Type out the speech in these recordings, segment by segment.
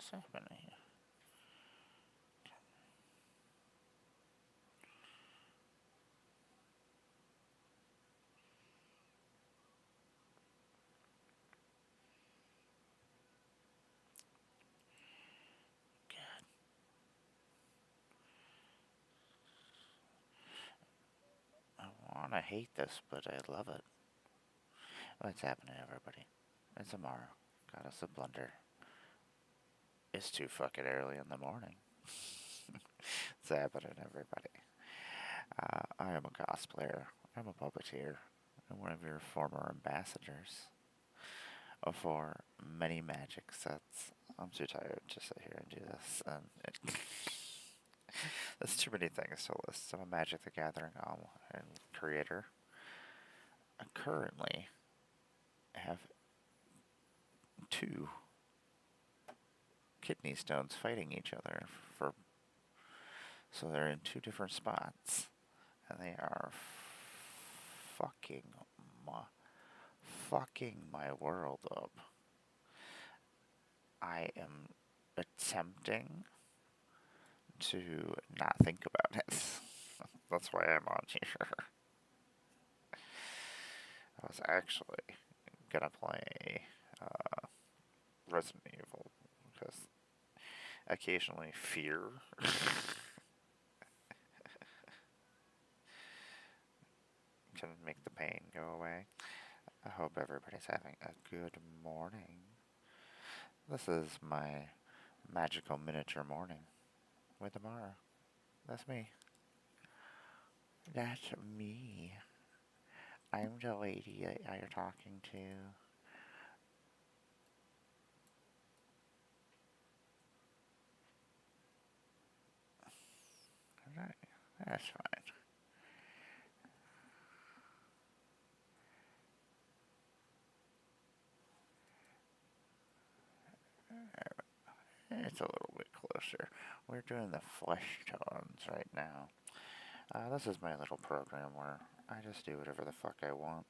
is happening here? I wanna hate this, but I love it. What's happening, everybody? It's tomorrow. Got us a blunder. It's too fucking early in the morning. What's happening, everybody? I am a cosplayer. I'm a puppeteer. I'm one of your former ambassadors for many magic sets. I'm too tired to sit here and do this, and there's too many things to list. I'm a Magic the Gathering and creator. I currently have two kidney stones fighting each other so they're in two different spots, and they are fucking my world up. I am attempting to not think about it. That's why I'm on here. I was actually gonna play Resident Evil because occasionally fear can make the pain go away. I hope everybody's having a good morning. This is my magical miniature morning with Amara. That's me. That's me. I'm the lady that you're talking to. Alright, that's fine. It's a little bit closer. We're doing the flesh tones right now. This is my little program where I just do whatever the fuck I want.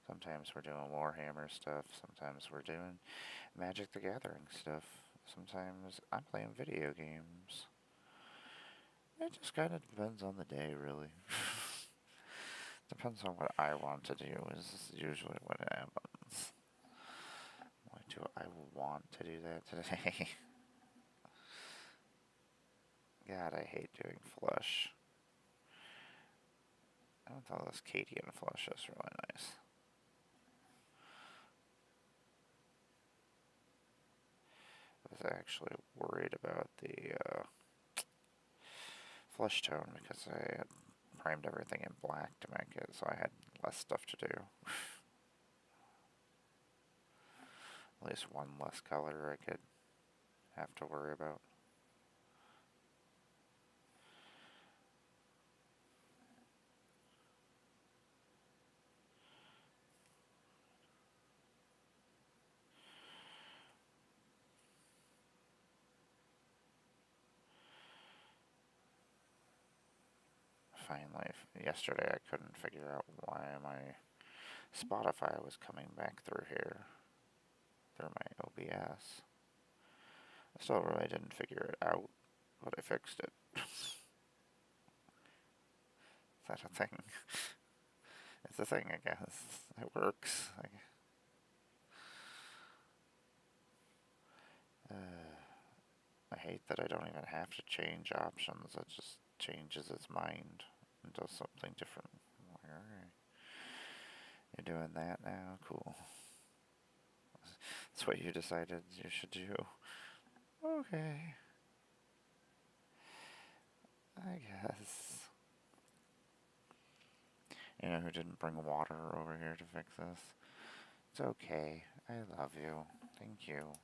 Sometimes we're doing Warhammer stuff, sometimes we're doing Magic the Gathering stuff, sometimes I'm playing video games. It just kind of depends on the day, really. Depends on what I want to do is usually what happens. Why do I want to do that today? God, I hate doing flesh. I thought this Cadian flesh is really nice. I was actually worried about the flesh tone because I had primed everything in black to make it so I had less stuff to do. At least one less color I could have to worry about. Finally, yesterday I couldn't figure out why my Spotify was coming back through here, through my OBS. I still really didn't figure it out, but I fixed it. Is that a thing? It's a thing, I guess. It works. I hate that I don't even have to change options. It just changes its mind and does something different. Alright. You're doing that now? Cool. That's what you decided you should do. Okay. I guess. You know who didn't bring water over here to fix this? It's okay. I love you. Thank you.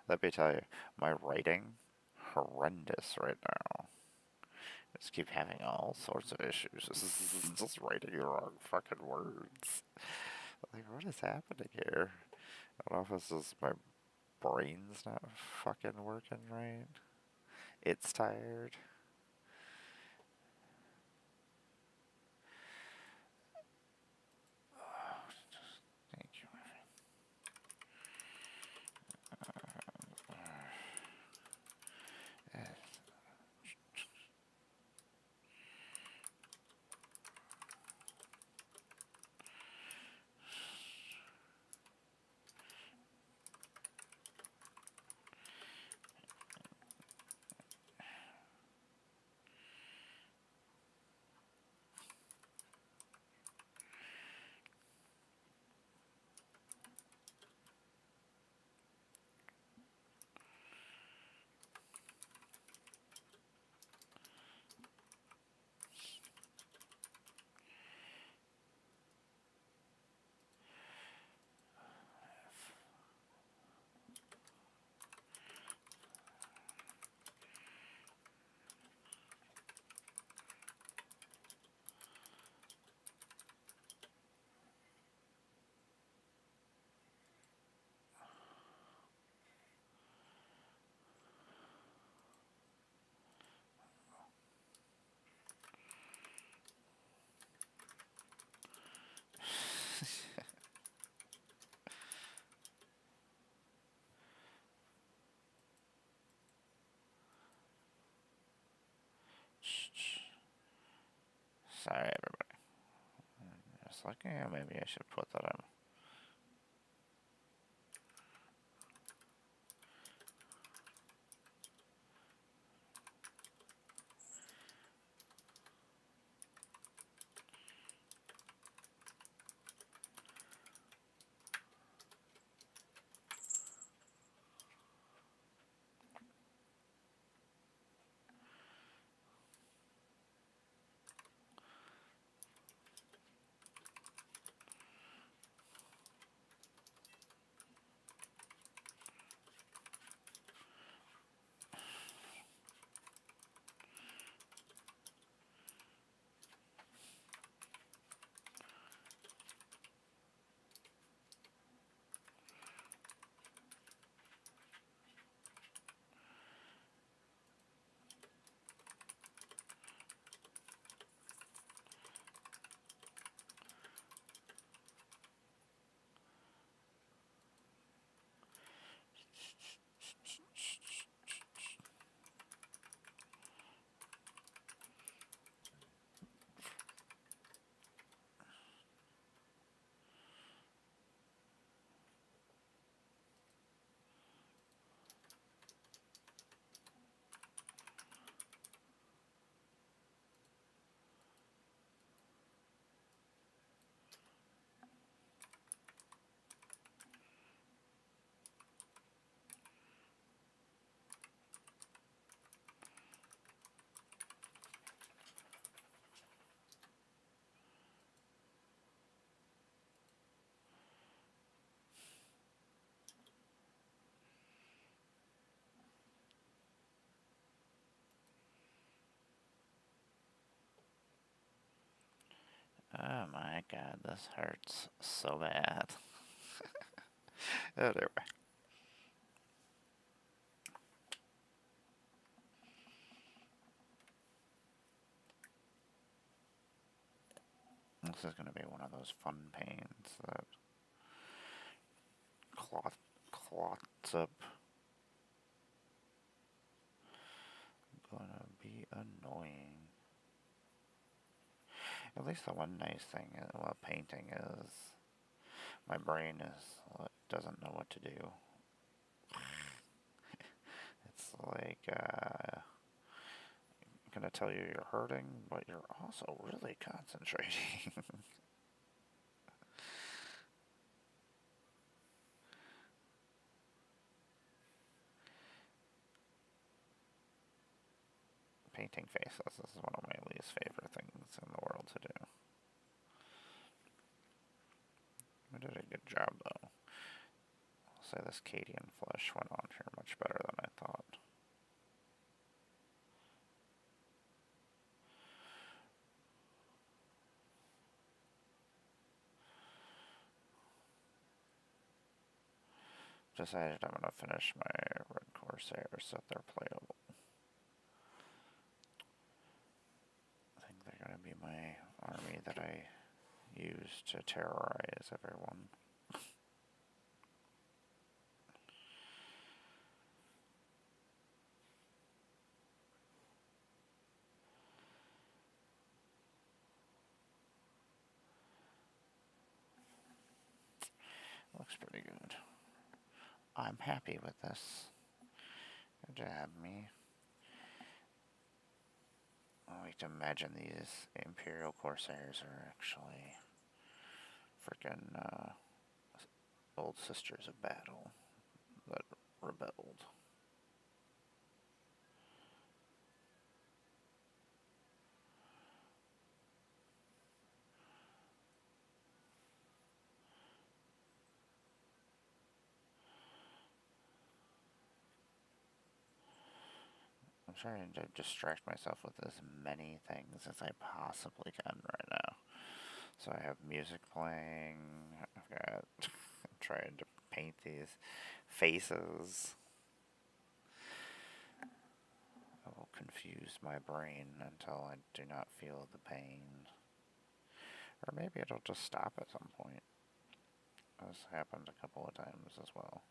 Let me tell you, my writing, horrendous right now. Just keep having all sorts of issues. Just writing the wrong fucking words. Like, what is happening here? I don't know if this is my brain's not fucking working right. It's tired. Thank you. Sorry, everybody. Just like, yeah, maybe I should put that on. Oh my god, this hurts so bad. Anyway. This is going to be one of those fun pains that clots up. Gonna be annoying. At least the one nice thing about painting is my brain doesn't know what to do. It's like I'm gonna tell you you're hurting, but you're also really concentrating. Painting faces is one of my least favorite things in the world to do. We did a good job though. I'll say this Cadian flesh went on here much better than I thought. Decided I'm gonna finish my red corsairs so they're playable. gonna be my army that I use to terrorize everyone. Looks pretty good. I'm happy with this. Good job, me. I like to imagine these Imperial Corsairs are actually freaking old sisters of battle that rebelled. I'm trying to distract myself with as many things as I possibly can right now. So I have music playing, I've got, I'm trying to paint these faces. It will confuse my brain until I do not feel the pain. Or maybe it'll just stop at some point. This happened a couple of times as well.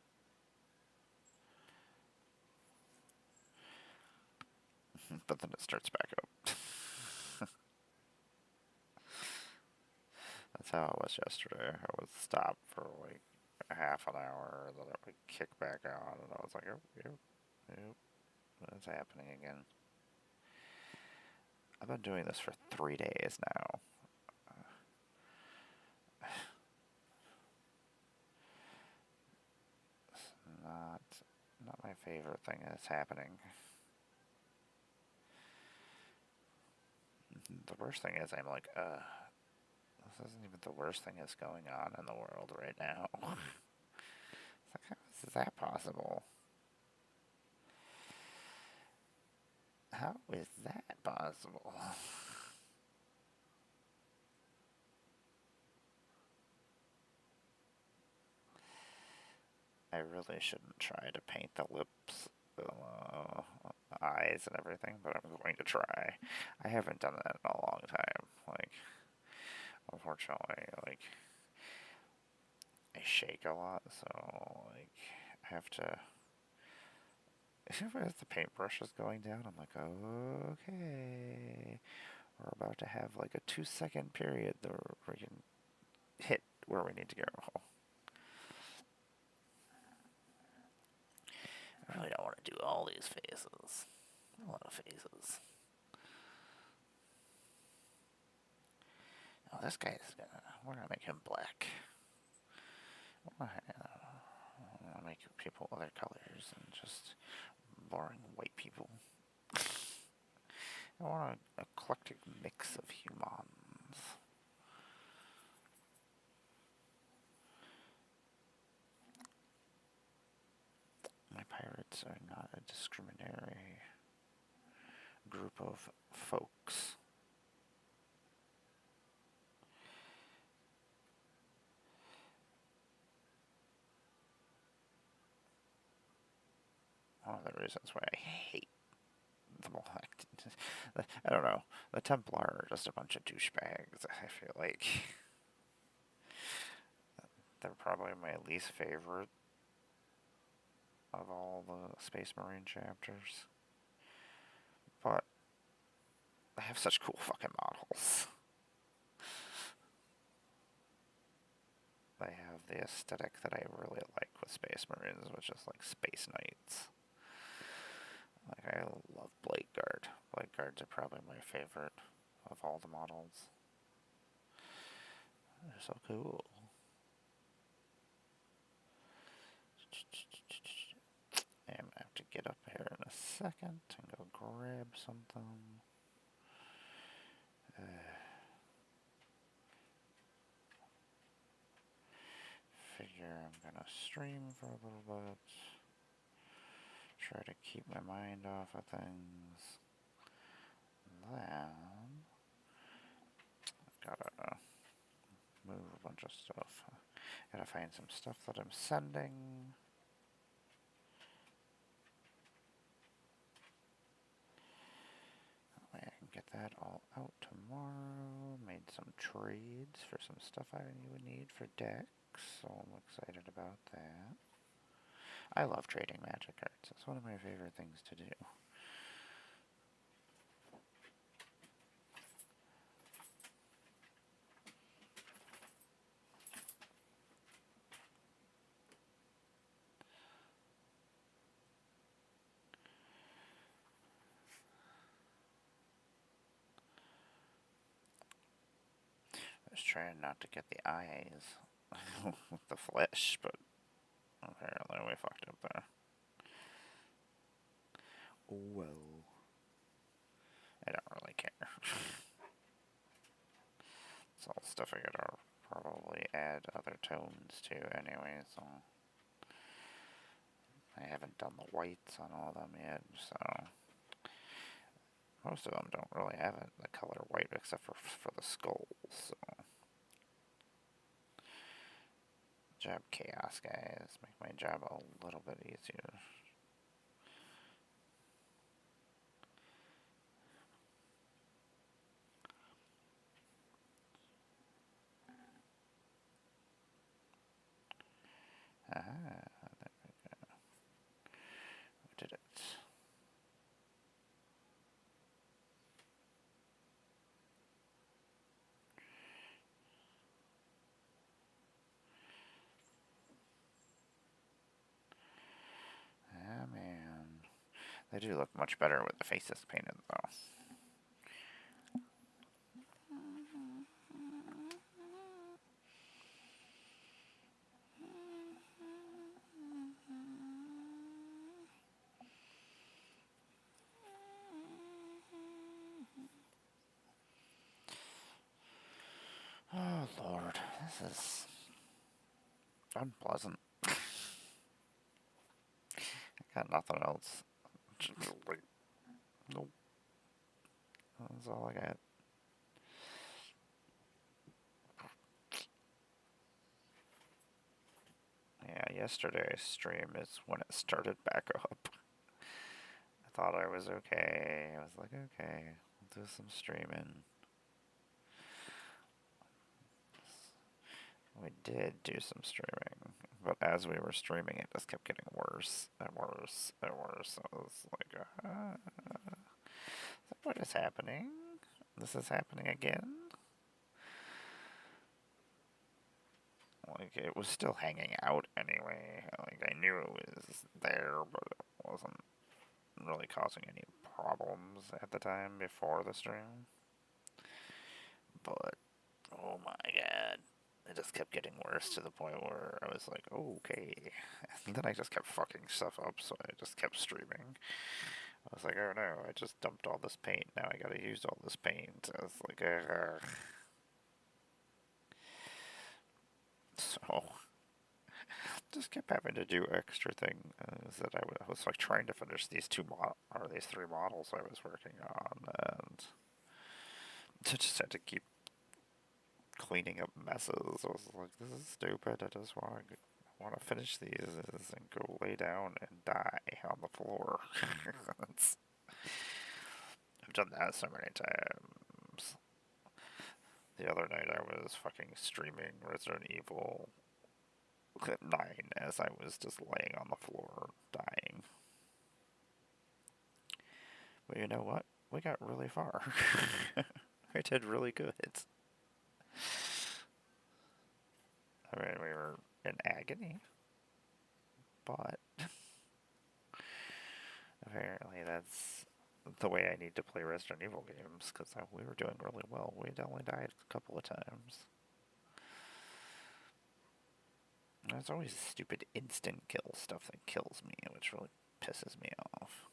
But then it starts back up. That's how it was yesterday. I would stop for like a half an hour, and then it would kick back on, and I was like, oh, yep, it's happening again. I've been doing this for 3 days now. It's not my favorite thing that's happening. The worst thing is I'm like, this isn't even the worst thing that's going on in the world right now. It's like, how is that possible? How is that possible? I really shouldn't try to paint the lips, eyes and everything, but I'm going to try. I haven't done that in a long time. Like, unfortunately, like, I shake a lot, so, like, I have to... As the paintbrush is going down, I'm like, okay, we're about to have like a 2-second period where we can hit where we need to go. I really don't want to do all these faces. A lot of faces. Oh, this guy is gonna... We're gonna make him black. We're gonna make people other colors and just boring white people. I want an eclectic mix of humans. My pirates are not a discriminatory group of folks. One of the reasons why I hate the Black... I don't know. The Templar are just a bunch of douchebags, I feel like. They're probably my least favorite of all the Space Marine chapters. But they have such cool fucking models. They have the aesthetic that I really like with Space Marines, which is like Space Knights. Like, I love Blade Guard. Blade Guards are probably my favorite of all the models. They're so cool. I'm gonna have to get up here in a second and go grab something. Figure I'm gonna stream for a little bit. Try to keep my mind off of things. Then I've gotta move a bunch of stuff. Gotta find some stuff that I'm sending. That way I can get that all out tomorrow. Made some trades for some stuff I would need for decks, so I'm excited about that. I love trading Magic cards. It's one of my favorite things to do. I was trying not to get the eyes with the flesh, but apparently we fucked up there. Oh well. I don't really care. It's all stuff I gotta probably add other tones to anyway, so I haven't done the whites on all of them yet, so most of them don't really have the color white except for the skulls, so job chaos, guys. Make my job a little bit easier. Aha, there we go. We did it. Ah, man. They do look much better with the faces painted, though. Oh, Lord. This is unpleasant. I got nothing else. Nope. That's all I got. Yeah, yesterday's stream is when it started back up. I thought I was okay. I was like, okay, we'll do some streaming. We did do some streaming, but as we were streaming, it just kept getting worse and worse and worse. I was like, what is happening? This is happening again? Like, it was still hanging out anyway. Like, I knew it was there, but it wasn't really causing any problems at the time before the stream. But, oh my god. It just kept getting worse to the point where I was like, oh, okay. And then I just kept fucking stuff up, so I just kept streaming. I was like, oh no, I just dumped all this paint. Now I gotta use all this paint. I was like, So, just kept having to do extra things that I was like trying to finish these these three models I was working on, and just had to keep cleaning up messes. I was like, this is stupid. I just want to finish these and go lay down and die on the floor. I've done that so many times. The other night I was fucking streaming Resident Evil 9 as I was just laying on the floor dying. But you know what? We got really far. We did really good. I mean, we were in agony, but apparently that's the way I need to play Resident Evil games, because we were doing really well. We'd only died a couple of times. There's always stupid instant kill stuff that kills me, which really pisses me off.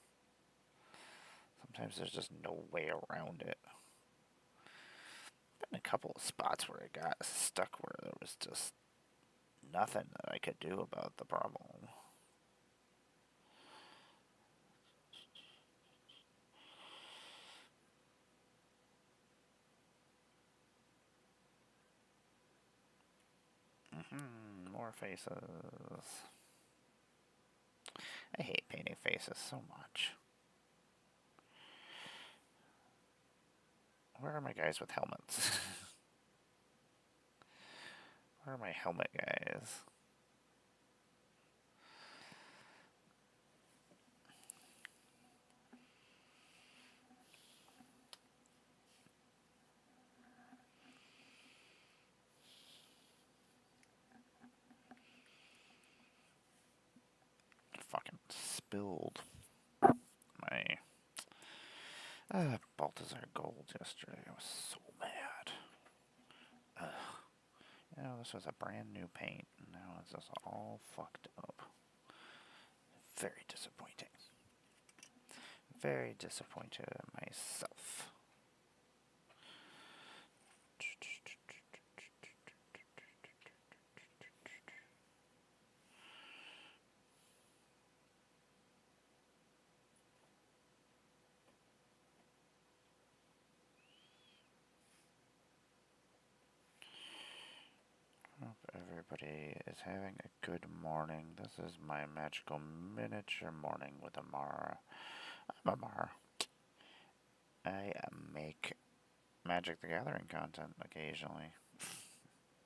Sometimes there's just no way around it. Been a couple of spots where I got stuck where there was just nothing that I could do about the problem. More faces. I hate painting faces so much. Where are my guys with helmets? Where are my helmet guys? Fucking spilled my Balthazar gold yesterday. I was so mad. Ugh. You know, this was a brand new paint, and now it's just all fucked up. Very disappointing. Very disappointed in myself. Hope everybody is having a good morning. This is my magical miniature morning with Amara. I'm Amara. I make Magic the Gathering content occasionally.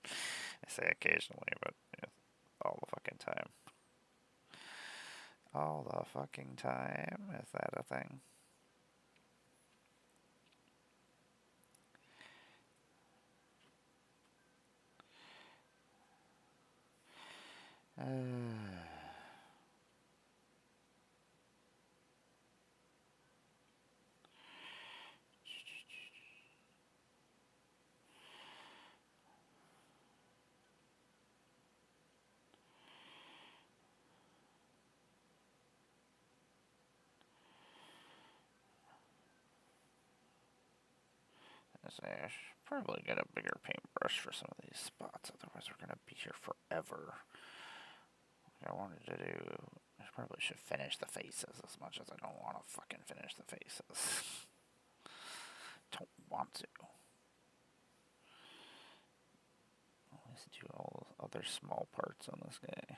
I say occasionally, but all the fucking time. All the fucking time? Is that a thing? I should probably get a bigger paintbrush for some of these spots, otherwise we're going to be here forever. What I wanted to do, I probably should finish the faces as much as I don't want to fucking finish the faces. Don't want to. Let's do all those other small parts on this guy.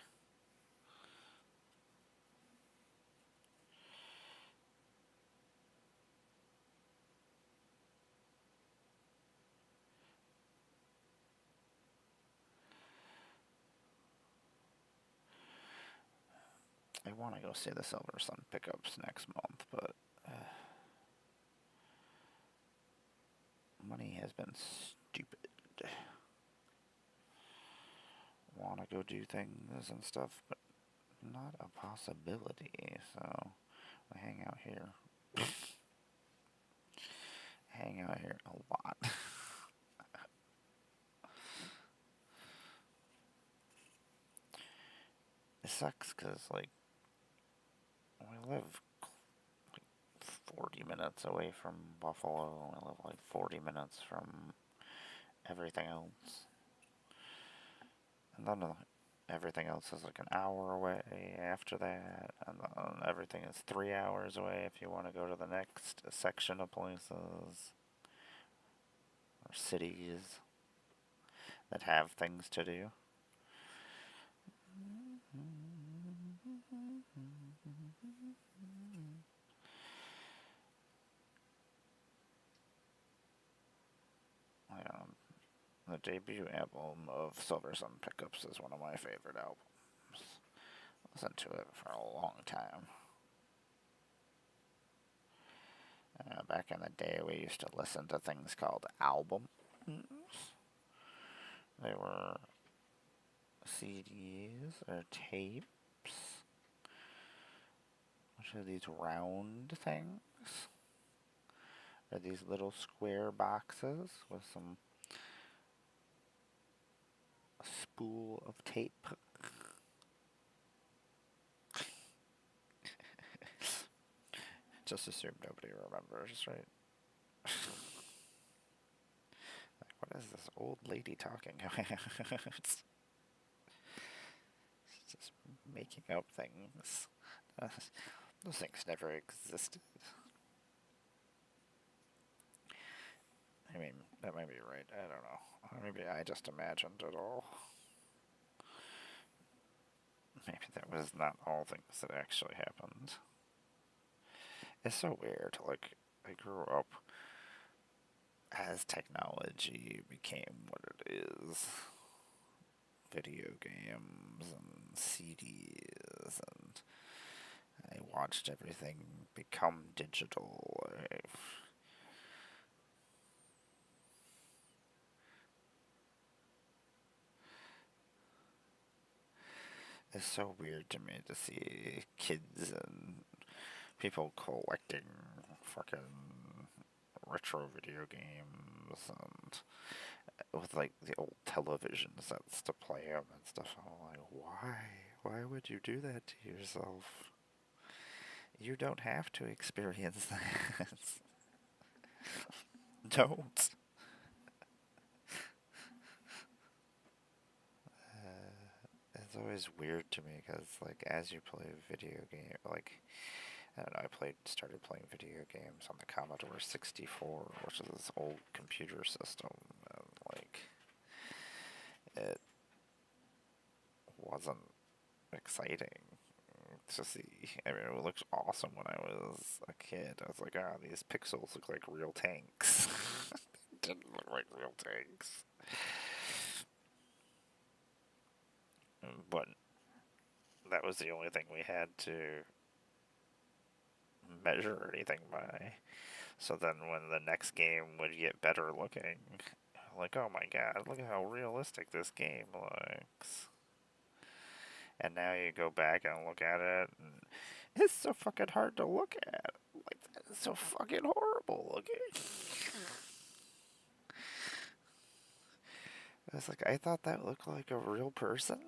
I want to go see the Silver Sun pickups next month, but money has been stupid. Want to go do things and stuff, but not a possibility, so I hang out here. Hang out here a lot. It sucks because, like, we live like 40 minutes away from Buffalo. We live like 40 minutes from everything else. And then everything else is like an hour away after that. And then everything is 3 hours away if you want to go to the next section of places or cities that have things to do. The debut album of Silver Sun Pickups is one of my favorite albums. Listened to it for a long time. Back in the day, we used to listen to things called albums. They were CDs or tapes, which are these round things. They're these little square boxes with some spool of tape. Just assume nobody remembers, right? Like, what is this old lady talking? It's just making up things. Those things never existed. I mean, that might be right. I don't know. Maybe I just imagined it all. Maybe that was not all things that actually happened. It's so weird. Like, I grew up as technology became what it is, video games and CDs, and I watched everything become digital. It's so weird to me to see kids and people collecting fucking retro video games and with like the old television sets to play them and stuff. I'm like, why? Why would you do that to yourself? You don't have to experience that. Don't. It's always weird to me because, like, as you play a video game, like, I don't know, started playing video games on the Commodore 64, which is this old computer system, and, like, it wasn't exciting to see. I mean, it looked awesome when I was a kid. I was like, ah, these pixels look like real tanks. They didn't look like real tanks. But that was the only thing we had to measure anything by. So then when the next game would get better looking, like, oh my god, look at how realistic this game looks. And now you go back and look at it, and it's so fucking hard to look at. Like, that is so fucking horrible looking. I was like, I thought that looked like a real person.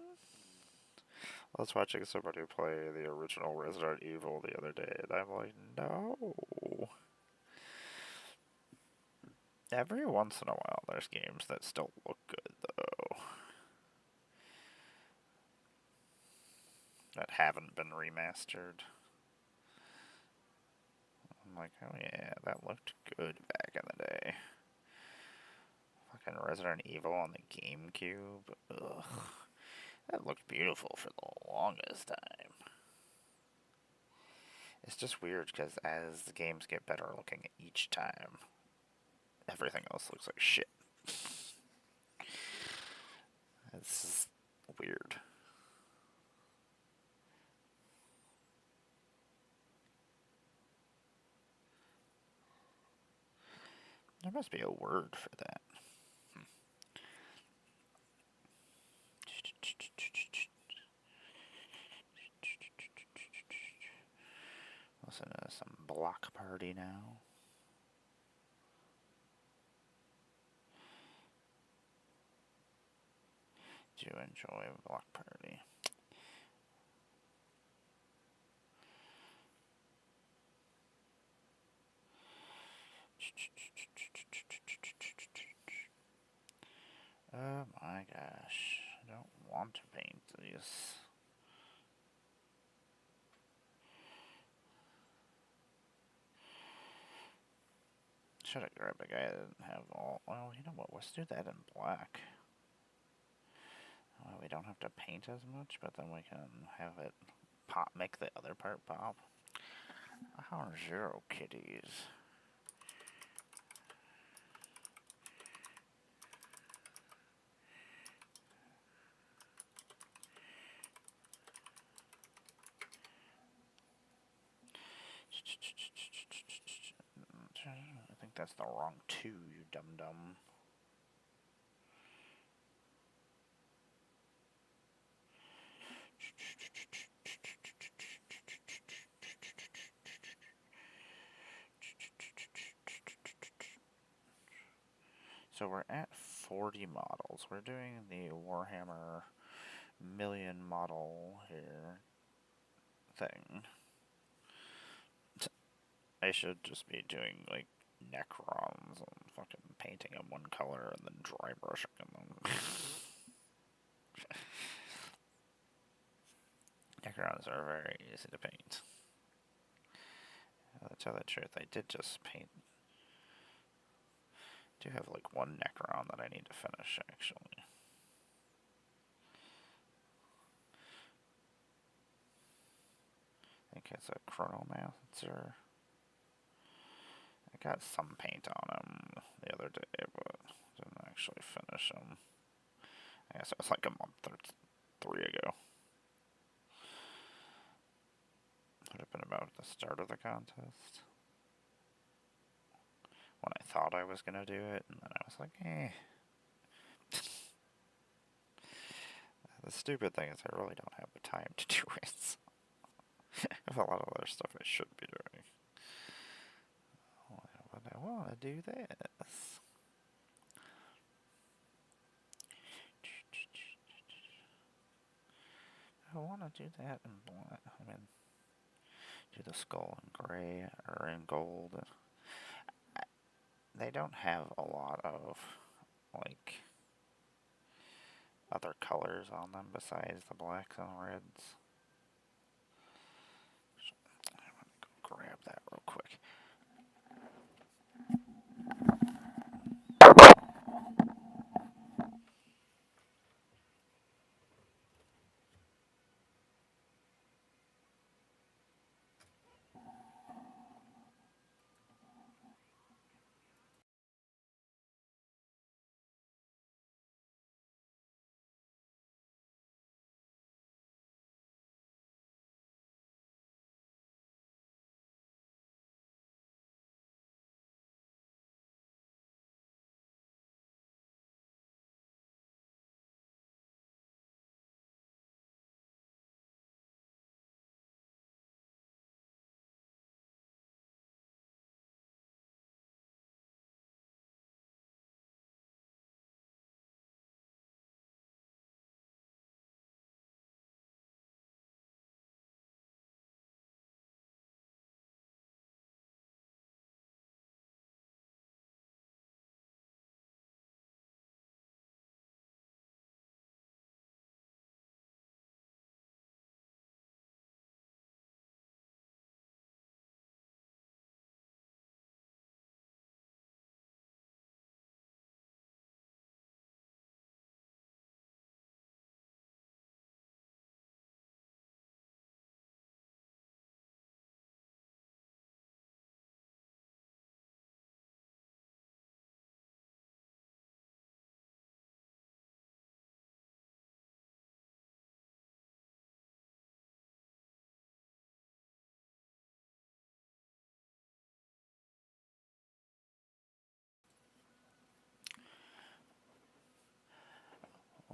I was watching somebody play the original Resident Evil the other day, and I'm like, no. Every once in a while, there's games that still look good, though, that haven't been remastered. I'm like, oh yeah, that looked good back in the day. Fucking Resident Evil on the GameCube. Ugh. That looked beautiful for the longest time. It's just weird because as the games get better looking each time, everything else looks like shit. It's just weird. There must be a word for that. Listen to some Block Party now. Do you enjoy Block Party? Oh my gosh, I don't want to paint these. Should have grabbed a guy that didn't have all. Well, you know what? Let's do that in black. Well, we don't have to paint as much, but then we can have it pop, make the other part pop. How zero kitties. I think that's the wrong 2, you dum-dum. So we're at 40 models. We're doing the Warhammer million model here thing. I should just be doing like Necrons and fucking painting them one color and then dry brushing them. Necrons are very easy to paint. To tell the truth, I did just paint. I do have like one Necron that I need to finish actually. I think it's a Chronomancer. I got some paint on him the other day, but didn't actually finish him. I guess it was like a month or three ago. Would have been about the start of the contest. When I thought I was going to do it, and then I was like, eh. The stupid thing is I really don't have the time to do it. I have a lot of other stuff I should be doing. But I want to do this. I want to do that in black. I mean, do the skull in gray or in gold. They don't have a lot of, like, other colors on them besides the blacks and reds. So, I'm going to go grab that real quick.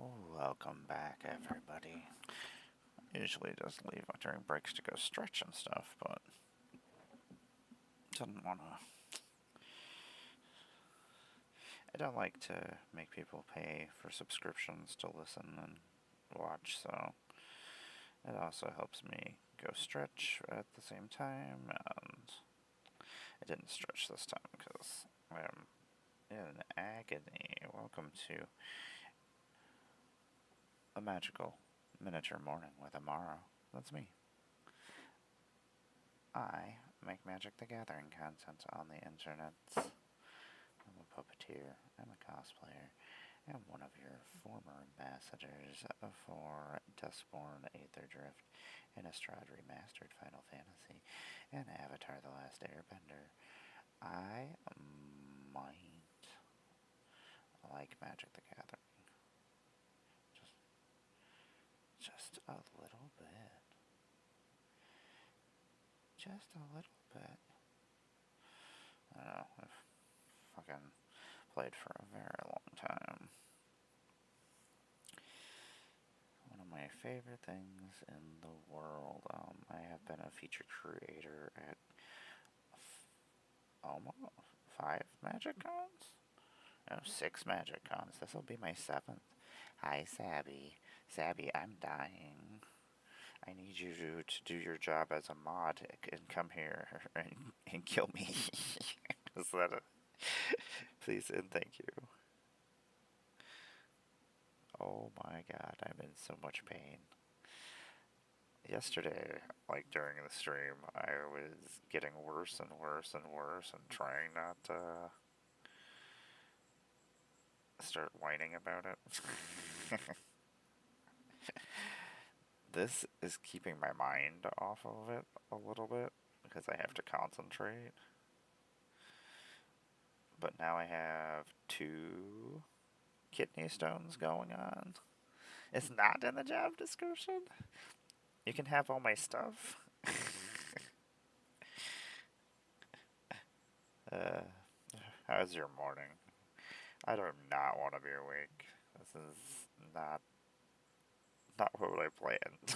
Oh, welcome back, everybody. Usually just leave during breaks to go stretch and stuff, but didn't want to. I don't like to make people pay for subscriptions to listen and watch, so it also helps me go stretch at the same time, and I didn't stretch this time because I'm in agony. Welcome to a magical miniature morning with Amara. That's me. I make Magic the Gathering content on the internet. I'm a puppeteer, I'm a cosplayer, I'm one of your former ambassadors for Dustborn Aether Drift, Innistrad Remastered Final Fantasy, and Avatar The Last Airbender. I might like Magic the Gathering. Just a little bit. Just a little bit. I don't know, I've fucking played for a very long time. One of my favorite things in the world. I have been a featured creator at almost 5 Magic Cons? No, 6 Magic Cons. This will be my 7th. Hi, Sabby. Sabby, I'm dying. I need you to do your job as a mod and come here and kill me. Is that a... Please and thank you. Oh my god, I'm in so much pain. Yesterday, like during the stream, I was getting worse and worse and worse and trying not to start whining about it. This is keeping my mind off of it a little bit because I have to concentrate. But now I have 2 kidney stones going on. It's not in the job description. You can have all my stuff. uh, how's your morning? I do not want to be awake. This is not what I planned.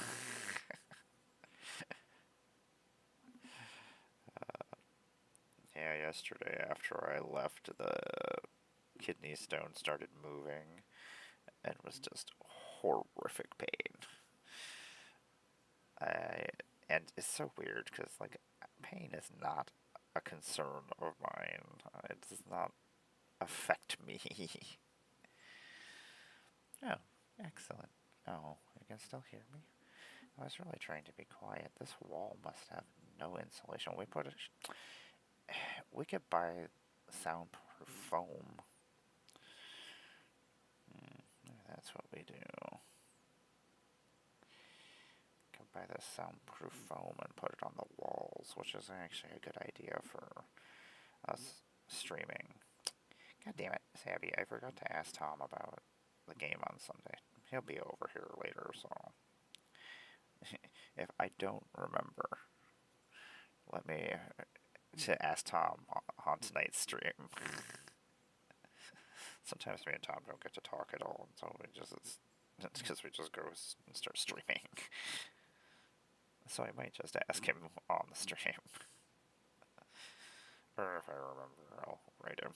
Yeah, yesterday after I left, the kidney stone started moving and was just horrific pain. And it's so weird because like pain is not a concern of mine. It does not affect me. Oh, excellent. Oh, you can still hear me? I was really trying to be quiet. This wall must have no insulation. We could buy soundproof foam. That's what we do. Could buy this soundproof foam and put it on the walls, which is actually a good idea for us streaming. God damn it, Sabby, I forgot to ask Tom about the game on Sunday. He'll be over here later, so if I don't remember, let me to ask Tom on tonight's stream. Sometimes me and Tom don't get to talk at all, so it's because we just go and start streaming. So I might just ask him on the stream. Or if I remember, I'll write him.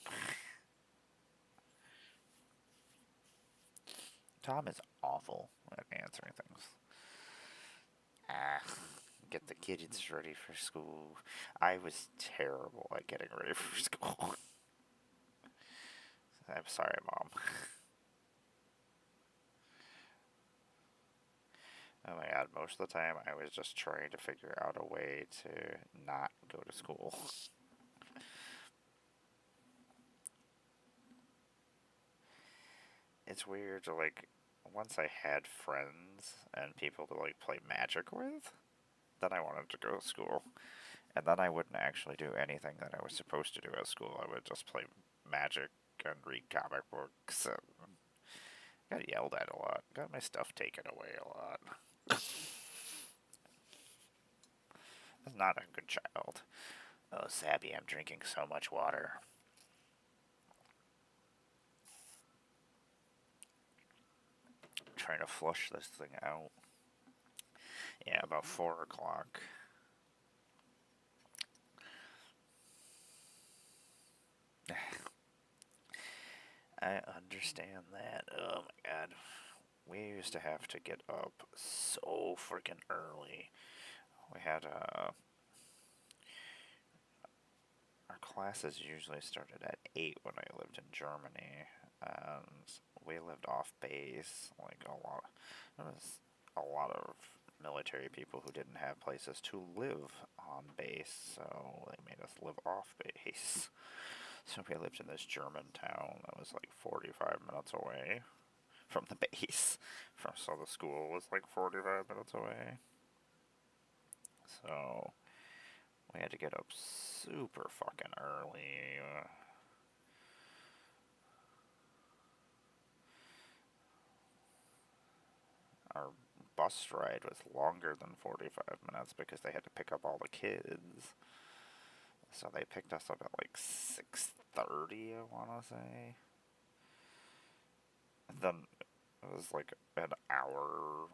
Tom is awful at answering things. Get the kids ready for school. I was terrible at getting ready for school. I'm sorry, Mom. Oh my god, most of the time I was just trying to figure out a way to not go to school. It's weird to like, once I had friends and people to like play Magic with, then I wanted to go to school. And then I wouldn't actually do anything that I was supposed to do at school. I would just play Magic and read comic books and got yelled at a lot. Got my stuff taken away a lot. I was not a good child. Oh, Sabby, I'm drinking so much water. Trying to flush this thing out. Yeah, about 4 o'clock. I understand that. Oh my god. We used to have to get up so freaking early. We had our classes usually started at 8 when I lived in Germany, and we lived off base. Like there was a lot of military people who didn't have places to live on base, so they made us live off base. So we lived in this German town that was like 45 minutes away from the base. So the school was like 45 minutes away. So we had to get up super fucking early. Our bus ride was longer than 45 minutes because they had to pick up all the kids. So they picked us up at like 6:30, I want to say. And then it was like an hour,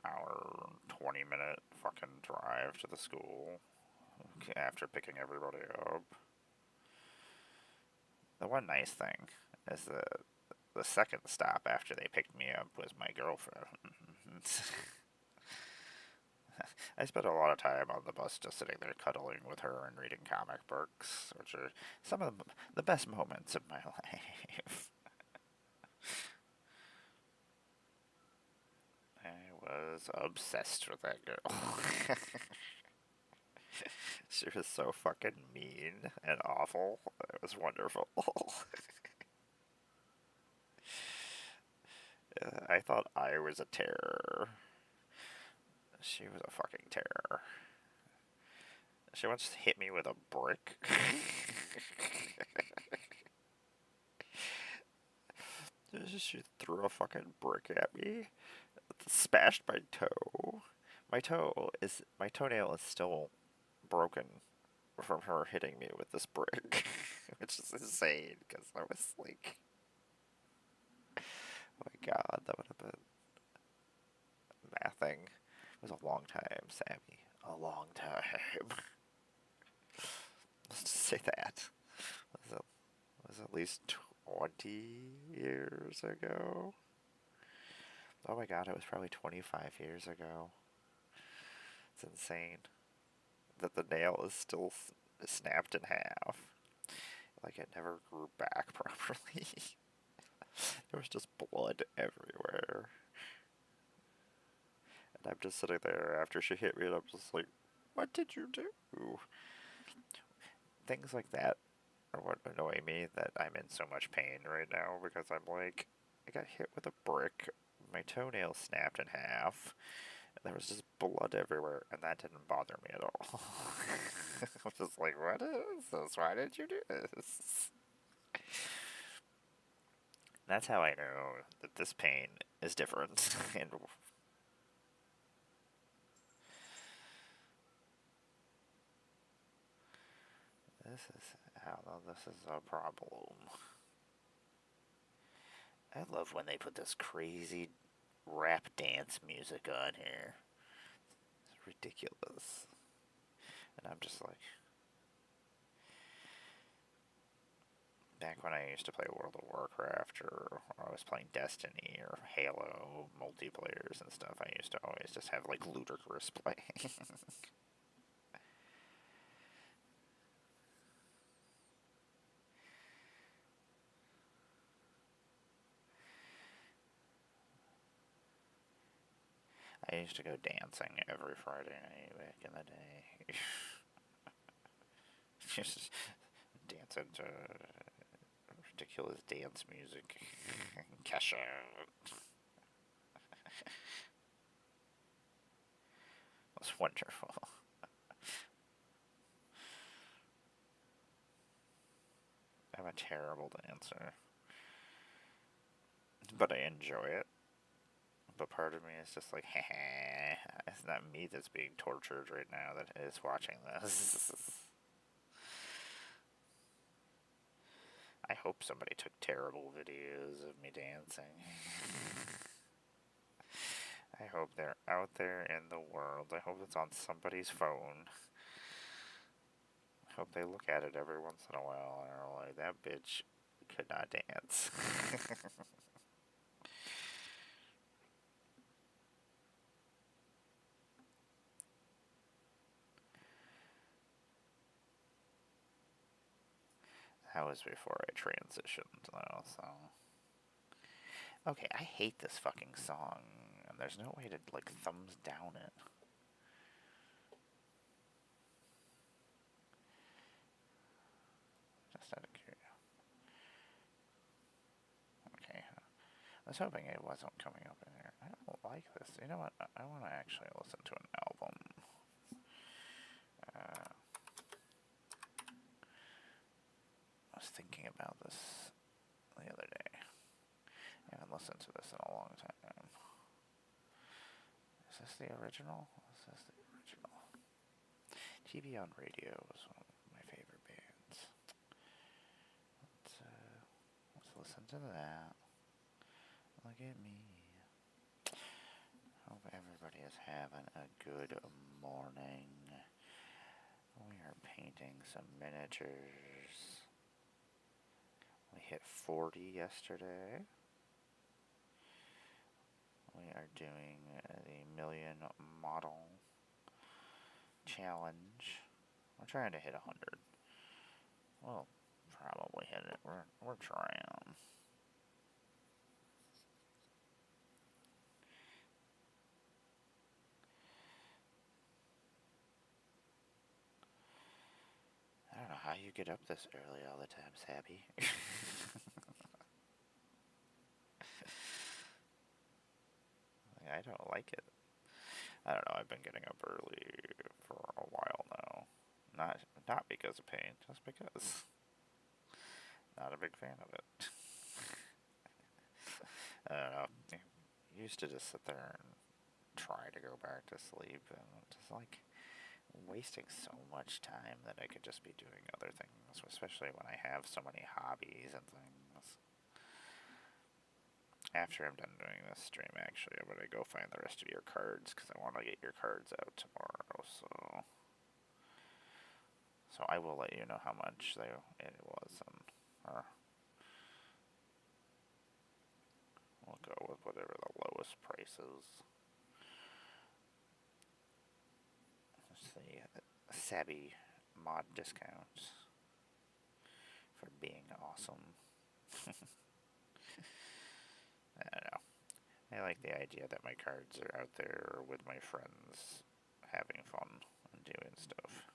20-minute fucking drive to the school after picking everybody up. The one nice thing is that the second stop after they picked me up was my girlfriend. I spent a lot of time on the bus just sitting there cuddling with her and reading comic books, which are some of the best moments of my life. I was obsessed with that girl. She was so fucking mean and awful. It was wonderful. I thought I was a terror. She was a fucking terror. She once hit me with a brick. She threw a fucking brick at me. Smashed my toe. My toenail is still broken from her hitting me with this brick, which is insane because I was like, oh my god, that would have been nothing. It was a long time, Sammy. A long time. Let's just say that. Was at least 20 years ago. Oh my god, it was probably 25 years ago. It's insane that the nail is still snapped in half. Like it never grew back properly. There was just blood everywhere. And I'm just sitting there after she hit me and I'm just like, what did you do? Things like that are what annoy me, that I'm in so much pain right now because I'm like, I got hit with a brick, my toenail snapped in half, and there was just blood everywhere, and that didn't bother me at all. I'm just like, what is this? Why did you do this? That's how I know that this pain is different. And this is how this is a problem. I love when they put this crazy rap dance music on here. It's ridiculous. And I'm just like, back when I used to play World of Warcraft, or I was playing Destiny or Halo multiplayers and stuff, I used to always just have like Ludacris playing. I used to go dancing every Friday night back in the day. Just dancing to ridiculous dance music. Kesha. It was wonderful. I'm a terrible dancer, but I enjoy it. But part of me is just like, it's not me that's being tortured right now that is watching this. I hope somebody took terrible videos of me dancing. I hope they're out there in the world. I hope it's on somebody's phone. I hope they look at it every once in a while and are like, that bitch could not dance. That was before I transitioned, though, so. Okay, I hate this fucking song, and there's no way to, like, thumbs down it. Just out of curiosity. Okay, I was hoping it wasn't coming up in here. I don't like this. You know what? I want to actually listen to an album. I was thinking about this the other day. I haven't listened to this in a long time. Is this the original? Is this the original? TV on Radio was one of my favorite bands. Let's listen to that. Look at me. Hope everybody is having a good morning. We are painting some miniatures. We hit 40 yesterday. We are doing the million model challenge. We're trying to hit 100. We'll probably hit it. We're trying. I don't know how you get up this early all the time, Sabby. I don't like it. I don't know, I've been getting up early for a while now. Not because of pain, just because. Not a big fan of it. I don't know. I used to just sit there and try to go back to sleep, and just like wasting so much time that I could just be doing other things, especially when I have so many hobbies and things. After I'm done doing this stream, actually, I'm gonna go find the rest of your cards because I want to get your cards out tomorrow. So I will let you know how much it was, and or we'll go with whatever the lowest price is. Let's see, Savvy mod discounts for being awesome. I don't know. I like the idea that my cards are out there with my friends having fun and doing stuff.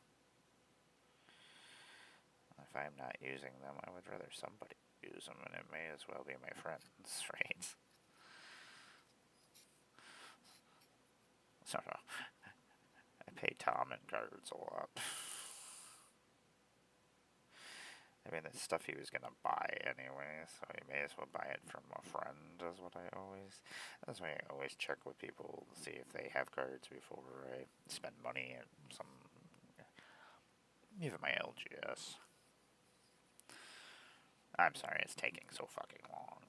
If I'm not using them, I would rather somebody use them, and it may as well be my friends, right? So, no, I pay Tom in cards a lot. I mean, it's stuff he was gonna buy anyway, so he may as well buy it from a friend, is what that's why I always check with people to see if they have cards before I spend money at even my LGS. I'm sorry it's taking so fucking long.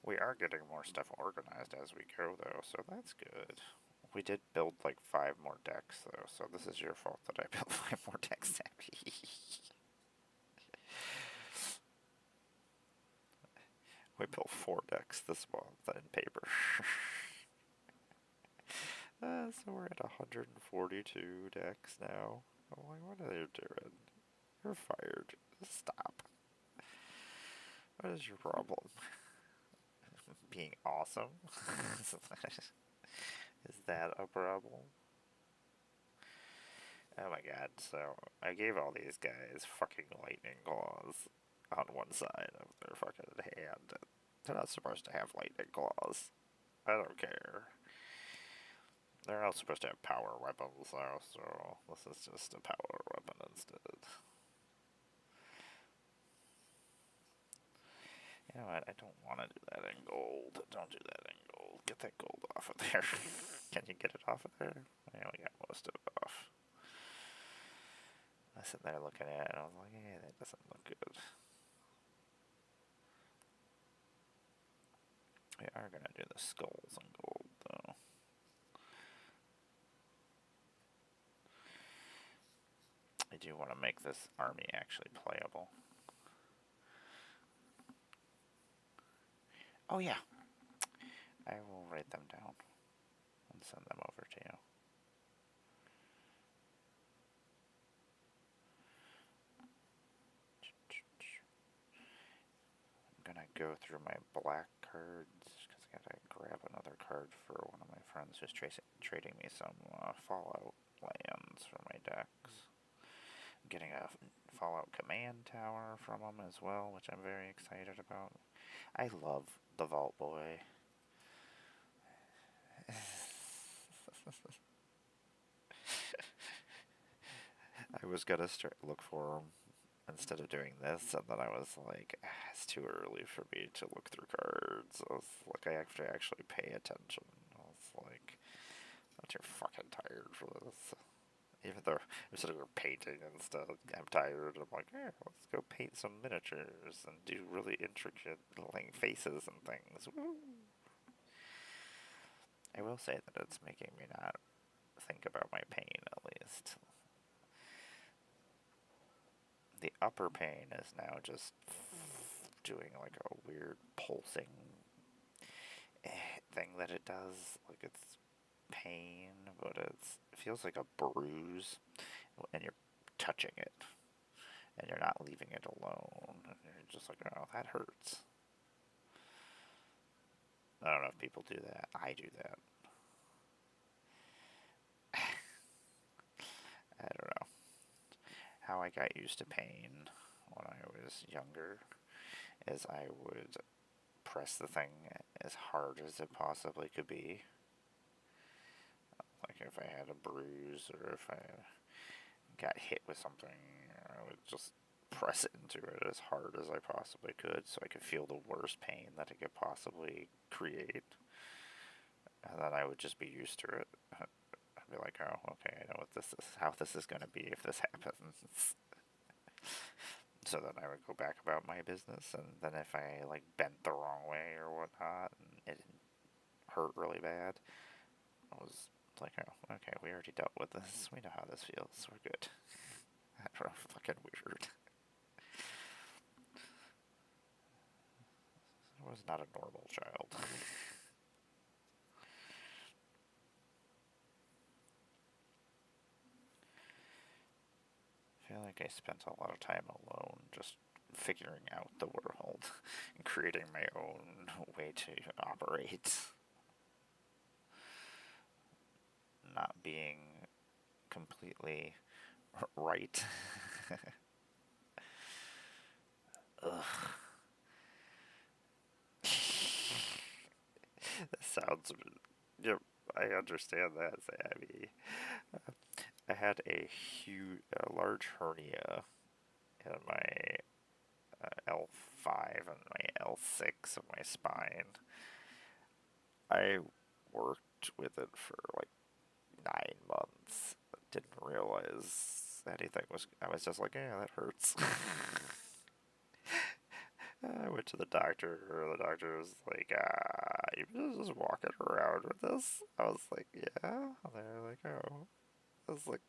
We are getting more stuff organized as we go, though, so that's good. We did build like 5 more decks, though, so this is your fault that I built 5 more decks. We built 4 decks this month in paper. So we're at 142 decks now. I'm like, what are you doing? You're fired. Stop. What is your problem? Being awesome? Is that a problem? Oh my god, so I gave all these guys fucking lightning claws on one side of their fucking hand. They're not supposed to have lightning claws. I don't care. They're not supposed to have power weapons though, so this is just a power weapon instead. You know what, I don't want to do that in gold. Don't do that in gold. Get that gold off of there. Can you get it off of there? I only got most of it off. I was sitting there looking at it and I was like, yeah, that doesn't look good. We are going to do the skulls in gold, though. I do want to make this army actually playable. Oh, yeah. I will write them down and send them over to you. I'm going to go through my black cards because I got to grab another card for one of my friends who's trading me some Fallout lands for my decks. I'm getting a Fallout command tower from him as well, which I'm very excited about. I love the Vault Boy. I was gonna look for him instead of doing this, and then I was like, it's too early for me to look through cards. I was like, I have to actually pay attention. I was like, I'm too fucking tired for this. Even though instead of painting and stuff, I'm tired. I'm like, yeah, let's go paint some miniatures and do really intricate like faces and things. Woo! I will say that it's making me not think about my pain, at least. The upper pane is now just doing like a weird pulsing thing that it does. Like it's pain, but it feels like a bruise, and you're touching it, and you're not leaving it alone. And you're just like, oh, that hurts. I don't know if people do that. I do that. I don't know. How I got used to pain when I was younger is I would press the thing as hard as it possibly could be. Like if I had a bruise or if I got hit with something, I would just press into it as hard as I possibly could so I could feel the worst pain that it could possibly create. And then I would just be used to it. I'd be like, oh, okay, I know what this is, how this is going to be if this happens. So then I would go back about my business, and then if I like bent the wrong way or whatnot, and it hurt really bad, I was like, oh, okay, we already dealt with this. We know how this feels. We're good. I don't know, fucking weird. I was not a normal child. I feel like I spent a lot of time alone just figuring out the world and creating my own way to operate. Not being completely right. Ugh. That sounds. Yep, I understand that, Sammy. I had a large hernia in my L5 and my L6 of my spine. I worked with it for like 9 months. Didn't realize anything was. I was just like, yeah, that hurts. I went to the doctor. The doctor was like, you just walking around with this? I was like, yeah. And they're like, oh. I was like,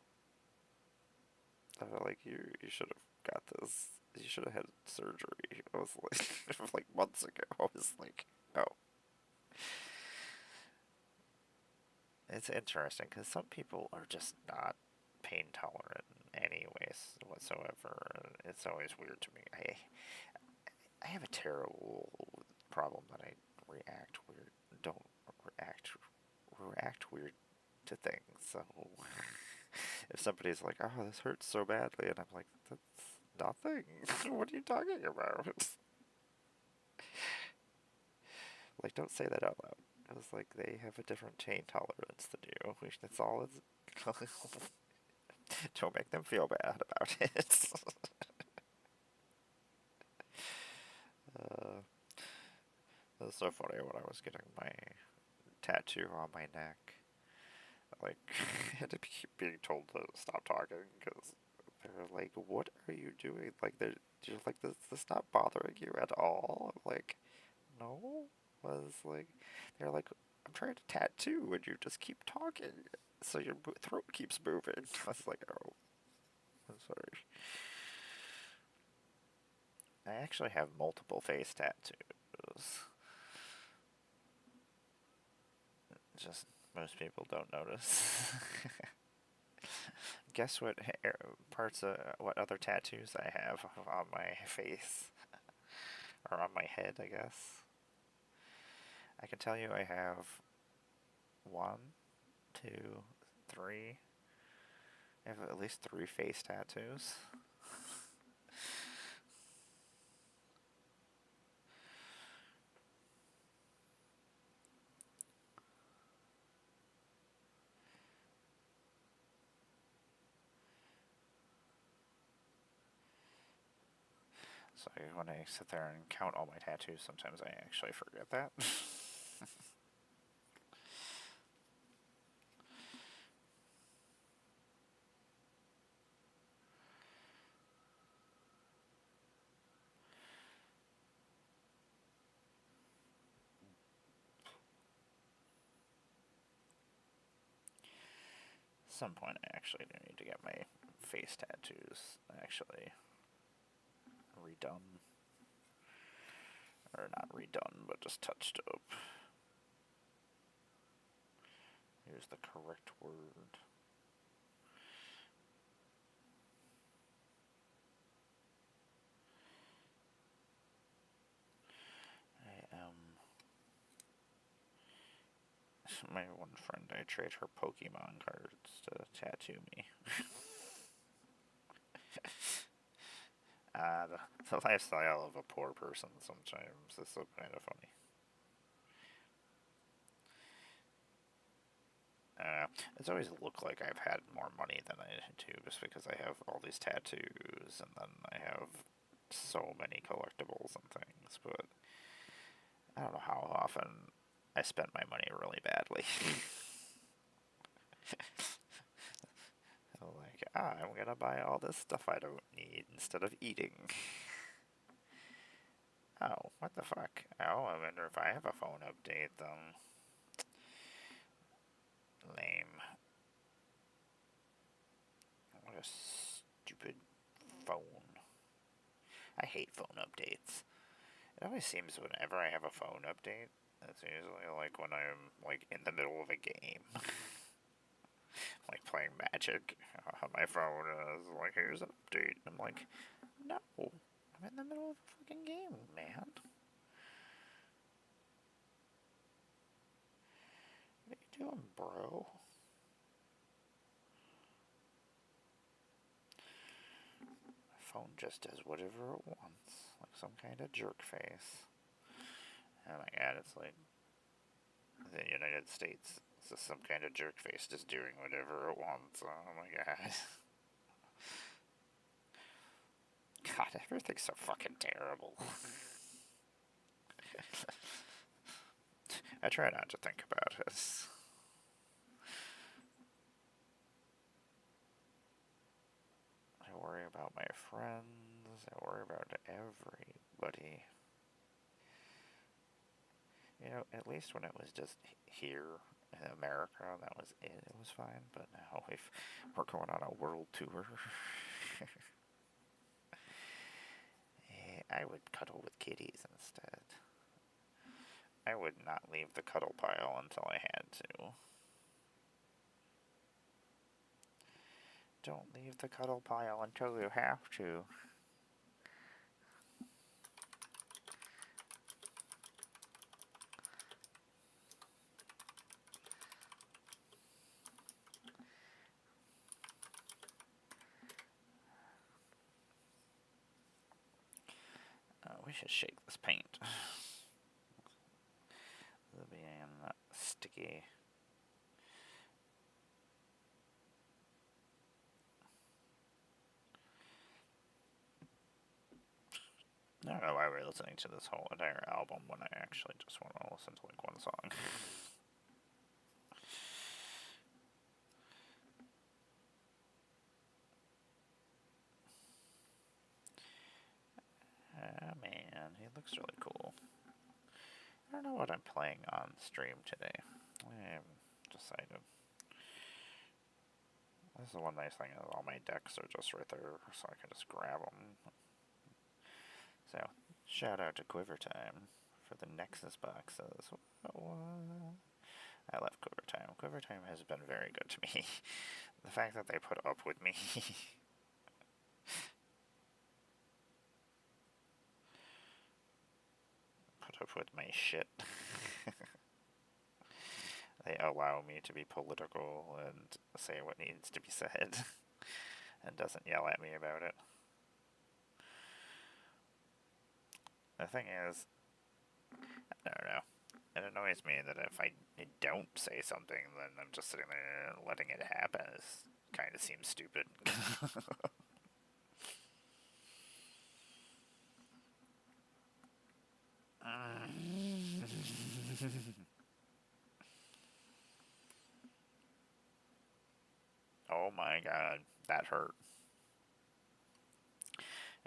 you should have got this. You should have had surgery. I was like, like months ago. I was like, oh. It's interesting because some people are just not pain tolerant in any ways whatsoever. It's always weird to me. I have a terrible problem that I don't react react weird to things. So if somebody's like, "Oh, this hurts so badly," and I'm like, "That's nothing. What are you talking about?" Like, don't say that out loud. I was like, they have a different pain tolerance than you. That's all. Don't make them feel bad about it. uh, it was so funny when I was getting my tattoo on my neck. Like, I had to keep being told to stop talking because they're like, "What are you doing?" Like, they're just like, "This not bothering you at all?" I'm like, "No." Was like, they're like, "I'm trying to tattoo and you just keep talking, so your throat keeps moving." I was like, "Oh, I'm sorry." I actually have multiple face tattoos. Just most people don't notice. Guess what parts of what other tattoos I have on my face or on my head, I guess. I can tell you I have one, two, three. I have at least 3 face tattoos. So when I sit there and count all my tattoos, sometimes I actually forget that. Some point I actually do need to get my face tattoos actually redone. Or not redone, but just touched up. Here's the correct word. I am... My one friend, I trade her Pokemon cards to tattoo me. The lifestyle of a poor person sometimes is so kind of funny. It's always looked like I've had more money than I do, just because I have all these tattoos, and then I have so many collectibles and things, but I don't know how often I spend my money really badly. Like, I'm gonna buy all this stuff I don't need instead of eating. Oh, what the fuck? Oh, I wonder if I have a phone update, then. Lame. What a stupid phone. I hate phone updates. It always seems whenever I have a phone update, it's usually like when I'm like in the middle of a game. Like playing Magic on my phone, and it's like, here's an update. I'm like, no, I'm in the middle of a fucking game, man. What are you doing, bro? My phone just does whatever it wants, like some kind of jerk face. Oh my god, it's like the United States. It's just some kind of jerk face just doing whatever it wants. Oh my god. God, everything's so fucking terrible. I try not to think about it. I worry about my friends. I worry about everybody. You know, at least when it was just here in America, that was it. It was fine. But now if we're going on a world tour, I would cuddle with kitties instead. I would not leave the cuddle pile until I had to. Don't leave the cuddle pile until you have to. We should shake this paint. It'll be sticky. I don't know why we're listening to this whole entire album when I actually just want to listen to like one song. Ah, man, he looks really cool. I don't know what I'm playing on stream today. I haven't decided. This is the one nice thing is all my decks are just right there, so I can just grab them. So, shout out to Quiver Time for the Nexus boxes. What? I love Quiver Time. Quiver Time has been very good to me. The fact that they put up with me. Put up with my shit. They allow me to be political and say what needs to be said. And doesn't yell at me about it. The thing is, I don't know. It annoys me that if I don't say something, then I'm just sitting there letting it happen. It kind of seems stupid. Oh my god, that hurt.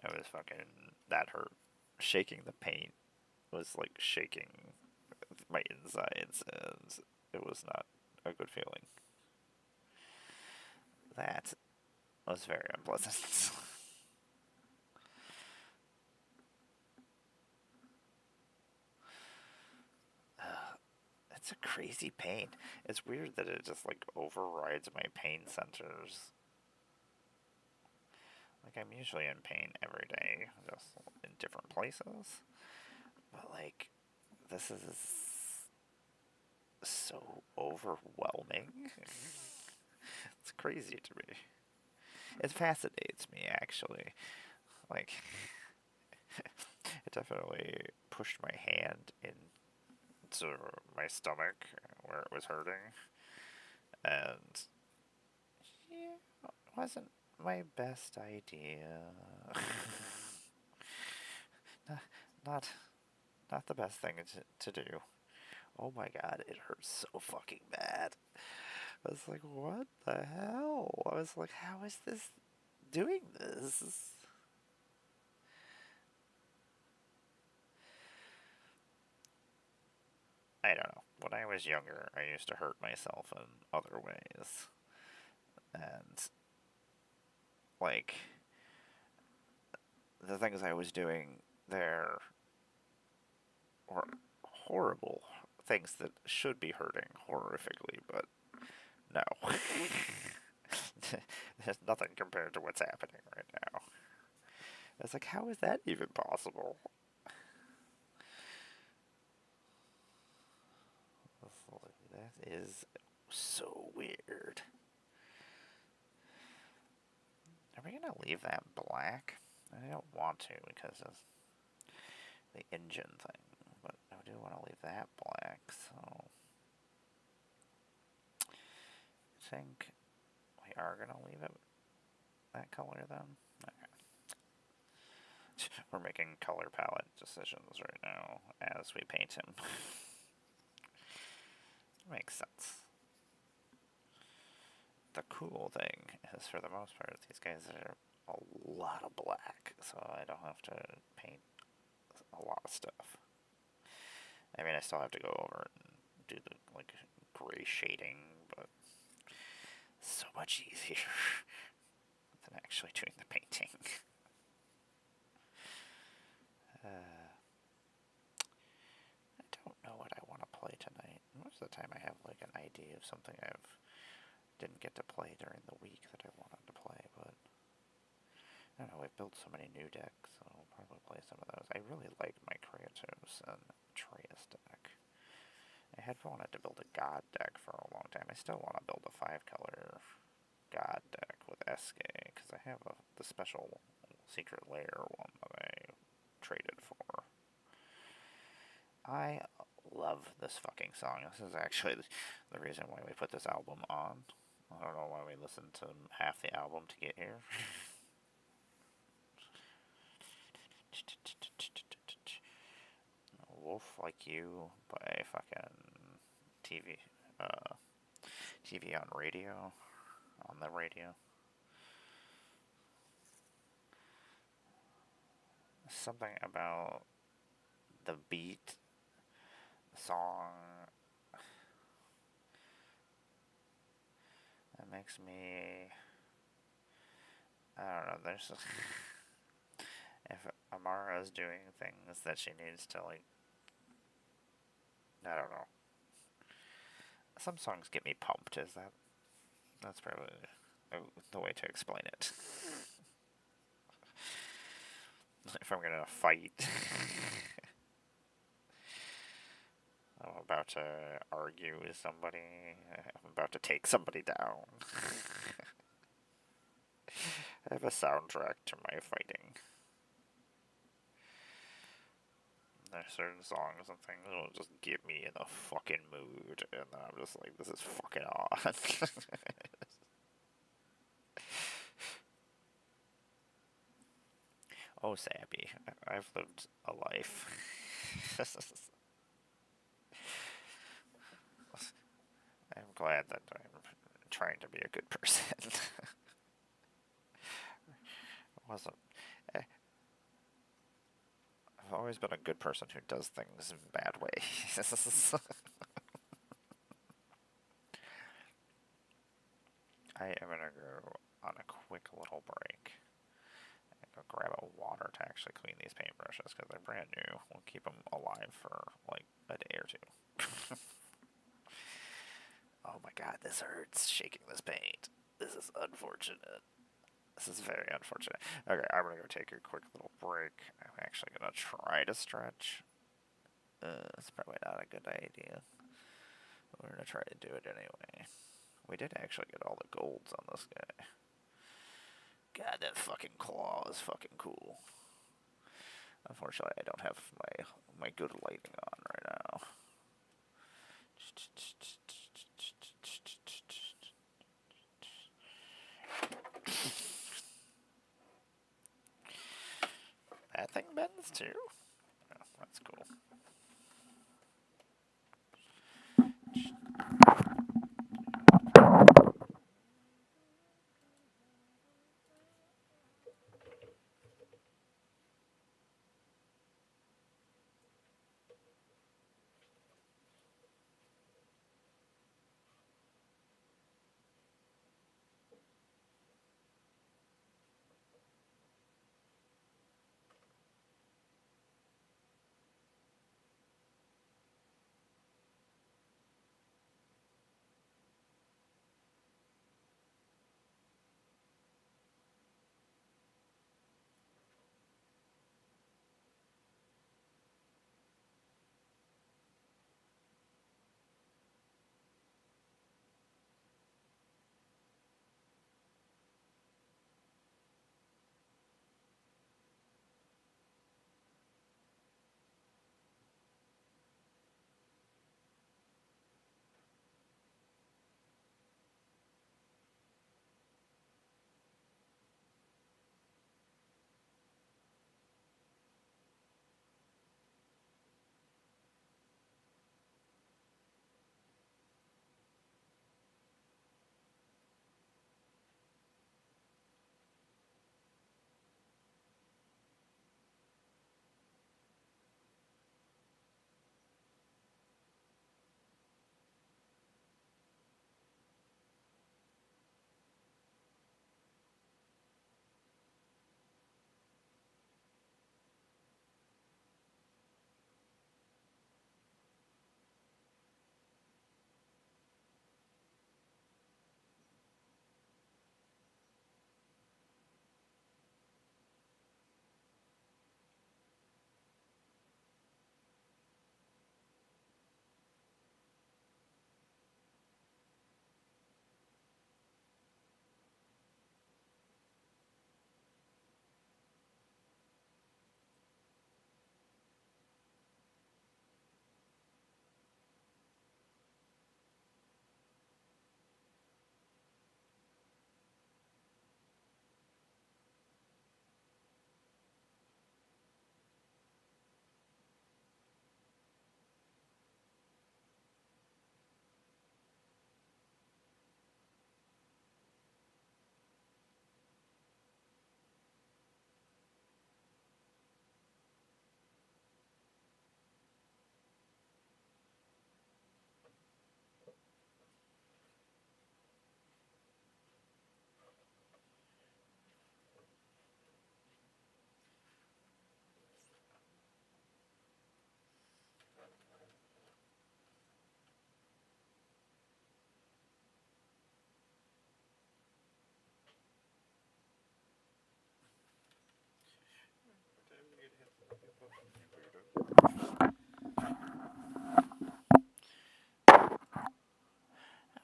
It was fucking, that hurt. Shaking the paint was like shaking my insides, and it was not a good feeling. That was very unpleasant. It's a crazy pain. It's weird that it just like overrides my pain centers. Like I'm usually in pain every day, just in different places. But like, this is so overwhelming. It's crazy to me. It fascinates me actually. Like, it definitely pushed my hand into my stomach where it was hurting. and yeah, it wasn't my best idea. not, not, not the best thing to do. Oh my god, it hurts so fucking bad. I was like, what the hell? I was like, how is this doing this? I don't know. When I was younger, I used to hurt myself in other ways. And, like, the things I was doing there were horrible things that should be hurting horrifically, but no. There's nothing compared to what's happening right now. It's like, how is that even possible? That is so weird. Are we gonna leave that black? I don't want to because of the engine thing, but I do want to leave that black, so I think we are gonna leave it that color then. Okay. We're making color palette decisions right now as we paint him. Makes sense. The cool thing is, for the most part, these guys are a lot of black, so I don't have to paint a lot of stuff. I mean, I still have to go over and do the, like, gray shading, but so much easier than actually doing the painting. I don't know what I want to play tonight. Most of the time I have, like, an idea of something didn't get to play during the week that I wanted to play, but I don't know, I've built so many new decks, so I'll probably play some of those. I really like my Kratos and Atreus deck. I had wanted to build a God deck for a long time. I still want to build a 5-color God deck with SK, because I have the special secret lair one that I traded for. I love this fucking song. This is actually the reason why we put this album on. I don't know why we listened to half the album to get here. Wolf Like You by fucking TV, TV on radio, on the radio. Something about the beat, the song, that makes me, I don't know, there's if Amara's doing things that she needs to, like, I don't know. Some songs get me pumped, that's probably the way to explain it. If I'm gonna fight, I'm about to argue with somebody, I'm about to take somebody down. I have a soundtrack to my fighting. There's certain songs and things that will just get me in the fucking mood, and then I'm just like, this is fucking on. Oh, Sappy, I've lived a life. I'm glad that I'm trying to be a good person. I wasn't. I've always been a good person who does things in bad ways. I am gonna go on a quick little break. Go grab a water to actually clean these paintbrushes because they're brand new. We'll keep them alive for like a day or two. Oh my god, this hurts shaking this paint. This is unfortunate. This is very unfortunate. Okay, I'm gonna go take a quick little break. I'm actually gonna try to stretch. It's probably not a good idea. We're gonna try to do it anyway. We did actually get all the golds on this guy. God, that fucking claw is fucking cool. Unfortunately, I don't have my good lighting on right now. bends too? Oh, that's cool.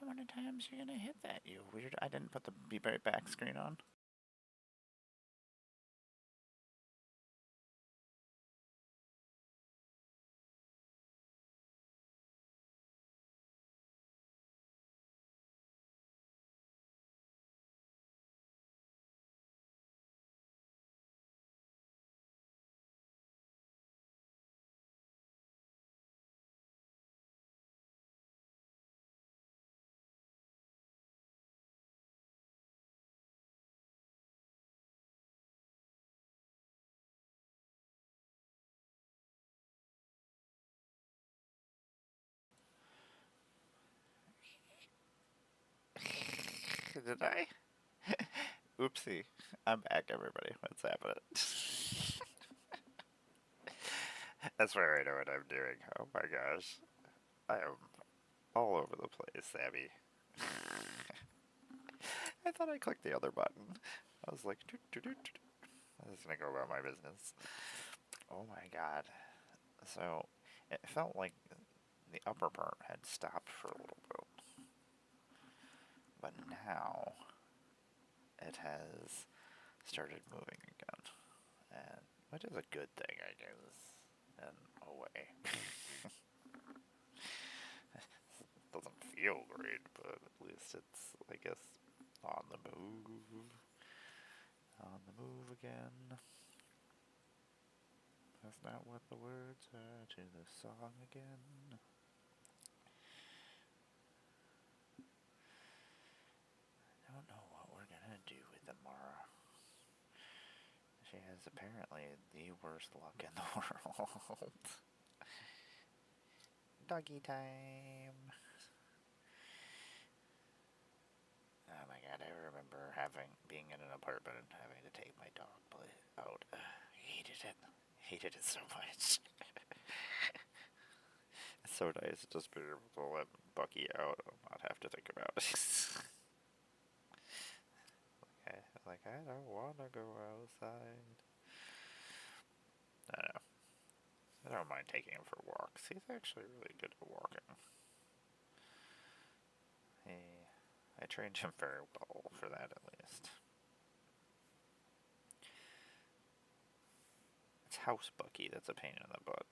How many times are you gonna hit that, you weird? I didn't put the be right back screen on. Did I? Oopsie. I'm back, everybody. What's happening? I swear I know what I'm doing. Oh my gosh. I am all over the place, Abby. I thought I clicked the other button. I was like, doot, doot, doot, doot. I was gonna go about my business. Oh my god. So, it felt like the upper part had stopped for a little bit. But now, it has started moving again. And, which is a good thing, I guess, in a way. Doesn't feel great, but at least it's, I guess, on the move. On the move again. That's not what the words are to the song again. I don't know what we're gonna do with Amara. She has apparently the worst luck in the world. Doggy time. Oh my god, I remember being in an apartment and having to take my dog out. I hated it. Hated it so much. It's so nice to just be able to let Bucky out and not have to think about it. I don't want to go outside. I don't know. I don't mind taking him for walks. He's actually really good at walking. I trained him very well for that, at least. It's House Bucky that's a pain in the butt.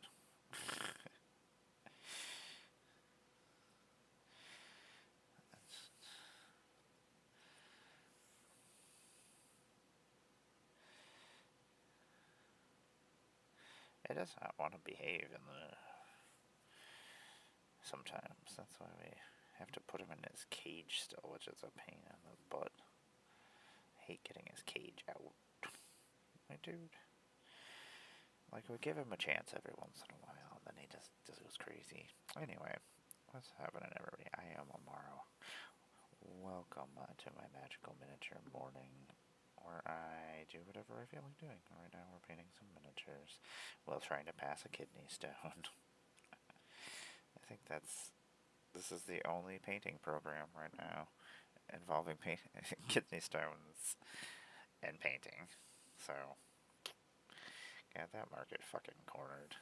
It does not want to behave sometimes. That's why we have to put him in his cage still, which is a pain in the butt. I hate getting his cage out. My dude. Like, we give him a chance every once in a while, and then he just goes crazy. Anyway, what's happening, everybody? I am Amaro. Welcome to my magical miniature morning, where I do whatever I feel like doing. Right now we're painting some miniatures while trying to pass a kidney stone. I think this is the only painting program right now involving kidney stones and painting. So, got that market fucking cornered.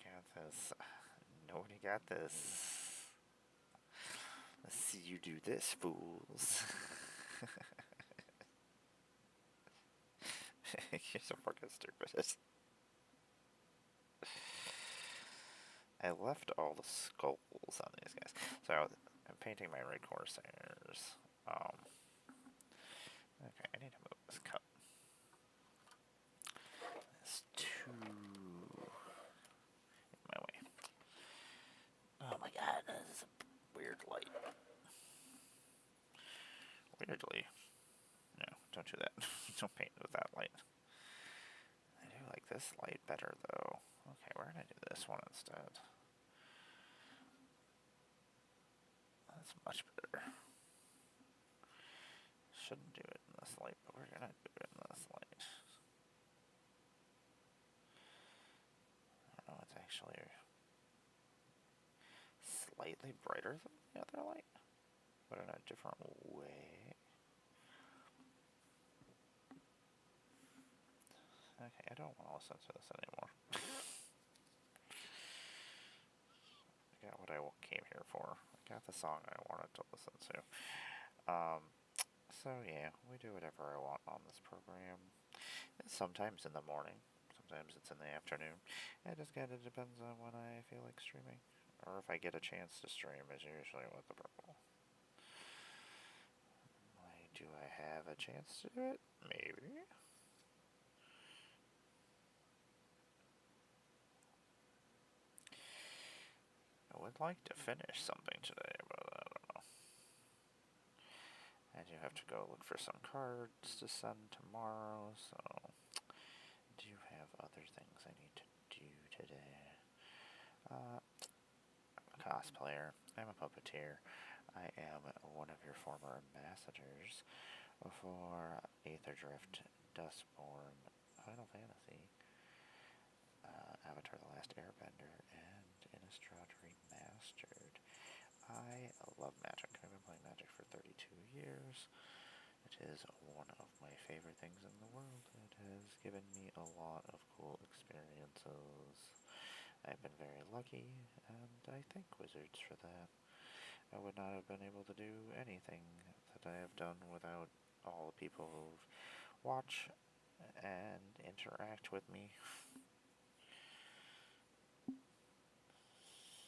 Got this. Nobody got this. Let's see you do this, fools. You're so fucking stupid. I left all the skulls on these guys. So I'm painting my Red Corsairs. Okay, I need to move this cup. It's too in my way. Oh my god, this is a weird light. Weirdly. No, don't do that. Don't paint with that light. I do like this light better, though. Okay, we're gonna do this one instead. That's much better. Shouldn't do it in this light, but we're gonna do it in this light. I know it's actually slightly brighter than the other light, but in a different way. Okay, I don't want to listen to this anymore. I got what I came here for. I got the song I wanted to listen to. So yeah, we do whatever I want on this program. It's sometimes in the morning, sometimes it's in the afternoon. It just kind of depends on when I feel like streaming. Or if I get a chance to stream is usually with the purple. Do I have a chance to do it? Maybe. I would like to finish something today, but I don't know. I do have to go look for some cards to send tomorrow, so I do have other things I need to do today. I'm a cosplayer. I'm a puppeteer. I am one of your former ambassadors for Aetherdrift, Dustborn, Final Fantasy, Avatar The Last Airbender, and Innistrad Remastered. I love Magic. I've been playing Magic for 32 years. It is one of my favorite things in the world. It has given me a lot of cool experiences. I've been very lucky, and I thank Wizards for that. I would not have been able to do anything that I have done without all the people who watch and interact with me.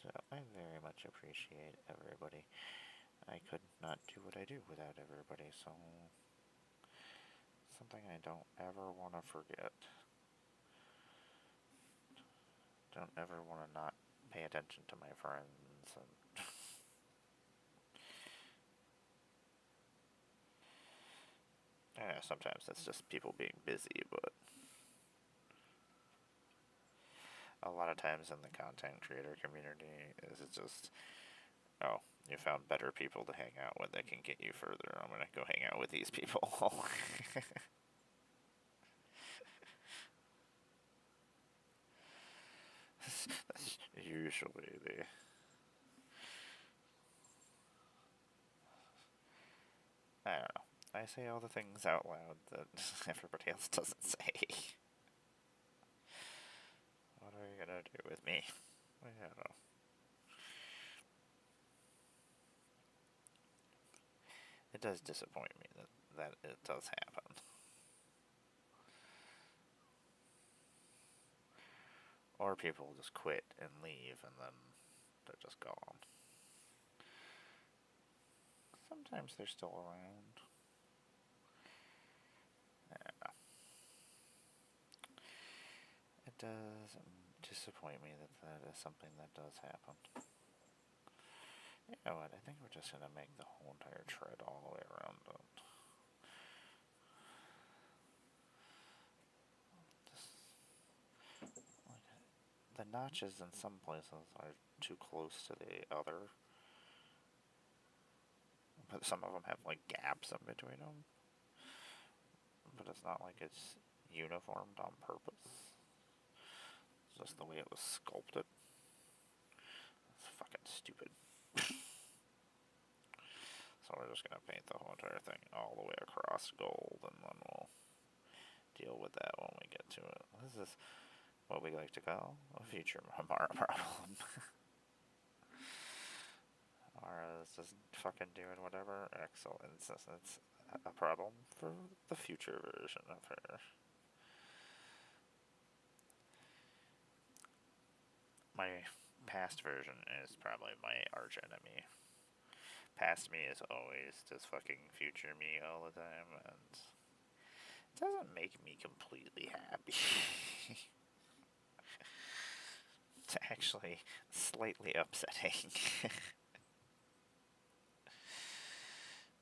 So I very much appreciate everybody. I could not do what I do without everybody, so something I don't ever want to forget. Don't ever want to not pay attention to my friends. And yeah, sometimes that's just people being busy, but a lot of times in the content creator community, is it just, oh, you found better people to hang out with that can get you further. I'm gonna go hang out with these people. That's usually the. I don't know. I say all the things out loud that everybody else doesn't say. What are you gonna do with me? I don't know. It does disappoint me that it does happen. Or people just quit and leave and then they're just gone. Sometimes they're still around. I don't know. It does disappoint me that is something that does happen. You know what? I think we're just gonna make the whole entire tread all the way around it. Just like the notches in some places are too close to the other, but some of them have like gaps in between them. But it's not like it's uniformed on purpose. It's just the way it was sculpted. It's fucking stupid. So we're just gonna paint the whole entire thing all the way across gold, and then we'll deal with that when we get to it. This is what we like to call a future Mara problem. Mara's just fucking doing whatever. Excellent. It's a problem for the future version of her. My past version is probably my arch enemy. Past me is always just fucking future me all the time, and it doesn't make me completely happy. It's actually slightly upsetting.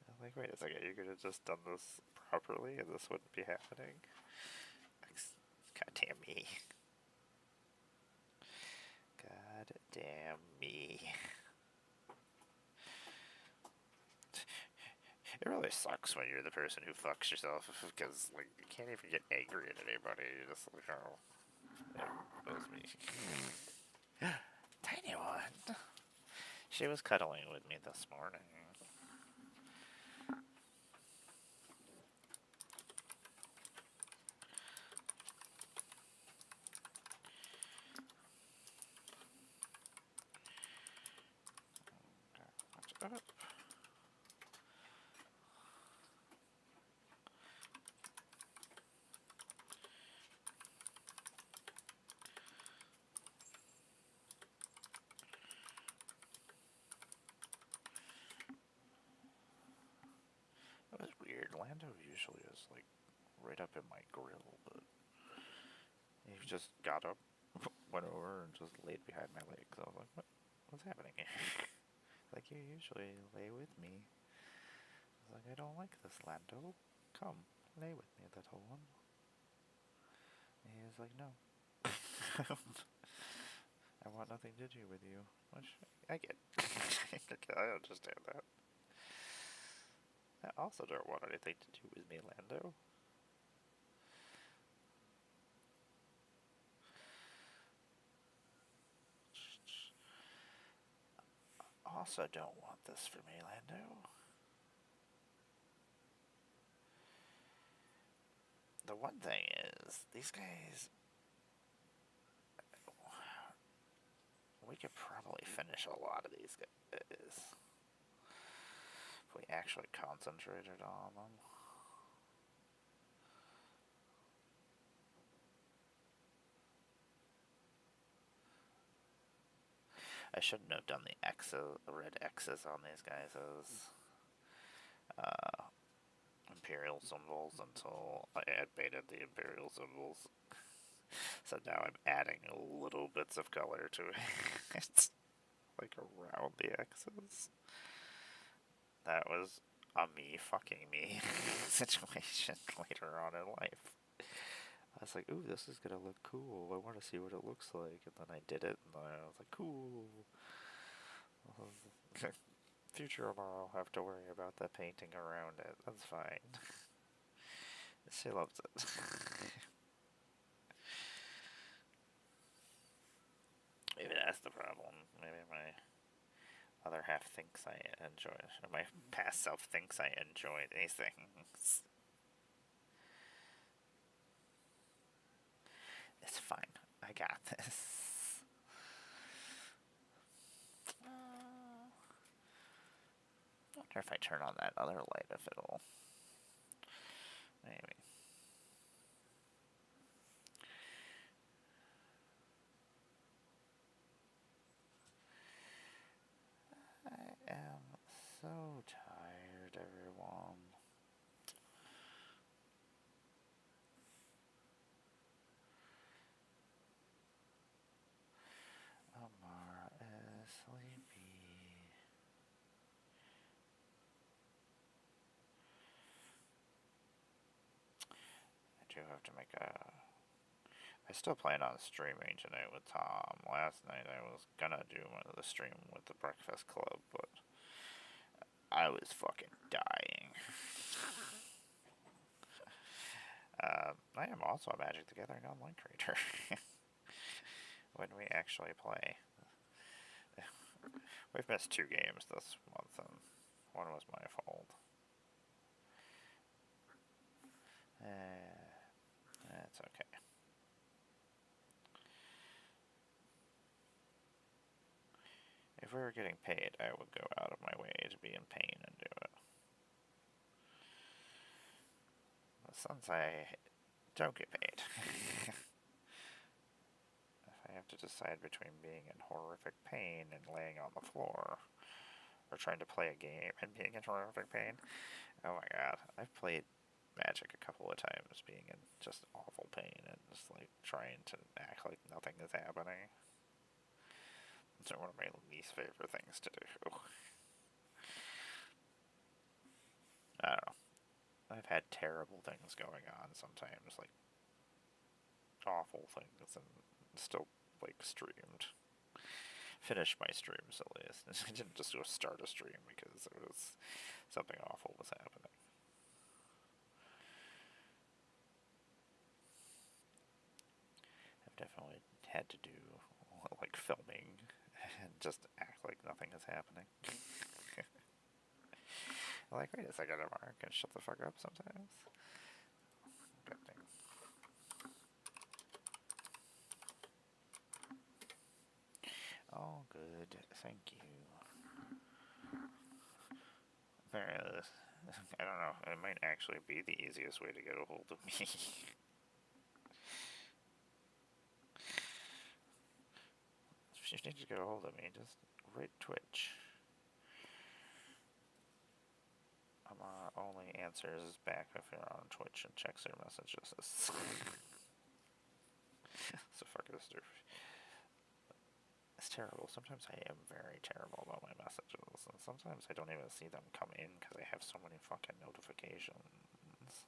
I'm like, wait a second, you could have just done this properly and this wouldn't be happening? God damn me. God damn me. It really sucks when you're the person who fucks yourself, because like you can't even get angry at anybody. You're just like, oh, it was me. Tiny one. She was cuddling with me this morning. Watch out. That was weird. Lando usually is like right up in my grill, but he just got up, went over, and just laid behind my legs. I was like, what's happening here? Like, you usually lay with me. I was like, I don't like this, Lando. Come, lay with me, little one. And he was like, no. I want nothing to do with you. Which I get. I understand that. I also don't want anything to do with me, Lando. Also don't want this for me, Lando. The one thing is, these guys, we could probably finish a lot of these guys if we actually concentrated on them. I shouldn't have done the red X's on these guys as Imperial symbols until I had baited the Imperial symbols. So now I'm adding little bits of color to it, like around the X's. That was a me fucking me situation later on in life. I was like, ooh, this is gonna look cool. I want to see what it looks like. And then I did it, and I was like, cool. Future Omar, I'll have to worry about the painting around it. That's fine. She loves it. Maybe that's the problem. Maybe my other half thinks I enjoy it. Or my past self thinks I enjoy these things. It's fine. I got this. I wonder if I turn on that other light, if it'll... Maybe. I am so tired, everyone. Omar is sleepy. I do have to make a... I still plan on streaming tonight with Tom. Last night I was gonna do one of the stream with the Breakfast Club, but I was fucking dying. I am also a Magic the Gathering online creator. When we actually play. We've missed 2 games this month, and one was my fault. That's okay. If we were getting paid, I would go out of my way to be in pain and do it. But since I don't get paid, if I have to decide between being in horrific pain and laying on the floor, or trying to play a game and being in horrific pain, oh my god, I've played Magic a couple of times being in just awful pain and just like trying to act like nothing is happening. It's one of my least favorite things to do. I don't know. I've had terrible things going on sometimes, like awful things, and still like streamed. Finished my streams at least. I didn't just go start a stream because it was something awful was happening. I've definitely had to do like filming and just act like nothing is happening. Like, wait a second, Mark, and shut the fuck up sometimes. Good thing. Oh, good. Thank you. There is. I don't know. It might actually be the easiest way to get a hold of me. If you need to get a hold of me, just write Twitch. Only answers back if you're on Twitch and checks your messages. So fuck this dude. It's terrible. Sometimes I am very terrible about my messages, and sometimes I don't even see them come in because I have so many fucking notifications.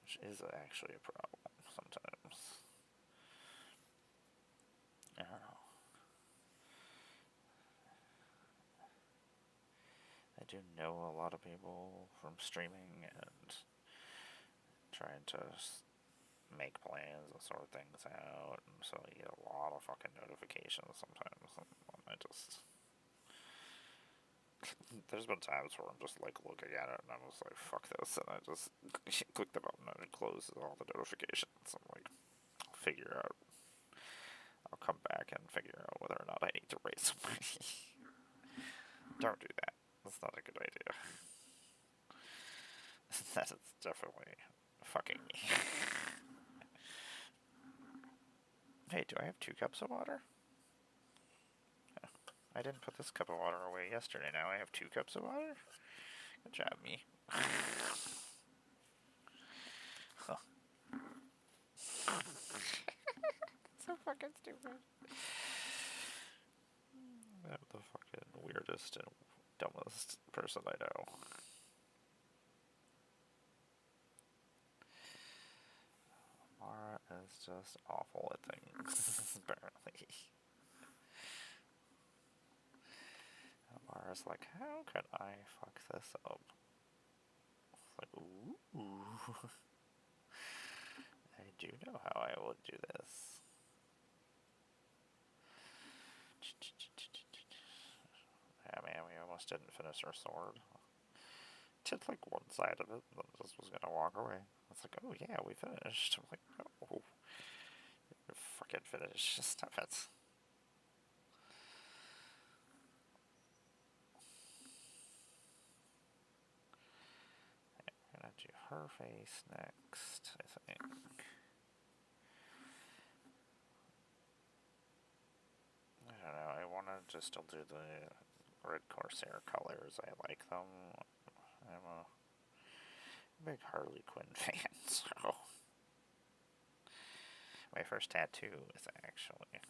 Which is actually a problem sometimes. I don't know. I do know a lot of people from streaming and trying to make plans and sort things out, and so you get a lot of fucking notifications sometimes, and I just... There's been times where I'm just like looking at it and I'm just like, fuck this, and I just click the button and it closes all the notifications. I'm like, I'll figure out, I'll come back and figure out whether or not I need to raise some money. Don't do that. That's not a good idea. That is definitely fucking me. Hey, do I have 2 cups of water? Oh, I didn't put this cup of water away yesterday. Now I have 2 cups of water? Good job, me. Huh. So fucking stupid. I'm the fucking weirdest and dumbest person I know. Mara is just awful at things, apparently. Mara's like, how could I fuck this up? It's like, ooh. I do know how I would do this. Yeah, man, we almost didn't finish our sword. Took like one side of it, and then just was gonna walk away. It's like, oh yeah, we finished. I'm like, no. You're fucking finished. Stop it. We're gonna do her face next, I think. I don't know, I wanna just still do the red Corsair colors. I like them. I'm a big Harley Quinn fan, so my first tattoo is actually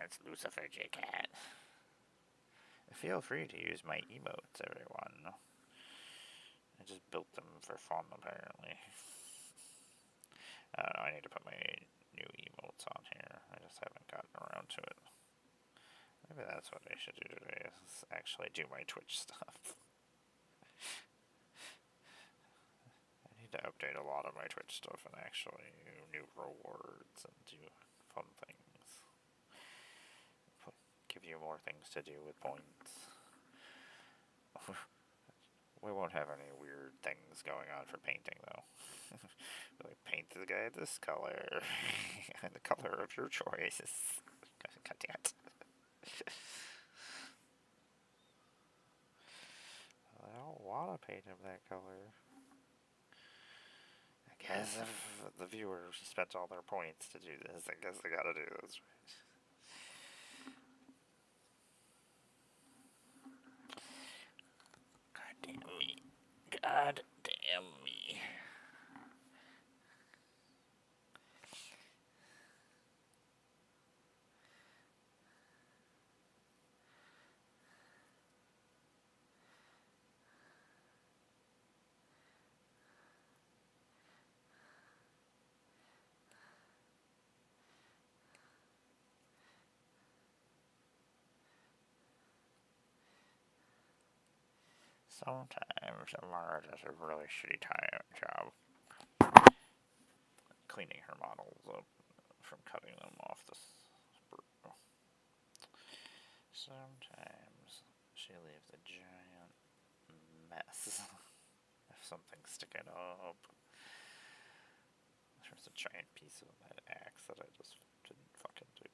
it's Lucifer J Cat. Feel free to use my emotes, everyone. I just built them for fun, apparently. I don't know, I need to put my new emotes on here. I just haven't gotten around to it. Maybe that's what I should do today, is actually do my Twitch stuff. I need to update a lot of my Twitch stuff and actually new rewards and do fun things. Give you more things to do with points. We won't have any weird things going on for painting, though. Like, paint the guy this color. The color of your choice. God damn it. I don't want to paint him that color. I guess if the viewers spent all their points to do this, I guess they gotta do this, right? God damn me. God damn me. Sometimes Amara does a really shitty job cleaning her models up from cutting them off the sprue. Sometimes she leaves a giant mess of something sticking up. There's a giant piece of that axe that I just didn't fucking do.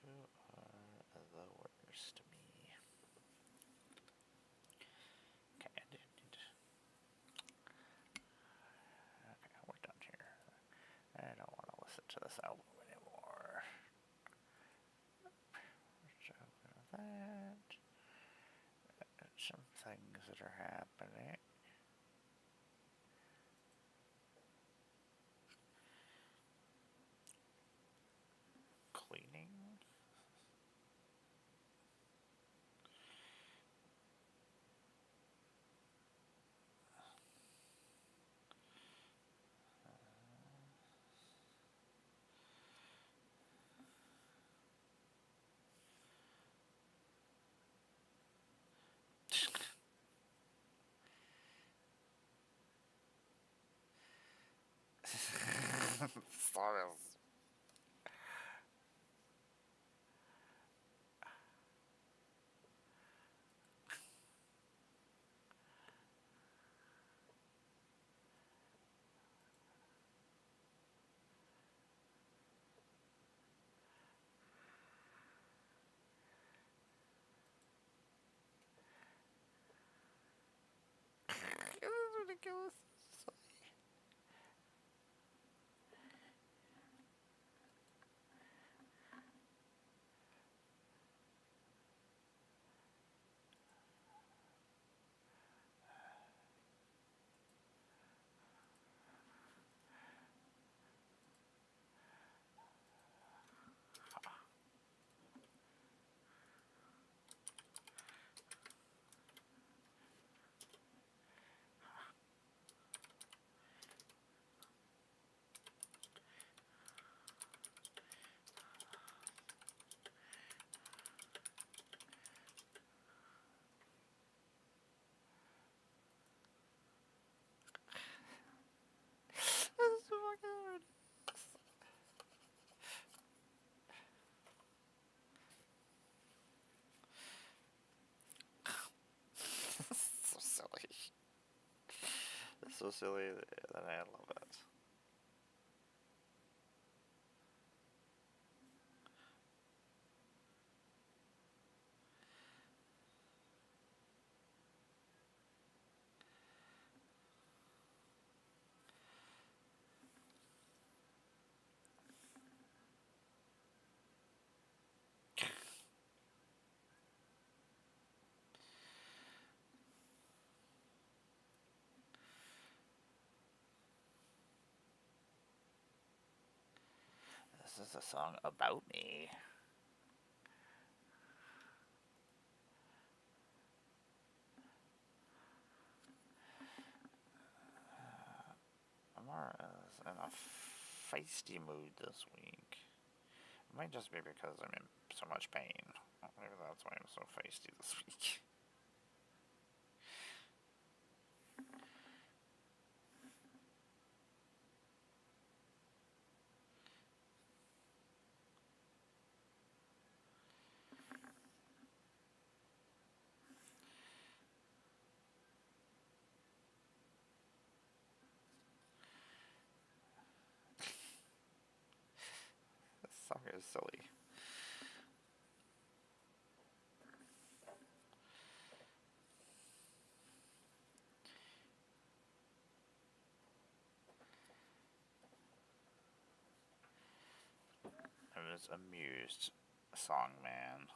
You are the worst to me. Okay, I did need. Okay, we're done here. I don't want to listen to this album anymore. So that. Some things that are happening. Cleaning. Sorry. This is ridiculous. So silly that I love it. This is a song about me. Amara is in a feisty mood this week. It might just be because I'm in so much pain. Maybe that's why I'm so feisty this week. This song is silly. I was amused. Song man.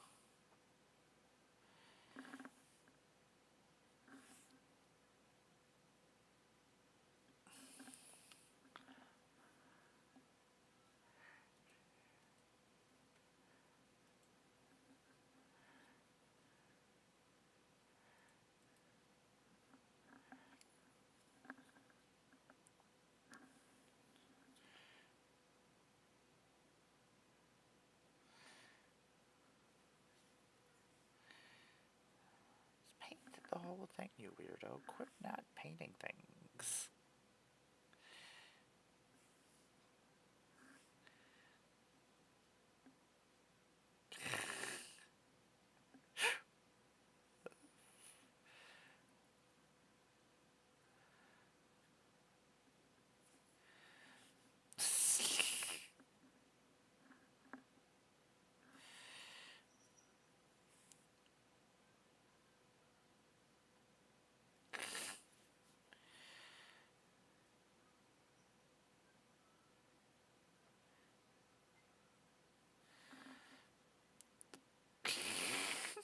Just painted the whole thing, you weirdo. Quit not painting things.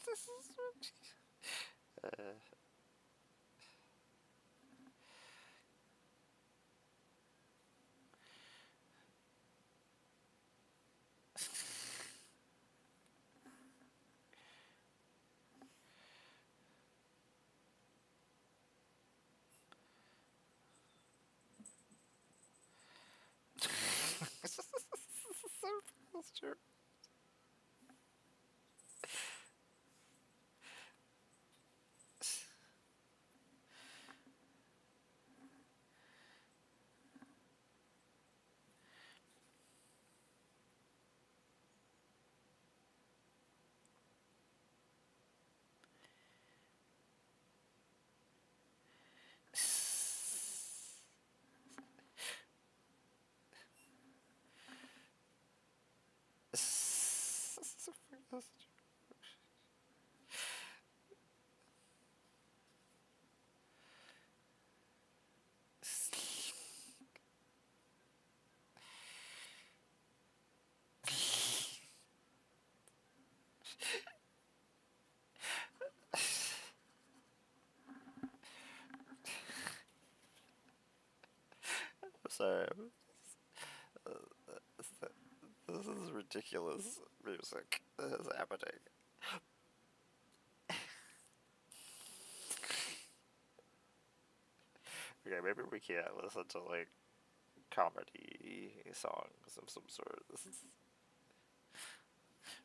This is so true. I'm sorry. This is ridiculous music that is happening. Okay, maybe we can't listen to like comedy songs of some sort.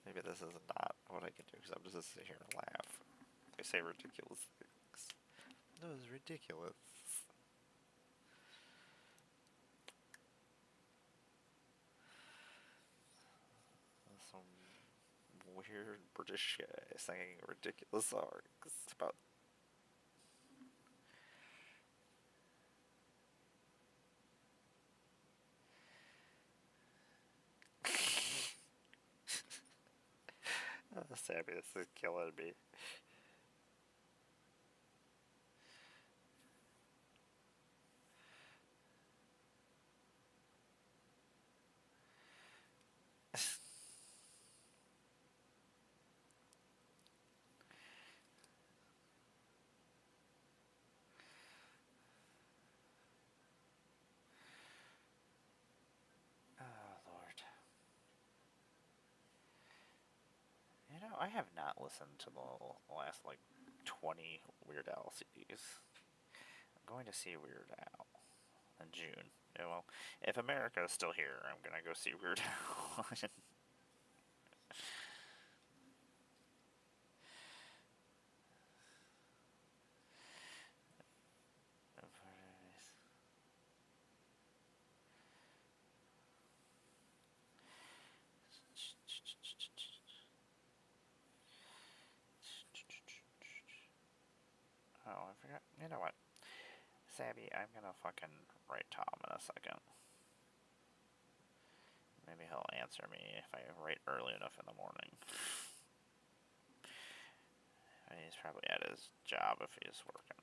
Maybe this is not what I can do because I'm just sit here and laugh. I say ridiculous things. That was ridiculous. Some weird British guy singing ridiculous songs about Sammy, this is killing me. Oh, Lord. You know, I have not listened to the last, like, 20 Weird Al CDs. I'm going to see Weird Al in June. Yeah, well, if America is still here, I'm gonna go see Weird Al. Oh, I forgot. You know what? Sabby, I'm gonna fucking write Tom in a second. Maybe he'll answer me if I write early enough in the morning. I mean, he's probably at his job if he's working.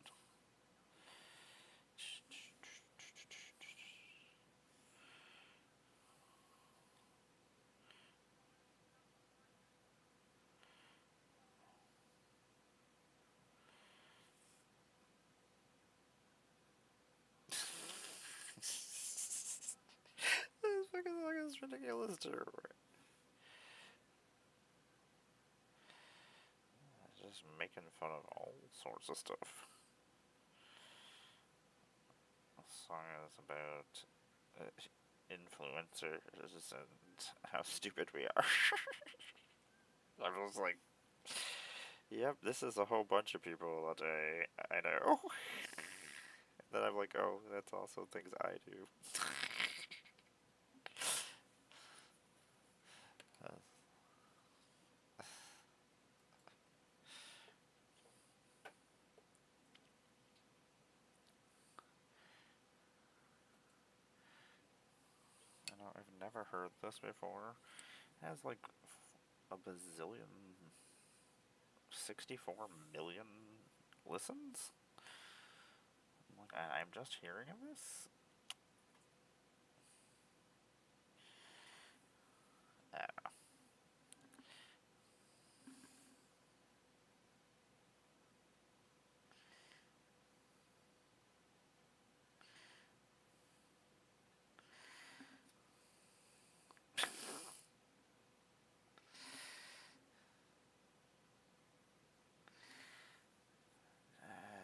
This fucking song is ridiculous to Just making fun of all sorts of stuff. The song is about influencers and how stupid we are. I'm just like, yep, this is a whole bunch of people that I know. And then I'm like, oh, that's also things I do. I know, I've never heard this before. It has like a bazillion, 64 million listens? Like, I'm just hearing of this? I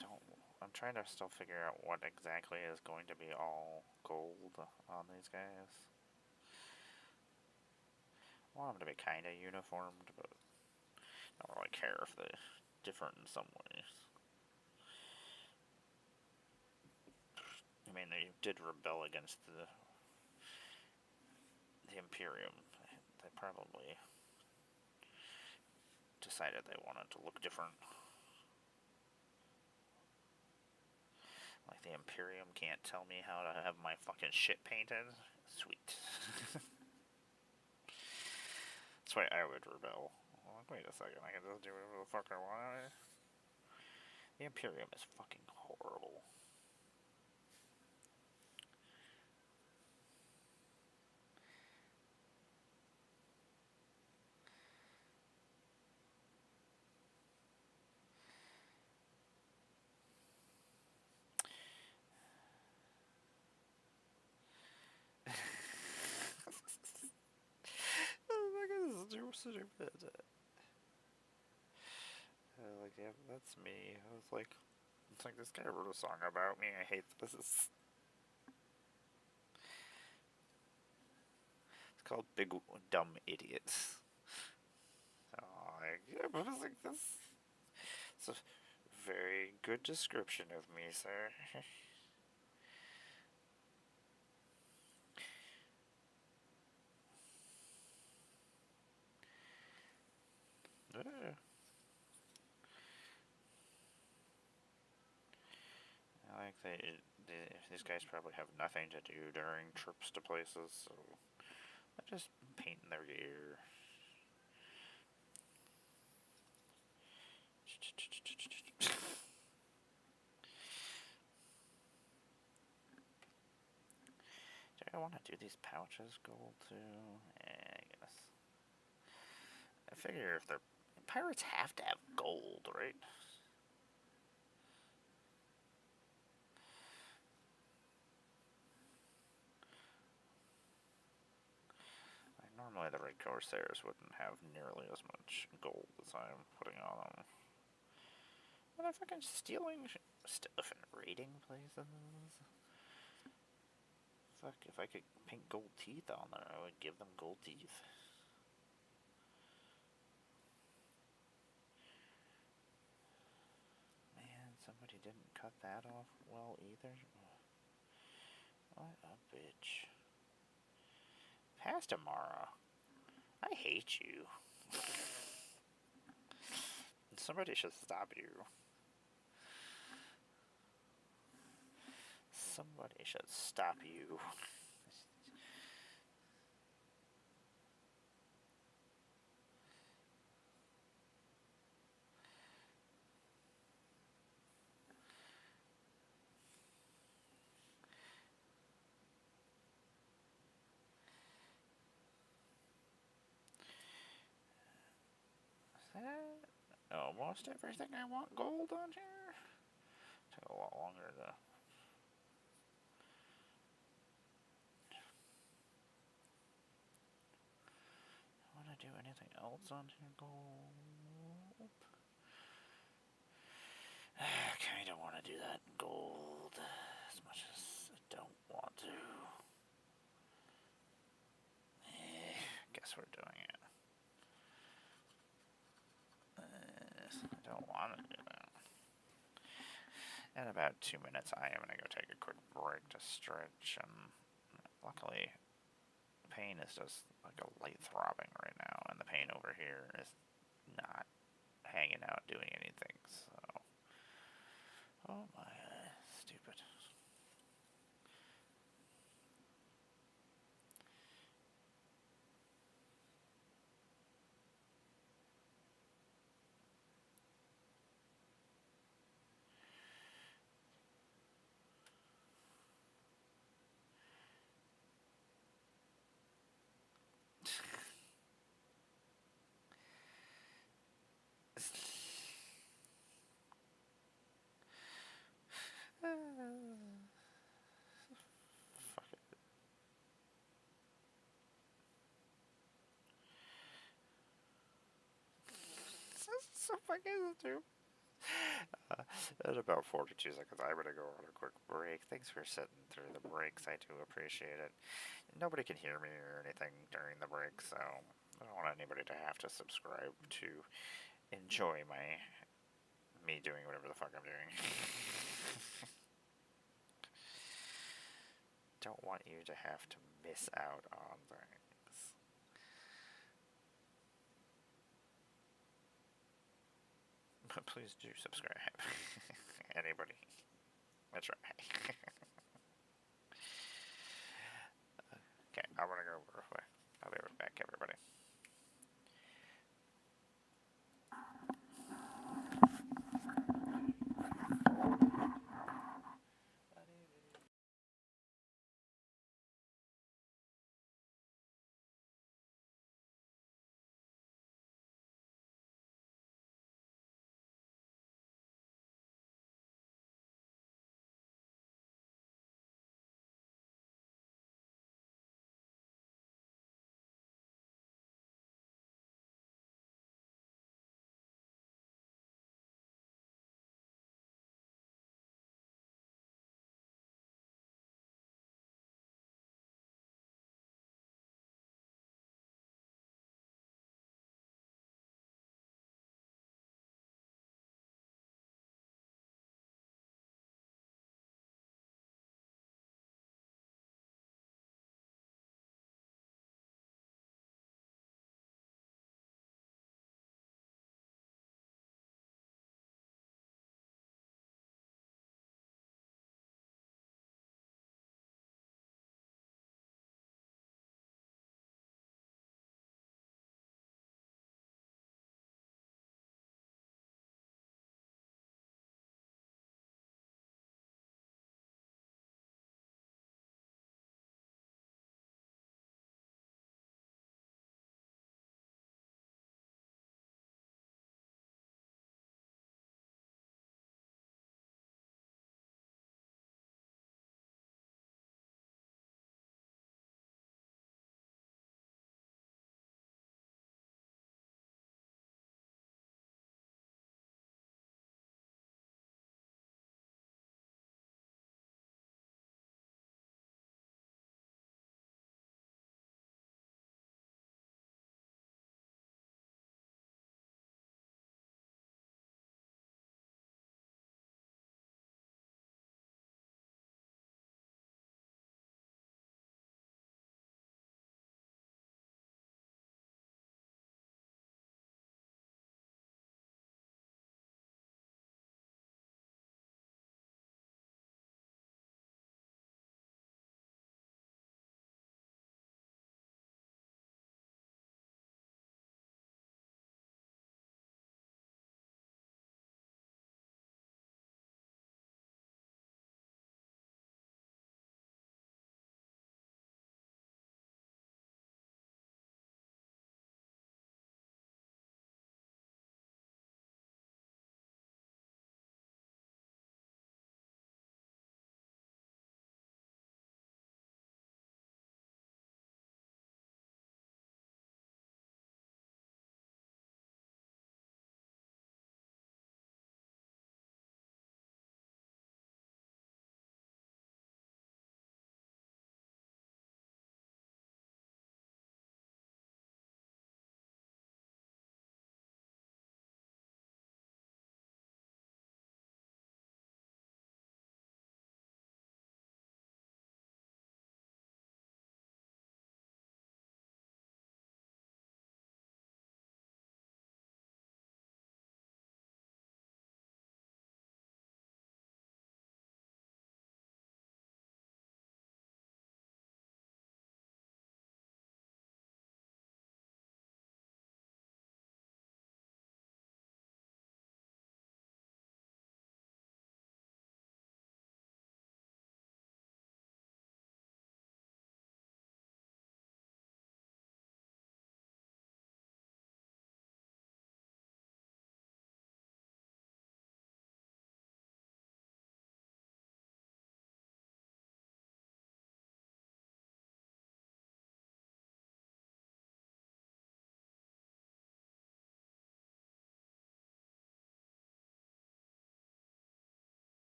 don't know. I'm trying to still figure out what exactly is going to be all gold on these guys. I want them to be kind of uniformed, but I don't really care if they're different in some ways. I mean, they did rebel against the Imperium. They probably decided they wanted to look different. Like, the Imperium can't tell me how to have my fucking shit painted? Sweet. That's why I would rebel. Like, wait a second, I can just do whatever the fuck I want. The Imperium is fucking horrible. Oh my god, this is so stupid. Like, yeah, that's me. I was like, it's like this guy wrote a song about me. I hate this. It's called Big Dumb Idiots. Oh, yeah, but it's like this. It's a very good description of me, sir. I like these guys probably have nothing to do during trips to places, so they're just painting their gear. want to do these pouches gold too? I guess. I figure if they're pirates have to have gold, right? Like normally the red corsairs wouldn't have nearly as much gold as I'm putting on them. But they're fucking stealing stuff and raiding places. Fuck, if I could paint gold teeth on there, I would give them gold teeth. Man, somebody didn't cut that off well either. What a bitch. Pastamara. I hate you. Somebody should stop you. Somebody should stop you. Almost everything I want gold on here. Took a lot longer to. Want to do anything else on here? Gold. I kind of want to do that gold as much as I don't want to. Guess we're doing it. I don't want to do that. In about 2 minutes, I am going to go take a quick break to stretch, and luckily, pain is just like a light throbbing right now, and the pain over here is not hanging out doing anything, so. Oh my, stupid. Fuck it. So fucking stupid. At about 42 seconds, I'm gonna go on a quick break. Thanks for sitting through the breaks. I do appreciate it. Nobody can hear me or anything during the break, so I don't want anybody to have to subscribe to enjoy me doing whatever the fuck I'm doing. Don't want you to have to miss out on things. But please do subscribe. Anybody. That's right. Okay, I'm gonna go real quick. I'll be right back, everybody.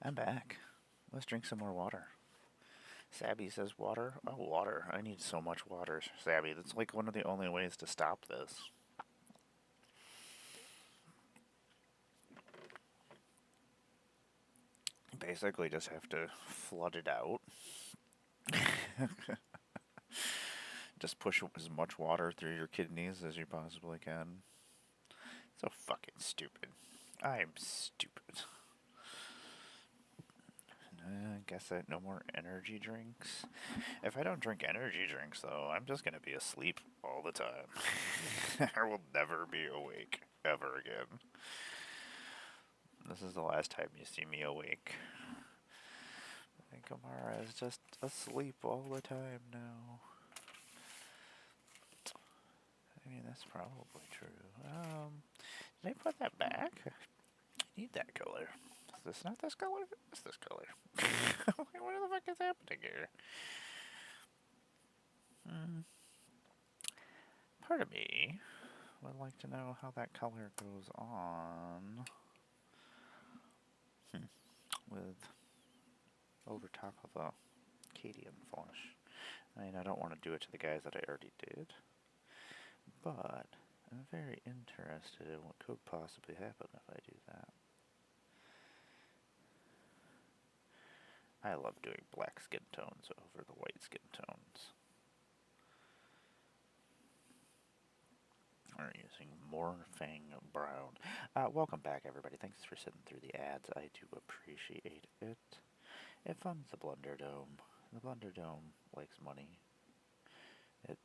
I'm back. Let's drink some more water. Sabby says water. Oh, water. I need so much water, Sabby. That's like one of the only ways to stop this. Basically, just have to flood it out. Just push as much water through your kidneys as you possibly can. So fucking stupid. I'm stupid. I guess that no more energy drinks. If I don't drink energy drinks, though, I'm just gonna be asleep all the time. I will never be awake ever again. This is the last time you see me awake. I think Amara is just asleep all the time now. I mean, that's probably true. Did I put that back? I need that color. Is this not this color? It's this color. What the fuck is happening here? Part of me would like to know how that color goes on with over top of a Cadian flush. I mean, I don't want to do it to the guys that I already did, but I'm very interested in what could possibly happen if I do that. I love doing black skin tones over the white skin tones. We're using Morphing Brown. Welcome back, everybody. Thanks for sitting through the ads. I do appreciate it. It funds the BlunderDome. The BlunderDome likes money. It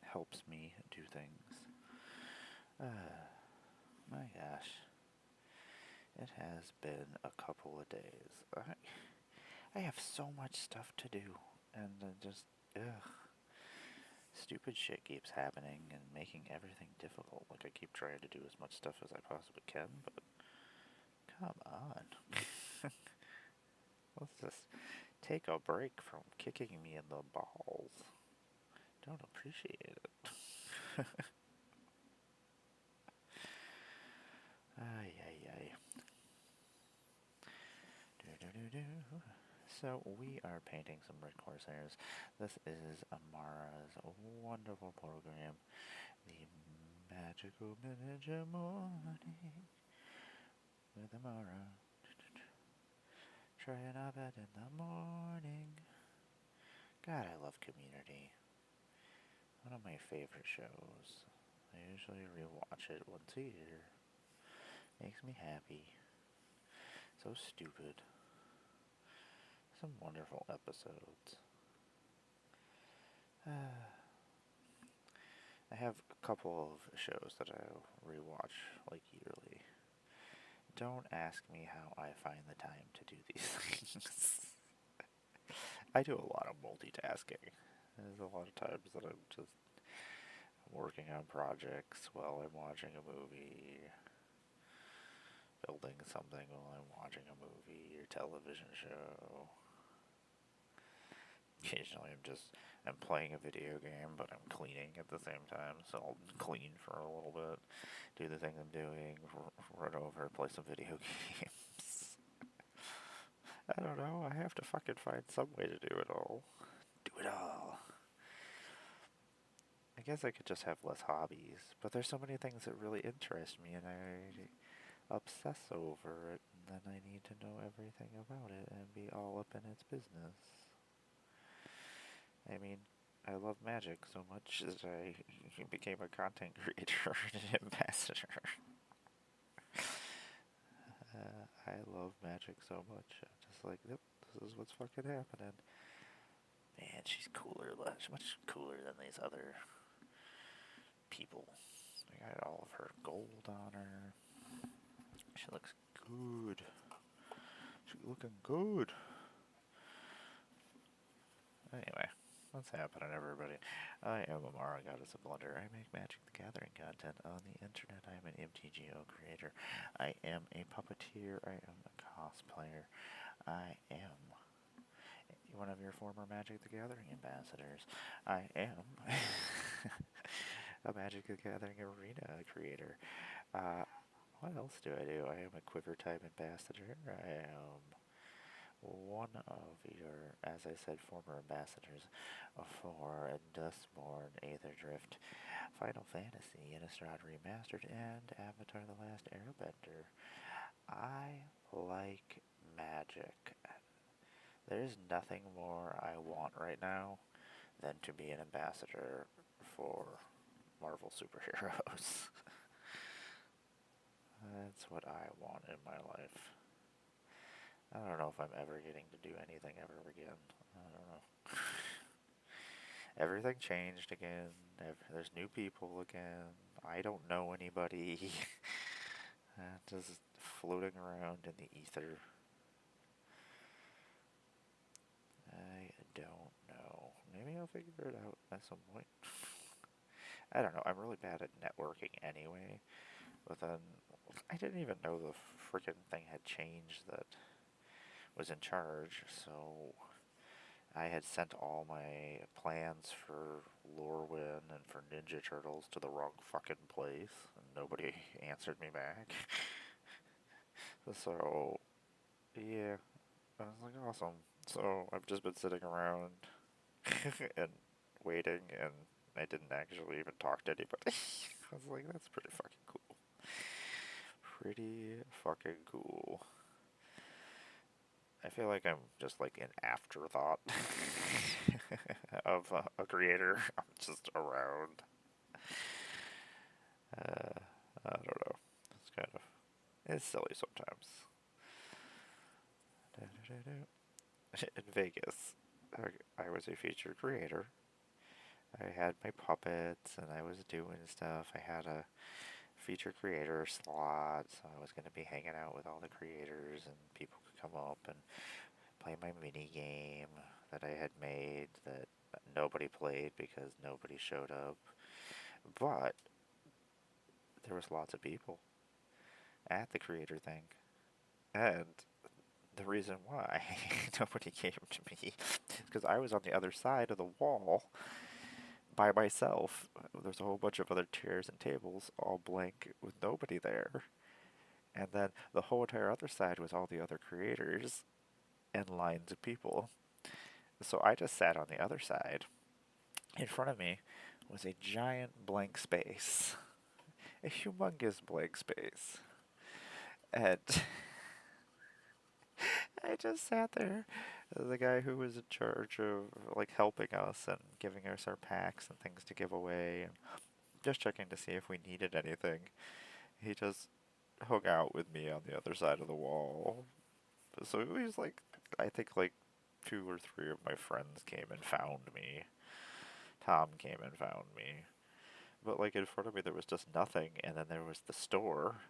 helps me do things. My gosh. It has been a couple of days. I have so much stuff to do, and just, ugh. Stupid shit keeps happening and making everything difficult. Like, I keep trying to do as much stuff as I possibly can, but come on. Let's just take a break from kicking me in the balls. Don't appreciate it. Ay, ay, ay. So we are painting some red corsairs. This is Amara's wonderful program, the magical miniature morning with Amara. Trying our bed in the morning. God, I love Community. One of my favorite shows. I usually rewatch it once a year. Makes me happy. So stupid. Some wonderful episodes. I have a couple of shows that I rewatch like yearly. Don't ask me how I find the time to do these things. I do a lot of multitasking. There's a lot of times that I'm just working on projects while I'm watching a movie, building something while I'm watching a movie or television show. Occasionally I'm playing a video game, but I'm cleaning at the same time, so I'll clean for a little bit, do the thing I'm doing, run over, play some video games. I don't know, I have to fucking find some way to do it all. Do it all. I guess I could just have less hobbies, but there's so many things that really interest me, and I obsess over it, and then I need to know everything about it and be all up in its business. I mean, I love magic so much that I became a content creator and an ambassador. I love magic so much. I'm just like, yep, this is what's fucking happening. Man, she's cooler, much cooler than these other people. I got all of her gold on her. She looks good. She's looking good. Anyway, what's happening, everybody? I am Amara, Goddess of Blunder. I make Magic the Gathering content on the internet. I am an MTGO creator. I am a puppeteer. I am a cosplayer. I am one of your former Magic the Gathering ambassadors. I am a Magic the Gathering arena creator. What else do? I am a Quiver type ambassador. I am one of your, as I said, former ambassadors for Dustborn, Aetherdrift, Final Fantasy, Innistrad Remastered, and Avatar The Last Airbender. I like magic. There is nothing more I want right now than to be an ambassador for Marvel superheroes. That's what I want in my life. I don't know if I'm ever getting to do anything ever again. I don't know. Everything changed again. There's new people again. I don't know anybody. Just floating around in the ether. I don't know. Maybe I'll figure it out at some point. I don't know. I'm really bad at networking anyway. But then I didn't even know the freaking thing had changed that was in charge. So I had sent all my plans for Lorwyn and for Ninja Turtles to the wrong fucking place, and nobody answered me back. So, yeah, I was like, awesome. So I've just been sitting around and waiting, and I didn't actually even talk to anybody. I was like, that's pretty fucking cool. Pretty fucking cool. I feel like I'm just like an afterthought of a creator. I'm just around. I don't know. It's kind of, it's silly sometimes. In Vegas, I was a featured creator. I had my puppets and I was doing stuff. I had a feature creator slot, so I was going to be hanging out with all the creators and people could come up and play my mini game that I had made that nobody played because nobody showed up. But there was lots of people at the creator thing. And the reason why nobody came to me is because I was on the other side of the wall by myself. There's a whole bunch of other chairs and tables all blank with nobody there. And then the whole entire other side was all the other creators and lines of people. So I just sat on the other side. In front of me was a giant blank space. A humongous blank space. And I just sat there. The guy who was in charge of like helping us and giving us our packs and things to give away and just checking to see if we needed anything. He just hung out with me on the other side of the wall. So it was like, I think like 2 or 3 of my friends came and found me. Tom came and found me. But like in front of me there was just nothing, and then there was the store.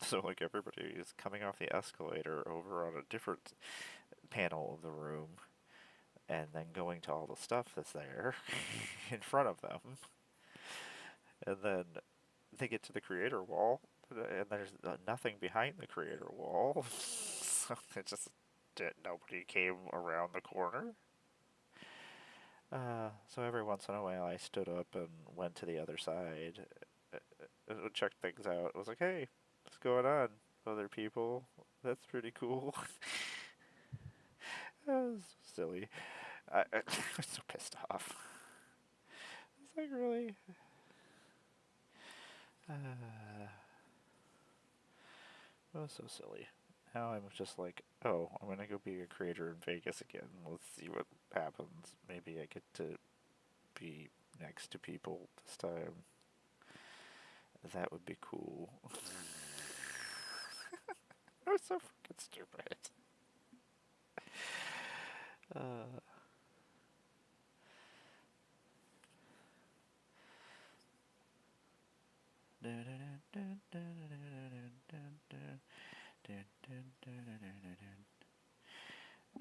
So like everybody is coming off the escalator over on a different panel of the room, and then going to all the stuff that's there in front of them. And then they get to the creator wall, and there's nothing behind the creator wall. So it just nobody came around the corner. So every once in a while I stood up and went to the other side, checked things out. I was like, hey, what's going on, other people? That's pretty cool. That was silly. I was so pissed off. It's like, really? It was so silly. Now I'm just like, oh, I'm gonna go be a creator in Vegas again. Let's see what happens. Maybe I get to be next to people this time. That would be cool. That was so fucking stupid. Uh,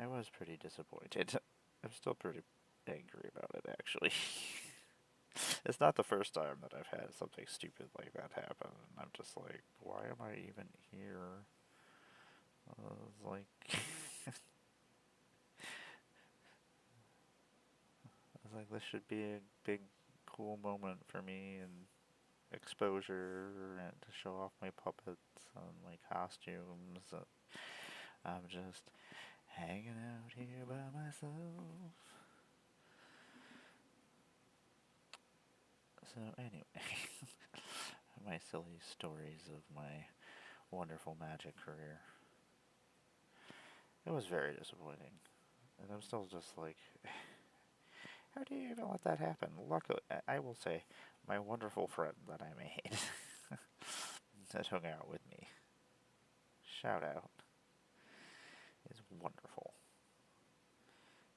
I was pretty disappointed. I'm still pretty angry about it, actually. It's not the first time that I've had something stupid like that happen. And I'm just like, why am I even here? It's like, I was like, this should be a big, cool moment for me, and exposure and to show off my puppets and my costumes. And I'm just hanging out here by myself. So anyway, my silly stories of my wonderful magic career. It was very disappointing. And I'm still just like, how do you even let that happen? Luckily, I will say, my wonderful friend that I made that hung out with me, shout out, is wonderful.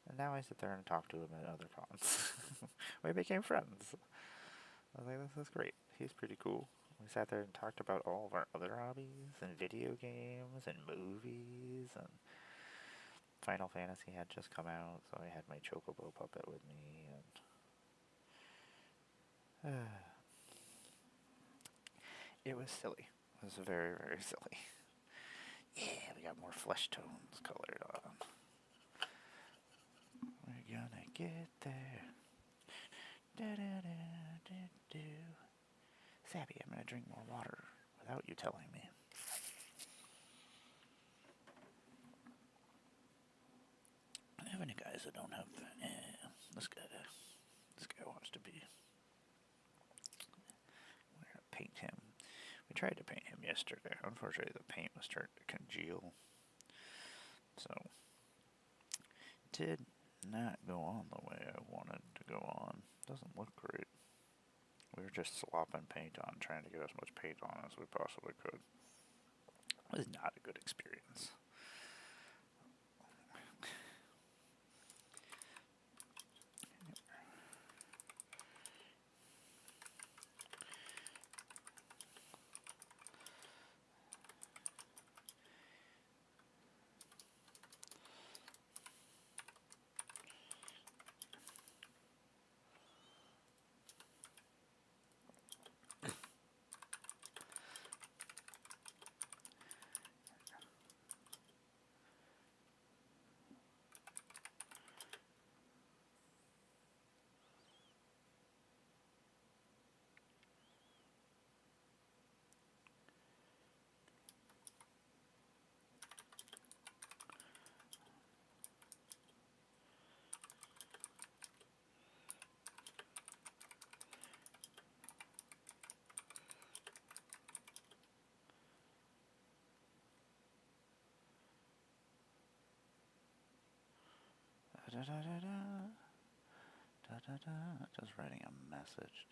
And now I sit there and talk to him at other cons. We became friends. I was like, this is great. He's pretty cool. We sat there and talked about all of our other hobbies and video games and movies, and Final Fantasy had just come out, so I had my Chocobo puppet with me, and it was silly. It was very, very silly. Yeah, we got more flesh tones colored on. We're gonna get there. Da-da-da-da-do. Sabby, I'm gonna drink more water without you telling me. How many guys that don't have... this guy wants to be... We're gonna paint him. We tried to paint him yesterday. Unfortunately, the paint was starting to congeal. So, did not go on the way I wanted to go on. Doesn't look great. We were just slopping paint on, trying to get as much paint on as we possibly could. It was not a good experience. Da-da-da-da-da. Da-da-da. Just writing a message.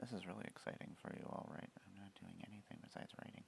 This is really exciting for you all, right? I'm not doing anything besides writing.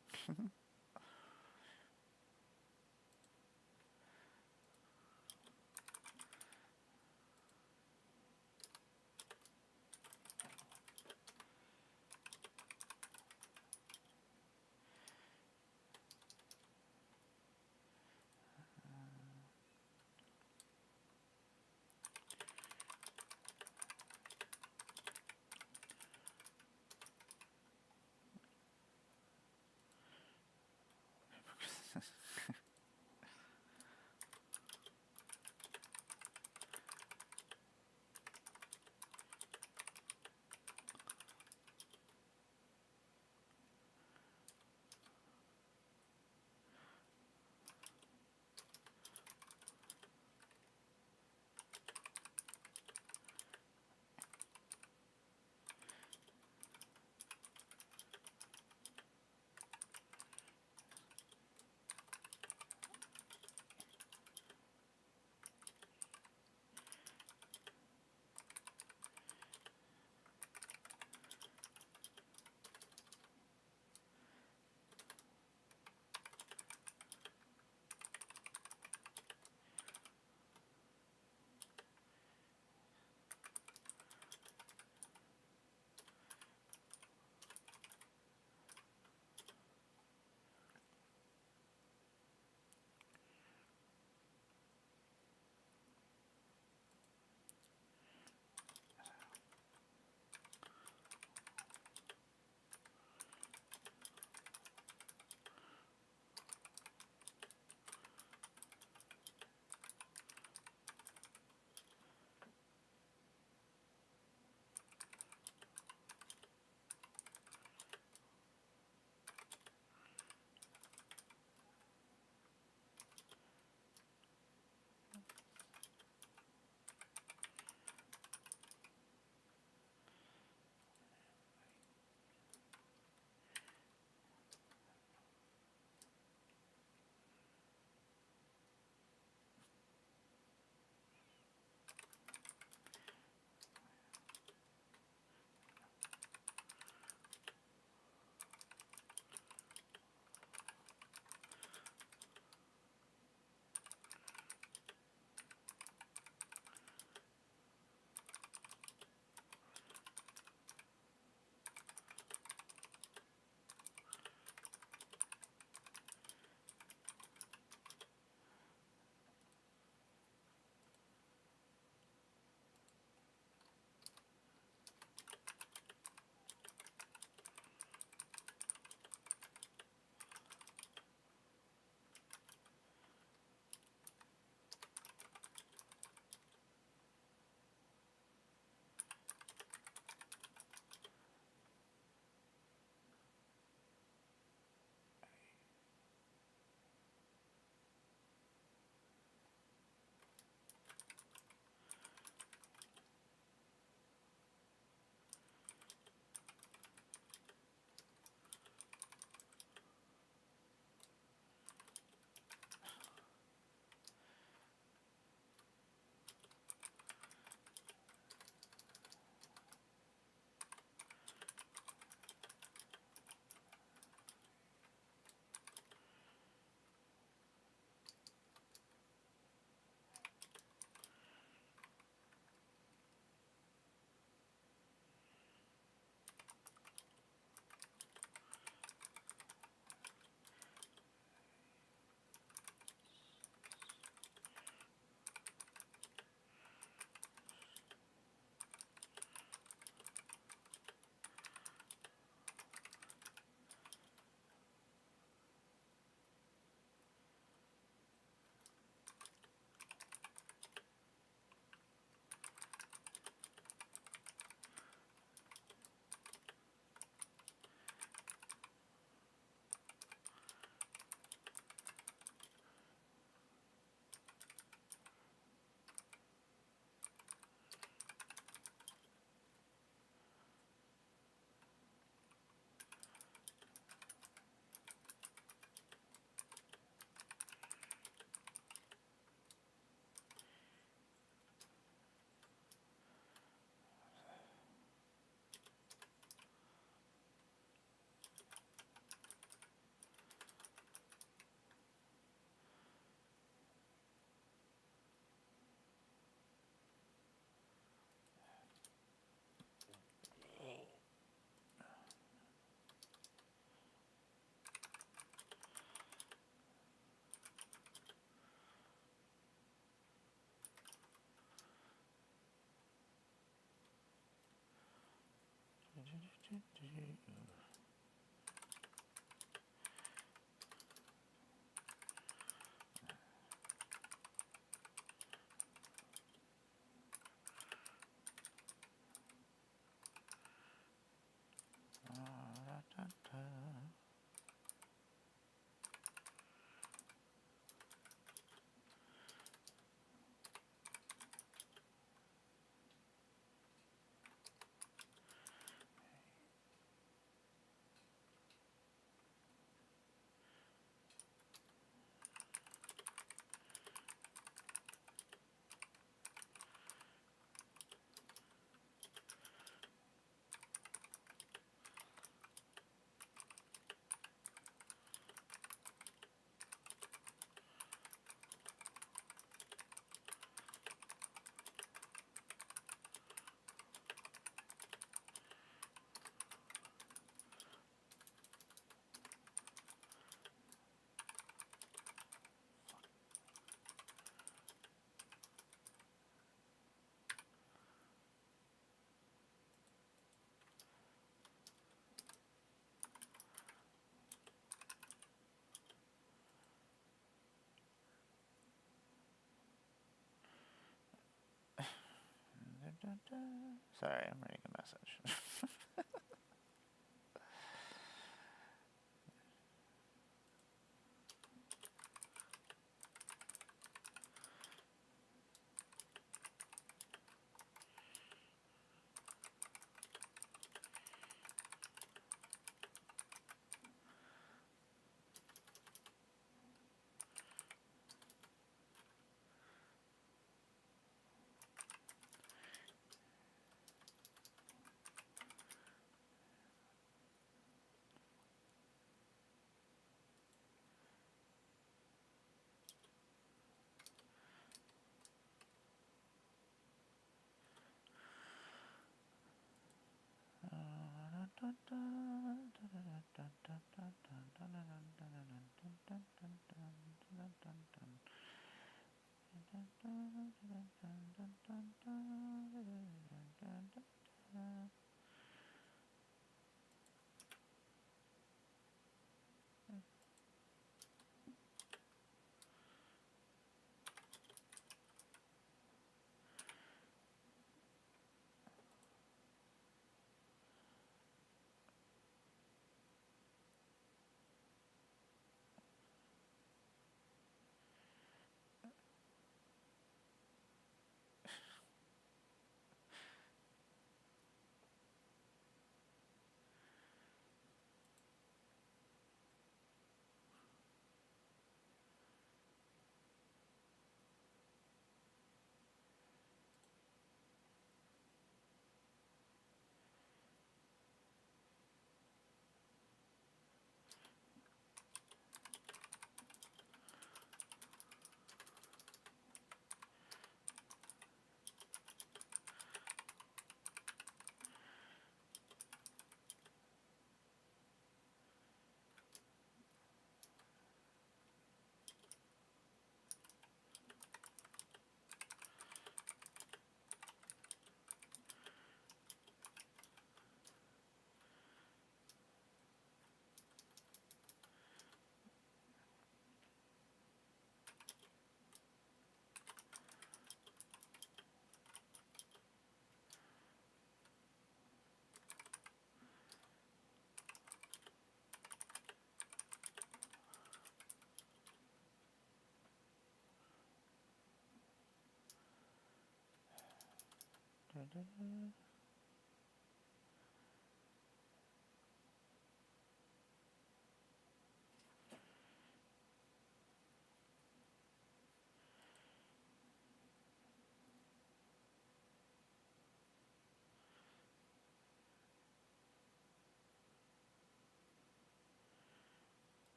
Sorry, I'm reading a message.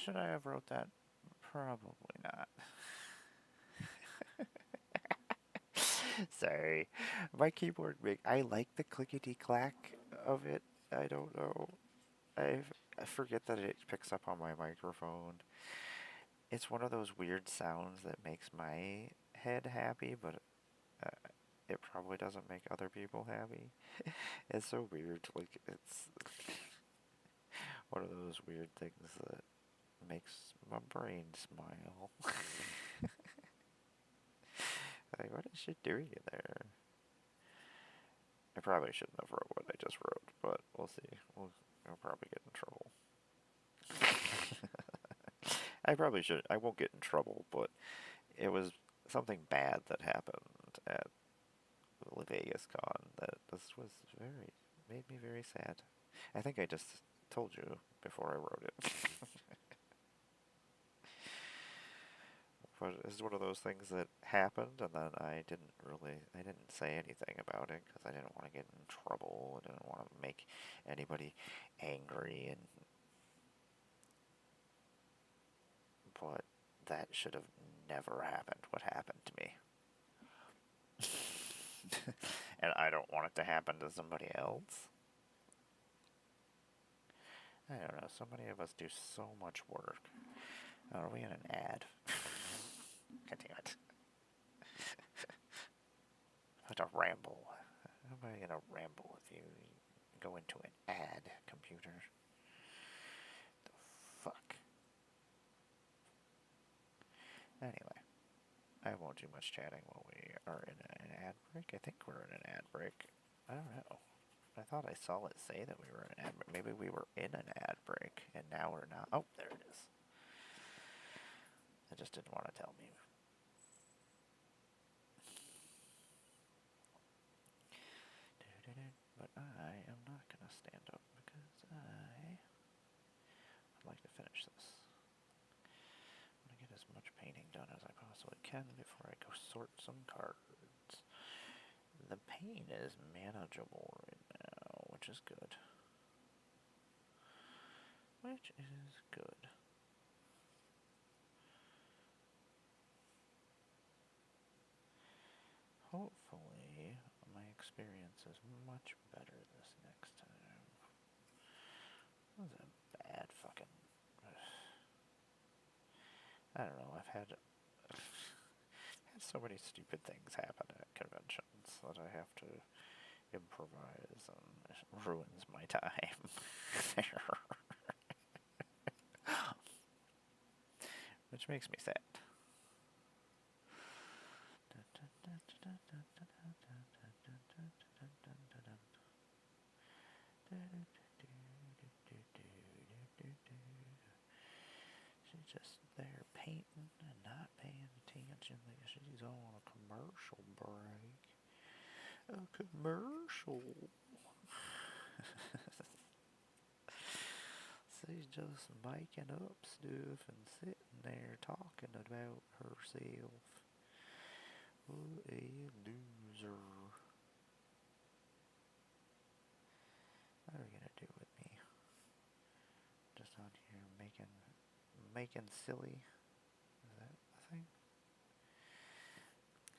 Should I have wrote that? Probably not. Sorry. My keyboard I like the clickety clack of it. I don't know. I forget that it picks up on my microphone. It's one of those weird sounds that makes my head happy, but it probably doesn't make other people happy. It's so weird. Like, it's one of those weird things that makes my brain smile. Like, what is she doing in there? I probably shouldn't have wrote what I just wrote, but we'll see. I'll probably get in trouble. I probably should. I won't get in trouble, but it was something bad that happened at Vegas Con that this was made me very sad. I think I just told you before I wrote it. But it's one of those things that happened, and then I didn't say anything about it because I didn't want to get in trouble. I didn't want to make anybody angry, but that should have never happened. What happened to me? And I don't want it to happen to somebody else. I don't know. So many of us do so much work. Oh, are we in an ad? God damn it. I have to ramble. How am I going to ramble if you go into an ad, computer? The fuck? Anyway, I won't do much chatting while we are in an ad break. I think we're in an ad break. I don't know. I thought I saw it say that we were in an ad break. Maybe we were in an ad break, and now we're not. Oh, there it is. I just didn't want to tell me. But I am not going to stand up because I would like to finish this. I'm going to get as much painting done as I possibly can before I go sort some cards. The pain is manageable right now, which is good. Which is good. Hopefully, my experience is much better this next time. That was a bad fucking... I don't know, I've had so many stupid things happen at conventions that I have to improvise, and it ruins my time there. Which makes me sad. She's just there painting and not paying attention. She's on a commercial break. A commercial. She's just making up stuff and sitting there talking about herself. What a loser. What are you gonna do with me? Just on here making silly. Is that the thing?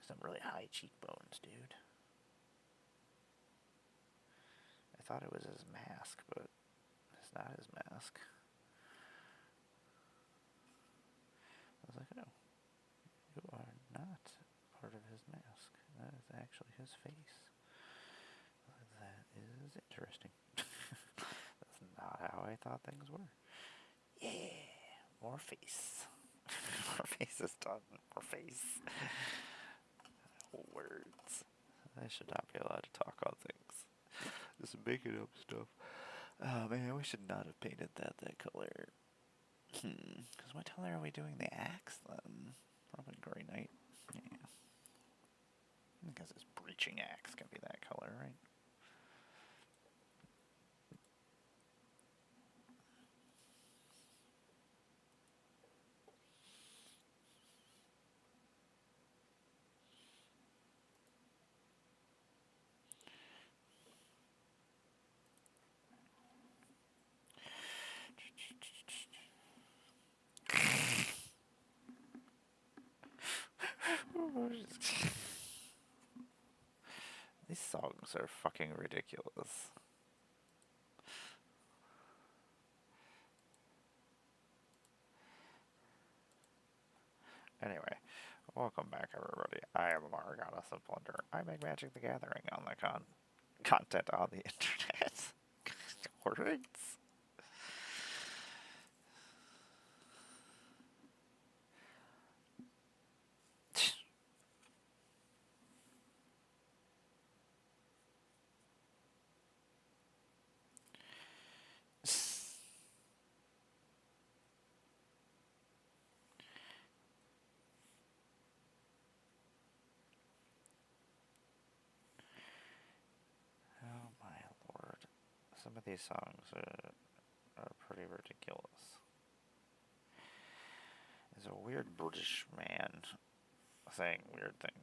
Some really high cheekbones, dude. I thought it was his mask, but it's not his mask. I was like, oh, you are not part of his mask. That is actually his face. That is interesting. That's not how I thought things were. Yeah, more face. More face is done. More face. Words. I should not be allowed to talk on things. Just making up stuff. Oh man, we should not have painted that color. Because what color are we doing the axe then? Probably gray knight. Yeah. Because his breaching axe can be that color, right? These songs are fucking ridiculous. Anyway, welcome back, everybody. I am Amara, Goddess of Blunder. I make Magic the Gathering on the content on the internet. Words. Oh my lord. Some of these songs are pretty ridiculous. There's a weird British man saying weird things.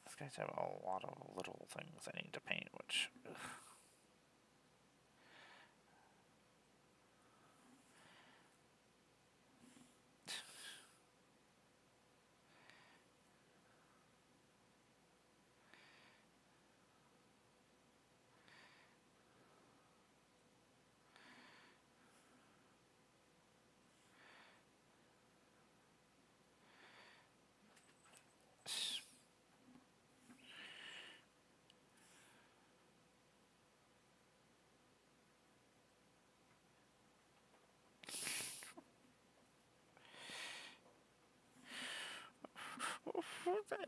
These guys have a lot of little things I need to paint, which... Ugh.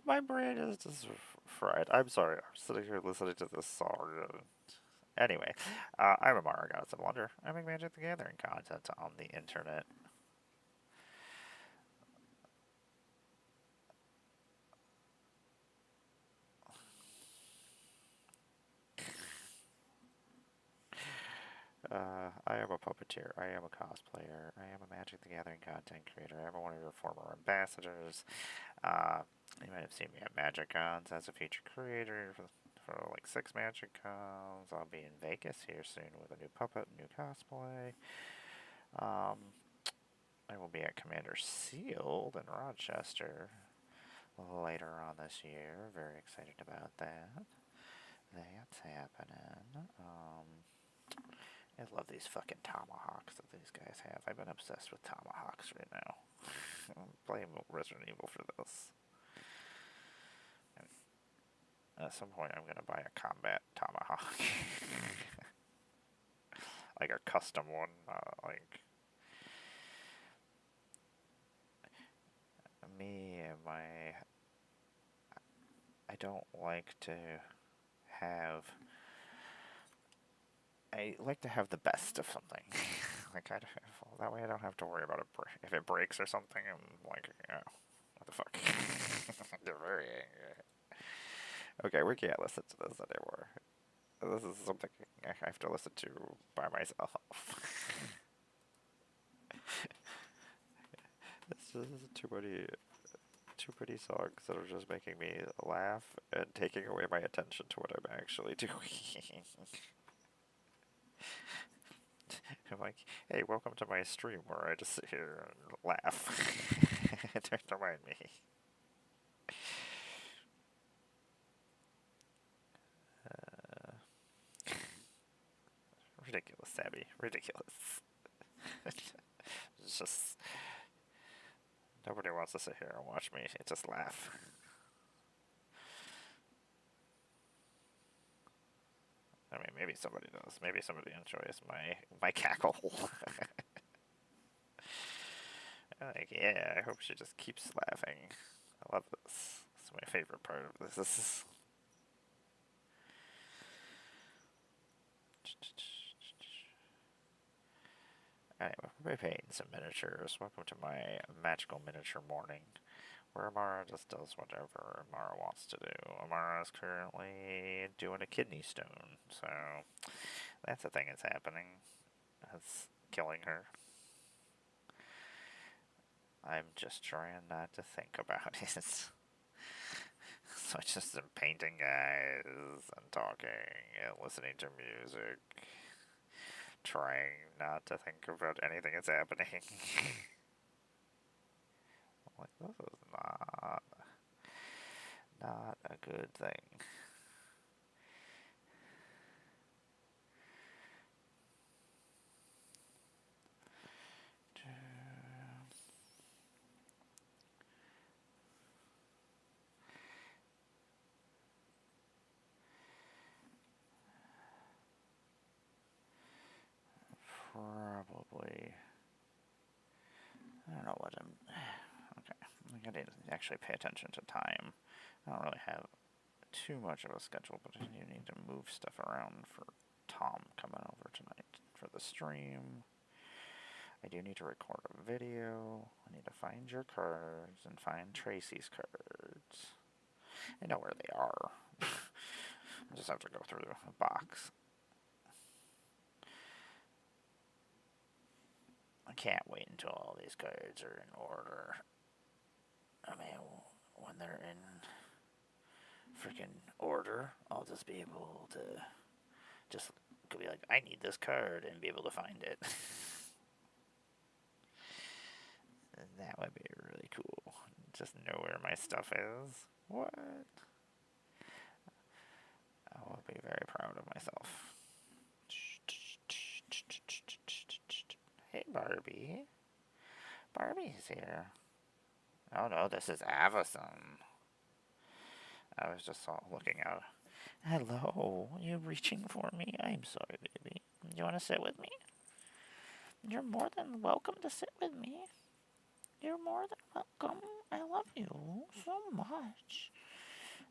My brain is just fried. I'm sorry. I'm sitting here listening to this song. Anyway, I'm Amara, Goddess of Wonder. I make Magic the Gathering content on the internet. I am a puppeteer. I am a cosplayer. I am a Magic the Gathering content creator. I am one of your former ambassadors. You might have seen me at MagicCons as a featured creator for like 6 MagicCons. I'll be in Vegas here soon with a new puppet, new cosplay. I will be at Commander Sealed in Rochester later on this year. Very excited about that. That's happening. I love these fucking tomahawks that these guys have. I've been obsessed with tomahawks right now. I'm playing Resident Evil for this. And at some point, I'm gonna buy a combat tomahawk, like a custom one. Like me and my, I don't like to have. I like to have the best of something. Like that way I don't have to worry about it if it breaks or something. I'm like, oh, what the fuck? They're very angry. Okay, we can't listen to this anymore. This is something I have to listen to by myself. This is too many songs that are just making me laugh and taking away my attention to what I'm actually doing. I'm like, hey, welcome to my stream where I just sit here and laugh. Don't mind me. Ridiculous, Sabby. Ridiculous. It's just... Nobody wants to sit here and watch me just laugh. I mean, maybe somebody does. Maybe somebody enjoys my cackle. Like, yeah, I hope she just keeps laughing. I love this. It's my favorite part of this. This is... Anyway, we're painting some miniatures. Welcome to my magical miniature morning, where Amara just does whatever Amara wants to do. Amara is currently doing a kidney stone, so that's a thing that's happening. That's killing her. I'm just trying not to think about it. So I just am painting guys and talking and listening to music. Trying not to think about anything that's happening. Like, this is not a good thing. Probably. I don't know what I'm. Okay. I gotta actually pay attention to time. I don't really have too much of a schedule, but I do need to move stuff around for Tom coming over tonight for the stream. I do need to record a video. I need to find your cards and find Tracy's cards. I know where they are. I just have to go through the box. I can't wait until all these cards are in order. I mean, when they're in freaking order, I'll just be able to just be like, I need this card, and be able to find it. And that would be really cool. Just know where my stuff is. What? I will be very proud of myself. Hey, Barbie. Barbie's here. Oh no, this is Avison. I was just looking out. Hello, you reaching for me? I'm sorry, baby. You want to sit with me? You're more than welcome to sit with me. You're more than welcome. I love you so much.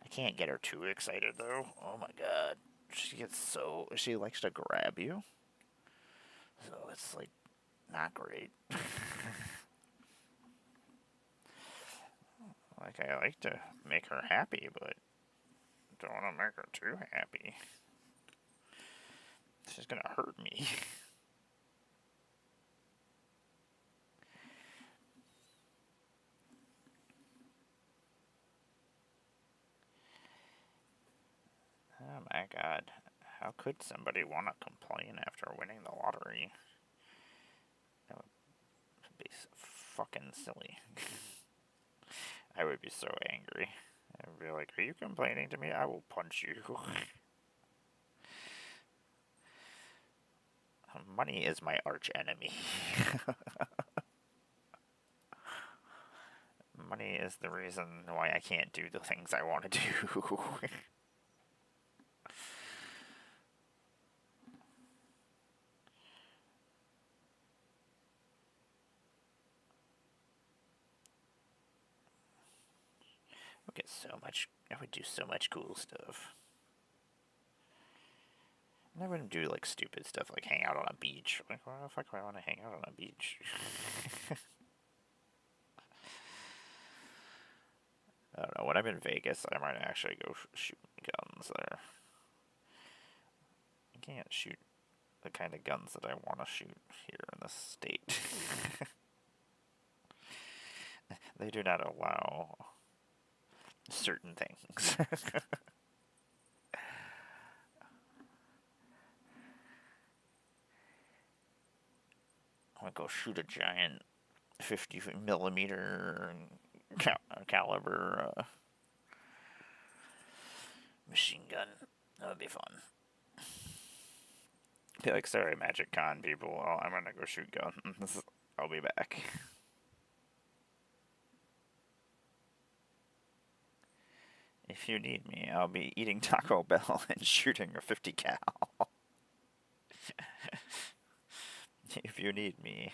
I can't get her too excited though. Oh my god. She likes to grab you. So it's like not great. Like, I like to make her happy, but don't want to make her too happy. She's gonna hurt me. Oh my god. How could somebody want to complain after winning the lottery? That would be so fucking silly. I would be so angry. I would be like, are you complaining to me? I will punch you. Money is my arch enemy. Money is the reason why I can't do the things I want to do. I would do so much cool stuff. I wouldn't do like stupid stuff like hang out on a beach. Like, why the fuck do I want to hang out on a beach? I don't know. When I'm in Vegas, I might actually go shoot guns there. I can't shoot the kind of guns that I want to shoot here in this state. They do not allow certain things. I'm gonna go shoot a giant 50 millimeter caliber machine gun. That would be fun. Be like, sorry, Magic Con people. Oh, I'm gonna go shoot guns. I'll be back. If you need me, I'll be eating Taco Bell and shooting a 50 cal. If you need me.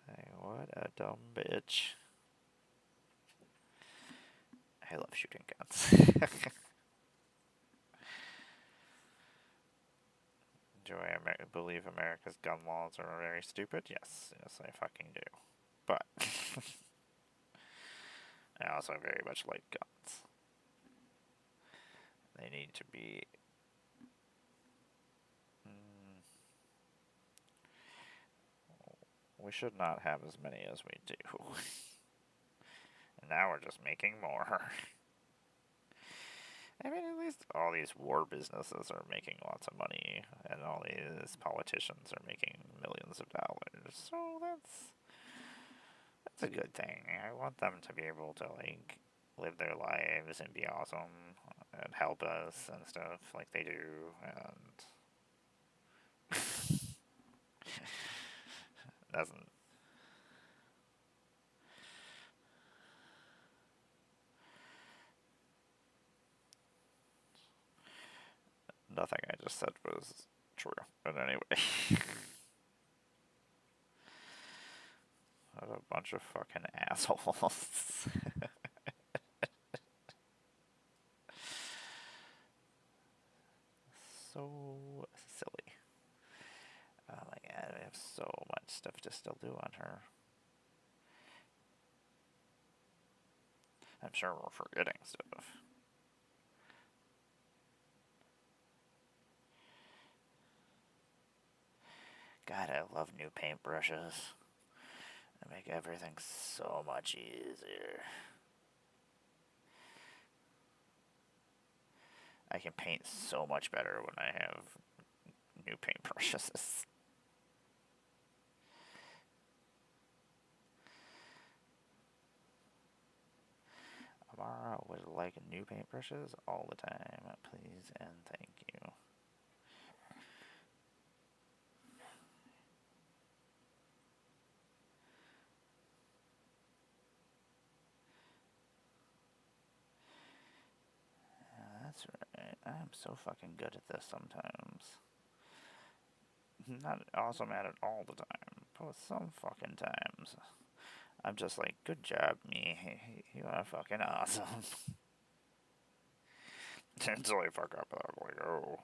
Hey, what a dumb bitch. I love shooting guns. Do I believe America's gun laws are very stupid? Yes, yes, I fucking do. But I also very much like guns. They need to be. We should not have as many as we do. And now we're just making more. I mean, at least all these war businesses are making lots of money, and all these politicians are making millions of dollars. So that's It's a good thing. I want them to be able to, like, live their lives and be awesome and help us and stuff like they do, and doesn't. Nothing I just said was true. But anyway, what a bunch of fucking assholes. So silly. Oh my god, I have so much stuff to still do on her. I'm sure we're forgetting stuff. God, I love new paintbrushes. They make everything so much easier. I can paint so much better when I have new paintbrushes. Amara would like new paintbrushes all the time. Please and thank you. That's right. I'm so fucking good at this sometimes. Not awesome at it all the time, but some fucking times. I'm just like, good job, me. You are fucking awesome. Until I fuck up, I'm like, oh.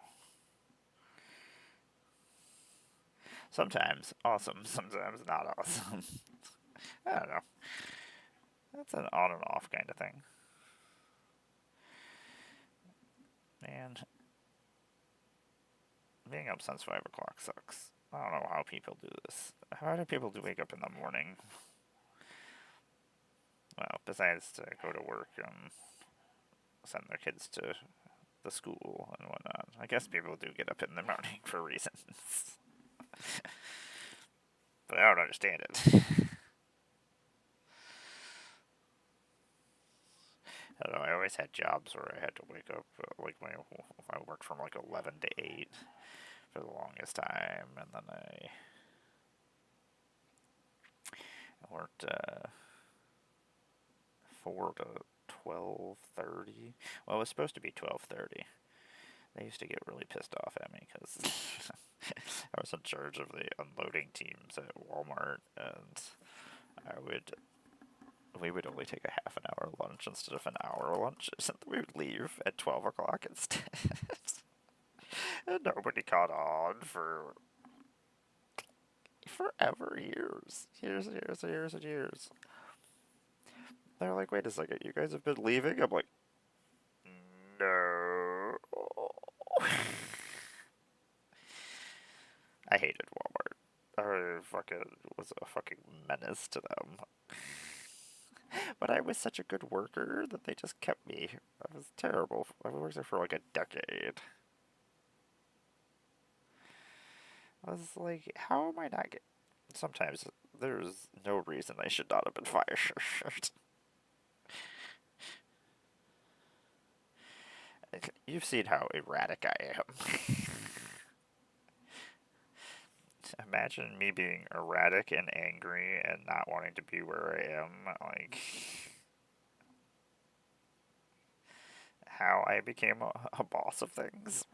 Sometimes awesome, sometimes not awesome. I don't know. That's an on and off kind of thing. Man, being up since 5 o'clock sucks. I don't know how people do this. How do people wake up in the morning? Well, besides to go to work and send their kids to the school and whatnot. I guess people do get up in the morning for reasons. But I don't understand it. I don't know, I always had jobs where I had to wake up, like, I worked from like 11 to 8 for the longest time, and then I worked 4 to 12:30. Well, it was supposed to be 12:30. They used to get really pissed off at me because I was in charge of the unloading teams at Walmart, and we would only take a half an hour lunch instead of an hour lunch, and we would leave at 12 o'clock instead. And nobody caught on for forever, years and years. They're like, wait a second, you guys have been leaving? I'm like, no. I hated Walmart. I fucking was a fucking menace to them. But I was such a good worker that they just kept me. I was terrible. I worked there for like a decade. I was like, how am I not getting... Sometimes there's no reason I should not have been fired. You've seen how erratic I am. Imagine me being erratic and angry and not wanting to be where I am. Like, how I became a boss of things.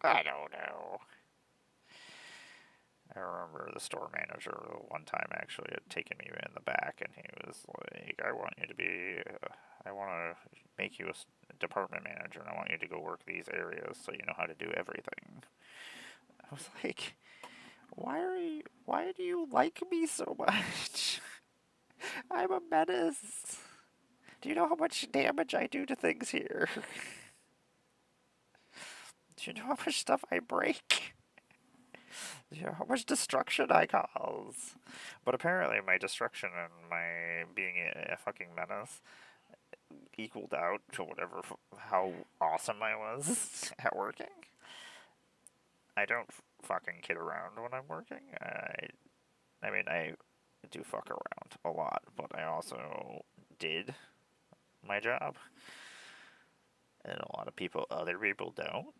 I don't know. I remember the store manager one time actually had taken me in the back, and he was like, I want to make you a department manager, and I want you to go work these areas so you know how to do everything. I was like, why do you like me so much? I'm a menace. Do you know how much damage I do to things here? Do you know how much stuff I break? Do you know how much destruction I cause? But apparently my destruction and my being a fucking menace equaled out to whatever, how awesome I was at working. I don't fucking kid around when I'm working. I mean, do fuck around a lot, but I also did my job, and a lot of other people don't.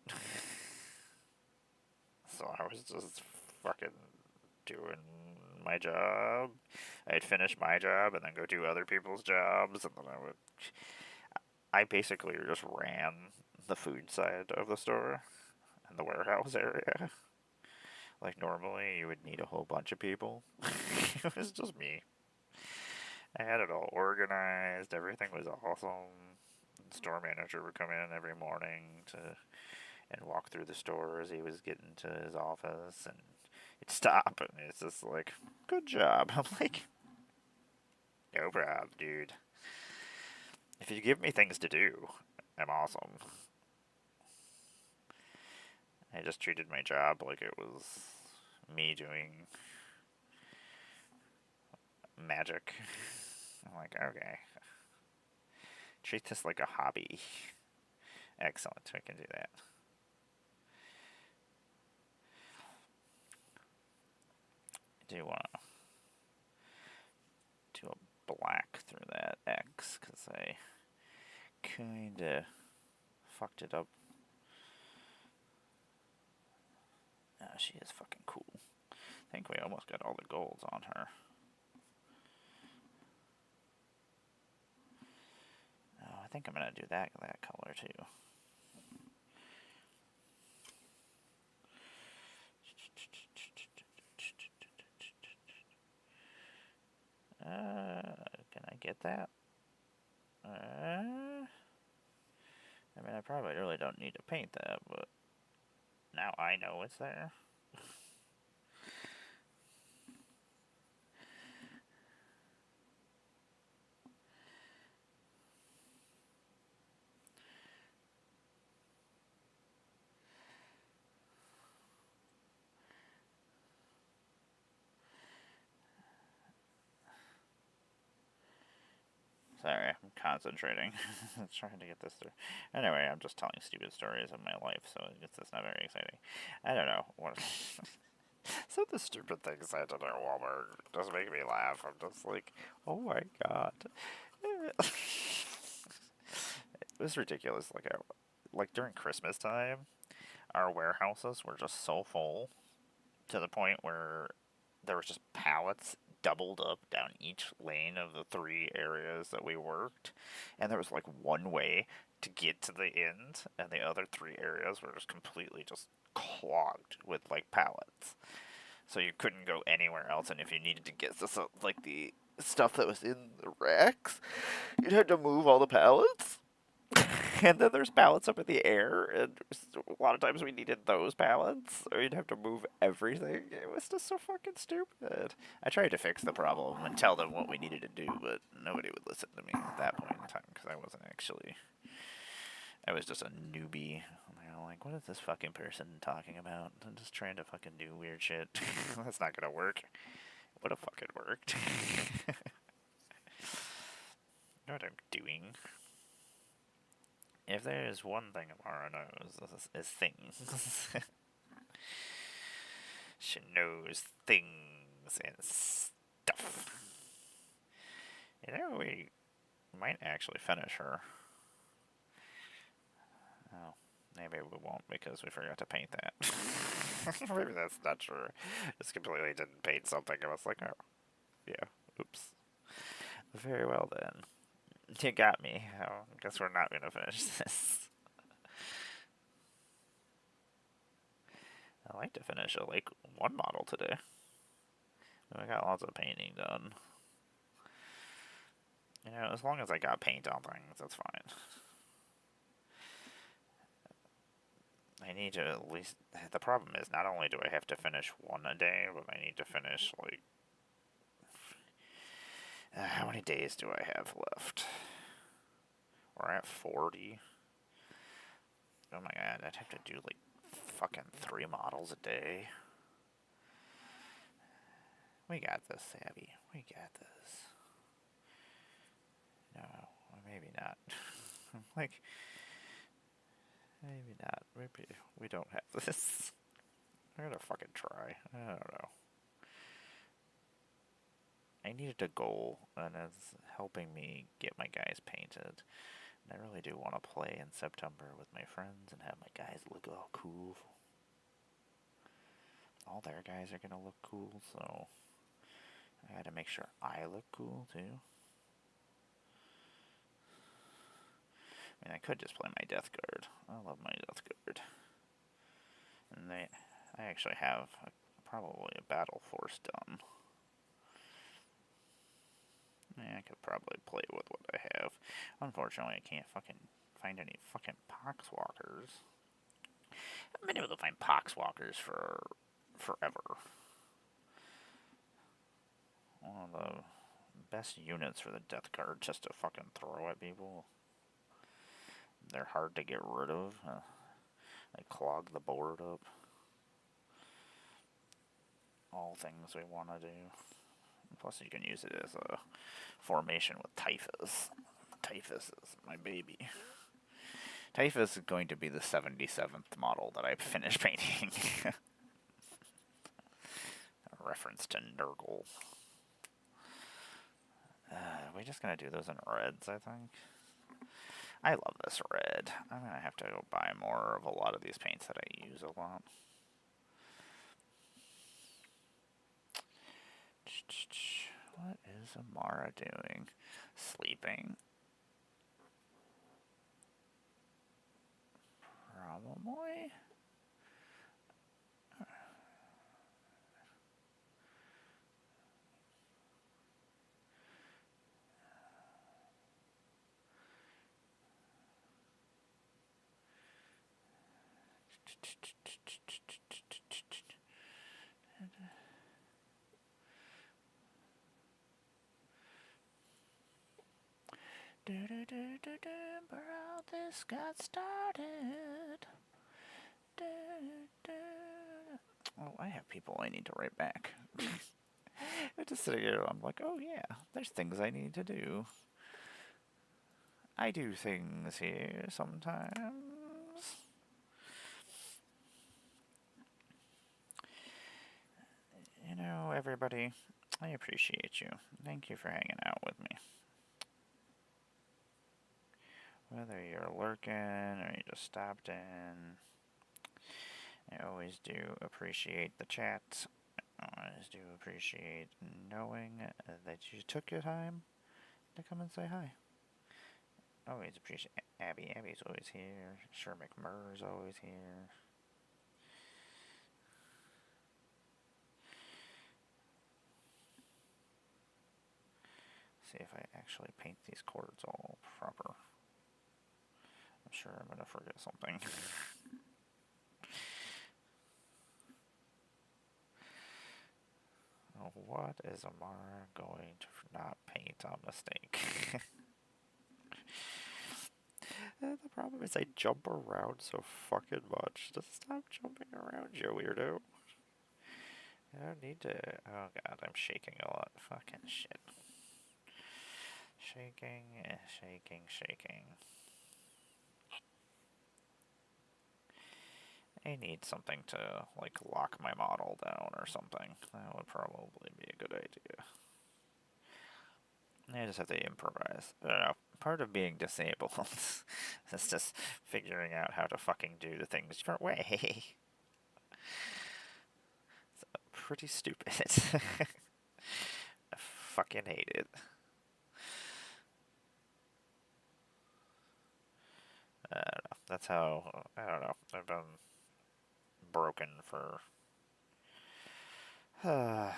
So I was just fucking doing my job. I'd finish my job and then go do other people's jobs, and then I basically just ran the food side of the store and the warehouse area. Like normally you would need a whole bunch of people. It was just me. I had it all organized. Everything was awesome. The store manager would come in every morning and walk through the store as he was getting to his office, and he'd stop, and it's just like, "Good job." I'm like, "No problem, dude. If you give me things to do, I'm awesome." I just treated my job like it was me doing magic. I'm like, okay, treat this like a hobby. Excellent, we can do that. I do want to do a black through that X, because I kinda fucked it up. Oh, she is fucking cool. I think we almost got all the golds on her. Oh, I think I'm gonna do that color too. Can I get that? I mean, I probably really don't need to paint that, but now I know it's there. Sorry, I'm concentrating. Trying to get this through. Anyway, I'm just telling stupid stories of my life, so it's not very exciting. I don't know. What some of the stupid things I did at Walmart just make me laugh. I'm just like, oh my god. It was ridiculous. Like during Christmas time, our warehouses were just so full to the point where there was just pallets doubled up down each lane of the 3 areas that we worked, and there was like one way to get to the end, and the other 3 areas were just completely just clogged with like pallets. So you couldn't go anywhere else, and if you needed to get like the stuff that was in the racks, you'd have to move all the pallets. And then there's pallets up in the air, and a lot of times we needed those pallets, or you'd have to move everything. It was just so fucking stupid. I tried to fix the problem and tell them what we needed to do, but nobody would listen to me at that point in time, because I wasn't actually... I was just a newbie. Like, what is this fucking person talking about? I'm just trying to fucking do weird shit. That's not gonna work. Would have fucking worked. You know what I'm doing? If there is one thing Amara knows, is things. She knows things and stuff. You know, we might actually finish her. Oh, maybe we won't because we forgot to paint that. Maybe that's not true. Just completely didn't paint something. I was like, oh, yeah, oops. Very well then. You got me. Oh, I guess we're not going to finish this. I like to finish like one model today. I got lots of painting done. You know, as long as I got paint on things, that's fine. I need to at least... The problem is, not only do I have to finish one a day, but I need to finish, like... how many days do I have left? We're at 40. Oh my god, I'd have to do, like, fucking 3 models a day. We got this, Abby. We got this. No, or maybe not. Like... Maybe not. Maybe we don't have this. I'm gonna fucking try. I don't know. I needed a goal, and it's helping me get my guys painted. And I really do want to play in September with my friends and have my guys look all cool. All their guys are gonna look cool, so I gotta make sure I look cool too. I mean, I could just play my Death Guard. I love my Death Guard. And I actually have probably a battle force done. Yeah, I could probably play with what I have. Unfortunately, I can't fucking find any fucking poxwalkers. I've been able to find poxwalkers for forever. One of the best units for the Death Guard just to fucking throw at people. They're hard to get rid of. They clog the board up. All things we want to do. Plus, you can use it as a formation with Typhus. Typhus is my baby. Typhus is going to be the 77th model that I finished painting. A reference to Nurgle. We're just gonna do those in reds, I think. I love this red. I'm gonna have to go buy more of a lot of these paints that I use a lot. What is Amara doing? Sleeping? Probably. How this got started. Oh, I have people I need to write back. I'm just sitting here, I'm like, oh yeah, there's things I need to do. I do things here sometimes. You know, everybody, I appreciate you. Thank you for hanging out with me. Whether you're lurking or you just stopped in, I always do appreciate the chat. I always do appreciate knowing that you took your time to come and say hi. Always appreciate Abby. Abby's always here. ShurMcMurr is always here. See if I actually paint these chords all proper. I'm sure I'm gonna forget something. What is Amara going to not paint on mistake? The problem is I jump around so fucking much. Just stop jumping around, you weirdo. I don't need to. Oh god, I'm shaking a lot. Fucking shit. Shaking, shaking, shaking. I need something to, like, lock my model down or something. That would probably be a good idea. I just have to improvise. I don't know. Part of being disabled is just figuring out how to fucking do the things a different way. It's pretty stupid. I fucking hate it. I don't know. That's how, I don't know. I've been broken for, I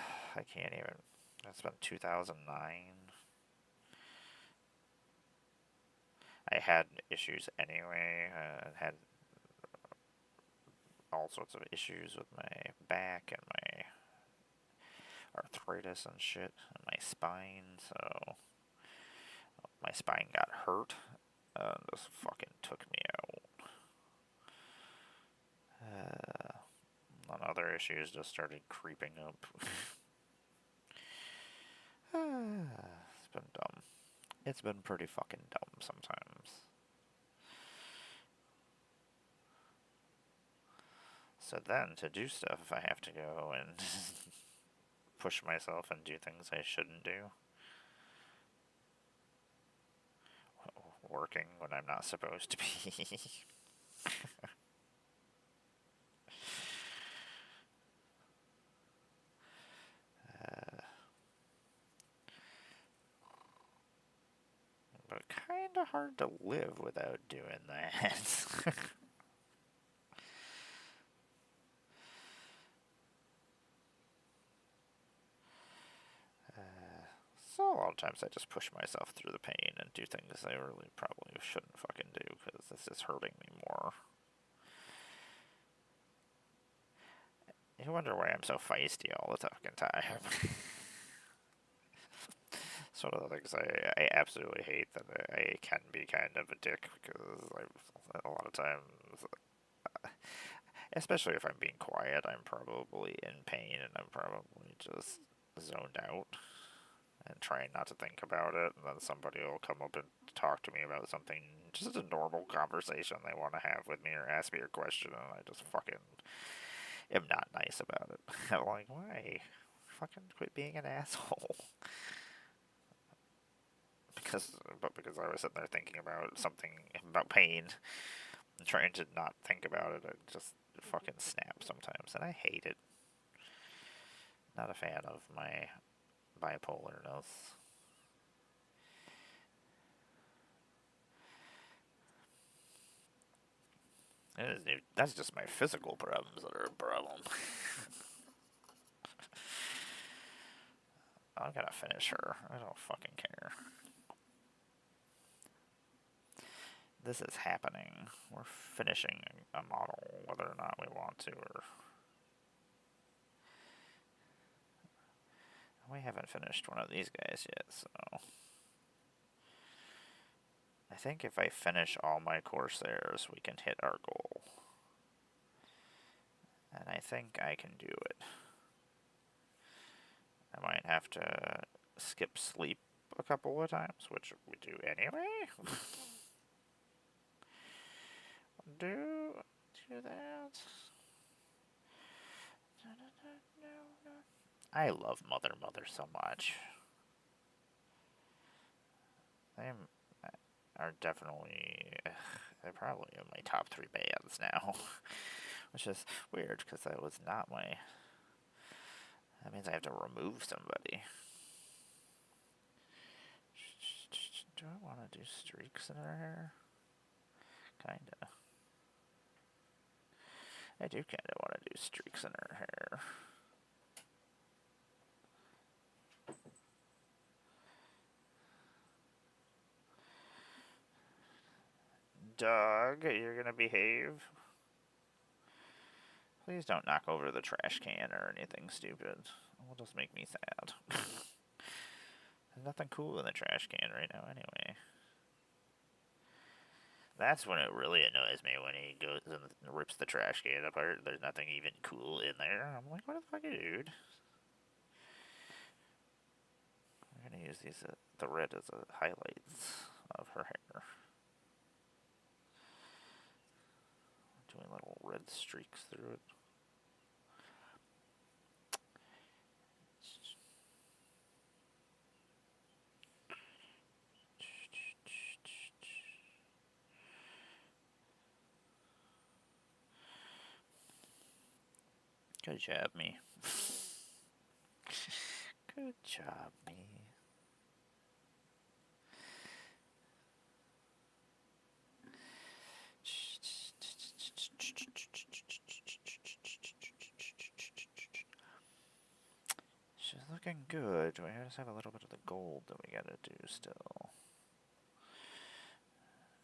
can't even, that's been 2009. I had issues anyway. I had all sorts of issues with my back and my arthritis and shit, and my spine, so my spine got hurt and just fucking took me out. And other issues just started creeping up. It's been dumb. It's been pretty fucking dumb sometimes. So then, to do stuff, I have to go and push myself and do things I shouldn't do. Working when I'm not supposed to be. But kinda hard to live without doing that. So a lot of times I just push myself through the pain and do things I really probably shouldn't fucking do because this is hurting me more. You wonder why I'm so feisty all the fucking time. It's one of the things I absolutely hate, that I can be kind of a dick because a lot of times, especially if I'm being quiet, I'm probably in pain and I'm probably just zoned out and trying not to think about it, and then somebody will come up and talk to me about something, just a normal conversation they want to have with me or ask me a question, and I just fucking am not nice about it. I'm like, why? Fucking quit being an asshole. because I was sitting there thinking about something about pain and trying to not think about it, I just fucking snap sometimes, and I hate it. Not a fan of my bipolarness. That's just my physical problems that are a problem. I'm gonna finish her. I don't fucking care. This is happening. We're finishing a model, whether or not we want to, or... We haven't finished one of these guys yet, so... I think if I finish all my Corsairs, we can hit our goal. And I think I can do it. I might have to skip sleep a couple of times, which we do anyway. do that. I love Mother so much. They are definitely, they're probably in my top 3 bands now, which is weird because that was not my. That means I have to remove somebody. Do I want to do streaks in her hair? Kinda. I do kinda want to do streaks in her hair. Dog, you're gonna behave? Please don't knock over the trash can or anything stupid. It will just make me sad. There's nothing cool in the trash can right now anyway. That's when it really annoys me, when he goes and rips the trash can apart. There's nothing even cool in there. I'm like, what the fuck, dude? I'm gonna use these the red as a highlights of her hair. Doing little red streaks through it. Good job, me. Good job, me. She's looking good. We just have a little bit of the gold that we gotta do still.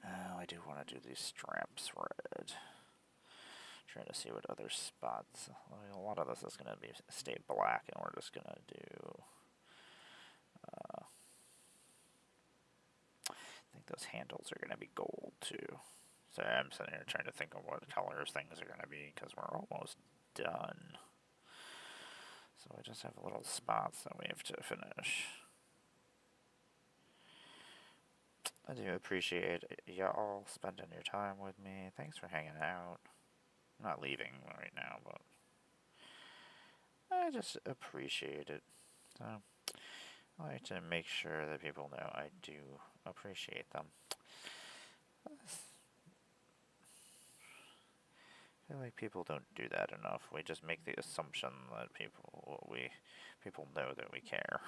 Oh, I do want to do these straps red. Trying to see what other spots. I mean, a lot of this is gonna be stay black, and we're just gonna do. I think those handles are gonna be gold too. So I'm sitting here trying to think of what colors things are gonna be because we're almost done. So we just have little spots that we have to finish. I do appreciate y'all spending your time with me. Thanks for hanging out. I'm not leaving right now, but I just appreciate it. So I like to make sure that people know I do appreciate them. I feel like people don't do that enough. We just make the assumption that people know that we care.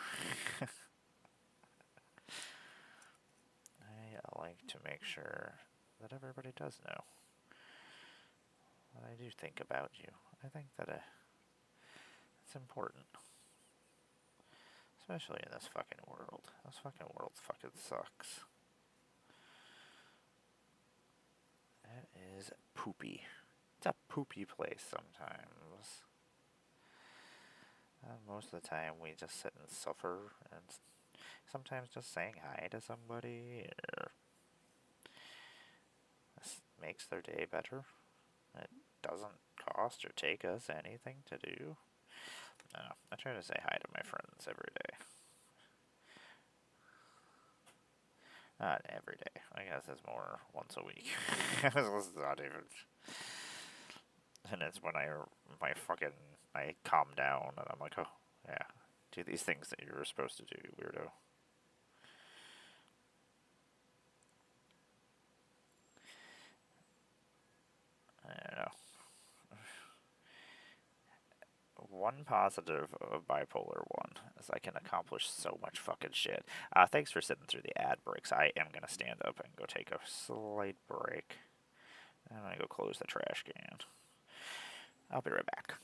I like to make sure that everybody does know that I do think about you. I think that it's important, especially in this fucking world. This fucking world fucking sucks. That is poopy. It's a poopy place sometimes. Most of the time we just sit and suffer, and sometimes just saying hi to somebody makes their day better. It doesn't cost or take us anything to do. No, I try to say hi to my friends every day. Not every day. I guess it's more once a week. It's not even. And it's when I calm down and I'm like, oh yeah, do these things that you were supposed to do, weirdo. I don't know. One positive of bipolar 1 is I can accomplish so much fucking shit. Thanks for sitting through the ad breaks. I am gonna stand up and go take a slight break. I'm gonna go close the trash can. I'll be right back.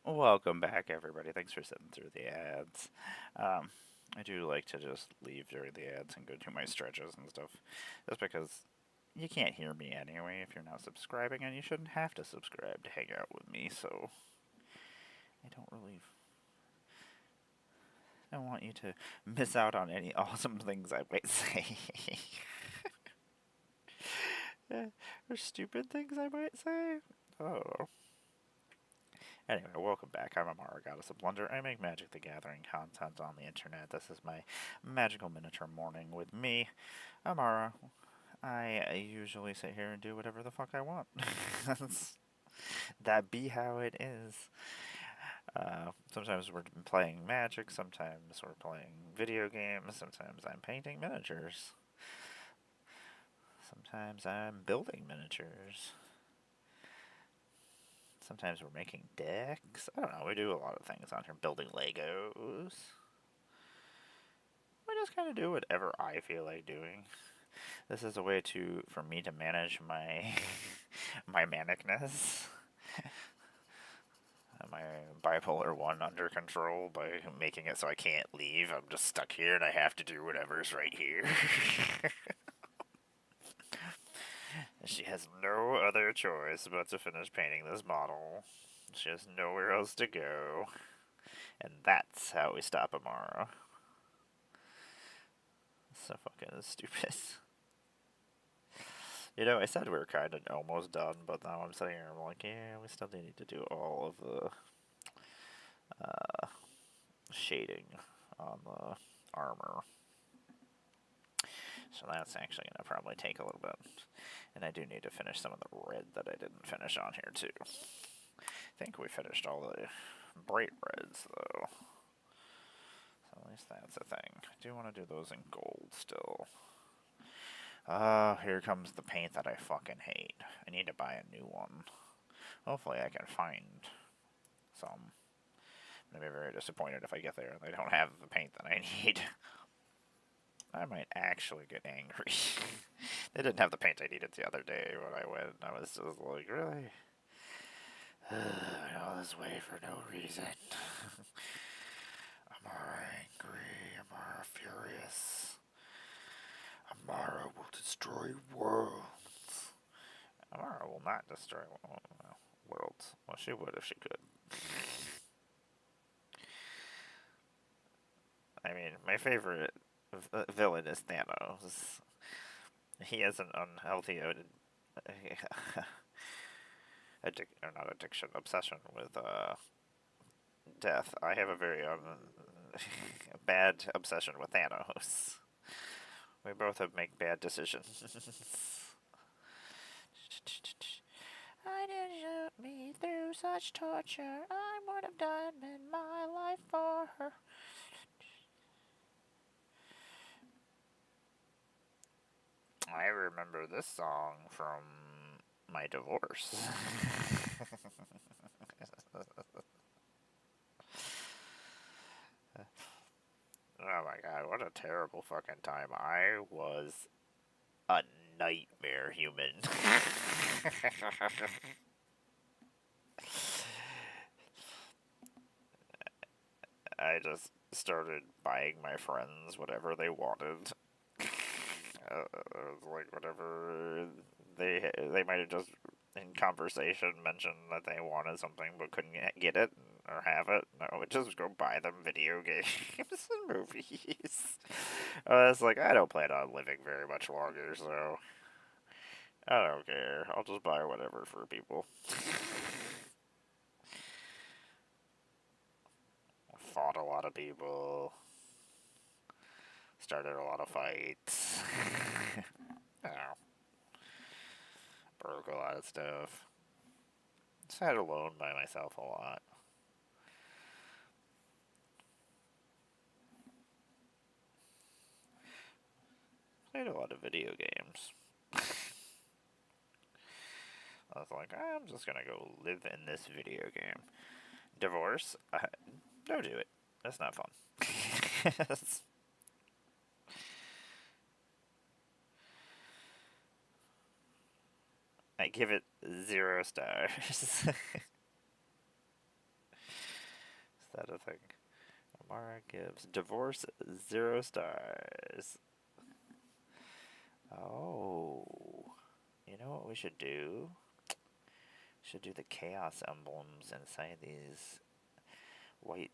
Welcome back, everybody. Thanks for sitting through the ads. I do like to just leave during the ads and go do my stretches and stuff, just because you can't hear me anyway if you're not subscribing, and you shouldn't have to subscribe to hang out with me, so I don't want you to miss out on any awesome things I might say. Or stupid things I might say. Oh. Anyway, welcome back. I'm Amara, Goddess of Blunder. I make Magic the Gathering content on the internet. This is my magical miniature morning with me, Amara. I usually sit here and do whatever the fuck I want. That be how it is. Sometimes we're playing Magic, sometimes we're playing video games, sometimes I'm painting miniatures. Sometimes I'm building miniatures. Sometimes we're making decks. I don't know, we do a lot of things on here. Building Legos. We just kind of do whatever I feel like doing. This is a way for me to manage my my manicness. My bipolar 1 under control by making it so I can't leave. I'm just stuck here and I have to do whatever's right here. She has no other choice but to finish painting this model. She has nowhere else to go. And that's how we stop Amara. So fucking stupid. You know, I said we were kind of almost done, but now I'm sitting here and I'm like, yeah, we still need to do all of the shading on the armor. So that's actually going to probably take a little bit. And I do need to finish some of the red that I didn't finish on here, too. I think we finished all the bright reds, though. So at least that's a thing. I do want to do those in gold still. Here comes the paint that I fucking hate. I need to buy a new one. Hopefully I can find some. I'm going to be very disappointed if I get there and they don't have the paint that I need. I might actually get angry. They didn't have the paint I needed the other day when I went. I was just like, really? All this way for no reason. Amara angry, Amara furious. Amara will destroy worlds. Amara will not destroy worlds. Well, she would if she could. I mean, my favorite villain is Thanos. He has an unhealthy obsession with death. I have a very bad obsession with Thanos. We both have make bad decisions. I didn't put me through such torture. I would have done in my life for her. I remember this song from my divorce. Oh my god, what a terrible fucking time. I was a nightmare human. I just started buying my friends whatever they wanted. Like whatever they might have just in conversation mentioned that they wanted something but couldn't get it or have it. No, I would just go buy them video games and movies. It's like I don't plan on living very much longer, so I don't care. I'll just buy whatever for people. Fought a lot of people. Started a lot of fights. Oh. Broke a lot of stuff. Sat alone by myself a lot. Played a lot of video games. I was like, I'm just gonna go live in this video game. Divorce? Don't do it. That's not fun. I give it 0 stars. that a thing? Amara gives divorce 0 stars. Oh. You know what we should do? Should do the chaos emblems inside these white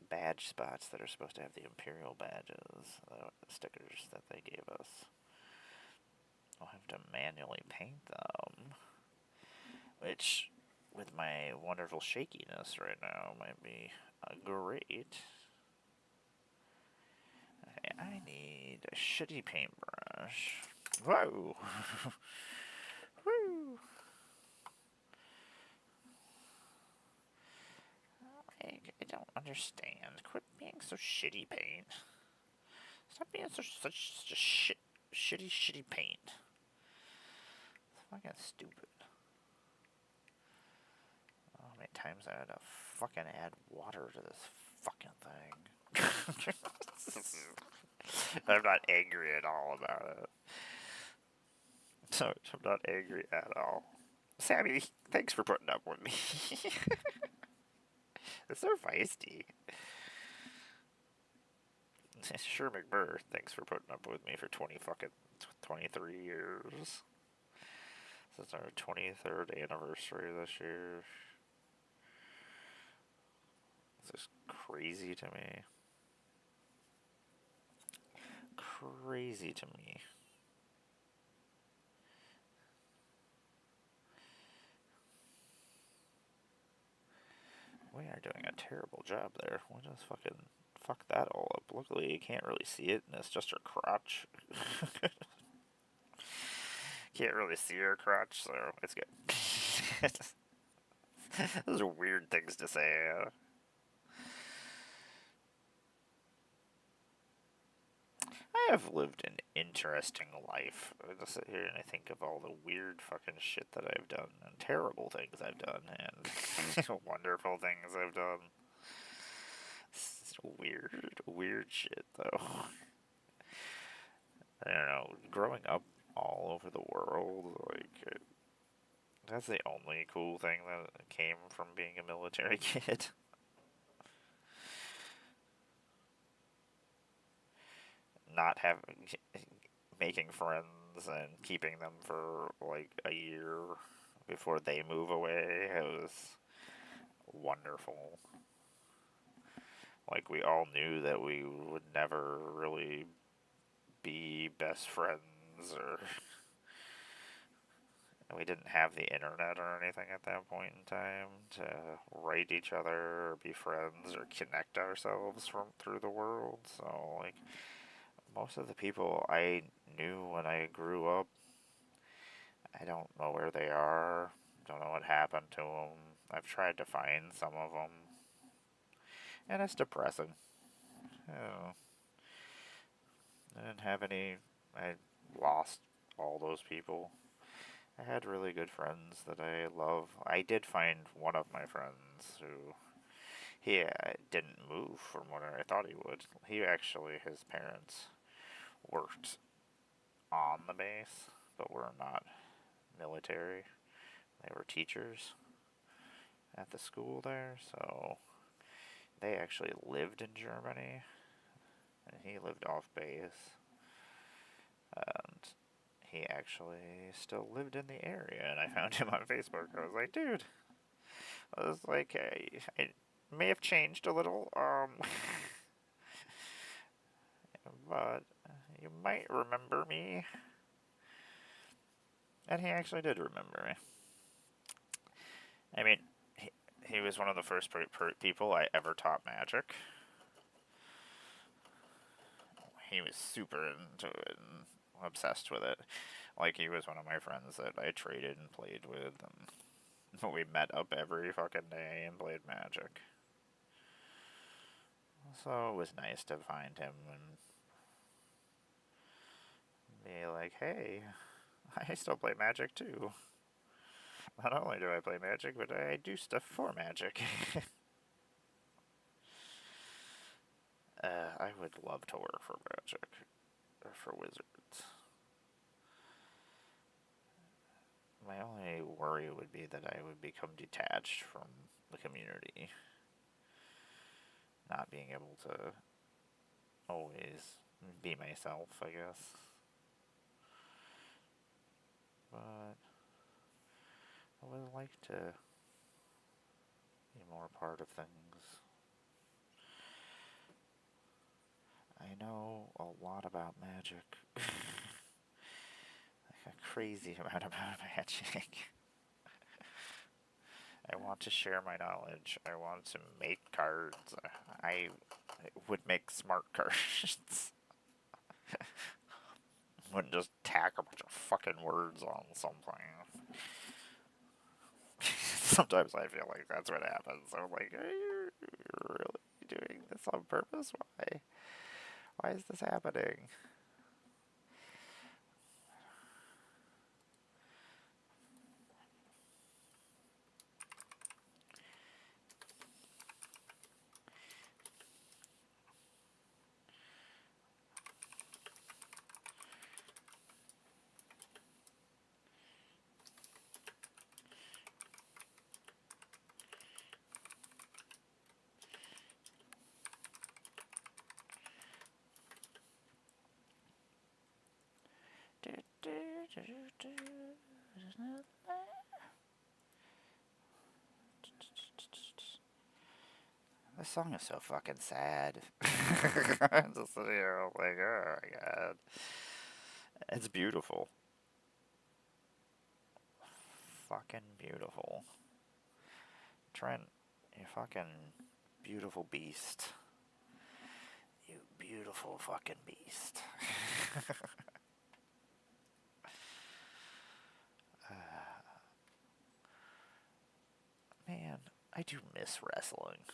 badge spots that are supposed to have the Imperial badges, stickers that they gave us. I'll have to manually paint them, which, with my wonderful shakiness right now, might be great. Okay, I need a shitty paintbrush. Whoa! Woo! I don't understand. Quit being so shitty, paint. Stop being such shitty paint. It's fucking stupid. Oh, how many times I had to fucking add water to this fucking thing. I'm not angry at all about it. So I'm not angry at all. Sammy, thanks for putting up with me. It's so feisty. ShurMcMurr, thanks for putting up with me for 23 years. Since our 23rd anniversary this year. This is crazy to me. Crazy to me. We are doing a terrible job there. We'll just fucking fuck that all up. Luckily, you can't really see it, and it's just her crotch. Can't really see her crotch, so it's good. Those are weird things to say. I have lived an interesting life. I just sit here and I think of all the weird fucking shit that I've done, and terrible things I've done, and wonderful things I've done. It's weird shit, though. I don't know. Growing up all over the world, like, that's the only cool thing that came from being a military kid. Not having, making friends and keeping them for like a year before they move away. It was wonderful. Like, we all knew that we would never really be best friends, or we didn't have the internet or anything at that point in time to write each other or be friends or connect ourselves from through the world. So, like, most of the people I knew when I grew up, I don't know where they are. Don't know what happened to them. I've tried to find some of them, and it's depressing. You know, I didn't have any. I lost all those people. I had really good friends that I love. I did find one of my friends who he didn't move from what I thought he would. He actually, his parents worked on the base, but were not military. They were teachers at the school there, so they actually lived in Germany, and he lived off base, and he actually still lived in the area, and I found him on Facebook. I was like, dude, I was like, I may have changed a little, but you might remember me. And he actually did remember me. I mean, he was one of the first people I ever taught Magic. He was super into it and obsessed with it. Like, he was one of my friends that I traded and played with, and we met up every fucking day and played Magic. So it was nice to find him and be like, hey, I still play Magic too. Not only do I play Magic, but I do stuff for Magic. I would love to work for Magic, or for Wizards. My only worry would be that I would become detached from the community. not being able to always be myself, I guess. But I would like to be more part of things. I know a lot about magic. Like a crazy amount about magic. I want to share my knowledge. I want to make cards. I would make smart cards. Wouldn't just tack a bunch of fucking words on something. Sometimes I feel like that's what happens. I'm like, are you really doing this on purpose? Why? Why is this happening? This song is so fucking sad. I'm just sitting here like, oh my god. It's beautiful. Fucking beautiful. Trent, you fucking beautiful beast. You beautiful fucking beast. Man, I do miss wrestling.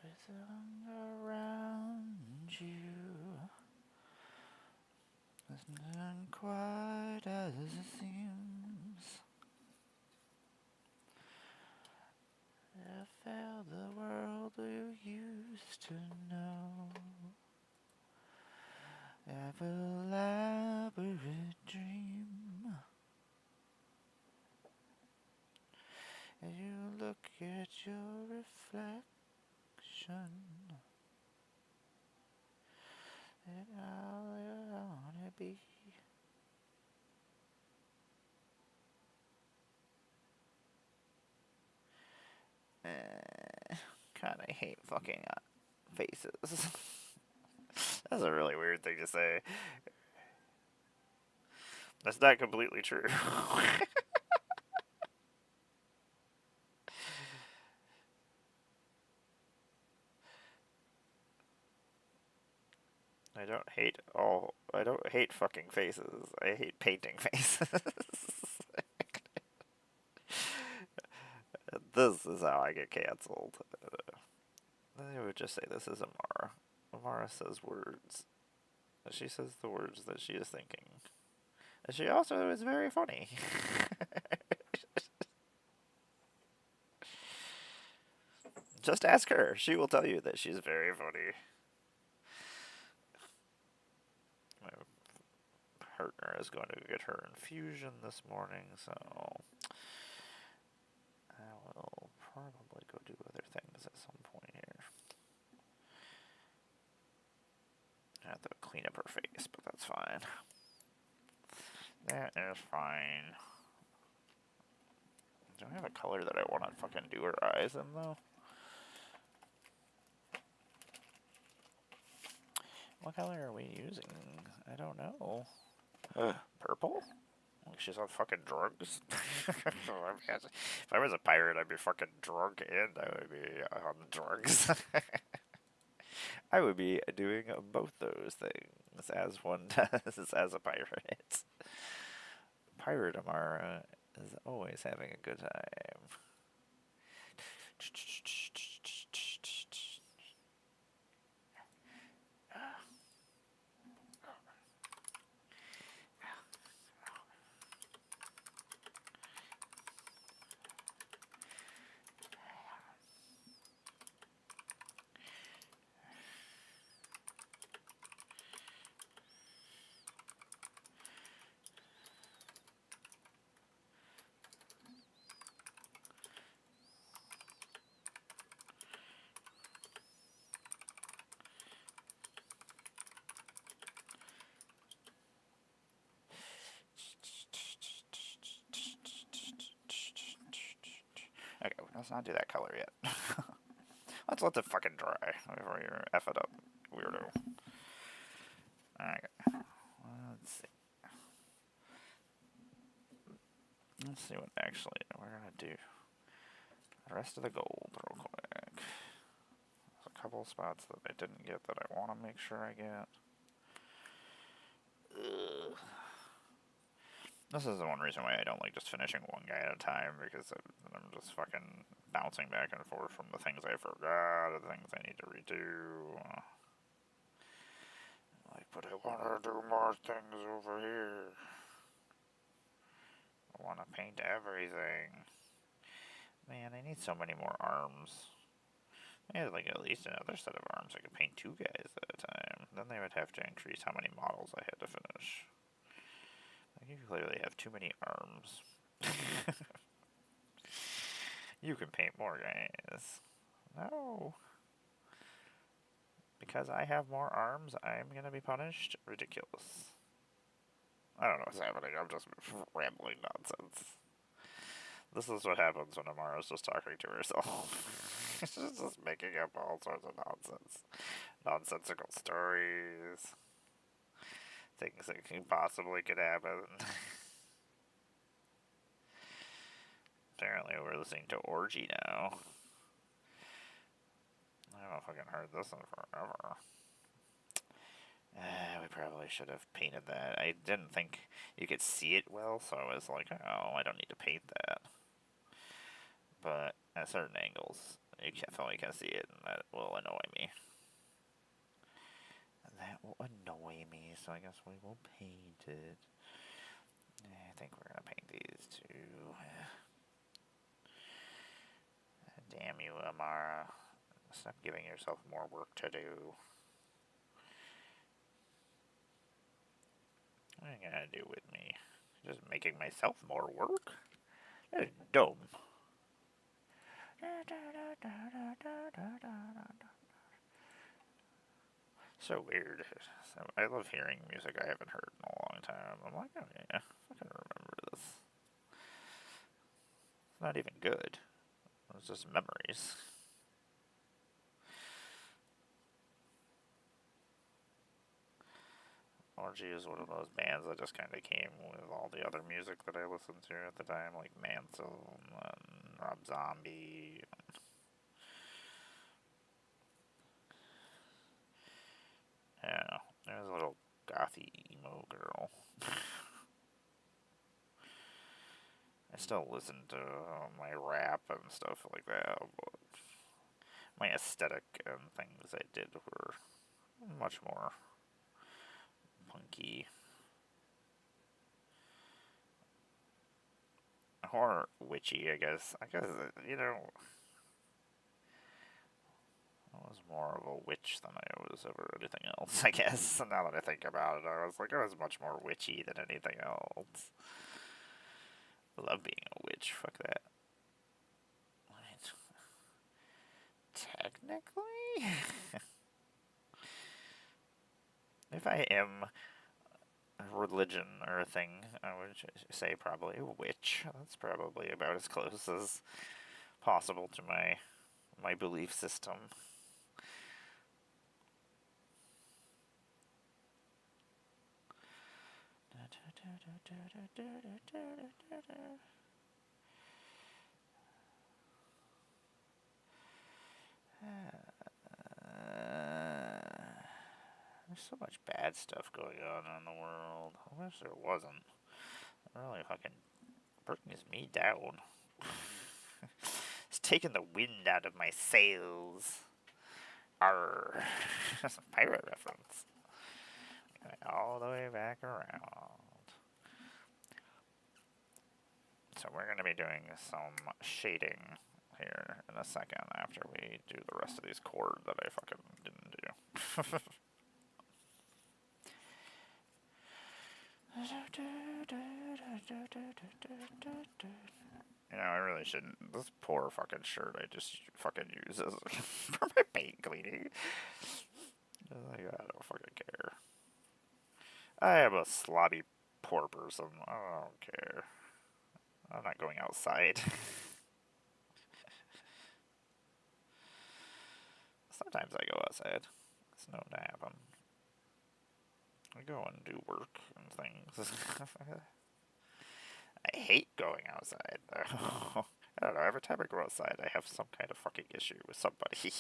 Everything around you isn't quite as it seems. I felt the world you used to know. Have a elaborate dream. As you look at your reflection, and all you wanna be. Kinda hate fucking faces. That's a really weird thing to say. That's not completely true. I don't hate fucking faces. I hate painting faces. This is how I get canceled. I would just say this is Amara. Amara says words. She says the words that she is thinking. And she also is very funny. Just ask her. She will tell you that she's very funny. My partner is going to get her infusion this morning, so I will probably go do other things at some point here. I have to clean up her face, but that's fine. That is fine. Do I have a color that I want to fucking do her eyes in, though? What color are we using? I don't know. Purple? Like she's on fucking drugs? If I was a pirate, I'd be fucking drunk and I would be on drugs. I would be doing both those things as one does as a pirate. Pirate Amara is always having a good time. Okay, let's not do that color yet. Let's let it fucking dry before you F it up, weirdo. Alright, let's see. Let's see what actually we're gonna do. The rest of the gold real quick. There's a couple spots that I didn't get that I want to make sure I get. Ugh. This is the one reason why I don't like just finishing one guy at a time, because I'm just fucking bouncing back and forth from the things I forgot to the things I need to redo. Like, but I want to do more things over here. I want to paint everything. Man, I need so many more arms. I had like at least another set of arms. I could paint 2 guys at a time. Then they would have to increase how many models I had to finish. Like, you clearly have too many arms. You can paint more guys. No. Because I have more arms, I'm gonna be punished? Ridiculous. I don't know what's happening. I'm just rambling nonsense. This is what happens when Amara's just talking to herself. She's just making up all sorts of nonsense. Nonsensical stories. Things that can possibly could happen. Apparently we're listening to Orgy now. I haven't fucking heard this in forever. We probably should have painted that. I didn't think you could see it well, so I was like, oh, I don't need to paint that. But at certain angles, you definitely can see it, and that will annoy me. So I guess we will paint it. I think we're gonna paint these two. Damn you, Amara. Stop giving yourself more work to do. What are you gonna do with me? Just making myself more work? That is dumb. So weird. So I love hearing music I haven't heard in a long time. I'm like, oh yeah, I can remember this. It's not even good. It's just memories. Orgy is one of those bands that just kind of came with all the other music that I listened to at the time, like Mansell and Rob Zombie. Yeah, there's a little gothy emo girl. I still listen to my rap and stuff like that, but my aesthetic and things I did were much more punky. Or witchy, I guess. You know, I was more of a witch than I was ever anything else, I guess. And now that I think about it, I was like, I was much more witchy than anything else. I love being a witch, fuck that. Technically? If I am religion or a thing. I would say probably a witch. That's probably about as close as possible to my belief system. There's so much bad stuff going on in the world. I wish there wasn't. It really fucking brings me down. It's taking the wind out of my sails. Arr. That's a pirate reference. All the way back around. So we're going to be doing some shading here in a second after we do the rest of these chords that I fucking didn't do. You know, I really shouldn't. This poor fucking shirt I just fucking use as for my paint cleaning. Like, I don't fucking care. I am a slobby poor person. I don't care. I'm not going outside. Sometimes I go outside. It's known to happen. I go and do work and things. I hate going outside, though. I don't know, every time I go outside, I have some kind of fucking issue with somebody.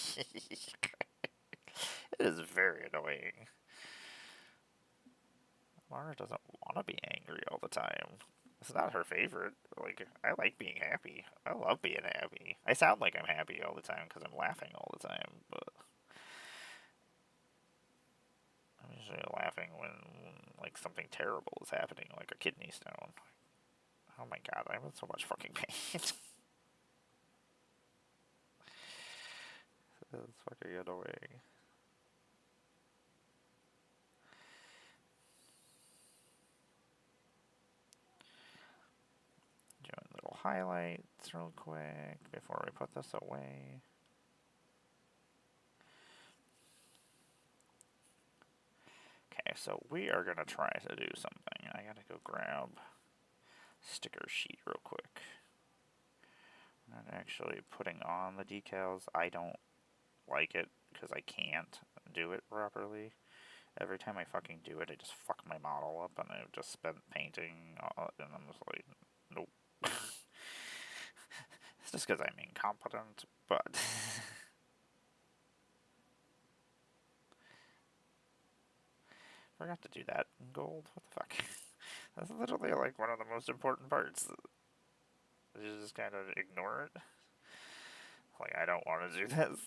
It is very annoying. Mara doesn't want to be angry all the time. It's not her favorite. Like, I like being happy. I love being happy. I sound like I'm happy all the time because I'm laughing all the time, but I'm usually laughing when, like, something terrible is happening, like a kidney stone. Oh my god, I'm in so much fucking pain. It's fucking annoying. Doing little highlights real quick before we put this away. Okay, so we are gonna try to do something. I gotta go grab sticker sheet real quick. I'm not actually putting on the decals. I don't like it because I can't do it properly. Every time I fucking do it, I just fuck my model up, and I've just spent painting, and I'm just like, nope. It's just because I'm incompetent, but forgot to do that in gold. What the fuck? That's literally like one of the most important parts. You just kind of ignore it. Like, I don't want to do this.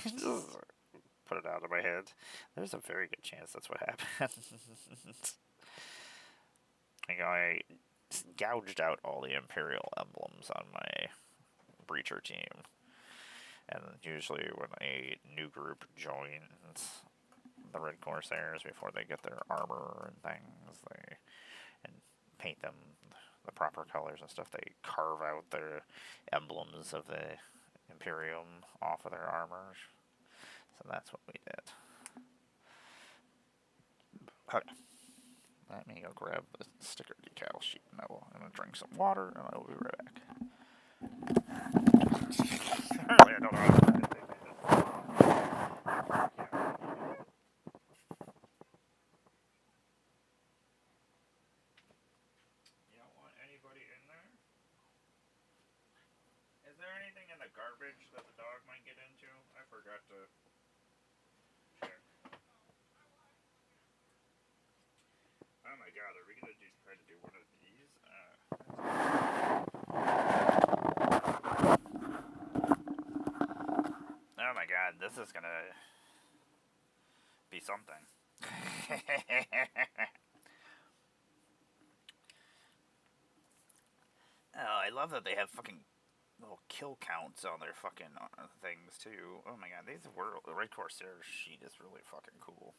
Just put it out of my head. There's a very good chance that's what happened. Like, I gouged out all the Imperial emblems on my Breacher team. And usually when a new group joins the Red Corsairs before they get their armor and things, they and paint them the proper colors and stuff, they carve out their emblems of the Imperium off of their armors. So that's what we did. Okay. Let me go grab the sticker decal sheet, and I'm going to drink some water, and I will be right back. Apparently I don't know how to do anything. You don't want anybody in there? Is there anything in the garbage that the dog might get into? I forgot to check. Oh my god, are we going to try to do one of these? Oh my god, this is going to be something. Oh, I love that they have fucking little kill counts on their fucking things too. Oh my god, the Red Corsair sheet is really fucking cool.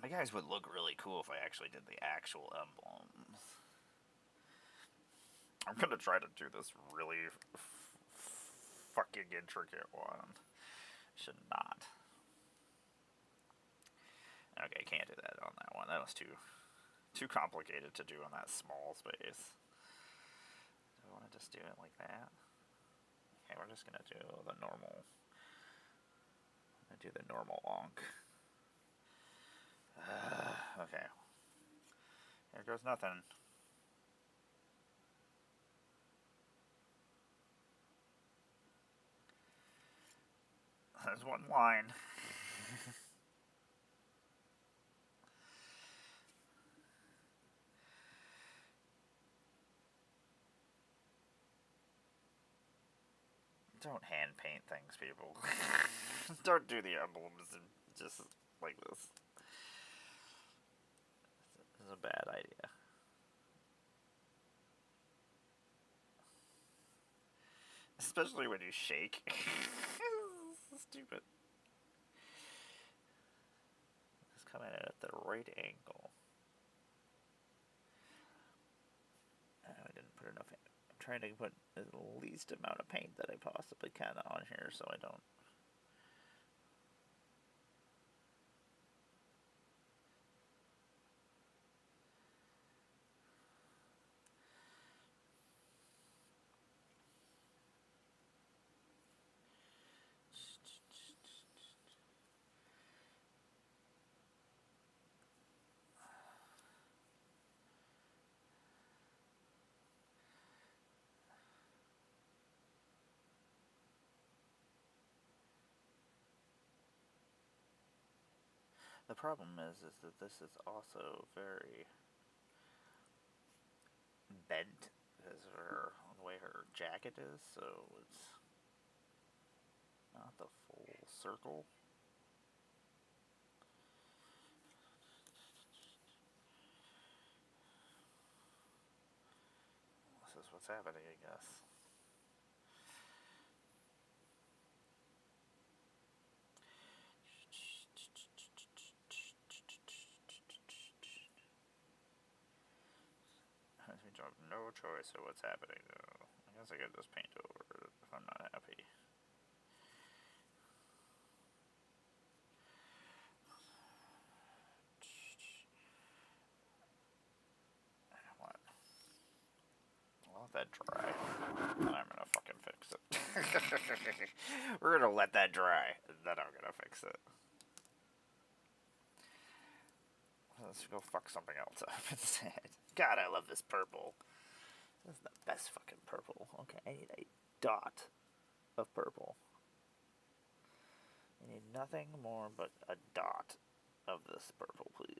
My guys would look really cool if I actually did the actual emblems. I'm gonna try to do this really fucking intricate one. Should not. Okay, can't do that on that one. That was too complicated to do in that small space. Do I want to just do it like that? Okay, we're just gonna do the normal. I'm gonna do the normal onk. Okay. Here goes nothing. There's one line. Don't hand paint things, people. Don't do the emblems just like this. This is a bad idea. Especially when you shake. This is stupid. It's coming in at the right angle. I didn't put enough. I'm trying to put the least amount of paint that I possibly can on here so I don't. The problem is that this is also very bent because of the way her jacket is, so it's not the full circle. This is what's happening, I guess. I have no choice of what's happening, though. I guess I could just paint over it if I'm not happy. What? I'll let that dry, and I'm gonna fucking fix it. We're gonna let that dry, and then I'm gonna fix it. Let's go fuck something else up instead. God, I love this purple. This is the best fucking purple. Okay, I need a dot of purple. I need nothing more but a dot of this purple, please.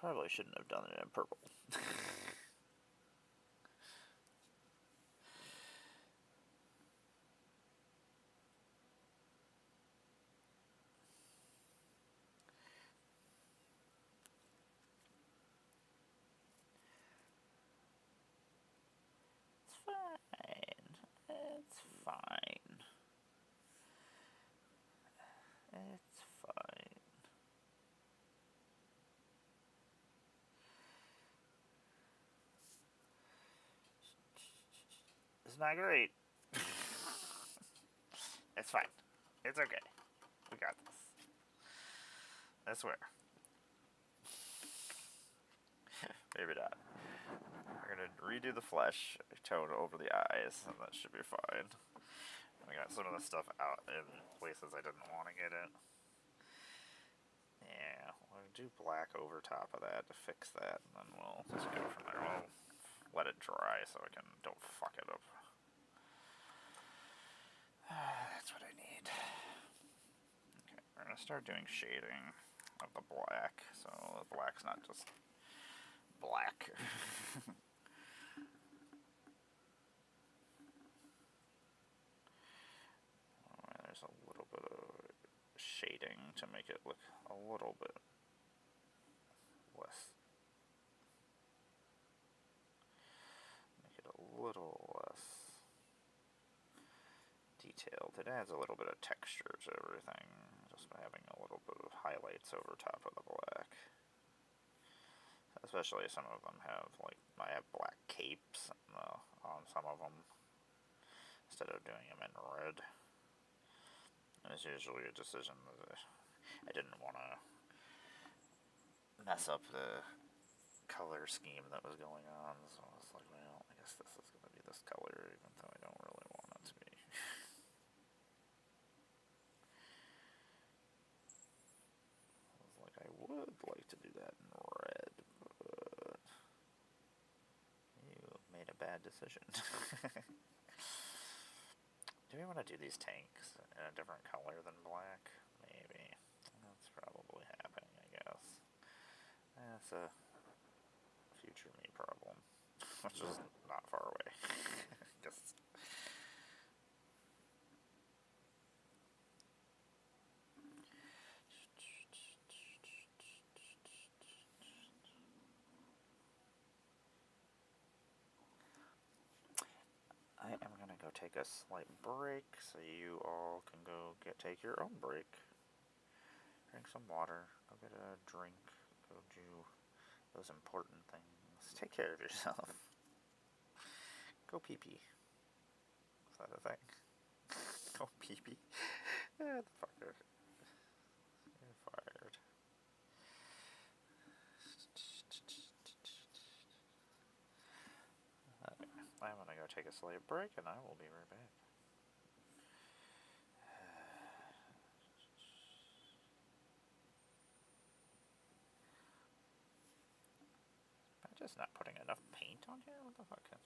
Probably shouldn't have done it in purple. It's fine. It's fine. It's fine. It's not great. It's fine. It's okay. We got this. I swear. Maybe not. We're gonna redo the flesh tone over the eyes, and that should be fine. I got some of the stuff out in places I didn't want to get it. Yeah, we'll do black over top of that to fix that, and then we'll just go from there. We'll let it dry so I don't fuck it up. That's what I need. Okay, we're gonna start doing shading of the black, so the black's not just black. There's a little bit of shading to make it look a little bit less. Make it a little less detailed. It adds a little bit of texture to everything, just by having a little bit of highlights over top of the black. Especially some of them have, like, I have black capes on some of them, instead of doing them in red. And it's usually a decision that I didn't want to mess up the color scheme that was going on, so I was like, well, I guess this is going to be this color, even though I don't really want it to be. I was like, I would like to do that in red, but you made a bad decision. Do we want to do these tanks in a different color than black? Maybe. That's probably happening, I guess. That's a future me problem, which is not far away. Just I am gonna go take a slight break, so you all can go take your own break. Drink some water, go get a drink, go do those important things. Take care of yourself. Go pee-pee. Is that a thing? Go pee-pee? The fucker. You're fired. Okay, I'm gonna go take a slight break, and I will be right back. Am I just not putting enough paint on here? What the fuck is...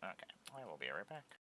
Okay, I will be right back.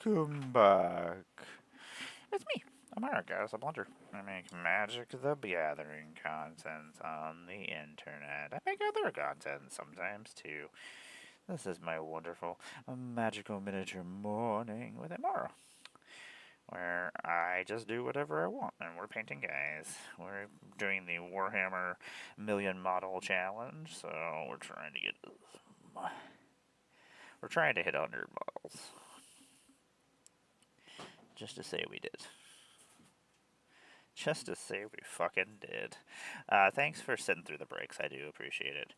Welcome back. It's me. I'm Eric, guys. A Blunder. I make Magic the Gathering content on the internet. I make other content sometimes too. This is my wonderful magical miniature morning with Amara, where I just do whatever I want, and we're painting guys. We're doing the Warhammer Million Model Challenge, so we're trying to hit 100 models. Just to say we did. Just to say we fucking did. Thanks for sitting through the breaks. I do appreciate it.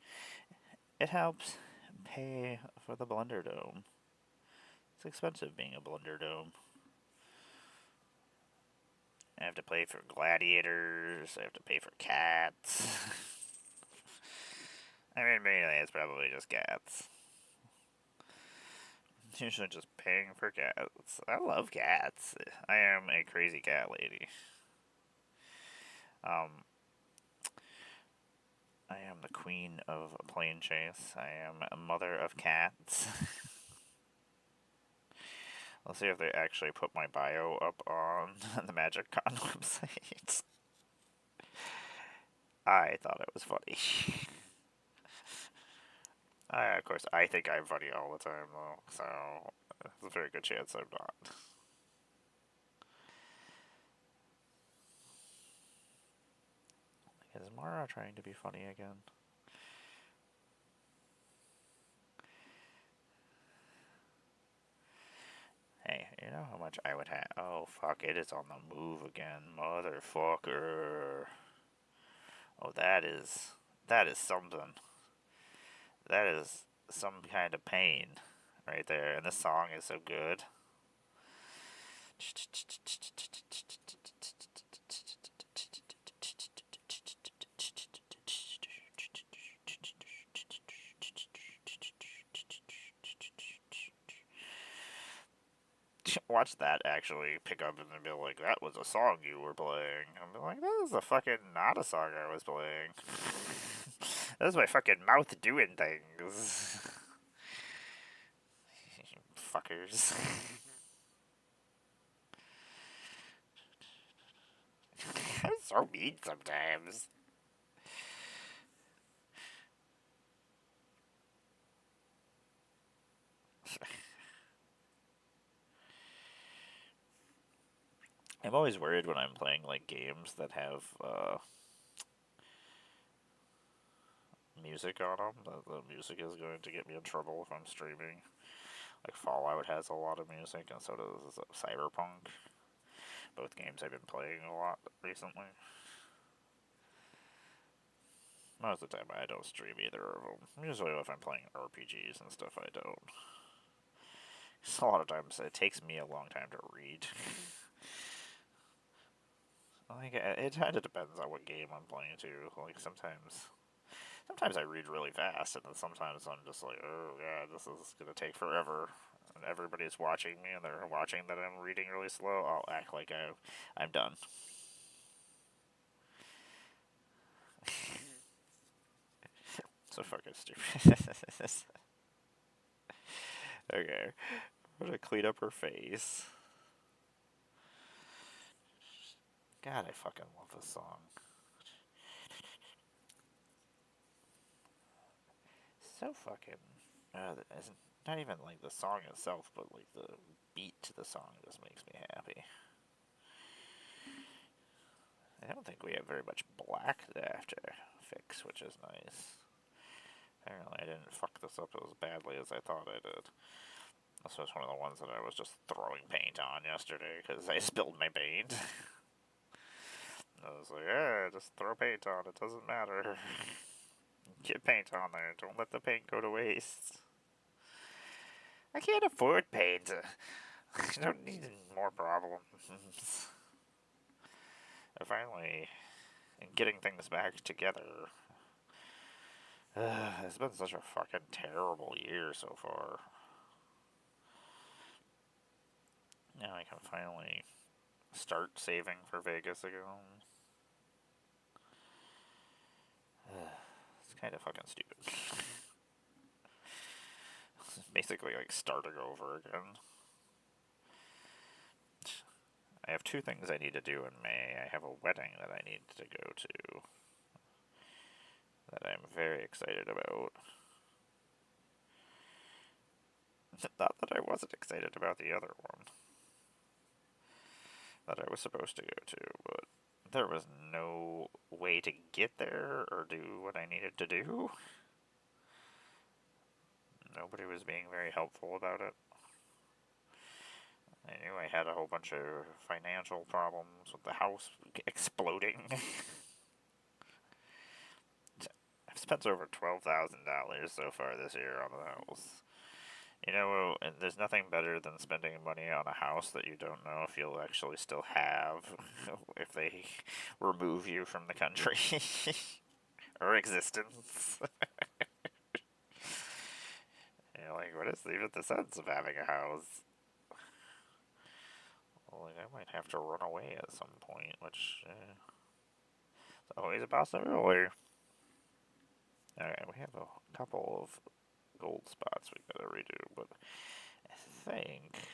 It helps pay for the BlunderDome. It's expensive being a BlunderDome. I have to pay for gladiators. I have to pay for cats. I mean, mainly it's probably just cats. Usually just paying for cats. I love cats. I am a crazy cat lady. I am the queen of plane chase. I am a mother of cats. Let's see if they actually put my bio up on the MagicCon website. I thought it was funny. Of course, I think I'm funny all the time, though, so there's a very good chance I'm not. Is Mara trying to be funny again? Hey, you know how much I would have? Oh, fuck, it is on the move again, motherfucker. Oh, that is something. That is some kind of pain right there, and this song is so good. Watch that actually pick up and be like, that was a song you were playing. I'm like, that is a fucking not a song I was playing. That was my fucking mouth doing things. Fuckers. I'm so mean sometimes. I'm always worried when I'm playing like games that have music on them, that the music is going to get me in trouble if I'm streaming. Like Fallout has a lot of music, and so does Cyberpunk. Both games I've been playing a lot recently. Most of the time I don't stream either of them. Usually if I'm playing RPGs and stuff I don't. A lot of times it takes me a long time to read. Like, it kind of depends on what game I'm playing too. Like sometimes I read really fast, and then sometimes I'm just like, oh yeah, this is gonna take forever. And everybody's watching me, and they're watching that I'm reading really slow. I'll act like I'm done. So fucking stupid. Okay, I'm gonna clean up her face. God, I fucking love this song. So fucking. It's not even like the song itself, but like the beat to the song just makes me happy. I don't think we have very much black to have to fix, which is nice. Apparently I didn't fuck this up as badly as I thought I did. This was one of the ones that I was just throwing paint on yesterday because I spilled my paint. I was like, yeah, just throw paint on, it doesn't matter. Get paint on there, don't let the paint go to waste. I can't afford paint. I don't need more problems. I finally am getting things back together. It's been such a fucking terrible year so far. Now I can finally start saving for Vegas again. It's kind of fucking stupid. It's basically like starting over again. I have two things I need to do in May. I have a wedding that I need to go to that I'm very excited about. Not that I wasn't excited about the other one that I was supposed to go to, but there was no way to get there or do what I needed to do. Nobody was being very helpful about it. I knew I had a whole bunch of financial problems with the house exploding. I've spent over $12,000 so far this year on the house. You know, there's nothing better than spending money on a house that you don't know if you'll actually still have if they remove you from the country or existence. You're like, what is even the sense of having a house? Well, like, I might have to run away at some point, which is always a possibility. Alright, we have a couple of gold spots we gotta redo, but I think...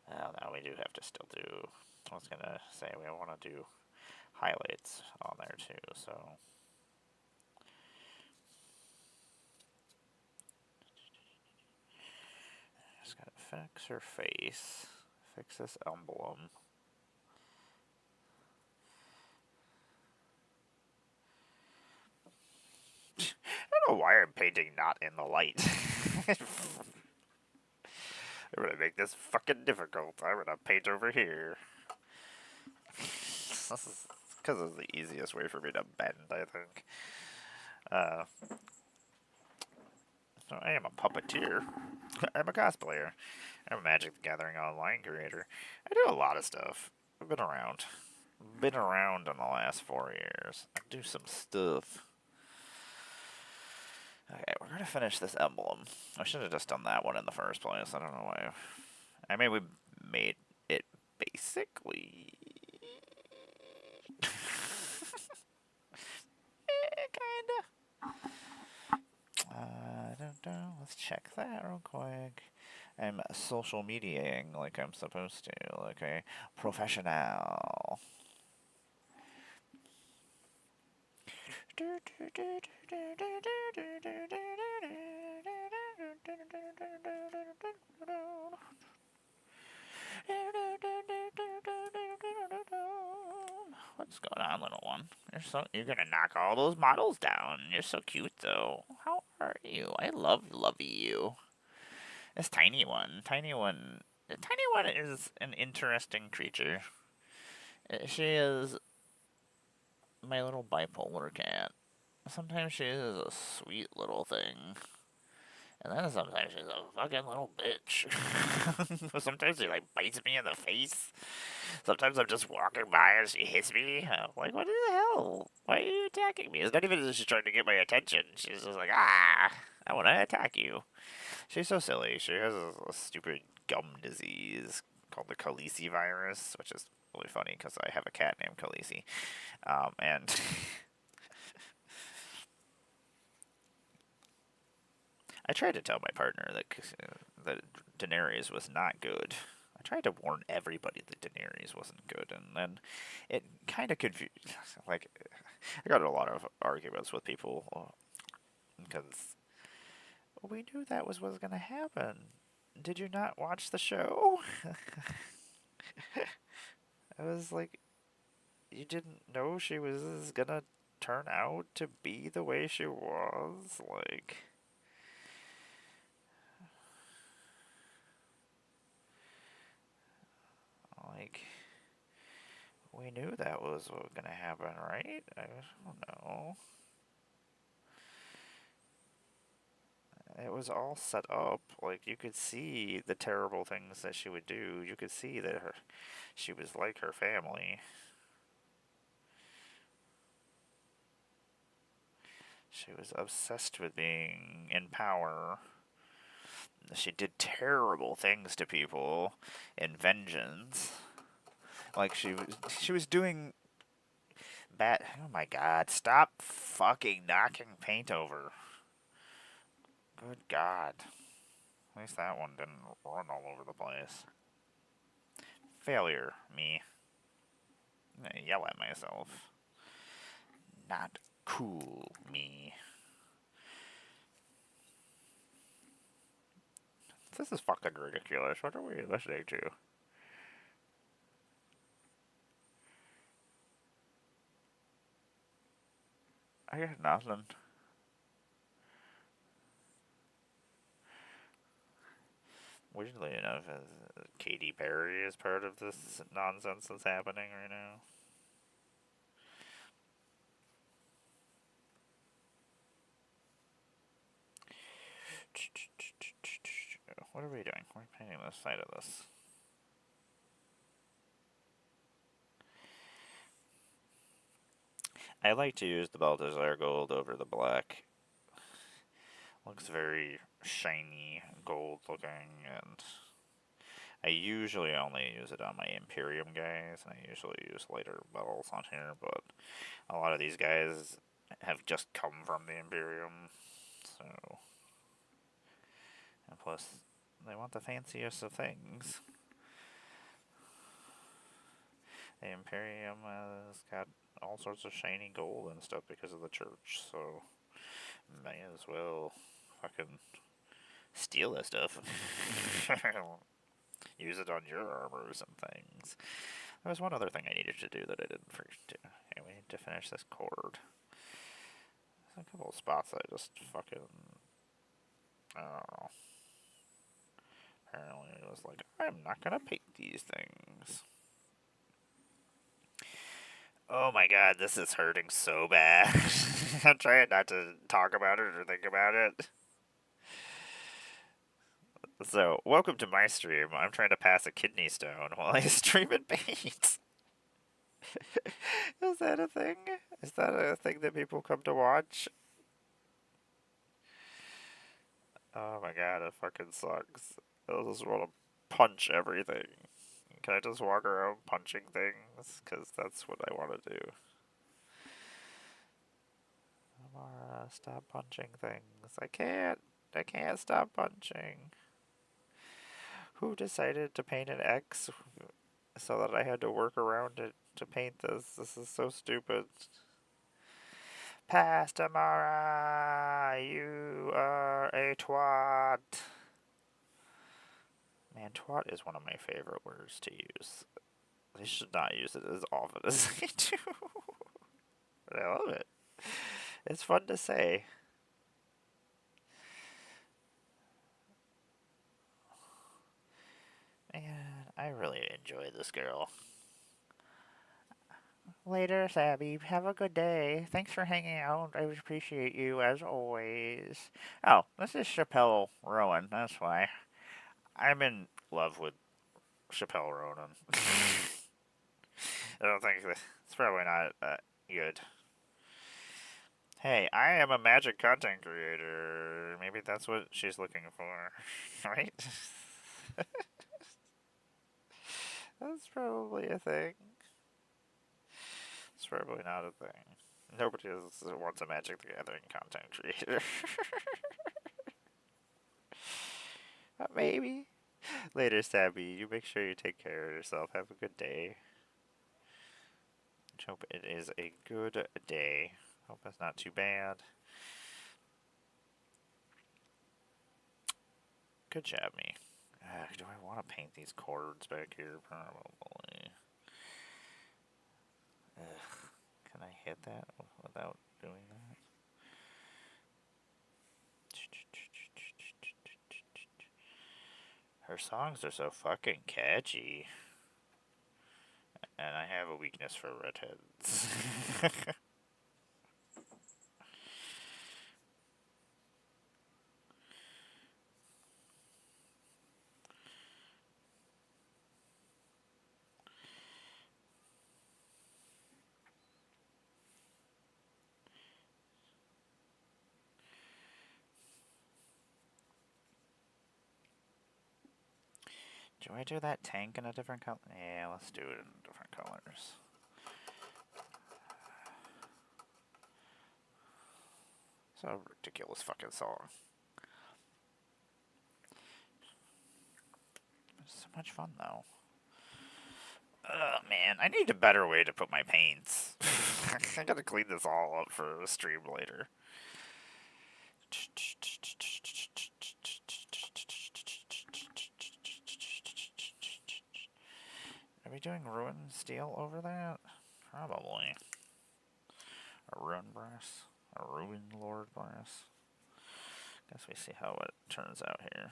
Well, now we do have to still do... I was gonna say we want to do highlights on there too, so... Just gotta fix her face, fix this emblem. I don't know why I'm painting not in the light. I'm gonna make this fucking difficult. I'm gonna paint over here. This is because it's the easiest way for me to bend, I think. So I am a puppeteer. I'm a cosplayer. I'm a Magic the Gathering online creator. I do a lot of stuff. I've been around. Been around in the last 4 years. I do some stuff. Okay, we're gonna finish this emblem. I should have just done that one in the first place. I don't know why. I mean, we made it basically... kinda. I don't know. Let's check that real quick. I'm social mediating like I'm supposed to, like a professional. What's going on, little one? You're gonna knock all those models down. You're so cute, though. How are you? I love you. This tiny one, the tiny one is an interesting creature. She is my little bipolar cat. Sometimes she is a sweet little thing. And then sometimes she's a fucking little bitch. Sometimes she like bites me in the face. Sometimes I'm just walking by and she hits me. I'm like, what the hell? Why are you attacking me? It's not even that she's trying to get my attention. She's just like, I want to attack you. She's so silly. She has a stupid gum disease called the Khaleesi virus, which is really funny because I have a cat named Khaleesi. And I tried to tell my partner that Daenerys was not good. I tried to warn everybody that Daenerys wasn't good, and then it kind of confused. Like, I got in a lot of arguments with people because we knew that was going to happen. Did you not watch the show? I was like, you didn't know she was gonna turn out to be the way she was? Like, we knew that was what was gonna happen, right? I don't know. It was all set up. Like, you could see the terrible things that she would do. You could see that she was like her family. She was obsessed with being in power. She did terrible things to people in vengeance. Like, she was doing bad. Oh my god, stop fucking knocking paint over. Good god. At least that one didn't run all over the place. Failure, me. I yell at myself. Not cool, me. This is fucking ridiculous. What are we listening to? I got nothing. Weirdly enough, Katy Perry is part of this nonsense that's happening right now. What are we doing? We're painting this side of this. I like to use the Balthazar gold over the black. Looks very shiny gold looking, and I usually only use it on my Imperium guys, and I usually use lighter metals on here, but a lot of these guys have just come from the Imperium, so... And plus, they want the fanciest of things. The Imperium has got all sorts of shiny gold and stuff because of the church, so may as well fucking steal that stuff. Use it on your armors and things. There was one other thing I needed to do that I didn't forget to. Okay, we need to finish this cord. There's a couple of spots I just fucking... I don't know. Apparently it was like, I'm not gonna paint these things. Oh my god, this is hurting so bad. I'm trying not to talk about it or think about it. So, welcome to my stream. I'm trying to pass a kidney stone while I stream and paint. Is that a thing? Is that a thing that people come to watch? Oh my god, it fucking sucks. I just want to punch everything. Can I just walk around punching things? Because that's what I want to do. Amara, stop punching things. I can't stop punching. Who decided to paint an X so that I had to work around it to paint this? This is so stupid. Pastamara, you are a twat. Man, twat is one of my favorite words to use. I should not use it as often as I do. But I love it. It's fun to say. Man, I really enjoy this girl. Later, Sabby. Have a good day. Thanks for hanging out. I appreciate you, as always. Oh, this is Chappelle Rowan. That's why. I'm in love with Chappelle Rowan. I don't think it's probably not good. Hey, I am a magic content creator. Maybe that's what she's looking for, right? That's probably a thing. It's probably not a thing. Nobody wants a Magic the Gathering content creator. Maybe. Later, Sabby. You make sure you take care of yourself. Have a good day. Hope it is a good day. Hope it's not too bad. Good job, me. Do I want to paint these chords back here? Probably. Can I hit that without doing that? Her songs are so fucking catchy. And I have a weakness for redheads. Do I do that tank in a different color? Yeah, let's do it in different colors. It's a ridiculous fucking song. It's so much fun, though. Oh man, I need a better way to put my paints. I gotta clean this all up for a stream later. Are we doing ruin steel over that? Probably. A ruin brass? A ruin lord brass? Guess we see how it turns out here.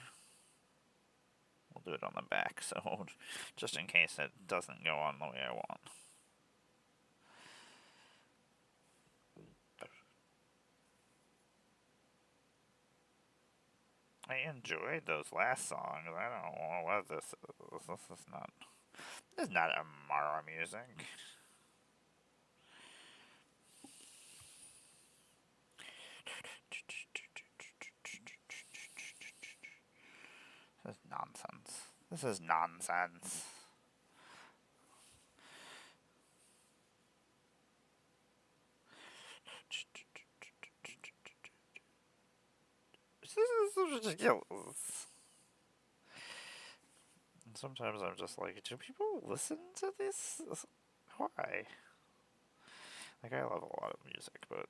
We'll do it on the back, so just in case it doesn't go on the way I want. I enjoyed those last songs. I don't know what this is. This is not Amara music. This is nonsense. This is nonsense. This is ridiculous. And sometimes I'm just like, do people listen to this? Why? Like, I love a lot of music, but...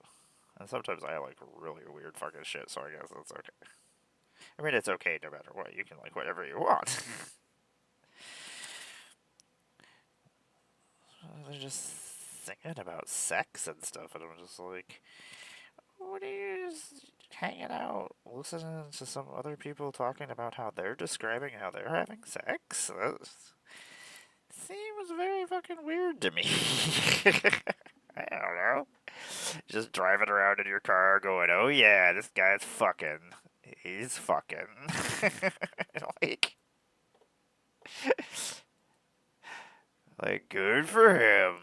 And sometimes I like really weird fucking shit, so I guess it's okay. I mean, it's okay no matter what. You can like whatever you want. They're just singing about sex and stuff, and I'm just like, what are you just hanging out, listening to some other people talking about how they're describing how they're having sex? That seems very fucking weird to me. I don't know. Just driving around in your car going, oh yeah, this guy's fucking. He's fucking. like, like, good for him.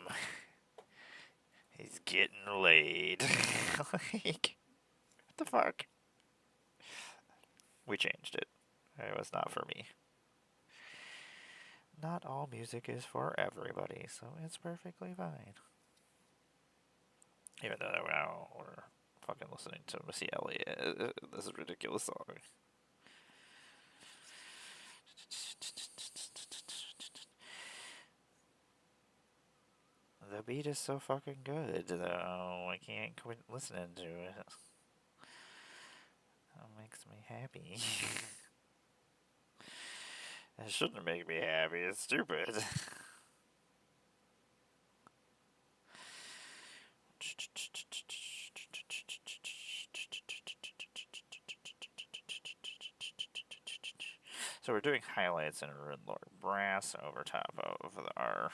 He's getting laid. like, what the fuck? We changed it. It was not for me. Not all music is for everybody, so it's perfectly fine. Even though now we're fucking listening to Missy Elliott. This is a ridiculous song. The beat is so fucking good, though. I can't quit listening to it. That makes me happy. It shouldn't make me happy. It's stupid. So we're doing highlights in Red Lord Brass over top of our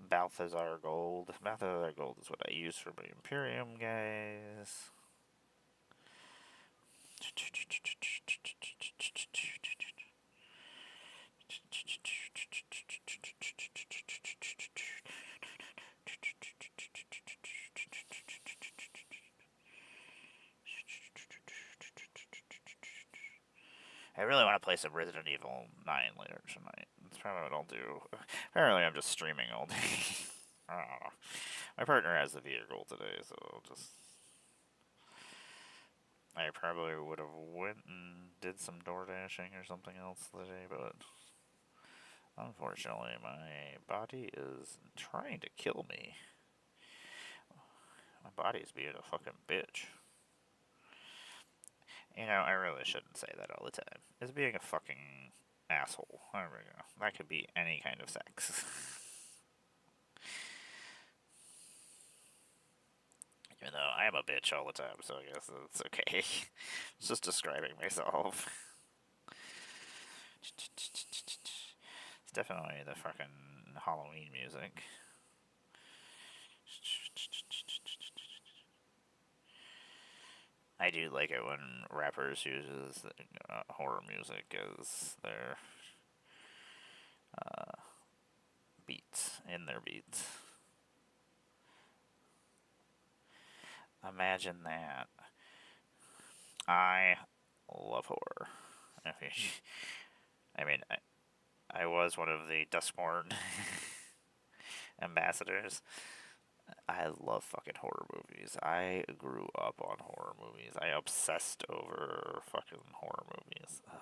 Balthazar Gold. Balthazar Gold is what I use for my Imperium, guys. I really want to play some Resident Evil 9 later tonight. That's probably what I'll do. Apparently I'm just streaming all day. I don't know. My partner has the vehicle today, so I'll just... I probably would have went and did some door dashing or something else today, but... Unfortunately, my body is trying to kill me. My body's being a fucking bitch. You know, I really shouldn't say that all the time. It's being a fucking asshole. There we go. That could be any kind of sex. Even though I am a bitch all the time, so I guess it's okay. It's just describing myself. It's definitely the fucking Halloween music. I do like it when rappers uses horror music as their beats, in their beats. Imagine that. I love horror. I mean, I was one of the Duskborn ambassadors. I love fucking horror movies. I grew up on horror movies. I obsessed over fucking horror movies. Ugh.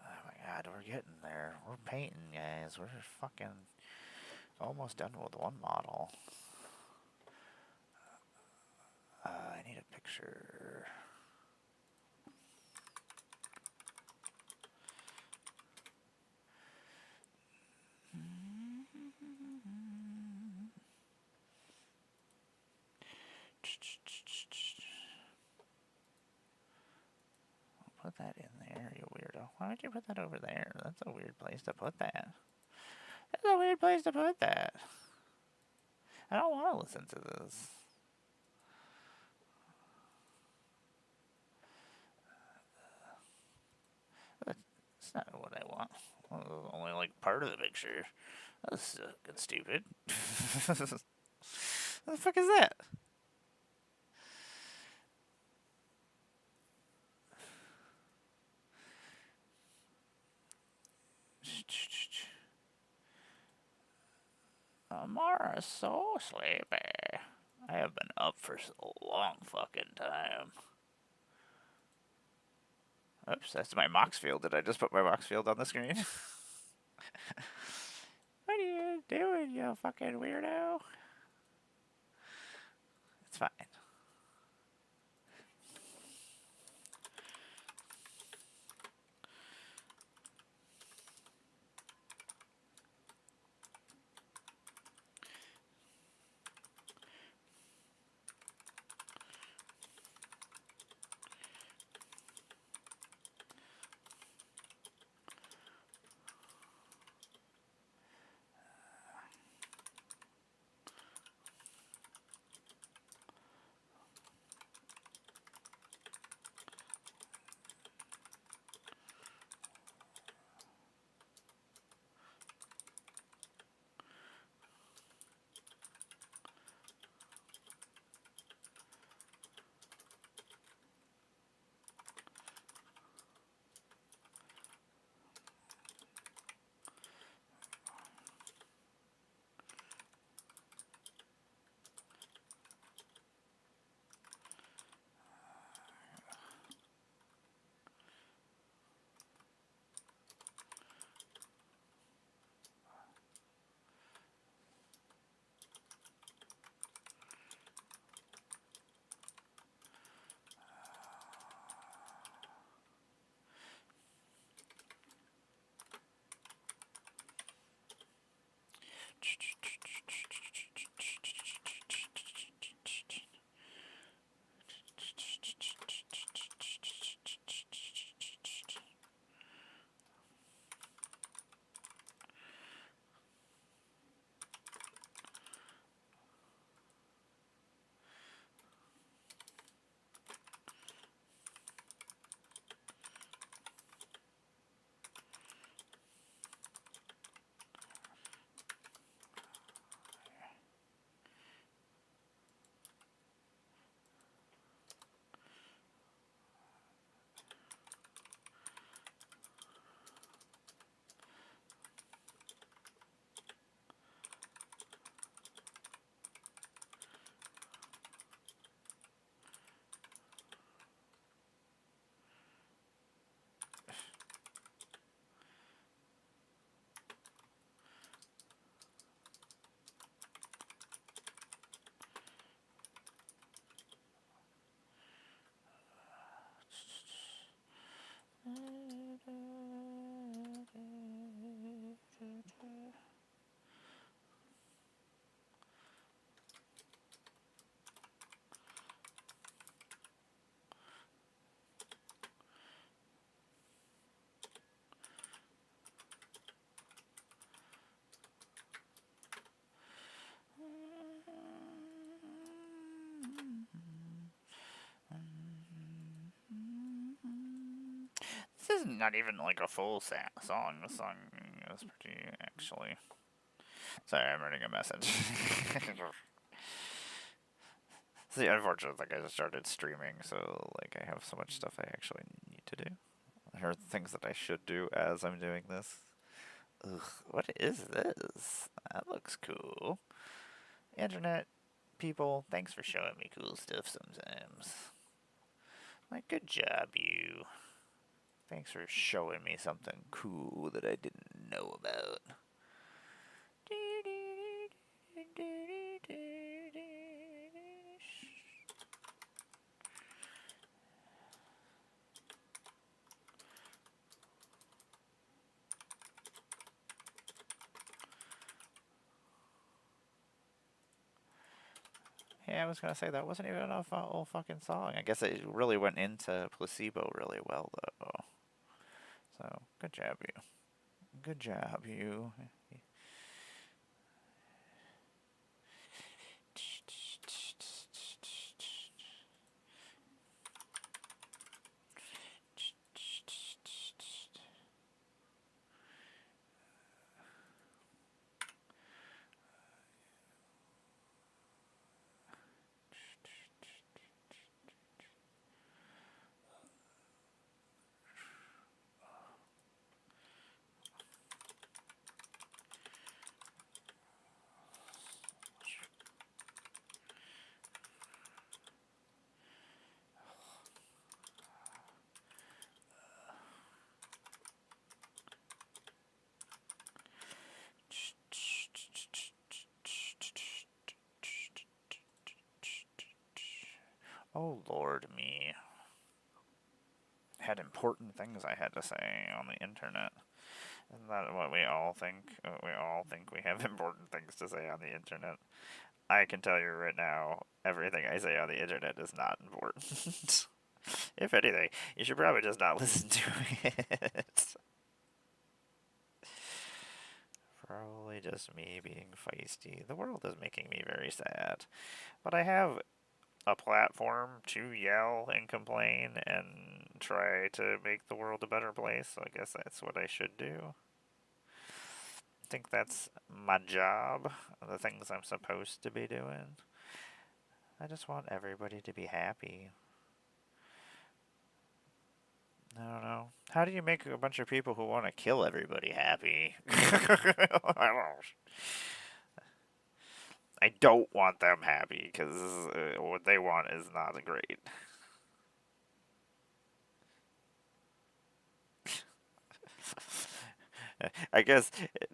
Oh my god, getting there. We're painting, guys. We're fucking almost done with one model. I need a picture. Put that in there, you weirdo. Why would you put that over there? That's a weird place to put that. That's a weird place to put that. I don't want to listen to this. That's not what I want. Well, only like part of the picture. That's fucking stupid. What the fuck is that? Amara's so sleepy. I have been up for a long fucking time. Oops, that's my Mox field. Did I just put my Mox field on the screen? What are you doing, you fucking weirdo? It's fine. This is not even like a full song. The song is pretty, actually. Sorry, I'm reading a message. See, unfortunately, like I just started streaming, so like I have so much stuff I actually need to do. There are things that I should do as I'm doing this. Ugh, what is this? That looks cool. Internet people, thanks for showing me cool stuff sometimes. Like, good job, you. Thanks for showing me something cool that I didn't know about. Yeah, I was gonna say that wasn't even a old fucking song. I guess it really went into Placebo really well, though. So, good job, you. Good job, you. Oh, Lord me. Had important things I had to say on the internet. Isn't that what we all think? We all think we have important things to say on the internet. I can tell you right now, everything I say on the internet is not important. If anything, you should probably just not listen to it. Probably just me being feisty. The world is making me very sad. But I have a platform to yell and complain and try to make the world a better place, so I guess that's what I should do. I think that's my job, the things I'm supposed to be doing. I just want everybody to be happy. I don't know. How do you make a bunch of people who want to kill everybody happy? I don't want them happy because what they want is not great. I guess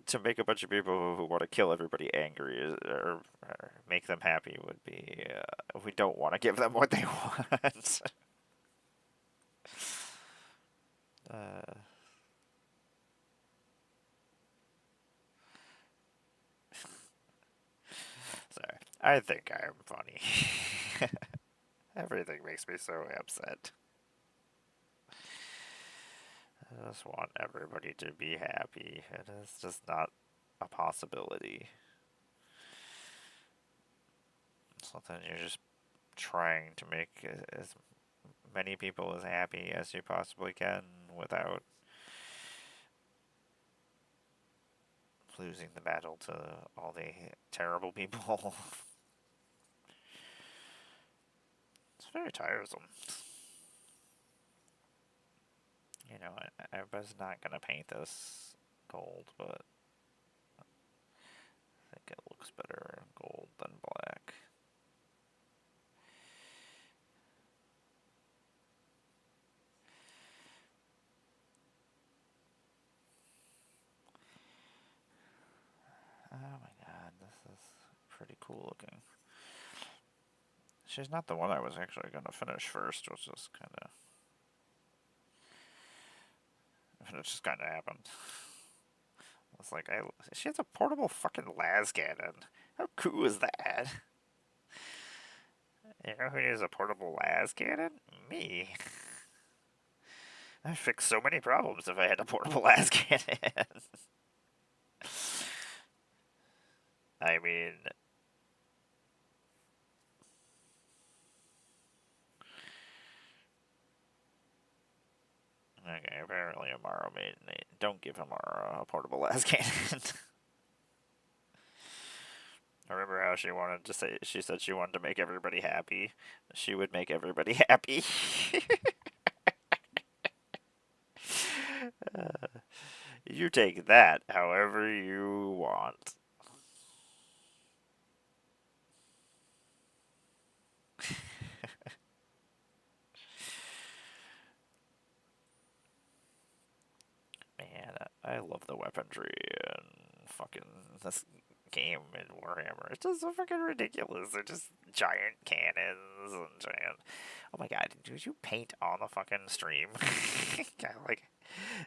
to make a bunch of people who want to kill everybody angry or make them happy would be we don't want to give them what they want. uh, Sorry. I think I am funny. Everything makes me so upset. I just want everybody to be happy. It is just not a possibility. So then you're just trying to make as many people as happy as you possibly can without losing the battle to all the terrible people. It's very tiresome. You know, I was not going to paint this gold, but I think it looks better in gold than black. Oh my god, this is pretty cool looking. She's not the one I was actually going to finish first, which just kind of... It just kind of happened. It's like, she has a portable fucking las cannon. How cool is that? You know who needs a portable las cannon? Me. I'd fix so many problems if I had a portable las cannon. I mean... Okay, apparently Amaro made... Don't give Amaro a portable las cannon. I remember how she wanted to say... She said she wanted to make everybody happy. She would make everybody happy. You take that however you want. I love the weaponry and fucking this game in Warhammer. It's just so fucking ridiculous. They're just giant cannons and giant. Oh my god, did you paint on the fucking stream? Like,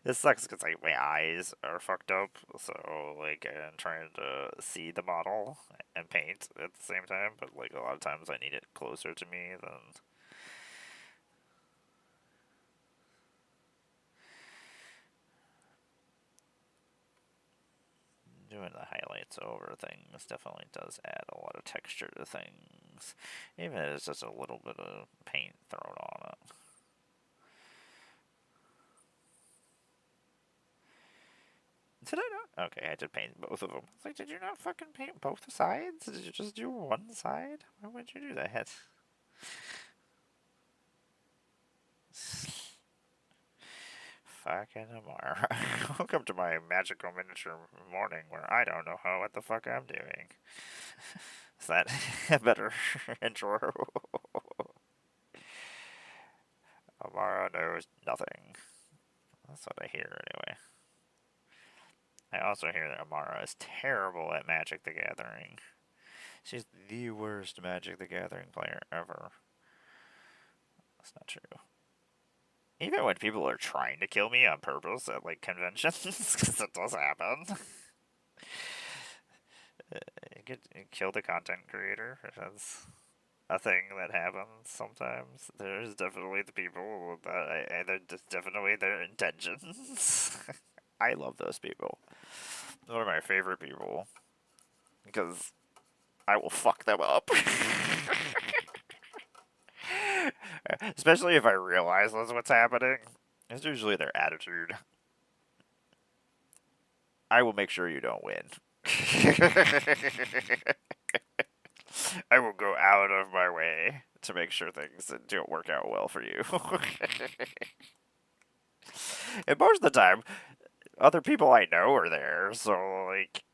it sucks because like my eyes are fucked up, so like I'm trying to see the model and paint at the same time. But like a lot of times I need it closer to me than. Doing the highlights over things definitely does add a lot of texture to things, even if it's just a little bit of paint thrown on it. Did I not? Okay, I did paint both of them. It's like, did you not fucking paint both sides? Did you just do one side? Why would you do that? Fucking Amara. Welcome to my magical miniature morning where I don't know what the fuck I'm doing. Is that a better intro? Amara knows nothing. That's what I hear anyway. I also hear that Amara is terrible at Magic the Gathering. She's the worst Magic the Gathering player ever. That's not true. Even when people are trying to kill me on purpose at like conventions, because it does happen. Kill the content creator. That's a thing that happens sometimes. There's definitely the people that they're just definitely their intentions. I love those people. Those are my favorite people because I will fuck them up. Especially if I realize that's what's happening. It's usually their attitude. I will make sure you don't win. I will go out of my way to make sure things don't work out well for you. And most of the time, other people I know are there, so like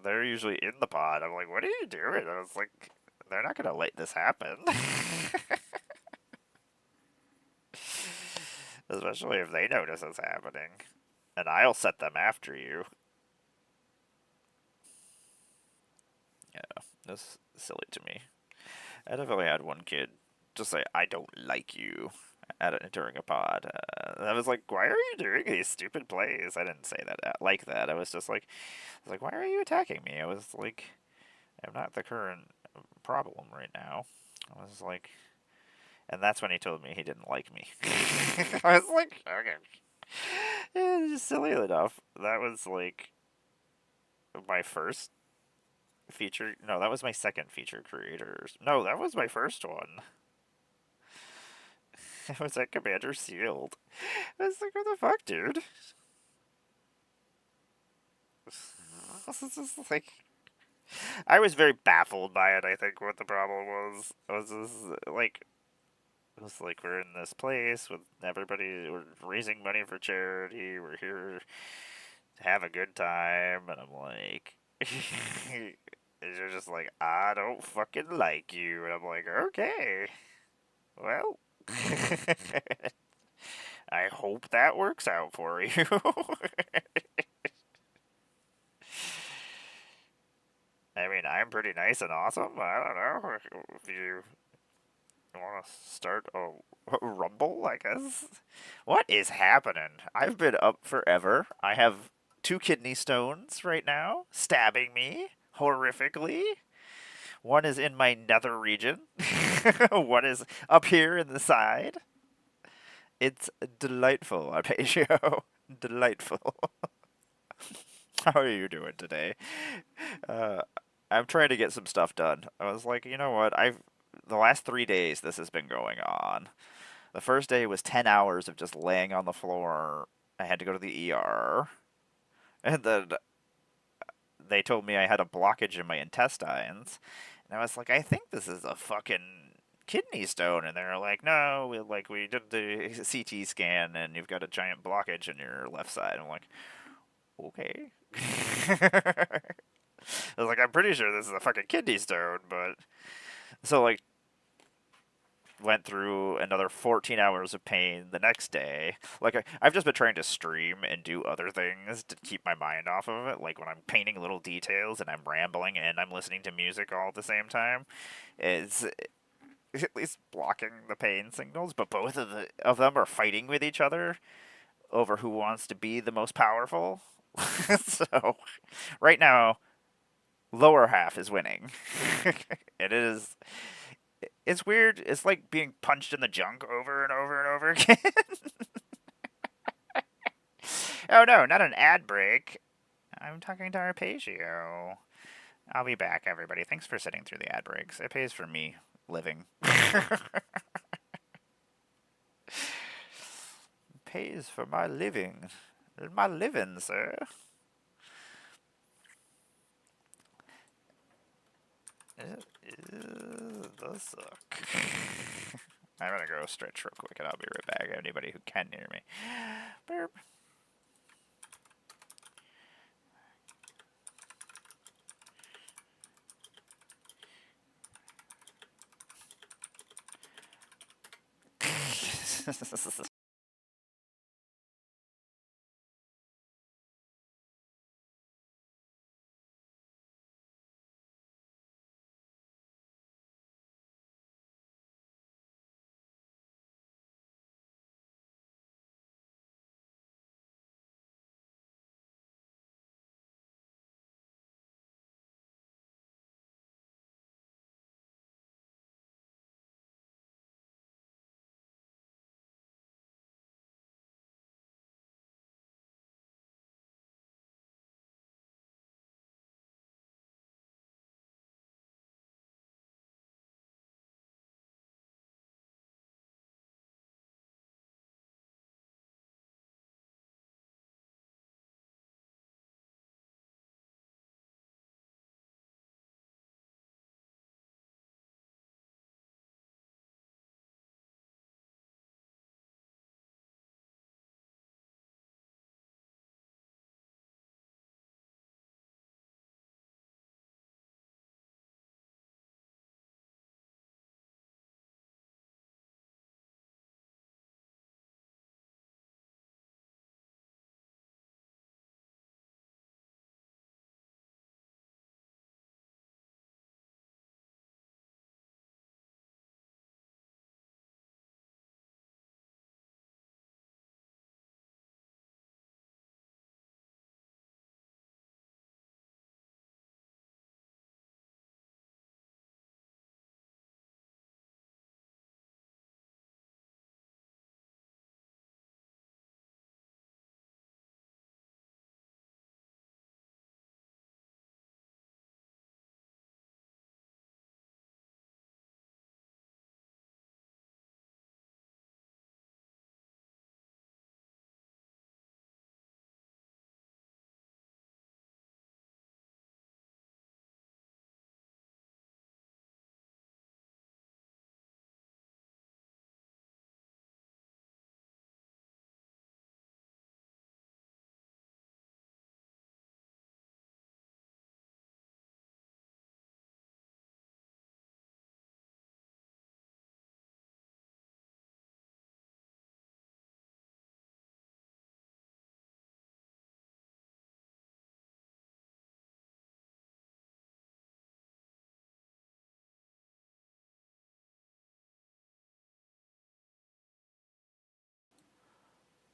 they're usually in the pod. I'm like, what are you doing? And I was like, they're not gonna let this happen. Especially if they notice it's happening. And I'll set them after you. Yeah, that's silly to me. I definitely had one kid just say, I don't like you during a pod. I was like, why are you doing these stupid plays? I didn't say that like that. I was just like, why are you attacking me? I was like, I'm not the current problem right now. I was like, and that's when he told me he didn't like me. I was like, okay. Yeah, just silly enough. That was like my first feature. No, that was my second feature creator. No, that was my first one. It was at Commander Sealed. I was like, what the fuck, dude? This is just like. I was very baffled by it, I think, what the problem was. I was just like. It was like, we're in this place with everybody, we're raising money for charity, we're here to have a good time, and I'm like. You're just like, I don't fucking like you. And I'm like, okay. Well. I hope that works out for you. I mean, I'm pretty nice and awesome. I don't know if you want to start a rumble, I guess. What is happening? I've been up forever. I have 2 kidney stones right now, stabbing me horrifically. One is in my nether region. One is up here in the side. It's delightful, Arpeggio. Delightful. How are you doing today? Uh, I'm trying to get some stuff done. I was like, you know what? The last 3 days this has been going on. The first day was 10 hours of just laying on the floor. I had to go to the ER. And then they told me I had a blockage in my intestines. And I was like, I think this is a fucking kidney stone. And they're like, no, we did the CT scan and you've got a giant blockage in your left side. I'm like, okay. I was like, I'm pretty sure this is a fucking kidney stone, but so like went through another 14 hours of pain the next day. Like, I've just been trying to stream and do other things to keep my mind off of it. Like, when I'm painting little details and I'm rambling and I'm listening to music all at the same time, it's at least blocking the pain signals. But both of them are fighting with each other over who wants to be the most powerful. So, right now, lower half is winning. It is. It's weird. It's like being punched in the junk over and over and over again. Oh no, not an ad break. I'm talking to Arpeggio. I'll be back, everybody. Thanks for sitting through the ad breaks. It pays for me living. Pays for my living. My living, sir. It does suck. I'm gonna go stretch real quick and I'll be right back. Anybody who can hear me. Burp.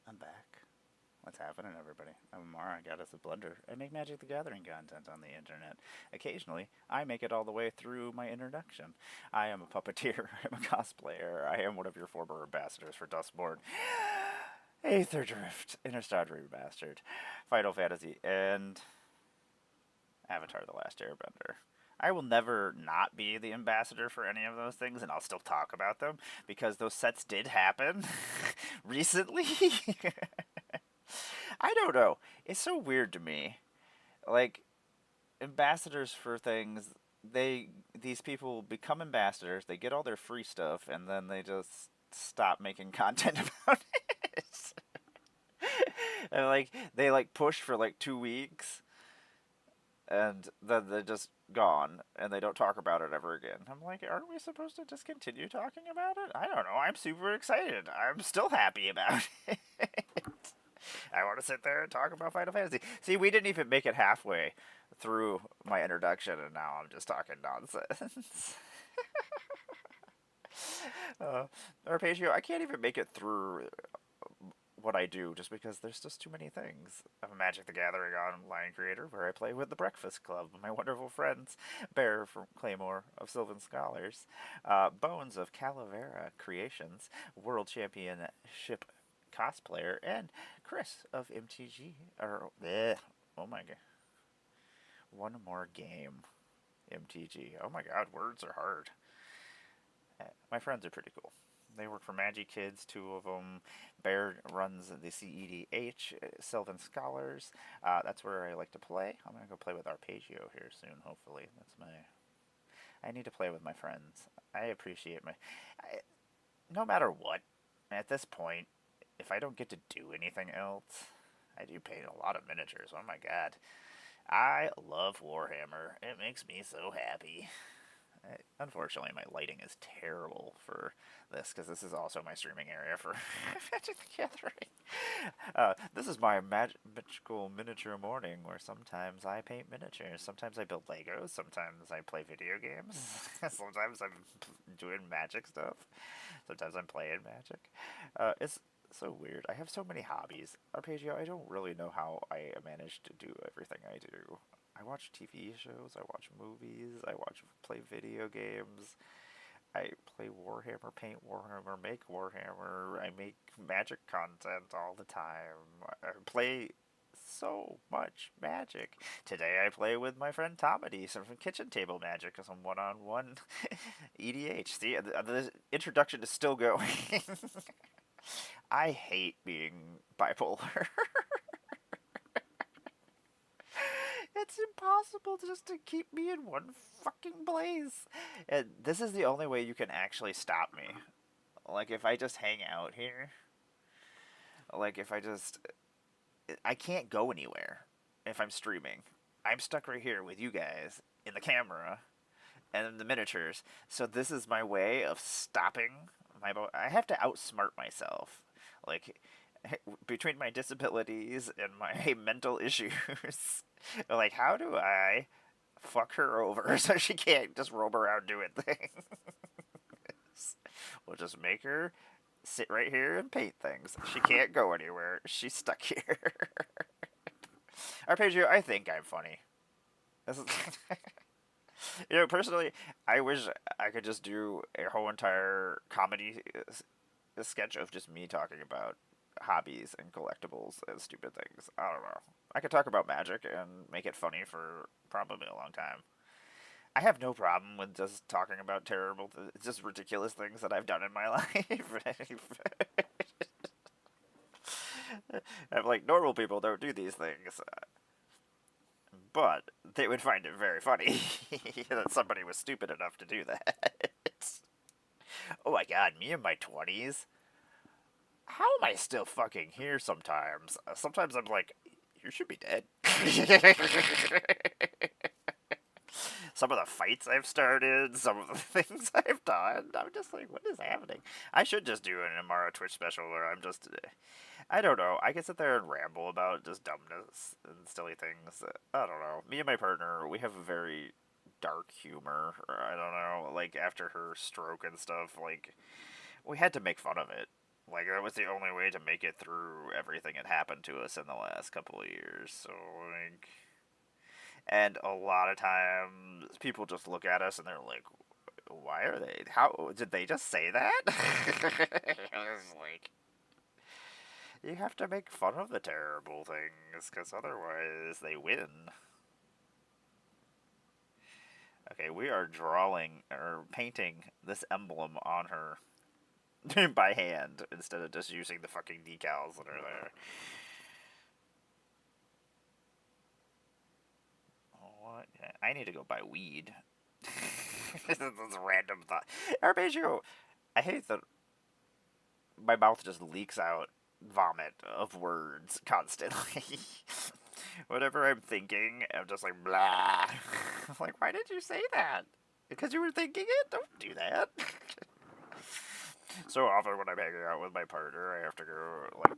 I'm back. What's happening, everybody? I'm Amara, Goddess of Blunder. I make Magic the Gathering content on the internet. Occasionally, I make it all the way through my introduction. I am a puppeteer, I'm a cosplayer, I am one of your former ambassadors for Dustborn, Aether Drift, Interstar Remastered, Final Fantasy, and Avatar The Last Airbender. I will never not be the ambassador for any of those things, and I'll still talk about them because those sets did happen recently. I don't know. It's so weird to me. Like, ambassadors for things, these people become ambassadors, they get all their free stuff, and then they just stop making content about it. And like they like push for like 2 weeks, and then they're just gone, and they don't talk about it ever again. I'm like, aren't we supposed to just continue talking about it? I don't know. I'm super excited. I'm still happy about it. I want to sit there and talk about Final Fantasy. See, we didn't even make it halfway through my introduction, and now I'm just talking nonsense. uh, Arpeggio, I can't even make it through what I do just because there's just too many things. I'm a Magic the Gathering online creator where I play with the Breakfast Club, my wonderful friends Bear from Claymore of Sylvan Scholars, Bones of Calavera Creations, World Championship cosplayer, and Chris of MTG. Oh my god. One more game. MTG. Oh my god, words are hard. My friends are pretty cool. They work for Magic Kids, two of them. Bear runs the CEDH, Sylvan Scholars. That's where I like to play. I'm going to go play with Arpeggio here soon, hopefully. I need to play with my friends. I appreciate no matter what, at this point, if I don't get to do anything else, I do paint a lot of miniatures. Oh my god. I love Warhammer. It makes me so happy. Unfortunately, my lighting is terrible for this because this is also my streaming area for Magic the Gathering. This is my magical miniature morning where sometimes I paint miniatures, sometimes I build Legos, sometimes I play video games, sometimes I'm doing magic stuff, sometimes I'm playing magic. It's so weird. I have so many hobbies. Arpeggio, I don't really know how I managed to do everything I do. I watch TV shows, I watch movies, I play video games, I play Warhammer, paint Warhammer, make Warhammer, I make magic content all the time. I play so much magic. Today I play with my friend Tomedy, some from Kitchen Table Magic, some one-on-one EDH. See, the introduction is still going. I hate being bipolar. It's impossible just to keep me in one fucking place. And this is the only way you can actually stop me. Like, if I just hang out here, like, if I just. I can't go anywhere if I'm streaming. I'm stuck right here with you guys in the camera and in the miniatures. So, this is my way of stopping I have to outsmart myself. Like, between my disabilities and my mental issues, like, how do I fuck her over so she can't just roam around doing things? We'll just make her sit right here and paint things. She can't go anywhere. She's stuck here. Arpeggio, I think I'm funny. Personally, I wish I could just do a whole entire comedy sketch of just me talking about hobbies and collectibles and stupid things. I don't know. I could talk about magic and make it funny for probably a long time. I have no problem with just talking about just ridiculous things that I've done in my life. I'm like, normal people don't do these things. But they would find it very funny that somebody was stupid enough to do that. Oh my god, me in my 20s? How am I still fucking here sometimes? Sometimes I'm like, you should be dead. Some of the fights I've started, some of the things I've done, I'm just like, what is happening? I should just do an Amara Twitch special where I'm just, I don't know, I can sit there and ramble about just dumbness and silly things. I don't know. Me and my partner, we have a very dark humor. I don't know, like after her stroke and stuff, like, we had to make fun of it. Like, that was the only way to make it through everything that happened to us in the last couple of years. So, like. And a lot of times, people just look at us and they're like, why are they? How. Did they just say that? I was like. You have to make fun of the terrible things, because otherwise they win. Okay, we are drawing, or painting this emblem on her by hand instead of just using the fucking decals that are there. What? I need to go buy weed. This is a random thought. Arpeggio, I hate that my mouth just leaks out vomit of words constantly. Whatever I'm thinking, I'm just like, blah. Like, why did you say that? Because you were thinking it? Don't do that. So often when I'm hanging out with my partner, I have to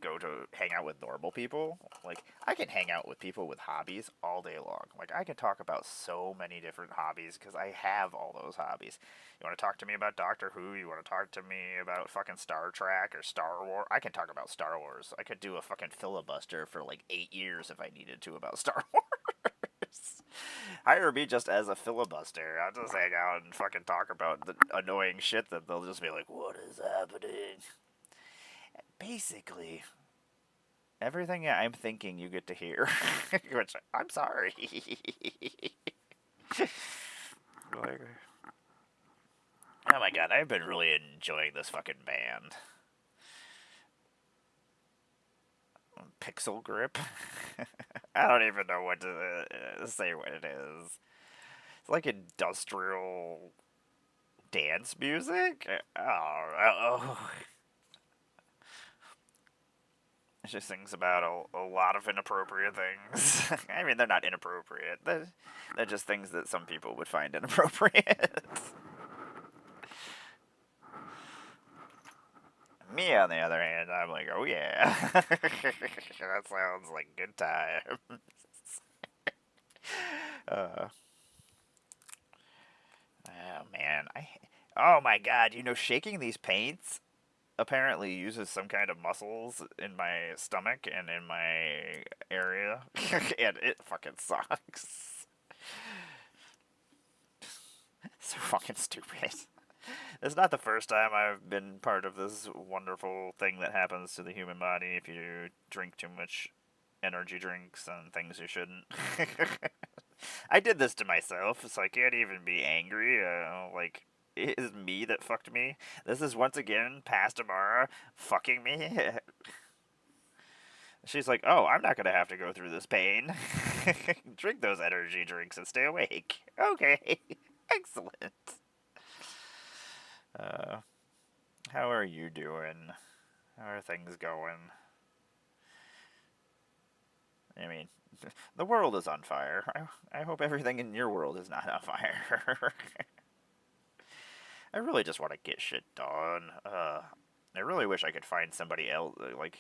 go to hang out with normal people. Like, I can hang out with people with hobbies all day long. Like, I can talk about so many different hobbies because I have all those hobbies. You want to talk to me about Doctor Who? You want to talk to me about fucking Star Trek or Star Wars? I can talk about Star Wars. I could do a fucking filibuster for like 8 years if I needed to about Star Wars. Hire me just as a filibuster. I'll just hang out and fucking talk about the annoying shit that they'll just be like, what is happening? Basically, everything I'm thinking you get to hear. Which, I'm sorry. Like, oh my god, I've been really enjoying this fucking band. Pixel Grip? I don't even know what to say what it is. It's like industrial dance music? Oh. It just sings about a lot of inappropriate things. I mean, they're not inappropriate. They're just things that some people would find inappropriate. Me, on the other hand, I'm like, oh yeah. That sounds like good times. Uh, oh man, oh my god, shaking these paints apparently uses some kind of muscles in my stomach and in my area, and it fucking sucks. So fucking stupid. It's not the first time I've been part of this wonderful thing that happens to the human body if you drink too much energy drinks and things you shouldn't. I did this to myself, so I can't even be angry. Like, it is me that fucked me. This is once again past Amara fucking me. She's like, oh, I'm not gonna have to go through this pain. Drink those energy drinks and stay awake. Okay, excellent. Uh, how are you doing? How are things going? I mean, the world is on fire. I hope everything in your world is not on fire. I really just want to get shit done. I really wish I could find somebody else. Like,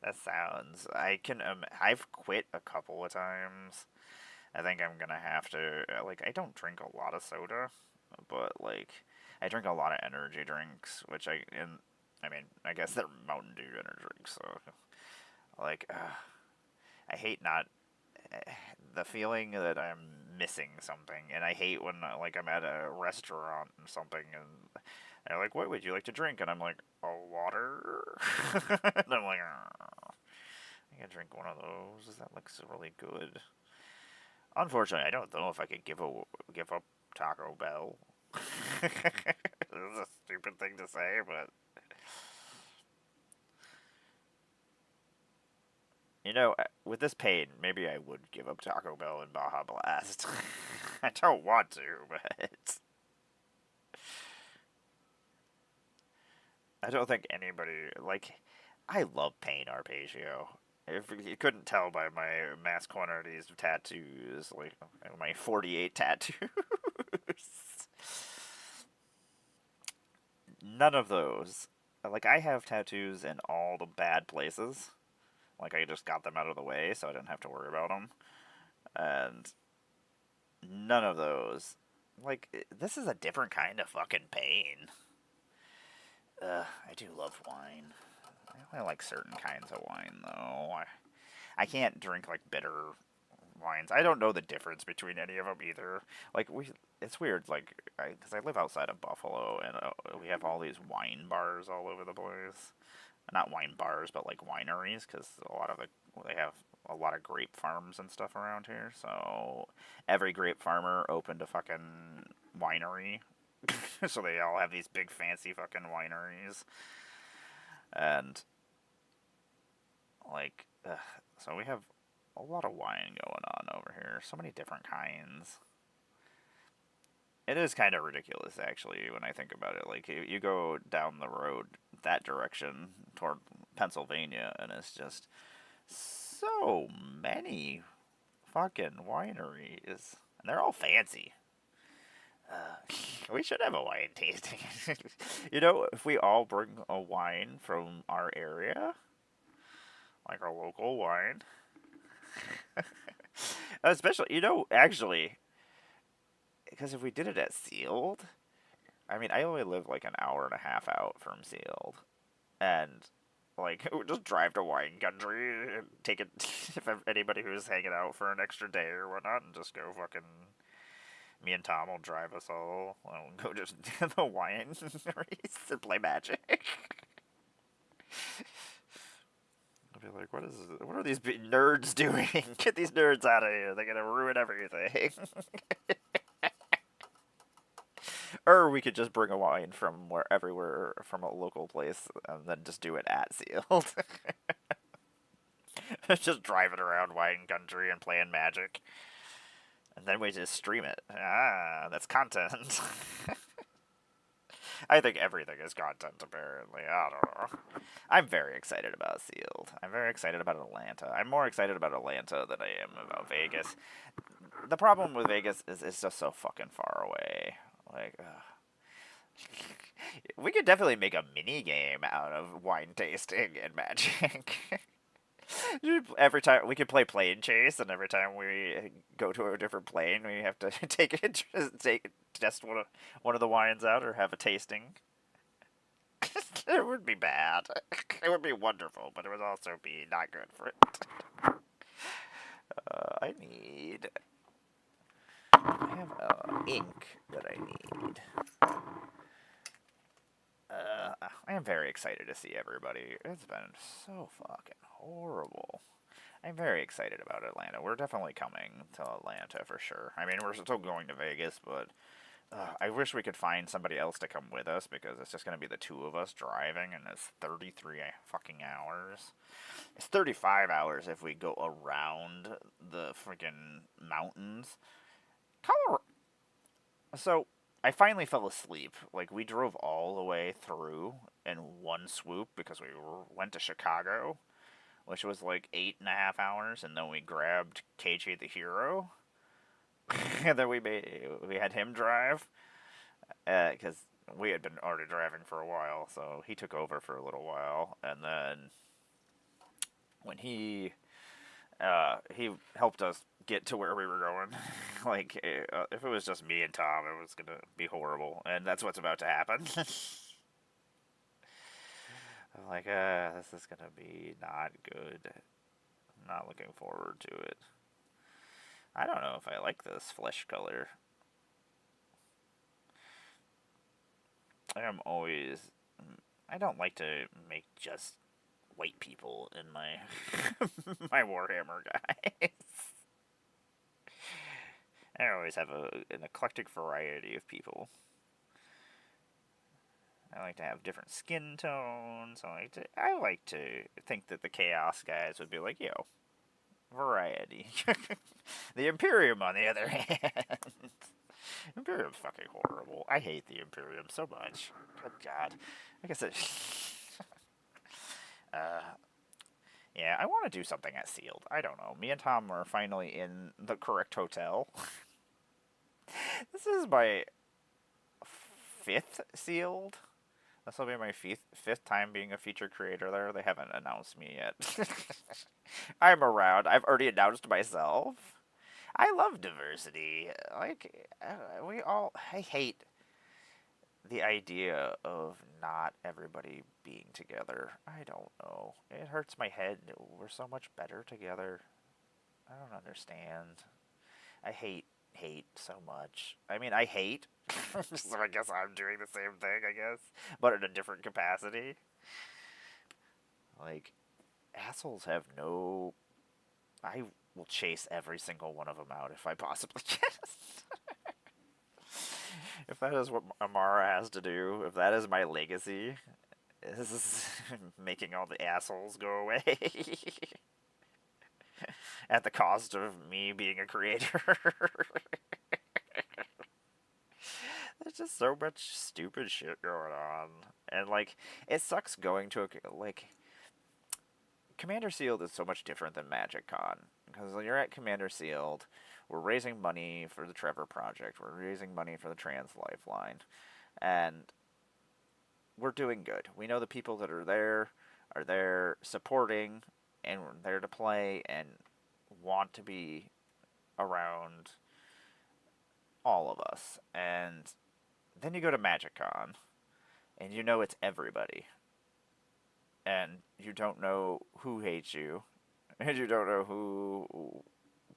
that sounds. I've quit a couple of times. I think I'm gonna have to. Like, I don't drink a lot of soda, but like, I drink a lot of energy drinks, I mean, I guess they're Mountain Dew energy drinks. So, like, I hate not the feeling that I'm missing something, and I hate when like I'm at a restaurant or something, and they're like, "What would you like to drink?" And I'm like, "A water." And I'm like, I can drink one of those. That looks really good. Unfortunately, I don't know if I could give up Taco Bell. This is a stupid thing to say, but with this pain, maybe I would give up Taco Bell and Baja Blast. I don't want to, but I don't think anybody like. I love pain arpeggio. If you couldn't tell by my mass quantities of tattoos, like my 48 tattoos, none of those. Like, I have tattoos in all the bad places. Like, I just got them out of the way so I didn't have to worry about them. And none of those. Like, this is a different kind of fucking pain. I do love wine. I only like certain kinds of wine, though. I can't drink, like, bitter wines. I don't know the difference between any of them either. Like, it's weird, like, because I live outside of Buffalo, and we have all these wine bars all over the place. Not wine bars, but like wineries, because they have a lot of grape farms and stuff around here. So every grape farmer opened a fucking winery. So they all have these big fancy fucking wineries, and like, so we have a lot of wine going on over here. So many different kinds. It is kind of ridiculous, actually, when I think about it. Like, you go down the road that direction toward Pennsylvania, and it's just so many fucking wineries, and they're all fancy. We should have a wine tasting. If we all bring a wine from our area, like a local wine, especially, actually, because if we did it at Sealed, I mean, I only live like an hour and a half out from Sealed, and like we just drive to wine country and take it if anybody who's hanging out for an extra day or whatnot, and just go fucking. Me and Tom will drive us all. We'll go just to the wine race and play Magic. I'll be like, what are these nerds doing? Get these nerds out of here. They're gonna ruin everything. Or we could just bring a wine from everywhere from a local place and then just do it at Sealed. Just driving around wine country and playing Magic. And then we just stream it. Ah, that's content. I think everything is content, apparently. I don't know. I'm very excited about Sealed. I'm very excited about Atlanta. I'm more excited about Atlanta than I am about Vegas. The problem with Vegas is it's just so fucking far away. Like, we could definitely make a mini game out of wine tasting and Magic. Every time we could play plane chase, and every time we go to a different plane, we have to test one of the wines out or have a tasting. It would be bad. It would be wonderful, but it would also be not good for it. I have ink that I need. I am very excited to see everybody. It's been so fucking horrible. I'm very excited about Atlanta. We're definitely coming to Atlanta for sure. I mean, we're still going to Vegas, but I wish we could find somebody else to come with us because it's just going to be the two of us driving, and it's 33 fucking hours. It's 35 hours if we go around the freaking mountains. So, I finally fell asleep. Like, we drove all the way through in one swoop because we went to Chicago, which was like 8.5 hours, and then we grabbed KJ the Hero, and then we had him drive, because we had been already driving for a while, so he took over for a little while, and then when he helped us get to where we were going. Like, if it was just me and Tom, it was gonna be horrible, and that's what's about to happen. I'm like, this is gonna be not good. I'm not looking forward to it. I don't know if I like this flesh color. I don't like to make just white people in my my Warhammer guys. I always have an eclectic variety of people. I like to have different skin tones. I like to think that the Chaos guys would be like, yo, variety. The Imperium, on the other hand. Imperium's fucking horrible. I hate the Imperium so much. Good God. Like I said, yeah, I want to do something at Sealed. I don't know. Me and Tom are finally in the correct hotel. This is my 5th Sealed. This will be my fifth time being a featured creator there. They haven't announced me yet. I'm around. I've already announced myself. I love diversity. Like, I hate the idea of not everybody being together. I don't know. It hurts my head. We're so much better together. I don't understand. I hate so much. I mean, I hate, so I guess I'm doing the same thing, I guess, but in a different capacity. Like, assholes have no... I will chase every single one of them out if I possibly can. If that is what Amara has to do, if that is my legacy, is making all the assholes go away. At the cost of me being a creator. There's just so much stupid shit going on. And, like, it sucks going to like, Commander Sealed is so much different than Magic Con. Because when you're at Commander Sealed, we're raising money for the Trevor Project. We're raising money for the Trans Lifeline. And we're doing good. We know the people that are there supporting and there to play and want to be around all of us. And then you go to Magic Con and you know it's everybody. And you don't know who hates you. And you don't know who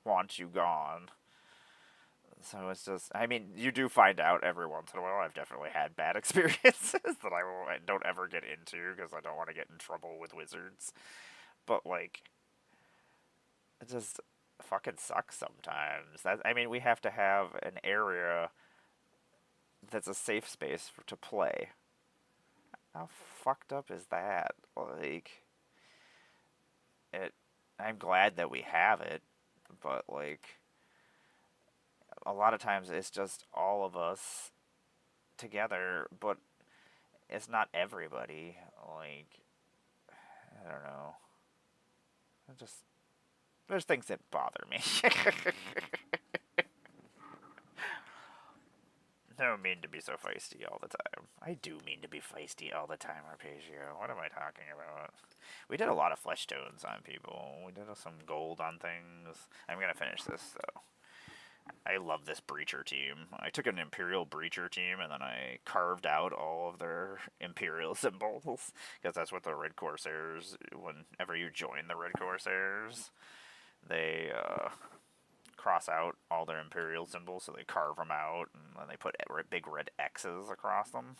wants you gone. So it's just, I mean, you do find out every once in a while. I've definitely had bad experiences that I don't ever get into because I don't want to get in trouble with wizards. But, like, it just fucking sucks sometimes. I mean, we have to have an area that's a safe space to play. How fucked up is that? Like, it. I'm glad that we have it, but, like, a lot of times it's just all of us together, but it's not everybody. Like, I don't know. I just there's things that bother me. I don't mean to be so feisty all the time. I do mean to be feisty all the time, Arpeggio. What am I talking about? We did a lot of flesh tones on people. We did some gold on things. I'm gonna finish this though. I love this Breacher team. I took an Imperial Breacher team and then I carved out all of their Imperial symbols because that's what the Red Corsairs. Whenever you join the Red Corsairs, they cross out all their Imperial symbols, so they carve them out and then they put big red X's across them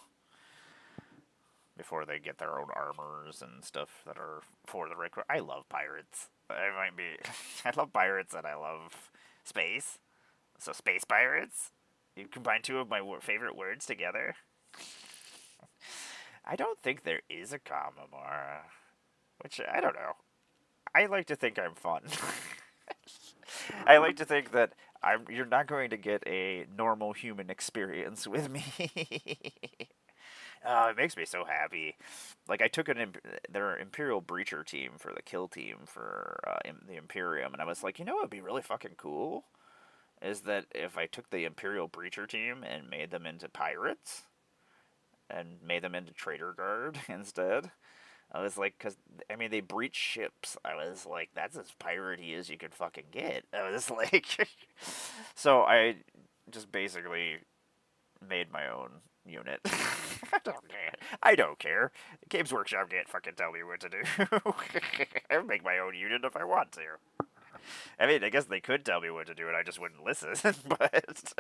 before they get their own armors and stuff that are for the Red Corsairs. I love pirates. I might be. I love pirates and I love space. So space pirates? You combine two of my favorite words together? I don't think there is a Kamamara. Which, I don't know. I like to think I'm fun. I like to think that you're not going to get a normal human experience with me. Oh, it makes me so happy. Like, I took their Imperial Breacher team for the kill team for the Imperium, and I was like, you know what would be really fucking cool? Is that if I took the Imperial Breacher team and made them into pirates and made them into Trader Guard instead. I was like, because, I mean, they breach ships. I was like, that's as piratey as you could fucking get. I was like, so I just basically made my own unit. I don't care. I don't care. Games Workshop can't fucking tell me what to do. I'll make my own unit if I want to. I mean, I guess they could tell me what to do and I just wouldn't listen, but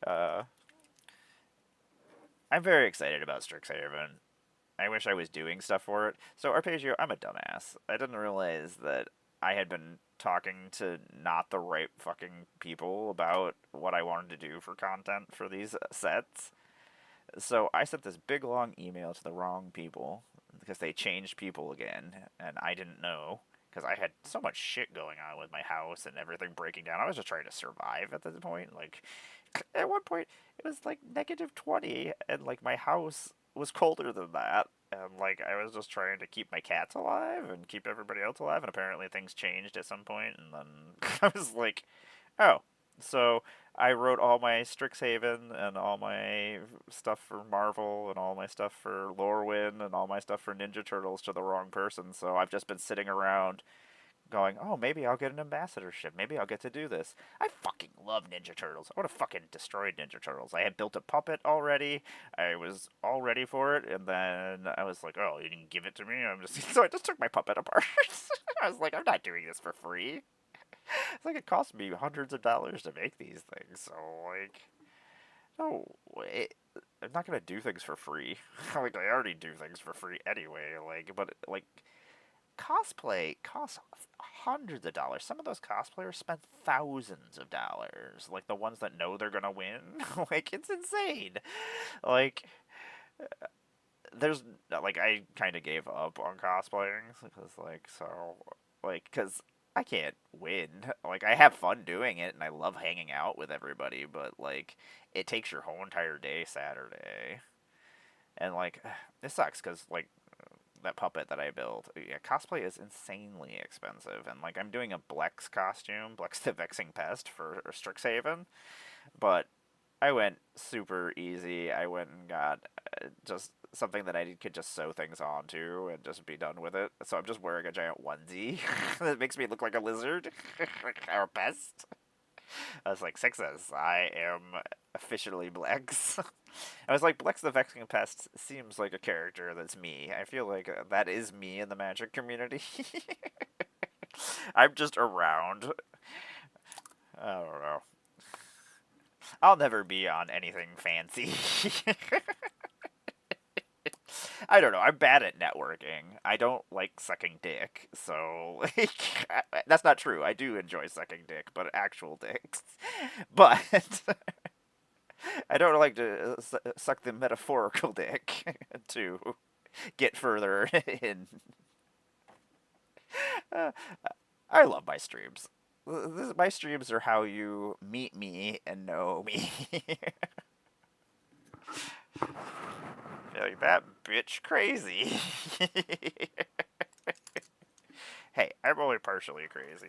uh, I'm very excited about Strixhaven. I wish I was doing stuff for it. So, Arpeggio, I'm a dumbass. I didn't realize that I had been talking to not the right fucking people about what I wanted to do for content for these sets. So, I sent this big long email to the wrong people because they changed people again, and I didn't know because I had so much shit going on with my house and everything breaking down. I was just trying to survive at this point. Like, at one point, it was like -20, and like my house was colder than that. And like I was just trying to keep my cats alive and keep everybody else alive. And apparently things changed at some point, and then I was like, oh, so I wrote all my Strixhaven and all my stuff for Marvel and all my stuff for Lorwyn and all my stuff for Ninja Turtles to the wrong person. So I've just been sitting around going, oh, maybe I'll get an ambassadorship. Maybe I'll get to do this. I fucking love Ninja Turtles. I would have fucking destroyed Ninja Turtles. I had built a puppet already. I was all ready for it, and then I was like, oh, you didn't give it to me? So I just took my puppet apart. I was like, I'm not doing this for free. It's like it cost me hundreds of dollars to make these things, so like, no, I'm not gonna do things for free. Like, I already do things for free anyway. Like, but like, cosplay costs hundreds of dollars. Some of those cosplayers spend thousands of dollars. Like the ones that know they're gonna win. Like it's insane. Like there's like I kind of gave up on cosplaying because because I can't win. Like I have fun doing it and I love hanging out with everybody, but like it takes your whole entire day Saturday. And like it sucks because like that puppet that I built. Yeah, cosplay is insanely expensive, and like I'm doing a Blex costume, Blex the Vexing Pest for Strixhaven, but I went super easy. I went and got just something that I could just sew things onto and just be done with it. So I'm just wearing a giant onesie that makes me look like a lizard or a pest. I was like, sixes. I am officially Blex. I was like, Blex the Vexing Pest seems like a character that's me. I feel like that is me in the Magic community. I'm just around. I don't know. I'll never be on anything fancy. I don't know. I'm bad at networking. I don't like sucking dick, so like, that's not true. I do enjoy sucking dick, but actual dicks. But I don't like to suck the metaphorical dick to get further in. Uh, I love my streams. My streams are how you meet me and know me. Like that bitch crazy. Hey, I'm only partially crazy.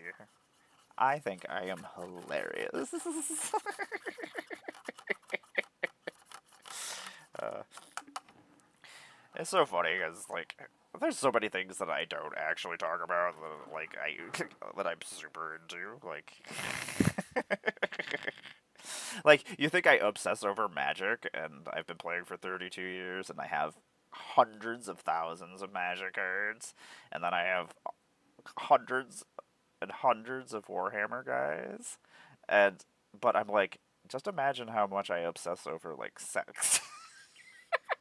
I think I am hilarious. uh, it's so funny because like there's so many things that I don't actually talk about that like I that I'm super into. Like like you think I obsess over Magic, and I've been playing for 32 years, and I have hundreds of thousands of Magic cards, and then I have hundreds and hundreds of Warhammer guys, and but I'm like, just imagine how much I obsess over like sex.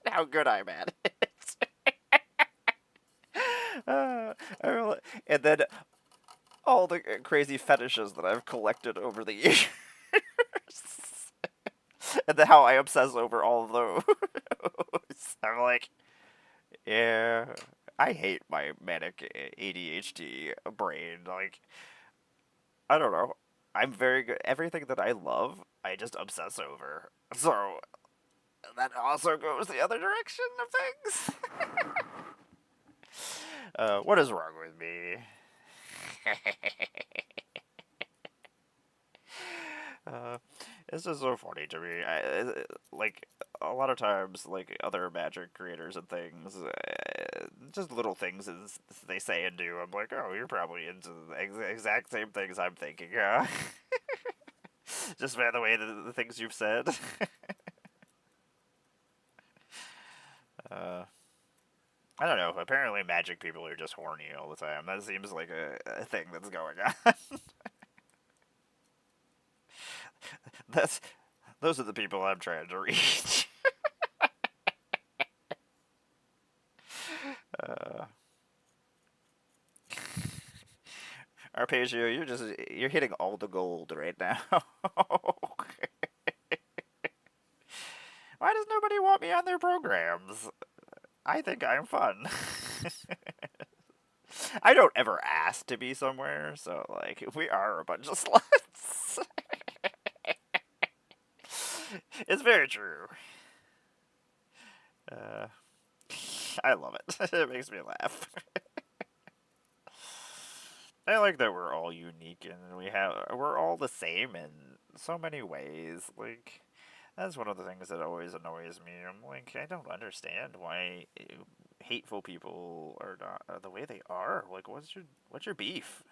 How good I'm at it. uh, and then all the crazy fetishes that I've collected over the years. And then how I obsess over all of those. I'm like, yeah, I hate my manic ADHD brain. Like, I don't know. I'm very good. Everything that I love, I just obsess over. So that also goes the other direction of things. What is wrong with me? uh, it's just so funny to me. Like a lot of times, like other Magic creators and things, just little things as they say and do. I'm like, oh, you're probably into the exact same things I'm thinking, huh? Just by the way the things you've said. uh, I don't know. Apparently, Magic people are just horny all the time. That seems like a thing that's going on. That's those are the people I'm trying to reach. uh, Arpeggio, you're hitting all the gold right now. Why does nobody want me on their programs? I think I'm fun. I don't ever ask to be somewhere, so like we are a bunch of sluts. It's very true. Uh, I love it. It makes me laugh. I like that we're all unique and we're all the same in so many ways. Like that's one of the things that always annoys me. I'm like, I don't understand why hateful people are not the way they are. Like, what's your beef?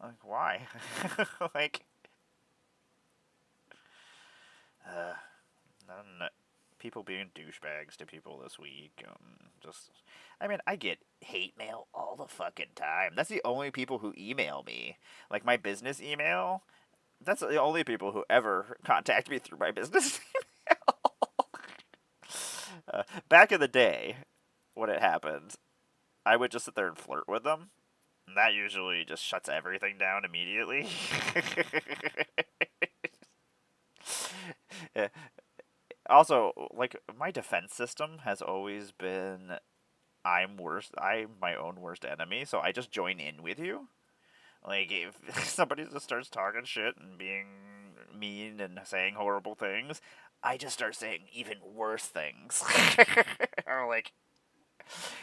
Like, why? Like, uh, none, people being douchebags to people this week. Just, I mean, I get hate mail all the fucking time. That's the only people who email me. Like my business email. That's the only people who ever contact me through my business email. Back in the day, when it happened, I would just sit there and flirt with them. And that usually just shuts everything down immediately. Yeah. Also, like my defense system has always been I'm worst. I'm my own worst enemy, so I just join in with you. Like if somebody just starts talking shit and being mean and saying horrible things, I just start saying even worse things. Or like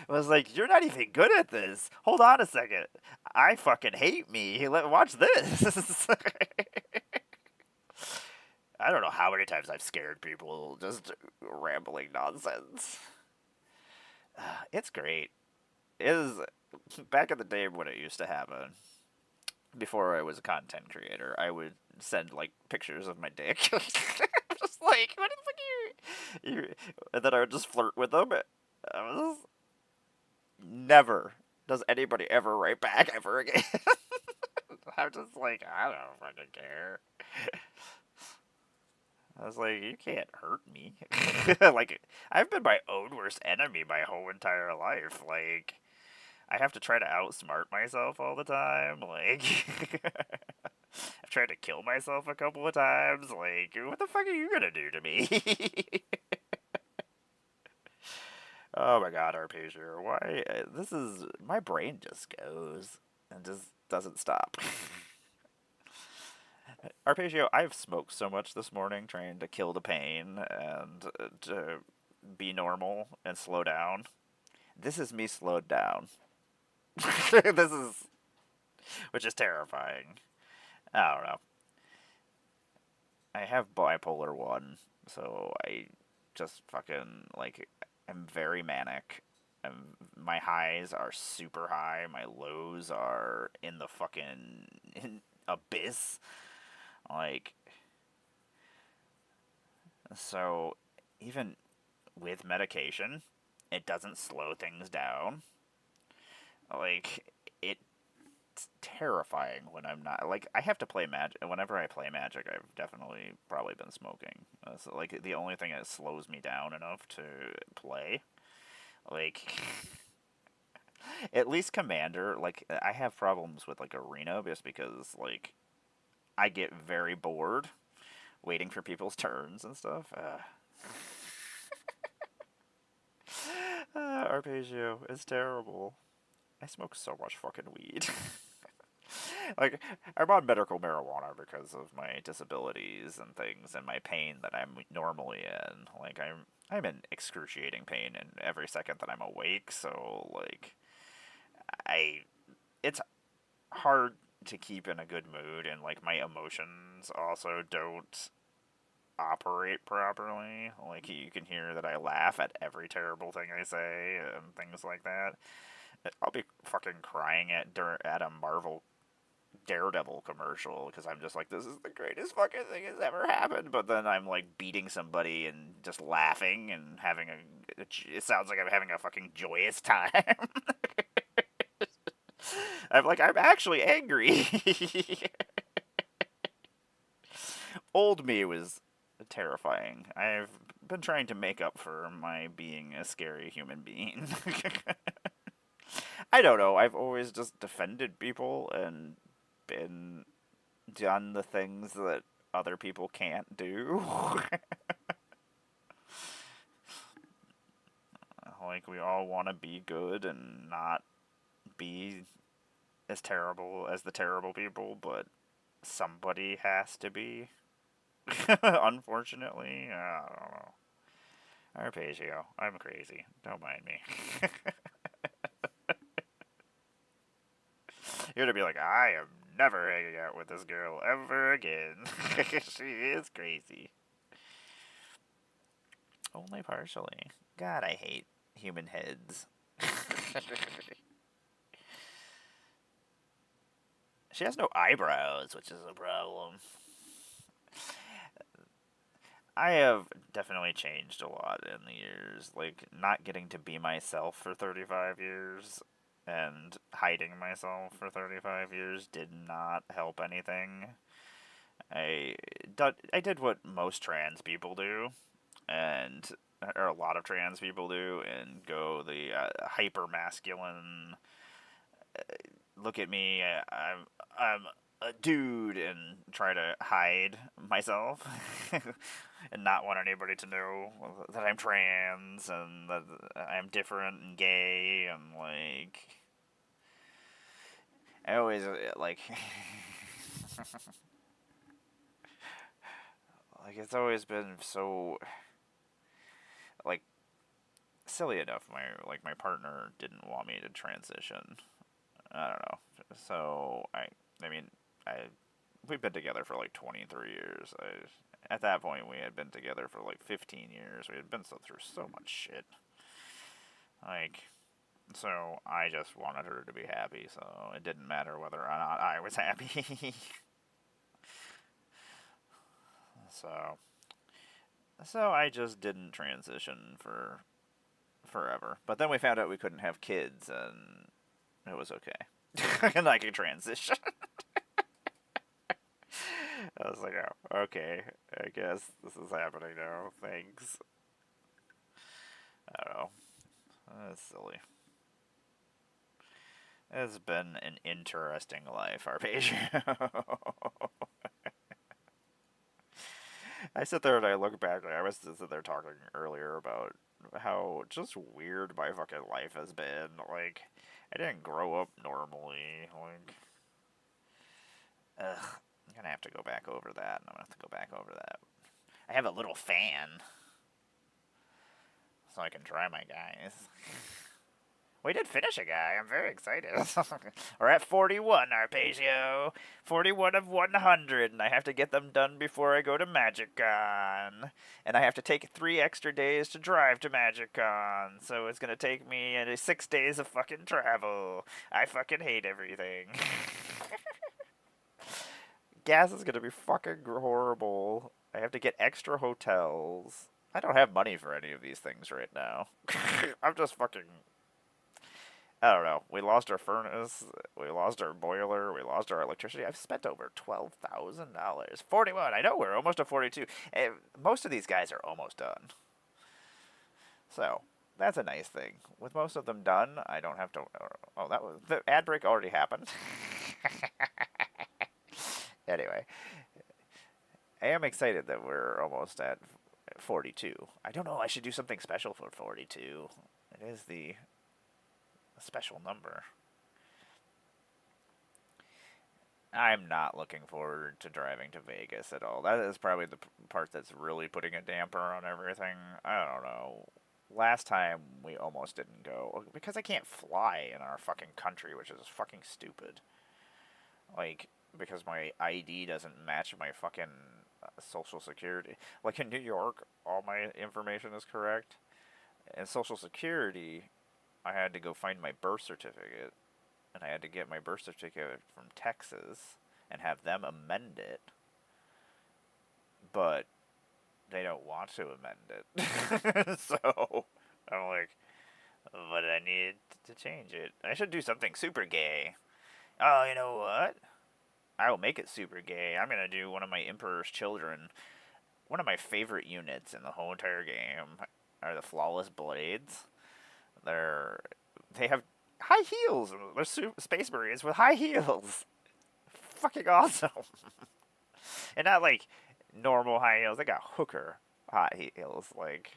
I was like, you're not even good at this. Hold on a second. I fucking hate me. Watch this. I don't know how many times I've scared people just rambling nonsense. It's great. It is back in the day when it used to happen. Before I was a content creator, I would send like pictures of my dick, just like what the fuck and then I would just flirt with them. I was never does anybody ever write back ever again. I'm just like I don't fucking care. I was like, you can't hurt me. Like I've been my own worst enemy my whole entire life. Like I have to try to outsmart myself all the time. Like, I've tried to kill myself a couple of times. Like, what the fuck are you gonna do to me? Oh my god, Arpeggio, why? This is. My brain just goes and just doesn't stop. Arpeggio, I've smoked so much this morning trying to kill the pain and to be normal and slow down. This is me slowed down. This is. Which is terrifying. I don't know. I have bipolar 1, so I just fucking, like, I'm very manic. My highs are super high, my lows are in the fucking abyss. Like, so even with medication, it doesn't slow things down. Like, it terrifying when I'm not like I have to play magic. Whenever I play magic, I've definitely probably been smoking. So like the only thing that slows me down enough to play, like at least Commander. Like I have problems with like Arena just because like I get very bored waiting for people's turns and stuff. Arpeggio is terrible. I smoke so much fucking weed. Like I'm on medical marijuana because of my disabilities and things and my pain that I'm normally in. Like I'm in excruciating pain in every second that I'm awake, so like I it's hard to keep in a good mood and like my emotions also don't operate properly. Like you can hear that I laugh at every terrible thing I say and things like that. I'll be fucking crying at a Marvel Daredevil commercial because I'm just like, this is the greatest fucking thing that's ever happened. But then I'm like beating somebody and just laughing and having it sounds like I'm having a fucking joyous time. I'm actually angry. Old me was terrifying. I've been trying to make up for my being a scary human being. I don't know. I've always just defended people and been done the things that other people can't do. Like we all want to be good and not be as terrible as the terrible people, but somebody has to be. Unfortunately, I don't know. Arpeggio, I'm crazy. Don't mind me. You're gonna be like, I am never hanging out with this girl ever again. She is crazy. Only partially. God, I hate human heads. She has no eyebrows, which is a problem. I have definitely changed a lot in the years. Like, not getting to be myself for 35 years and hiding myself for 35 years did not help anything. I, I did what most trans people do, and or a lot of trans people do, and go the hyper masculine. Look at me, I'm a dude, and try to hide myself, and not want anybody to know that I'm trans and that I'm different and gay and like. I always like. Like it's always been so like silly enough, my partner didn't want me to transition. I don't know. So I mean, I we've been together for like 23 years. At that point, we had been together for like 15 years. We had been through so much shit. Like, so I just wanted her to be happy. So it didn't matter whether or not I was happy. so, so I just didn't transition for forever. But then we found out we couldn't have kids, and it was okay. And I could transition. I was like, oh, okay, I guess this is happening now. Thanks. I don't know. That's silly. It's been an interesting life, Arpeggio. I sit there and I look back. I was sitting there talking earlier about how just weird my fucking life has been. Like, I didn't grow up normally. Like, ugh. I'm gonna have to go back over that, and I'm gonna have to go back over that. I have a little fan, so I can dry my guys. We did finish a guy. I'm very excited. We're at 41, Arpeggio. 41 of 100, and I have to get them done before I go to MagicCon. And I have to take 3 extra days to drive to MagicCon, so it's gonna take me 6 days of fucking travel. I fucking hate everything. Gas is gonna be fucking horrible. I have to get extra hotels. I don't have money for any of these things right now. I'm just fucking. I don't know. We lost our furnace. We lost our boiler. We lost our electricity. I've spent over $12,000. 41. I know we're almost at 42. Most of these guys are almost done. So that's a nice thing. With most of them done, I don't have to. Oh, that was the ad break already happened. Anyway, I am excited that we're almost at 42. I don't know. I should do something special for 42. It is the special number. I'm not looking forward to driving to Vegas at all. That is probably the part that's really putting a damper on everything. I don't know. Last time we almost didn't go because I can't fly in our fucking country, which is fucking stupid. Like, because my ID doesn't match my fucking social security. Like in New York, all my information is correct. In social security, I had to go find my birth certificate, and I had to get my birth certificate from Texas and have them amend it. But they don't want to amend it. So I'm like, but I need to change it. I should do something super gay. Oh, you know what? I will make it super gay. I'm gonna do one of my Emperor's Children. One of my favorite units in the whole entire game are the Flawless Blades. They have high heels. They're Space Marines with high heels. Fucking awesome. And not like normal high heels. They got hooker high heels. Like,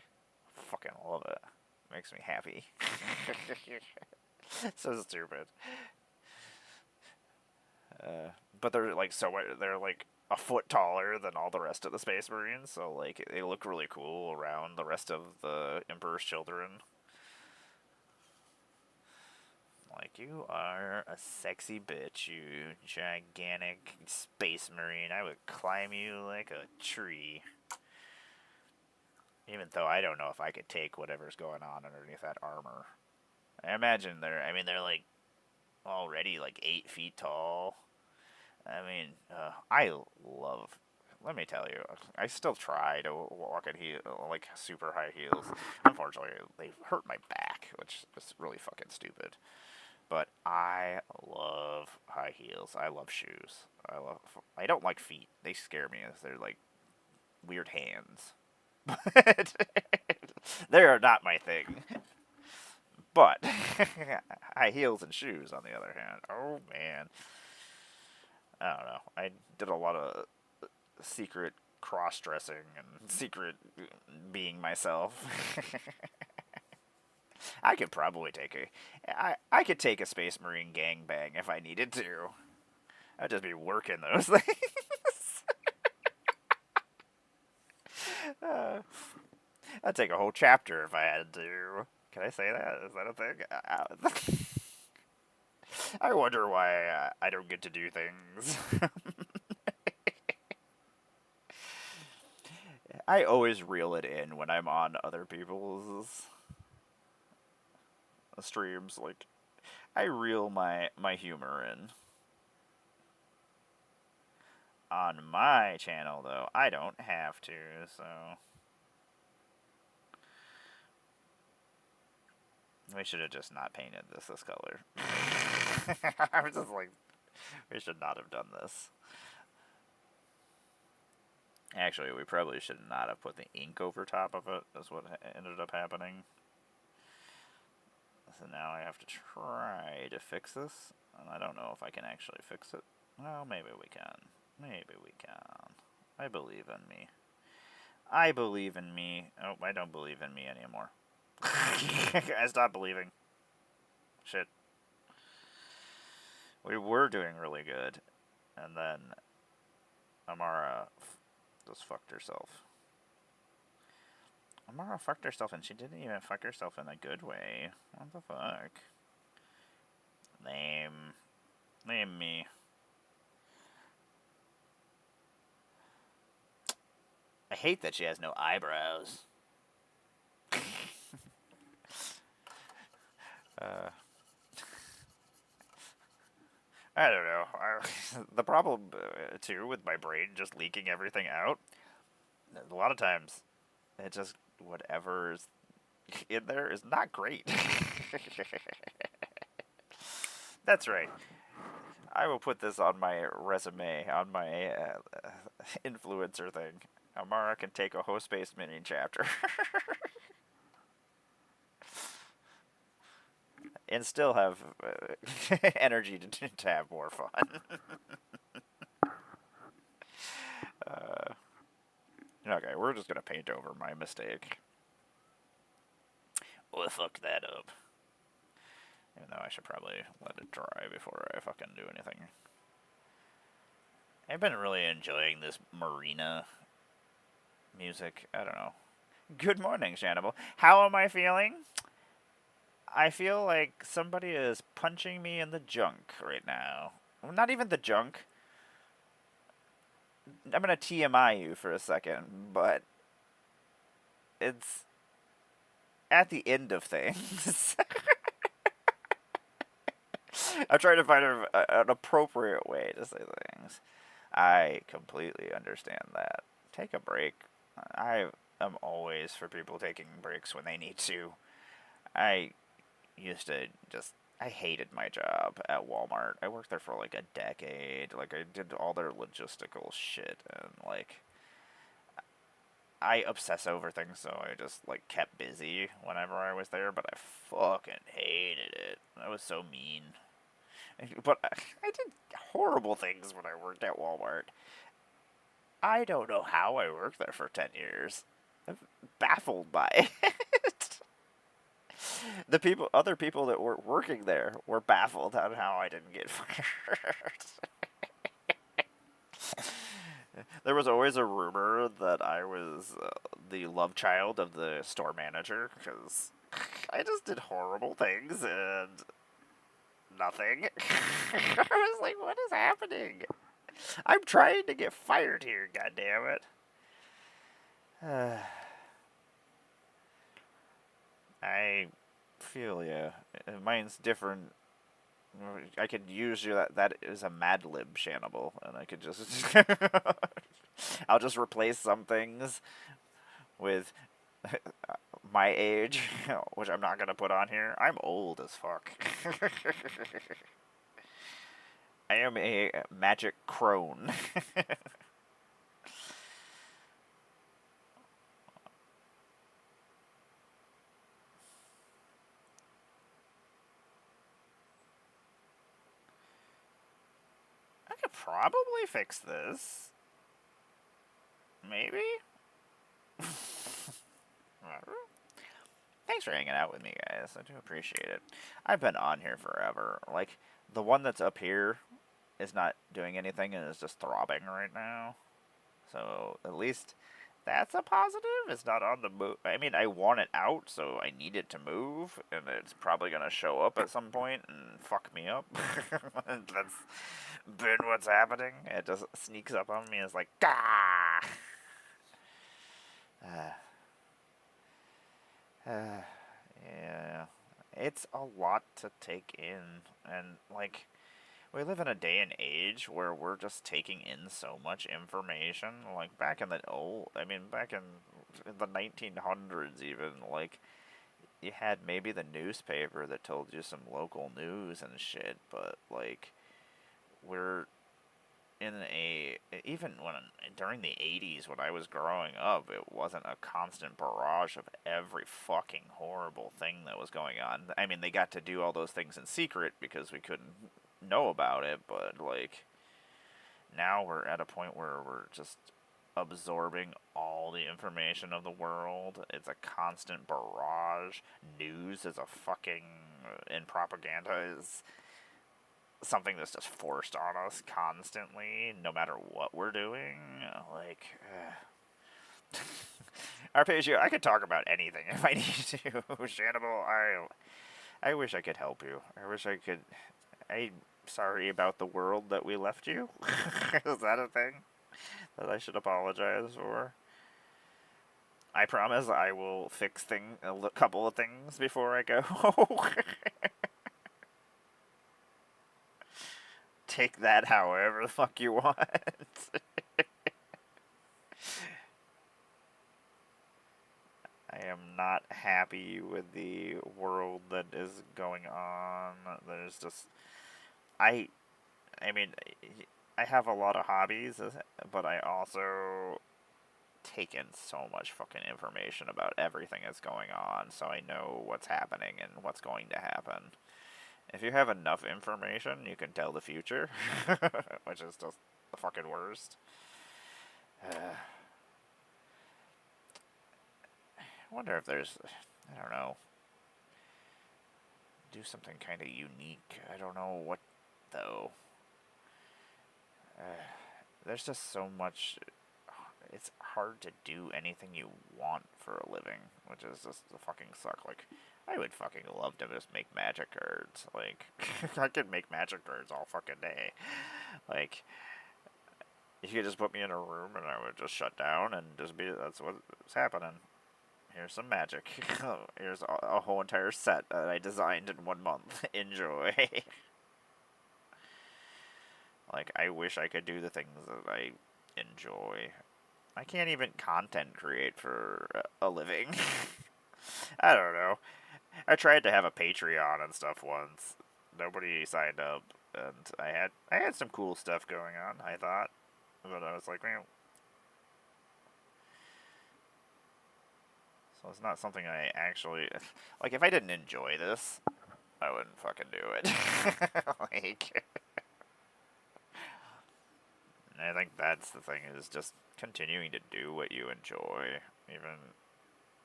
fucking love it. Makes me happy. So stupid. But they're like they're like a foot taller than all the rest of the Space Marines, so like they look really cool around the rest of the Emperor's Children. Like, you are a sexy bitch, you gigantic Space Marine. I would climb you like a tree. Even though I don't know if I could take whatever's going on underneath that armor. I imagine they're like already like 8 feet tall. I mean, I love. Let me tell you, I still try to walk at like super high heels. Unfortunately, they hurt my back, which is really fucking stupid. But I love high heels. I love shoes. I don't like feet. They scare me as they're like weird hands. They are not my thing. But high heels and shoes, on the other hand, oh man. I don't know. I did a lot of secret cross-dressing and secret being myself. I could probably I could take a Space Marine gangbang if I needed to. I'd just be working those things. I'd take a whole chapter if I had to. Can I say that? Is that a thing? I wonder why I don't get to do things. I always reel it in when I'm on other people's streams. Like, I reel my humor in. On my channel, though, I don't have to, so... We should have just not painted this color. I was just like, we should not have done this. Actually, we probably should not have put the ink over top of it, is what ended up happening. So now I have to try to fix this, and I don't know if I can actually fix it. Well, maybe we can. Maybe we can. I believe in me. I believe in me. Oh, I don't believe in me anymore. I stopped believing. Shit. We were doing really good, and then Amara just fucked herself. Amara fucked herself, and she didn't even fuck herself in a good way. What the fuck? Name me. I hate that she has no eyebrows. I don't know. The problem, too, with my brain just leaking everything out, a lot of times, it just, whatever's in there is not great. That's right. I will put this on my resume, on my influencer thing. Amara can take a host-based mini chapter. And still have energy to have more fun. Okay, we're just gonna paint over my mistake. Oh, I fucked that up. Even though I should probably let it dry before I fucking do anything. I've been really enjoying this marina music. I don't know. Good morning, Shannibal. How am I feeling? I feel like somebody is punching me in the junk right now. Well, not even the junk. I'm gonna TMI you for a second, but it's at the end of things. I'm trying to find an appropriate way to say things. I completely understand that. Take a break. I am always for people taking breaks when they need to. I used to just... I hated my job at Walmart. I worked there for like a decade. Like, I did all their logistical shit, and like... I obsess over things, so I just like kept busy whenever I was there, but I fucking hated it. That was so mean. But I did horrible things when I worked at Walmart. I don't know how I worked there for 10 years. I'm baffled by it. Other people that were working there were baffled on how I didn't get fired. There was always a rumor that I was the love child of the store manager, because I just did horrible things and nothing. I was like, what is happening? I'm trying to get fired here, goddammit. I feel ya. Mine's different. I could use you that is a Mad Lib Shannibal, and I could just I'll just replace some things with my age, which I'm not gonna put on here. I'm old as fuck. I am a magic crone. I could probably fix this. Maybe? Thanks for hanging out with me, guys. I do appreciate it. I've been on here forever. Like, the one that's up here is not doing anything and is just throbbing right now. So, at least that's a positive. It's not on the move. I mean, I want it out, so I need it to move, and it's probably gonna show up at some point and fuck me up. That's been what's happening. It just sneaks up on me and it's like, gah! Uh, yeah. It's a lot to take in, and like, we live in a day and age where we're just taking in so much information. Like back in the back in the 1900s, even like you had maybe the newspaper that told you some local news and shit. But like we're in a even when during the 80s when I was growing up, it wasn't a constant barrage of every fucking horrible thing that was going on. I mean, they got to do all those things in secret because we couldn't know about it, but like now we're at a point where we're just absorbing all the information of the world. It's a constant barrage. News is a fucking and propaganda is something that's just forced on us constantly, no matter what we're doing. Like, Arpeggio, I could talk about anything if I need to. Shannibal, I wish I could help you. I wish I could. I'm sorry about the world that we left you. Is that a thing that I should apologize for? I promise I will fix a couple of things before I go. Take that however the fuck you want. I am not happy with the world that is going on. There's just I I mean I have a lot of hobbies, but I also take in so much fucking information about everything that's going on, so I know what's happening and what's going to happen. If you have enough information, you can tell the future, which is just the fucking worst. I wonder if there's, I don't know, do something kind of unique. I don't know what, though. There's just so much. It's hard to do anything you want for a living, which is just a fucking suck. Like, I would fucking love to just make magic cards. Like, I could make magic cards all fucking day. Like, you could just put me in a room and I would just shut down and just be, that's what's happening. Here's some magic. Here's a whole entire set that I designed in 1 month. Enjoy. Like, I wish I could do the things that I enjoy. I can't even content create for a living. I don't know. I tried to have a Patreon and stuff once. Nobody signed up, and I had some cool stuff going on, I thought. But I was like, man. So it's not something I actually like. If I didn't enjoy this, I wouldn't fucking do it. Like, I think that's the thing, is just continuing to do what you enjoy, even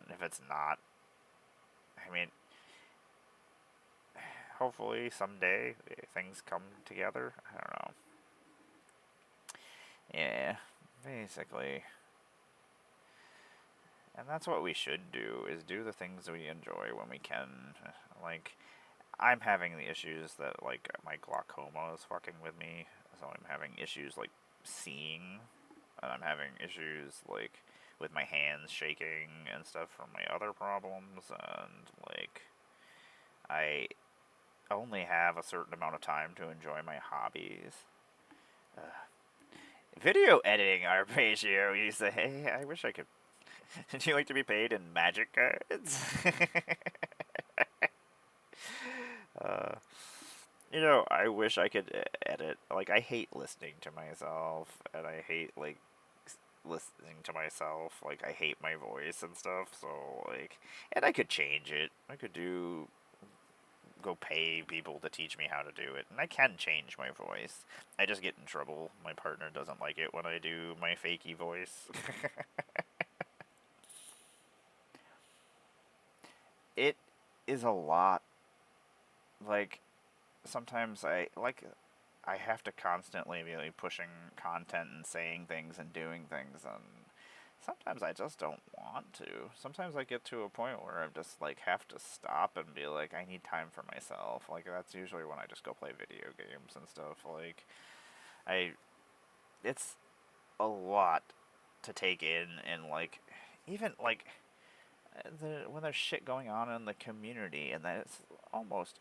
if it's not. I mean, hopefully someday things come together. I don't know. Yeah, basically. And that's what we should do, is do the things we enjoy when we can. Like, I'm having the issues that, like, my glaucoma is fucking with me, so I'm having issues, like, seeing, and I'm having issues, like, with my hands shaking and stuff from my other problems, and, like, I only have a certain amount of time to enjoy my hobbies. Video editing, Arpeggio, you say, hey, I wish I could. Do you like to be paid in magic cards? uh, I wish I could edit. Like, I hate listening to myself, and I hate, like, listening to myself. Like, I hate my voice and stuff, so, like, and I could change it. I could go pay people to teach me how to do it, and I can change my voice. I just get in trouble. My partner doesn't like it when I do my fakey voice. It is a lot. Like, sometimes I have to constantly be like pushing content and saying things and doing things, and sometimes I just don't want to. Sometimes I get to a point where I just like have to stop and be like, I need time for myself. Like that's usually when I just go play video games and stuff. Like I, it's a lot to take in, and like even like when there's shit going on in the community, and that it's almost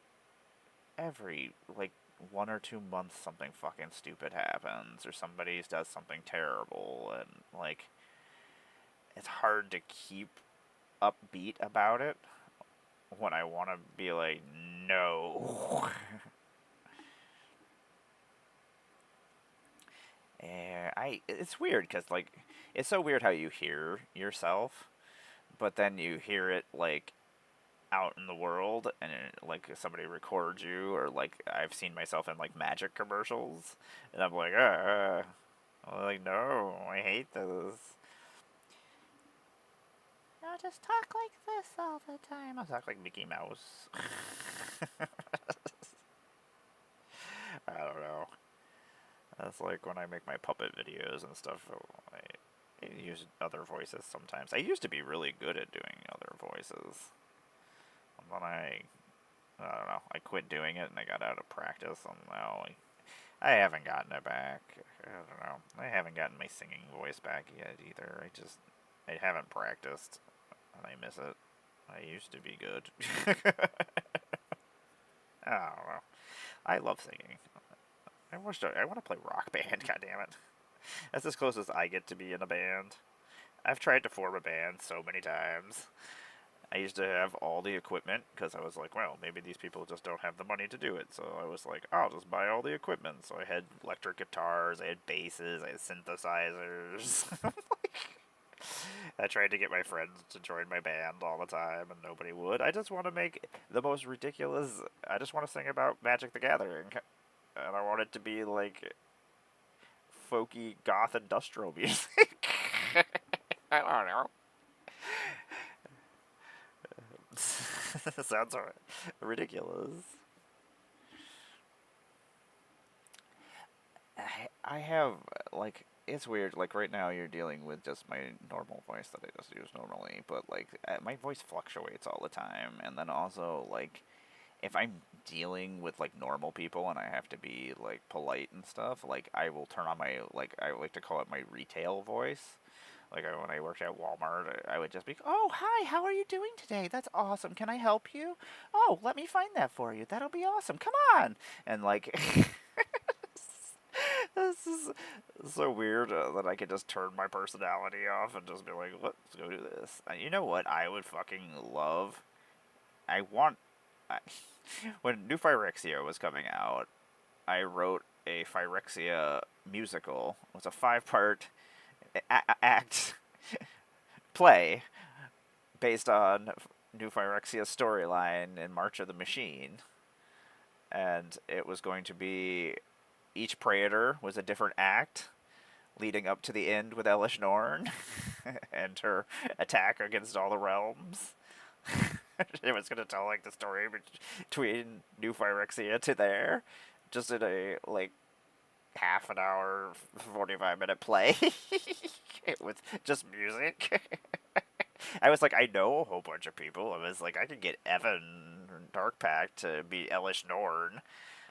every like 1 or 2 months something fucking stupid happens or somebody does something terrible, and like it's hard to keep upbeat about it when I want to be like, no. And it's weird because like it's so weird how you hear yourself, but then you hear it like out in the world, and like somebody records you, or like I've seen myself in like magic commercials, and I'm like, I'm like, no, I hate this. I'll just talk like this all the time. I'll talk like Mickey Mouse. I don't know. That's like when I make my puppet videos and stuff. I use other voices sometimes. I used to be really good at doing other voices. And then I don't know, I quit doing it and I got out of practice, and now I haven't gotten it back. I don't know. I haven't gotten my singing voice back yet either. I haven't practiced, and I miss it. I used to be good. I don't know. I love singing. I want to play rock band. God damn it. That's as close as I get to be in a band. I've tried to form a band so many times. I used to have all the equipment because I was like, well, maybe these people just don't have the money to do it. So I was like, I'll just buy all the equipment. So I had electric guitars, I had basses, I had synthesizers. I tried to get my friends to join my band all the time, and nobody would. I just want to make the most ridiculous. I just want to sing about Magic the Gathering, and I want it to be like folky goth industrial music. I don't know. Sounds ridiculous. I have like it's weird. Like right now, you're dealing with just my normal voice that I just use normally, but like my voice fluctuates all the time. And then also like if I'm dealing with like normal people and I have to be like polite and stuff, like I will turn on my like I like to call it my retail voice. Like when I worked at Walmart, I would just be, "Oh, hi, how are you doing today? That's awesome. Can I help you? Oh, let me find that for you. That'll be awesome. Come on." And like this is so weird that I could just turn my personality off and just be like, let's go do this. You know what I would fucking love? I want. I, when New Phyrexia was coming out, I wrote a Phyrexia musical. It was a 5-part act play based on New Phyrexia's storyline in March of the Machine. And it was going to be each Praetor was a different act leading up to the end with Elish Norn and her attack against all the realms. It was going to tell like the story between New Phyrexia to there, just in a like half an hour, 45-minute play with just music. I was like, I know a whole bunch of people. I was like, I could get Evan Darkpack to be Elish Norn.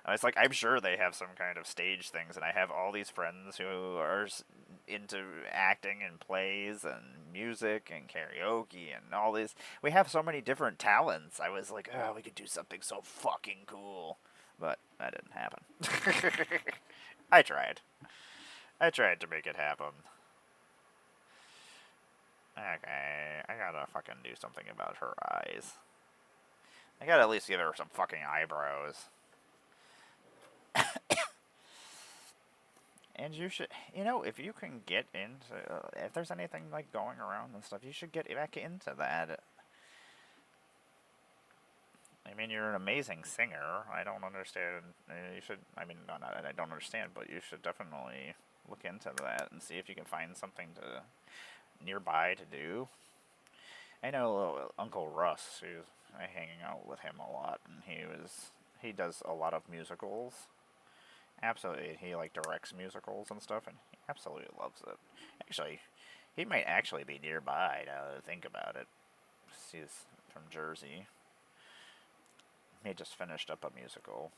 I was like, I'm sure they have some kind of stage things, and I have all these friends who are into acting and plays and music and karaoke and all this. We have so many different talents. I was like, oh, we could do something so fucking cool. But that didn't happen. I tried. I tried to make it happen. Okay, I gotta fucking do something about her eyes. I gotta at least give her some fucking eyebrows. And you should, if you can get into, if there's anything like going around and stuff, you should get back into that. I mean, you're an amazing singer. I don't understand. You should, I mean, not, I don't understand, but you should definitely look into that and see if you can find something to nearby to do. I know Uncle Russ, who's hanging out with him a lot, and he does a lot of musicals. Absolutely, he like directs musicals and stuff, and he absolutely loves it. Actually, He might actually be nearby now that I think about it. He's from Jersey. He just finished up a musical.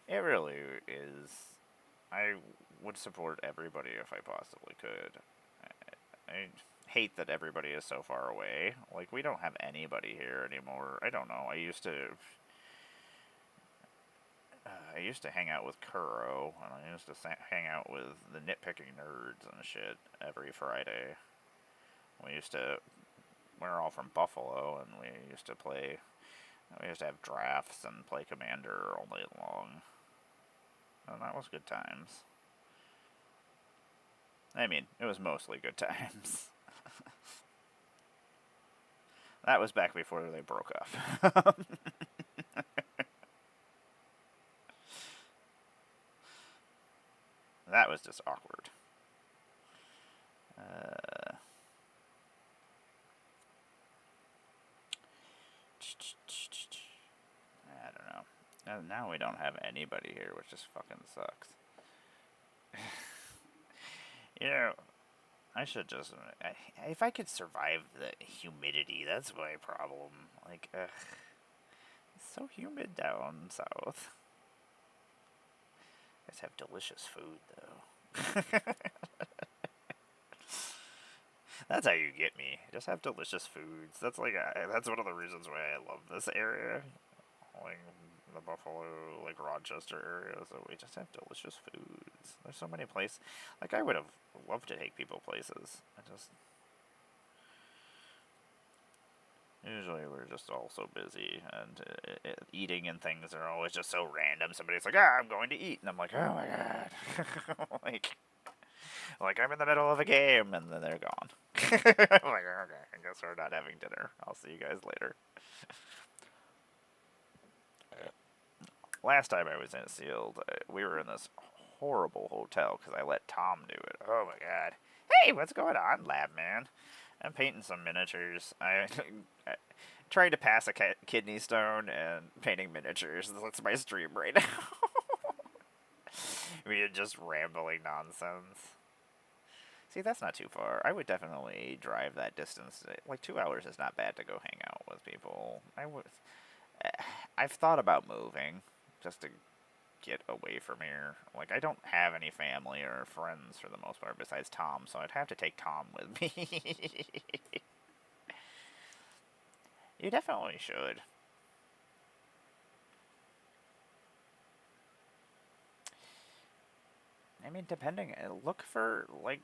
It really is. I would support everybody if I possibly could. I hate that everybody is so far away. Like, we don't have anybody here anymore. I don't know. I used to hang out with Kuro, and I used to hang out with the nitpicking nerds and shit every Friday. We used to, we're all from Buffalo, and we used to play, we used to have drafts and play Commander all day long. And that was good times. I mean, it was mostly good times. That was back before they broke up. That was just awkward. I don't know. Now we don't have anybody here, which just fucking sucks. You know, I should just. If I could survive the humidity, that's my problem. Like, it's so humid down south. Guys have delicious food, though. That's how you get me. Just have delicious foods. That's like that's one of the reasons why I love this area, like the Buffalo, like Rochester area. So we just have delicious foods. There's so many places. Like, I would have loved to take people places. Usually we're just all so busy, and eating and things are always just so random. Somebody's like, I'm going to eat, and I'm like, oh my god, like I'm in the middle of a game, and then they're gone. I'm like, okay, I guess we're not having dinner. I'll see you guys later. Last time I was in Sealed, we were in this horrible hotel because I let Tom do it. Oh my god. Hey, what's going on, lab man? I'm painting some miniatures. I trying to pass a kidney stone and painting miniatures. That's my stream right now. We are just rambling nonsense. See, that's not too far. I would definitely drive that distance. Like, 2 hours is not bad to go hang out with people. I've thought about moving just to get away from here. Like, I don't have any family or friends for the most part besides Tom, so I'd have to take Tom with me. You definitely should. I mean, look for, like,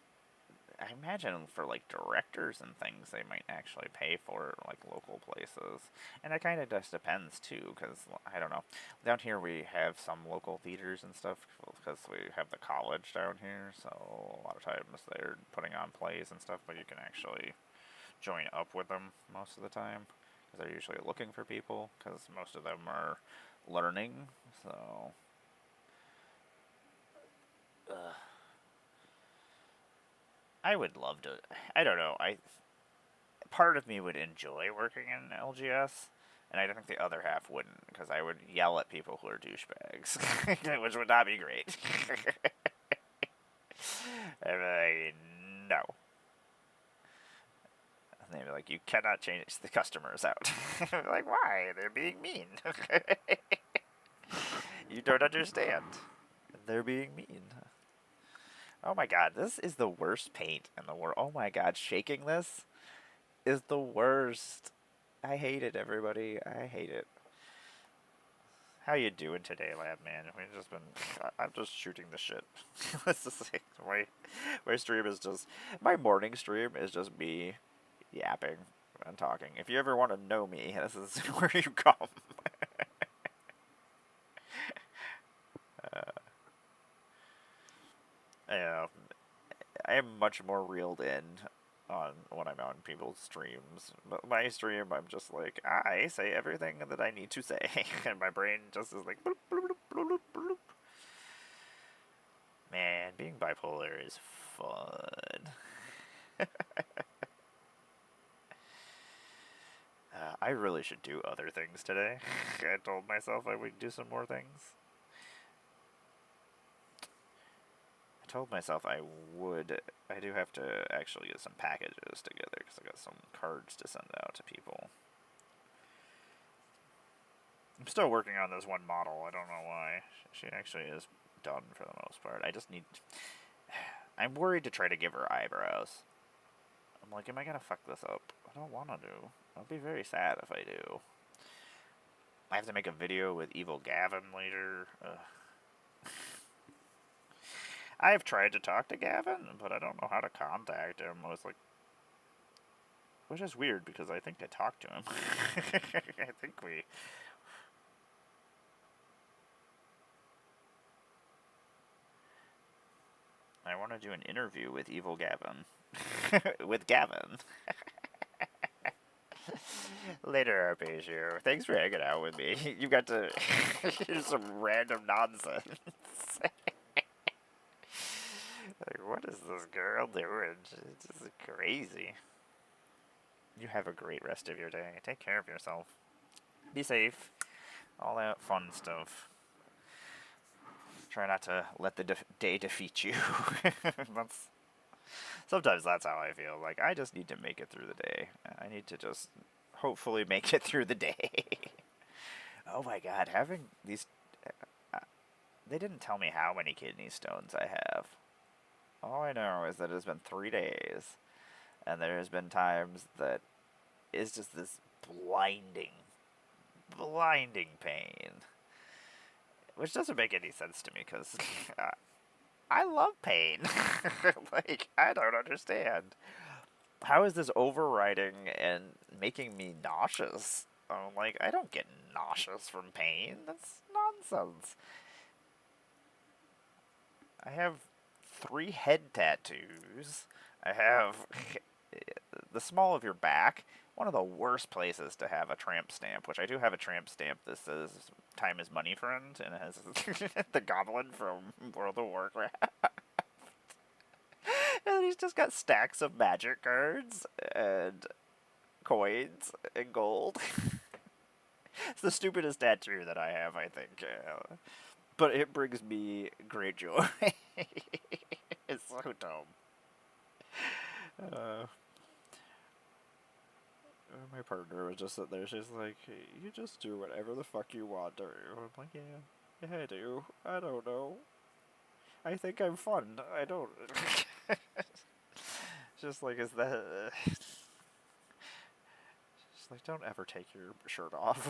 I imagine for, like, directors and things, they might actually pay for, like, local places. And it kind of just depends, too, because, I don't know. Down here we have some local theaters and stuff, because we have the college down here, so a lot of times they're putting on plays and stuff, but you can actually join up with them most of the time, because they're usually looking for people, because most of them are learning, so... I would love to. I don't know. Part of me would enjoy working in LGS, and I think the other half wouldn't, because I would yell at people who are douchebags, which would not be great. And no. And they'd be like, you cannot change the customers out. Like, why? They're being mean. You don't understand. They're being mean. Oh my god, this is the worst paint in the world. Oh my god, shaking this is the worst. I hate it, everybody. I hate it. How you doing today, lab man? We've just been. I'm just shooting the shit. Let's just say my stream is just my morning stream is just me yapping and talking. If you ever want to know me, this is where you come. Yeah, I am much more reeled in on when I'm on people's streams. But my stream, I'm just like, I say everything that I need to say, and my brain just is like, bloop, bloop, bloop, bloop, bloop. Man, being bipolar is fun. I really should do other things today. I told myself I would do some more things. told myself I do have to actually get some packages together because I got some cards to send out to people. I'm still working on this one model. I don't know why. She actually is done for the most part. I just need... I'm worried to try to give her eyebrows. I'm like, am I going to fuck this up? I don't want to do. I'll be very sad if I do. I have to make a video with Evil Gavin later. I've tried to talk to Gavin, but I don't know how to contact him. I was like... Which is weird, because I think I talked to him. I think we... I want to do an interview with Evil Gavin. With Gavin. Later, Arpeggio. Thanks for hanging out with me. You got to hear some random nonsense. Like, what is this girl doing? It's just crazy. You have a great rest of your day. Take care of yourself. Be safe. All that fun stuff. Try not to let the day defeat you. Sometimes that's how I feel. Like, I just need to make it through the day. I need to just hopefully make it through the day. Oh my god, having these... they didn't tell me how many kidney stones I have. All I know is that it has been 3 days, and there has been times that it's just this blinding pain. Which doesn't make any sense to me, because I love pain. Like, I don't understand. How is this overriding and making me nauseous? I'm like, I don't get nauseous from pain. That's nonsense. I have 3 head tattoos. I have the small of your back. One of the worst places to have a tramp stamp, which I do have a tramp stamp that says "Time is money, friend," and it has the goblin from World of Warcraft. And he's just got stacks of magic cards and coins and gold. It's the stupidest tattoo that I have, I think. But it brings me great joy. It's so dumb. My partner was just sitting there. She's like, "You just do whatever the fuck you want, don't you?" I'm like, yeah, I do. I don't know. I think I'm fun. I don't. Just like, is that... She's like, don't ever take your shirt off.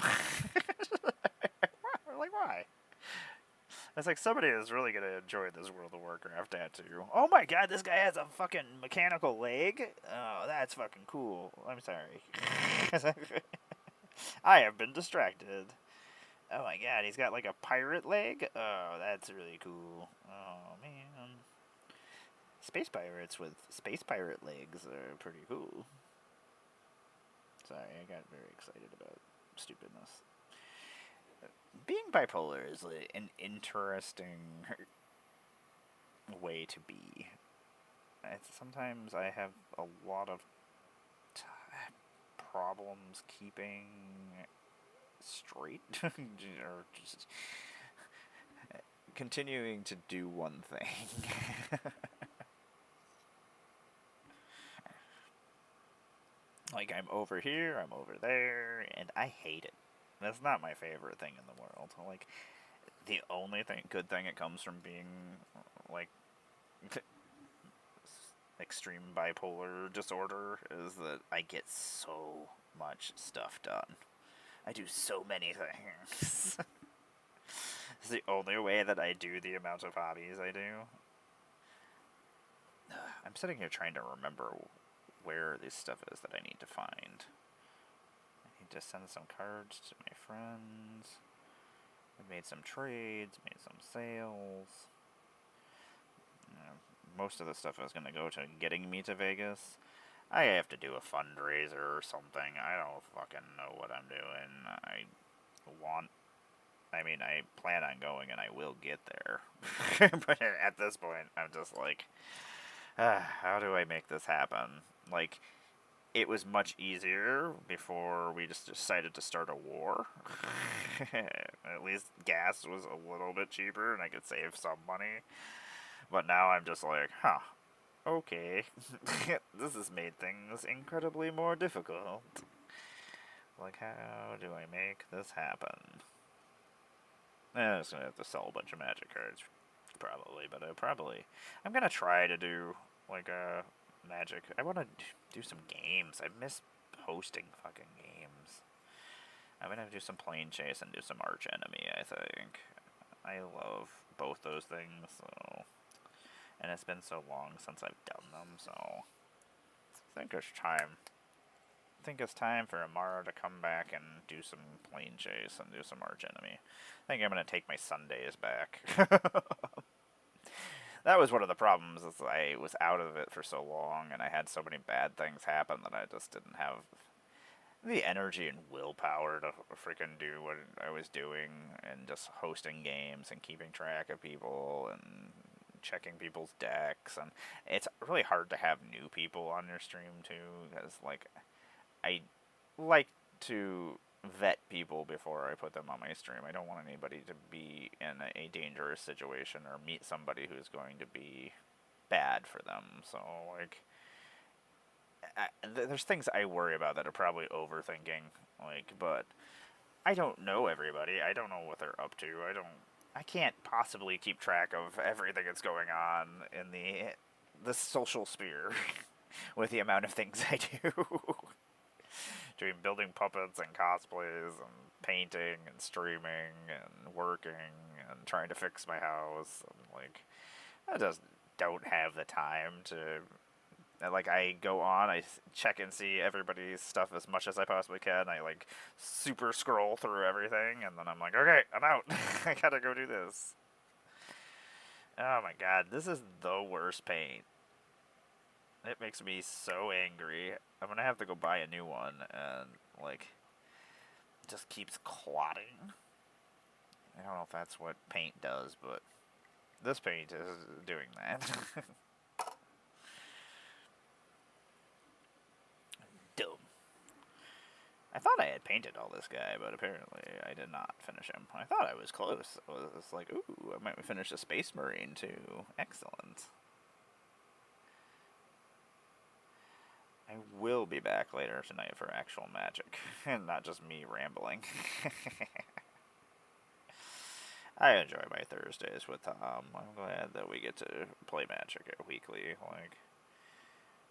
Like, why? It's like, somebody is really going to enjoy this World of Warcraft tattoo. Oh my god, this guy has a fucking mechanical leg? Oh, that's fucking cool. I'm sorry. I have been distracted. Oh my god, he's got like a pirate leg? Oh, that's really cool. Oh man. Space pirates with space pirate legs are pretty cool. Sorry, I got very excited about stupidness. Being bipolar is an interesting way to be. Sometimes I have a lot of problems keeping straight, or just continuing to do one thing. Like, I'm over here, I'm over there, and I hate it. That's not my favorite thing in the world. Like, the only good thing that comes from being, like, extreme bipolar disorder is that I get so much stuff done. I do so many things. It's the only way that I do the amount of hobbies I do. I'm sitting here trying to remember where this stuff is that I need to find. I need to send some cards to my friends. We made some trades, made some sales. Most of the stuff is going to go to getting me to Vegas. I have to do a fundraiser or something. I don't fucking know what I'm doing. I plan on going and I will get there. But at this point, I'm just like, how do I make this happen? Like, it was much easier before we just decided to start a war. At least gas was a little bit cheaper and I could save some money. But now I'm just like, huh, okay. This has made things incredibly more difficult. Like, how do I make this happen? I'm just gonna have to sell a bunch of magic cards, probably. But I'm gonna try to do like a magic. I want to do some games. I miss hosting fucking games. I'm gonna do some plane chase and do some arch enemy. I think I love both those things. So, and it's been so long since I've done them. So, I think it's time. I think it's time for Amara to come back and do some plane chase and do some arch enemy. I think I'm gonna take my Sundays back. That was one of the problems. Is I was out of it for so long, and I had so many bad things happen that I just didn't have the energy and willpower to freaking do what I was doing, and just hosting games and keeping track of people and checking people's decks. And it's really hard to have new people on your stream too, because like I like to vet people before I put them on my stream. I don't want anybody to be in a dangerous situation or meet somebody who's going to be bad for them. So like, there's things I worry about that are probably overthinking. Like, but I don't know everybody. I don't know what they're up to. I can't possibly keep track of everything that's going on in the social sphere with the amount of things I do. Doing building puppets and cosplays and painting and streaming and working and trying to fix my house. And like, I just don't have the time to. Like, I go on, I check and see everybody's stuff as much as I possibly can. I like super scroll through everything, and then I'm like, okay, I'm out. I gotta go do this. Oh my god, this is the worst paint. It makes me so angry. I'm gonna have to go buy a new one, and like, it just keeps clotting. I don't know if that's what paint does, but this paint is doing that. Dumb. I thought I had painted all this guy, but apparently I did not finish him. I thought I was close. I was like, ooh, I might finish a Space Marine too. Excellent. I will be back later tonight for actual magic, and not just me rambling. I enjoy my Thursdays with Tom. I'm glad that we get to play Magic weekly. Like,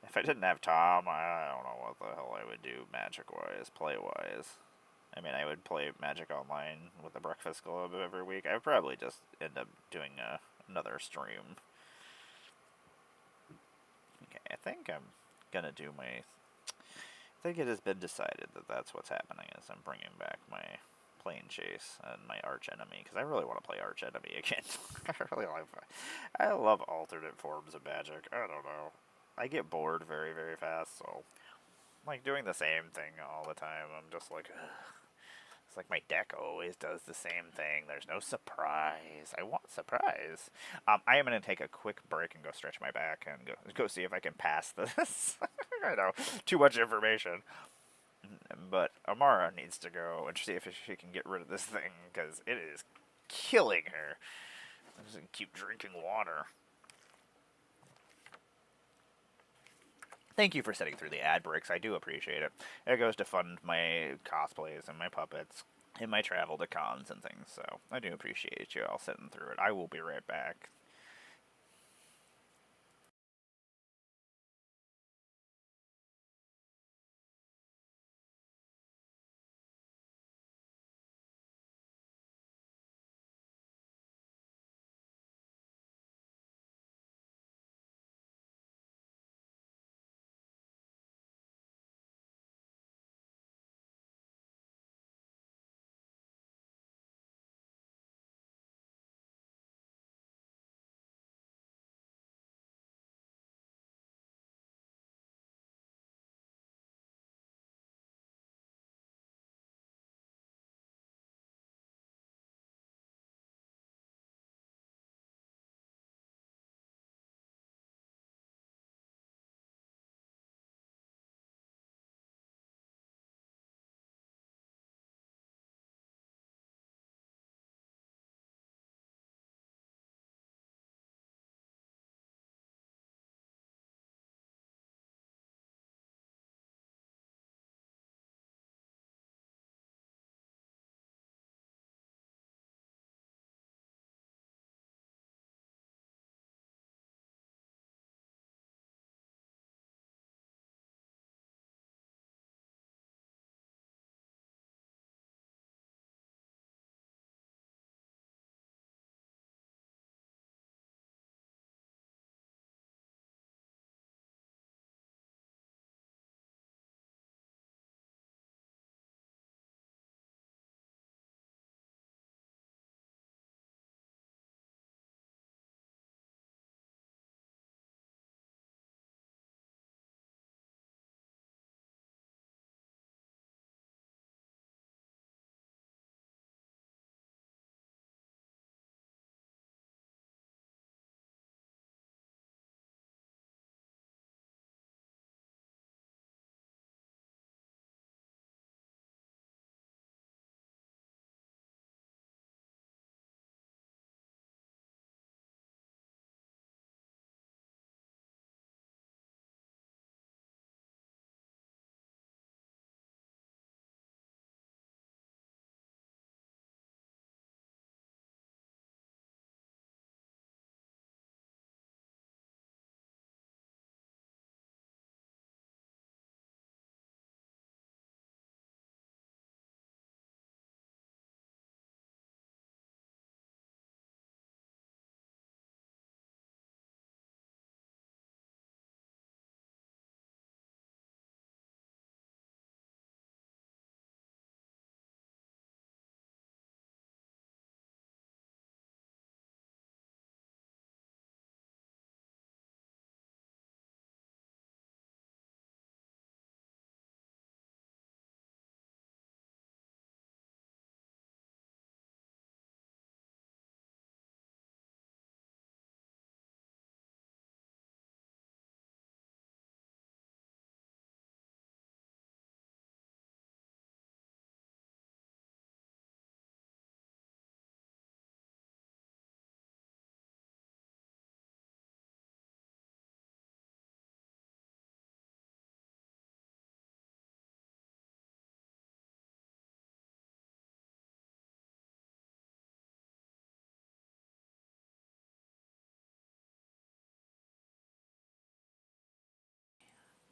if I didn't have Tom, I don't know what the hell I would do Magic-wise, play-wise. I mean, I would play Magic Online with the Breakfast Club every week. I would probably just end up doing another stream. Okay, I think I'm gonna do my... I think it has been decided that that's what's happening, is I'm bringing back my plane chase and my arch enemy, because I really want to play arch enemy again. I love alternate forms of Magic. I don't know. I get bored very, very fast, so like doing the same thing all the time. I'm just like, ugh. It's like my deck always does the same thing. There's no surprise. I want surprise. I am going to take a quick break and go stretch my back and go see if I can pass this. I know, too much information. But Amara needs to go and see if she can get rid of this thing, because it is killing her. I'm just going to keep drinking water. Thank you for sitting through the ad breaks. I do appreciate it. It goes to fund my cosplays and my puppets and my travel to cons and things, so I do appreciate you all sitting through it. I will be right back.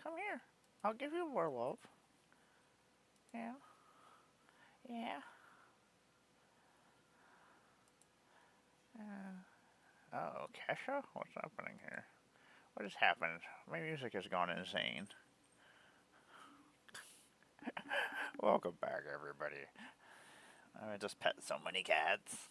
Come here. I'll give you more love. Yeah. Yeah. Oh, Kesha? What's happening here? What has happened? My music has gone insane. Welcome back, everybody. I just pet so many cats.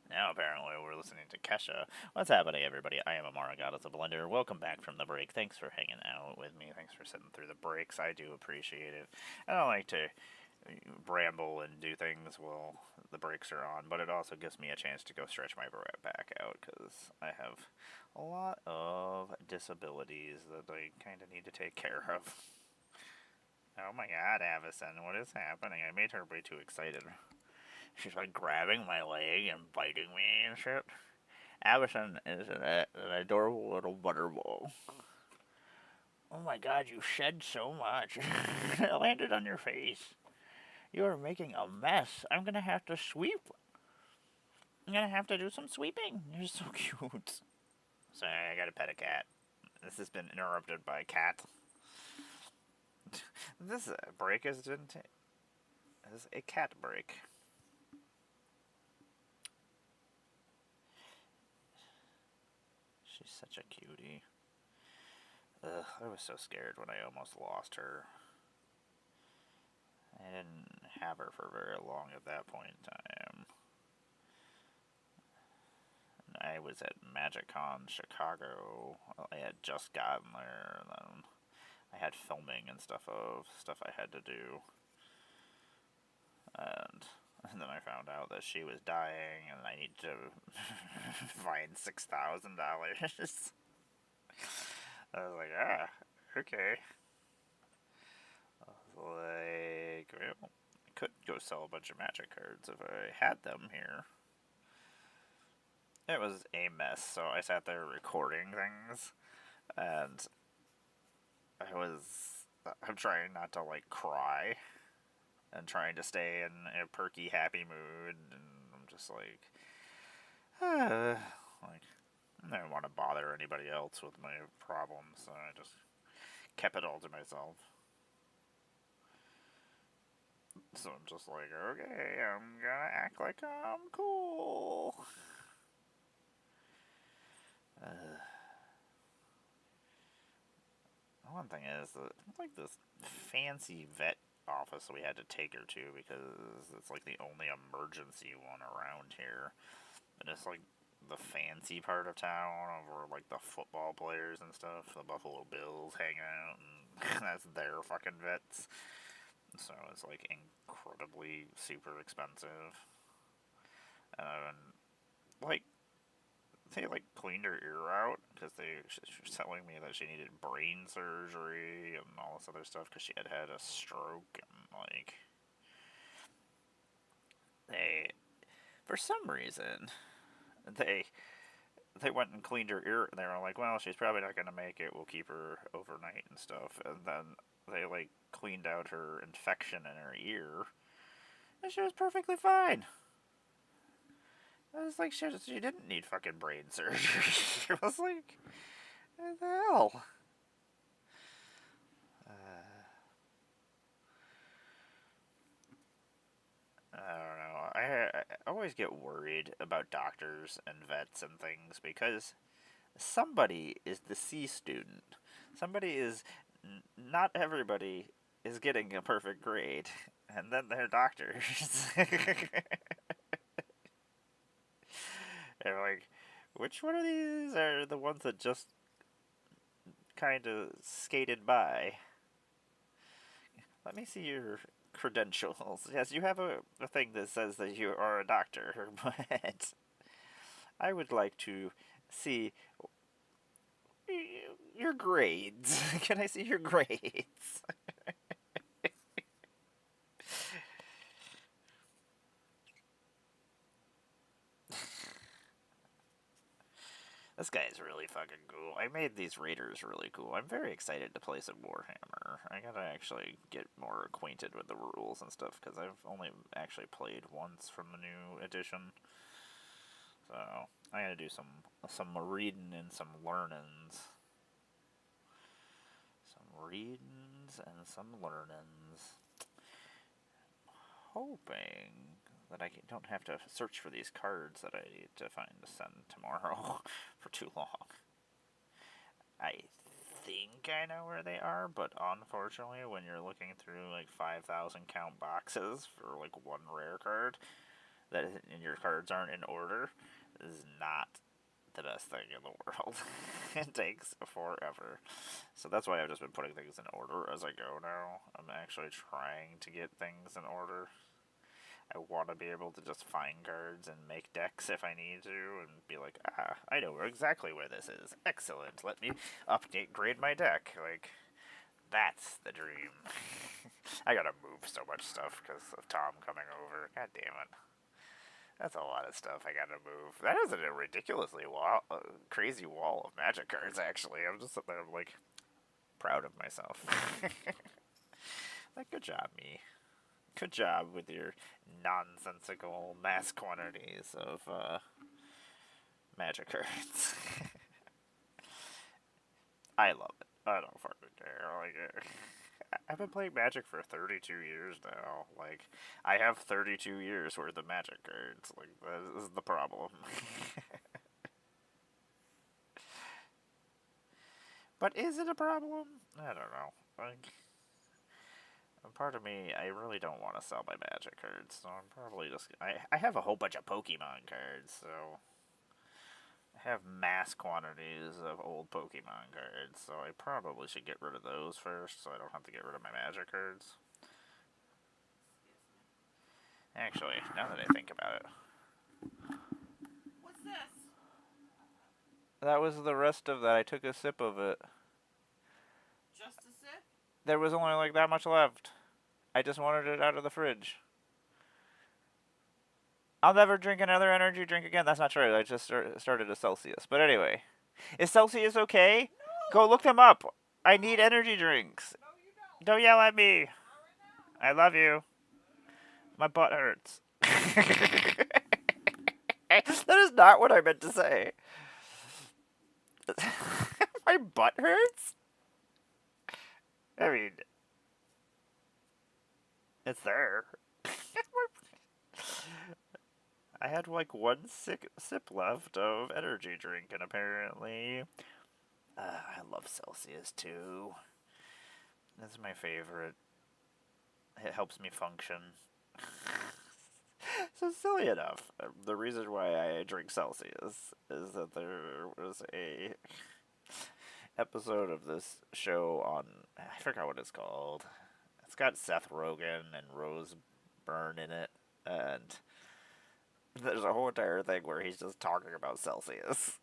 Now, apparently, we're listening to Kesha. What's happening, everybody? I am Amara, Goddess of Blender. Welcome back from the break. Thanks for hanging out with me. Thanks for sitting through the breaks. I do appreciate it. I don't like to bramble and do things while the breaks are on, but it also gives me a chance to go stretch my back out because I have a lot of disabilities that I kind of need to take care of. Oh my god, Avison, what is happening? I made her way too excited. She's like grabbing my leg and biting me and shit. Avison is an adorable little butterball. Oh my god, you shed so much. It landed on your face. You are making a mess. I'm gonna have to sweep. I'm gonna have to do some sweeping. You're so cute. Sorry, I gotta pet a cat. This has been interrupted by a cat. This break has been this is a cat break. She's such a cutie. Ugh, I was so scared when I almost lost her. I didn't have her for very long at that point in time. I was at MagicCon Chicago. I had just gotten there, and then I had filming and stuff I had to do. And then I found out that she was dying, and I need to find $6,000. I was like, okay. I was like, well, I could go sell a bunch of magic cards if I had them here. It was a mess, so I sat there recording things, and I'm trying not to, like, cry, and trying to stay in a perky, happy mood, and I'm just like, like, I didn't want to bother anybody else with my problems, so I just kept it all to myself. So I'm just like, okay, I'm gonna act like I'm cool. One thing is that it's like this fancy vet office we had to take her to because it's like the only emergency one around here. And it's like the fancy part of town where like the football players and stuff, the Buffalo Bills hang out, and that's their fucking vets. So it's like incredibly super expensive. And like they like cleaned her ear out because she was telling me that she needed brain surgery and all this other stuff because she had had a stroke, and like they for some reason they went and cleaned her ear, and they were like, well, she's probably not going to make it, we'll keep her overnight and stuff. And then they like cleaned out her infection in her ear, and she was perfectly fine. I was like, she didn't need fucking brain surgery. She was like, what the hell? I don't know. I always get worried about doctors and vets and things because somebody is the C student. Somebody is. Not everybody is getting a perfect grade, and then they're doctors. They're like, which one of these are the ones that just kind of skated by? Let me see your credentials. Yes, you have a thing that says that you are a doctor, but I would like to see your grades. Can I see your grades? This guy is really fucking cool. I made these raiders really cool. I'm very excited to play some Warhammer. I gotta actually get more acquainted with the rules and stuff, because I've only actually played once from the new edition. So, I gotta do some reading and some learnings. readings and some learnings. Hoping that I don't have to search for these cards that I need to find to send tomorrow for too long. I think I know where they are, but unfortunately, when you're looking through like 5,000 count boxes for like one rare card, that and your cards aren't in order, is not the best thing in the world. It takes forever. So that's why I've just been putting things in order as I go now. I'm actually trying to get things in order. I want to be able to just find cards and make decks if I need to, and be like, I know exactly where this is. Excellent. Let me grade my deck. Like, that's the dream. I gotta move so much stuff because of Tom coming over. God damn it. That's a lot of stuff I gotta move. That is a ridiculously crazy wall of Magic cards, actually. I'm just sitting there, like, proud of myself. Like, good job, me. Good job with your nonsensical mass quantities of Magic cards. I love it. I don't fucking care. Like, I've been playing Magic for 32 years now. Like, I have 32 years worth of Magic cards. Like, that is the problem. But is it a problem? I don't know. Like, part of me, I really don't want to sell my Magic cards, so I'm probably just... I have a whole bunch of Pokemon cards, so... I have mass quantities of old Pokemon cards, so I probably should get rid of those first, so I don't have to get rid of my Magic cards. Actually, now that I think about it... What's this? That was the rest of that. I took a sip of it. Just a sip? There was only like that much left. I just wanted it out of the fridge. I'll never drink another energy drink again. That's not true. I just started a Celsius. But anyway. Is Celsius okay? No! Go look them up. I need energy drinks. No, you don't. Don't yell at me. Not right now. I love you. My butt hurts. That is not what I meant to say. My butt hurts? I mean, it's there. I had like one sip left of energy drink, and apparently, I love Celsius too. That's my favorite. It helps me function. So silly enough, the reason why I drink Celsius is that there was a episode of this show on, I forgot what it's called. It's got Seth Rogen and Rose Byrne in it, and there's a whole entire thing where he's just talking about Celsius.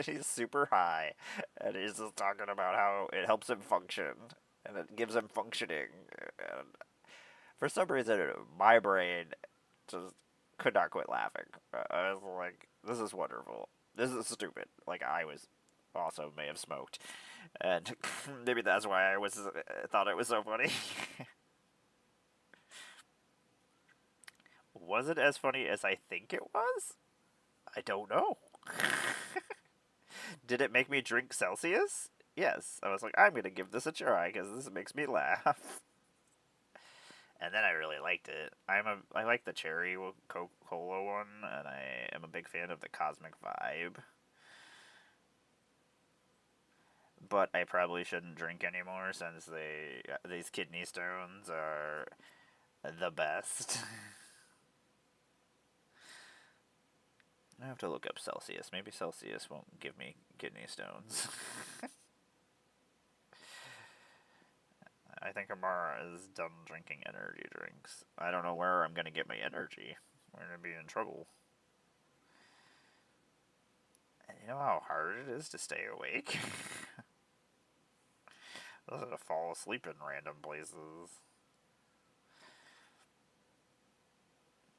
He's super high, and he's just talking about how it helps him function, and it gives him functioning. And for some reason, my brain just could not quit laughing. I was like, this is wonderful. This is stupid. Like, I was also may have smoked, and maybe that's why I thought it was so funny. Was it as funny as I think it was? I don't know. Did it make me drink Celsius? Yes. I was like, I'm gonna give this a try because this makes me laugh. And then I really liked it. I like the cherry Coca-Cola one, and I am a big fan of the Cosmic Vibe. But I probably shouldn't drink anymore since these kidney stones are the best. I have to look up Celsius. Maybe Celsius won't give me kidney stones. I think Amara is done drinking energy drinks. I don't know where I'm going to get my energy. We're going to be in trouble. And you know how hard it is to stay awake? Those are to fall asleep in random places.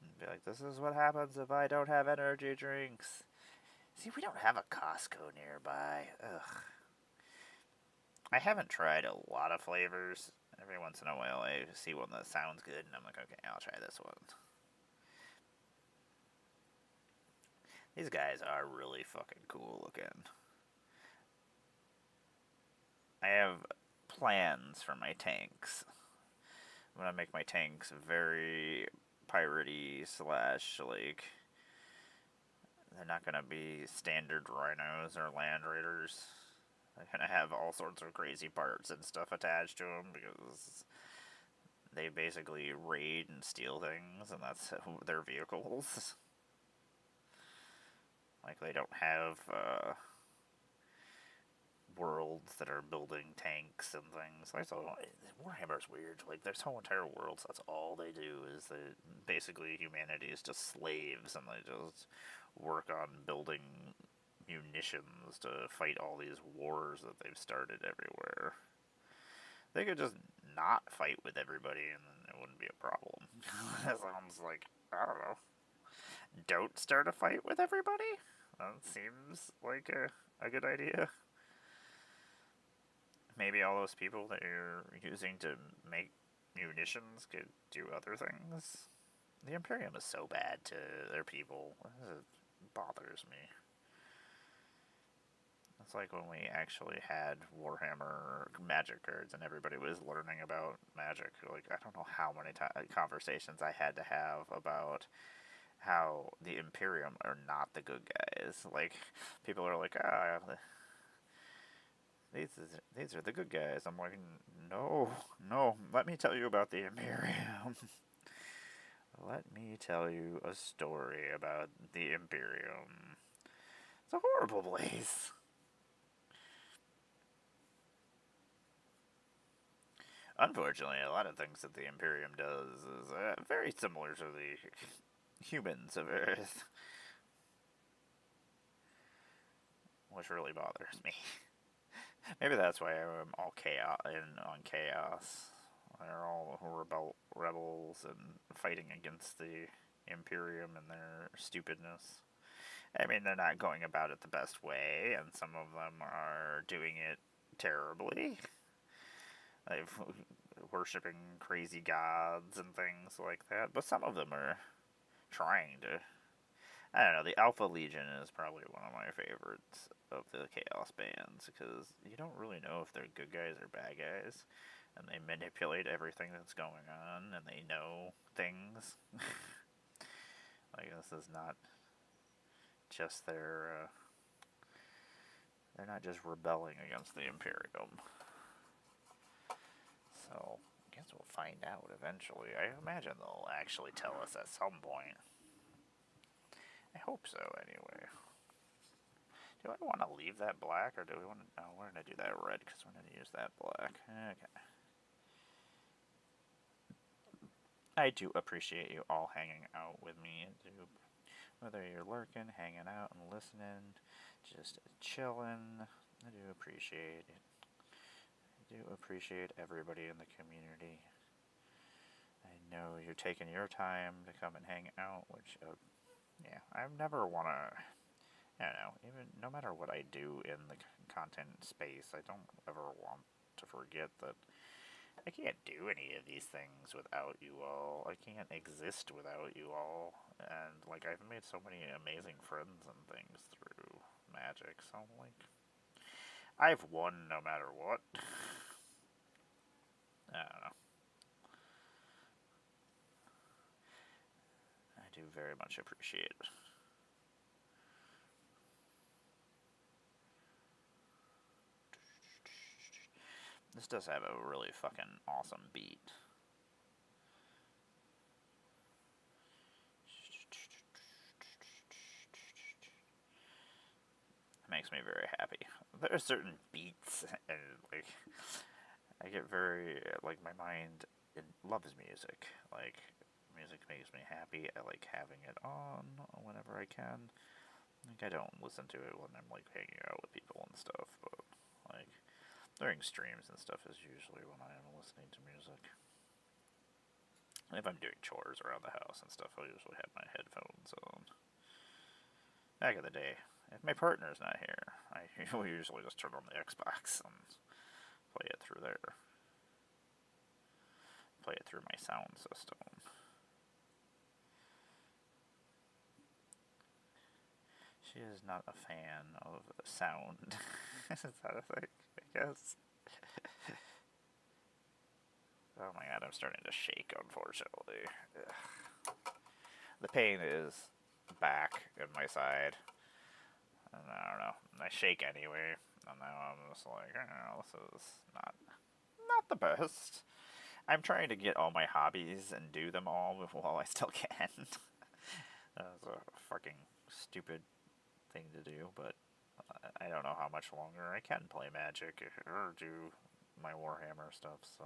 And be like, this is what happens if I don't have energy drinks. See, we don't have a Costco nearby. Ugh. I haven't tried a lot of flavors. Every once in a while I see one that sounds good and I'm like, okay, I'll try this one. These guys are really fucking cool looking. I have plans for my tanks. I'm gonna make my tanks very piratey slash like they're not gonna be standard rhinos or land raiders. They're gonna have all sorts of crazy parts and stuff attached to them because they basically raid and steal things, and that's their vehicles. Like they don't have worlds that are building tanks and things. Like, so Warhammer's weird. Like there's whole entire worlds. That's all they do is that basically humanity is just slaves, and they just work on building munitions to fight all these wars that they've started everywhere. They could just not fight with everybody, and then it wouldn't be a problem. That sounds like, I don't know. Don't start a fight with everybody? That seems like a good idea. Maybe all those people that you're using to make munitions could do other things. The Imperium is so bad to their people. It bothers me. It's like when we actually had Warhammer magic cards and everybody was learning about magic. Like, I don't know how many conversations I had to have about how the Imperium are not the good guys. Like, people are like, these are the good guys. I'm like, no, let me tell you about the Imperium. Let me tell you a story about the Imperium. It's a horrible place. Unfortunately, a lot of things that the Imperium does is very similar to the humans of Earth, which really bothers me. Maybe that's why I'm all on chaos. They're all rebels and fighting against the Imperium and their stupidness. I mean, they're not going about it the best way, and some of them are doing it terribly. Like worshipping crazy gods and things like that. But some of them are trying to. I don't know. The Alpha Legion is probably one of my favorites of the Chaos bands because you don't really know if they're good guys or bad guys, and they manipulate everything that's going on, and they know things. Like this is not just their. They're not just rebelling against the Imperium. So, I guess we'll find out eventually. I imagine they'll actually tell us at some point. I hope so, anyway. Do I want to leave that black, or do we want to... No, we're going to do that red, because we're going to use that black. Okay. I do appreciate you all hanging out with me. Whether you're lurking, hanging out, and listening, just chilling, I do appreciate it. I do appreciate everybody in the community. I know you're taking your time to come and hang out, which, yeah, I never want to, I don't know, even no matter what I do in the content space, I don't ever want to forget that I can't do any of these things without you all. I can't exist without you all. And, like, I've made so many amazing friends and things through Magic, so, like, I've won no matter what. I don't know. I do very much appreciate it. This does have a really fucking awesome beat. It makes me very happy. There are certain beats, and, like, I get very, like, my mind loves music. Like, music makes me happy. I like having it on whenever I can. Like, I don't listen to it when I'm, like, hanging out with people and stuff, but, like, during streams and stuff is usually when I am listening to music. If I'm doing chores around the house and stuff, I'll usually have my headphones on. Back in the day, if my partner's not here, we usually just turn on the Xbox and play it through there. Play it through my sound system. She is not a fan of sound. Is that a thing? I guess. Oh my god, I'm starting to shake, unfortunately. Ugh. The pain is back in my side. And I don't know. I shake anyway. And now I'm just like, oh, this is not the best. I'm trying to get all my hobbies and do them all while I still can. That's a fucking stupid thing to do, but I don't know how much longer I can play Magic or do my Warhammer stuff, so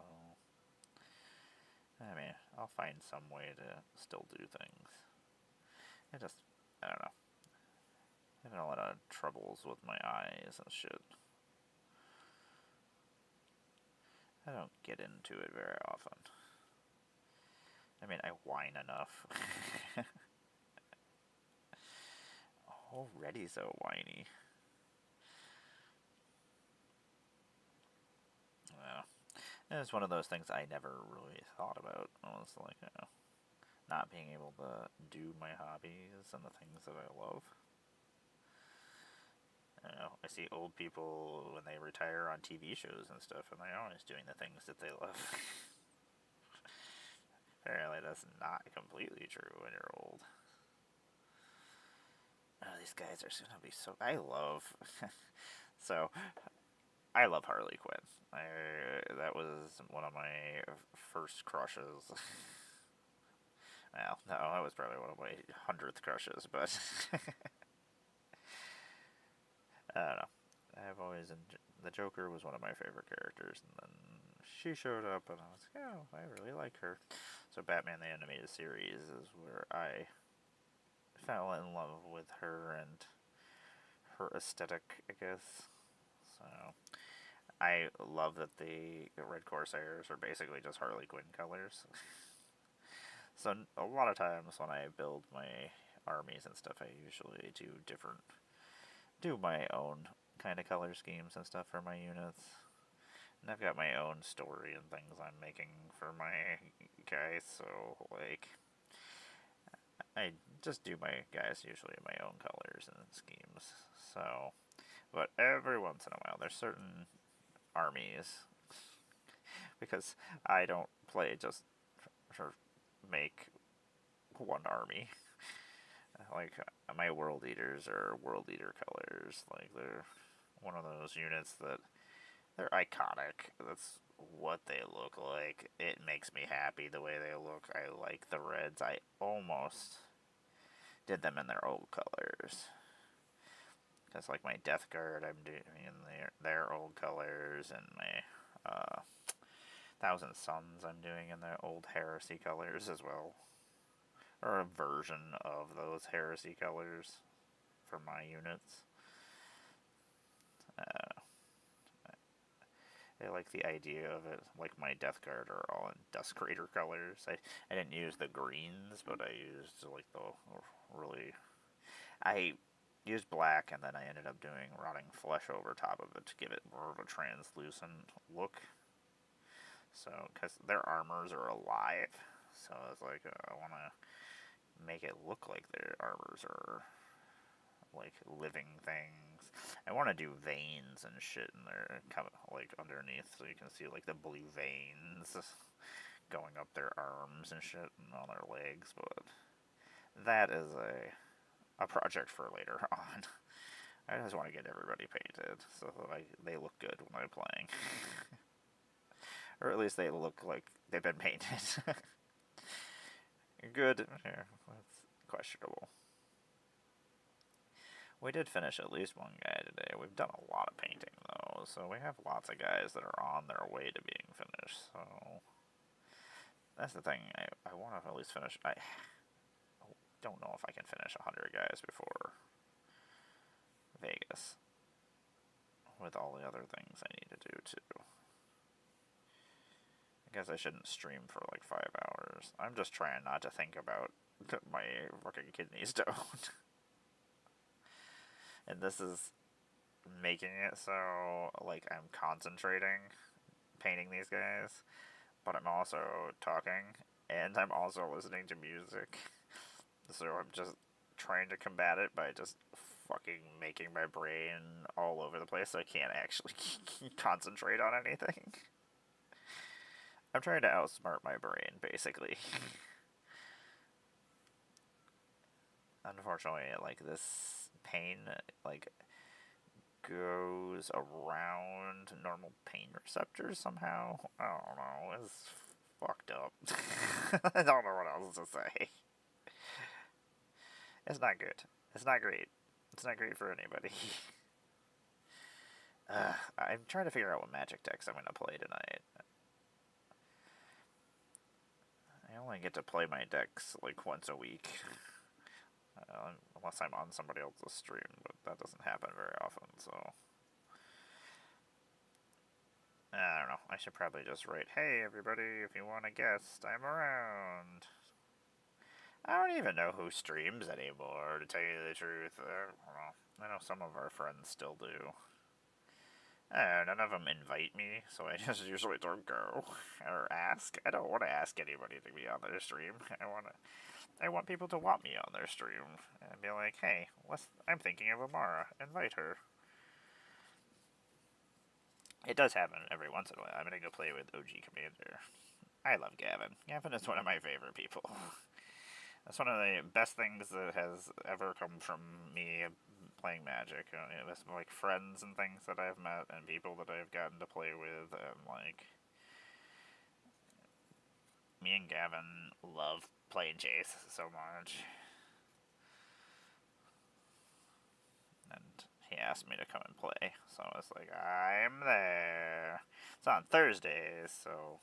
I mean, I'll find some way to still do things. I don't know. Having a lot of troubles with my eyes and shit. I don't get into it very often. I mean, I whine enough. Already so whiny. Yeah. And it's one of those things I never really thought about. I was like, not being able to do my hobbies and the things that I love. I see old people when they retire on TV shows and stuff, and they're always doing the things that they love. Apparently, that's not completely true when you're old. Oh, these guys are gonna be so. I love. So, I love Harley Quinn. That was one of my first crushes. Well, no, that was probably one of my 100th crushes, but I don't know. I've always the Joker was one of my favorite characters, and then she showed up, and I was like, oh, I really like her. So Batman the Animated Series is where I fell in love with her and her aesthetic, I guess. So I love that the Red Corsairs are basically just Harley Quinn colors. So a lot of times when I build my armies and stuff, I usually do my own kind of color schemes and stuff for my units. And I've got my own story and things I'm making for my guys, so like I just do my guys usually in my own colors and schemes. So, but every once in a while there's certain armies because I don't play just for make one army. Like my World Eaters are World Eater colors. Like they're one of those units that they're iconic. That's what they look like. It makes me happy the way they look. I like the reds. I almost did them in their old colors. That's like my Death Guard. I'm doing in their old colors, and my Thousand Suns I'm doing in their old Heresy colors as well, or a version of those Heresy colors for my units. I like the idea of it. Like my Death Guard are all in Dusk Raider colors. I didn't use the greens, but I used like the really. I used black, and then I ended up doing Rotting Flesh over top of it to give it more of a translucent look. So, because their armors are alive, so it's like I want to make it look like their armors are like living things. I want to do veins and shit in there, kind of like underneath, so you can see like the blue veins going up their arms and shit and on their legs. But that is a project for later on. I just want to get everybody painted so they look good when I'm playing, or at least they look like they've been painted. Good. Yeah, that's questionable. We did finish at least one guy today. We've done a lot of painting, though, so we have lots of guys that are on their way to being finished, so that's the thing. I want to at least finish. I don't know if I can finish 100 guys before Vegas with all the other things I need to do, too. I guess I shouldn't stream for like 5 hours. I'm just trying not to think about my fucking kidney stone. And this is making it so like I'm concentrating painting these guys, but I'm also talking and I'm also listening to music. So I'm just trying to combat it by just fucking making my brain all over the place so I can't actually concentrate on anything. I'm trying to outsmart my brain, basically. Unfortunately, like, this pain, like, goes around normal pain receptors somehow. I don't know. It's fucked up. I don't know what else to say. It's not good. It's not great. It's not great for anybody. I'm trying to figure out what magic decks I'm going to play tonight. I only get to play my decks like once a week. Unless I'm on somebody else's stream, but that doesn't happen very often, so... I don't know. I should probably just write, hey everybody, if you want a guest, I'm around. I don't even know who streams anymore, to tell you the truth. I know some of our friends still do. None of them invite me, so I just usually don't go or ask. I don't want to ask anybody to be on their stream. I want people to want me on their stream and be like, hey, I'm thinking of Amara. Invite her. It does happen every once in a while. I'm gonna go play with OG Commander. I love Gavin. Gavin is one of my favorite people. That's one of the best things that has ever come from me playing Magic. It's like friends and things that I've met and people that I've gotten to play with, and like me and Gavin love playing Chase so much. And he asked me to come and play, so I was like, I'm there. It's on Thursdays, so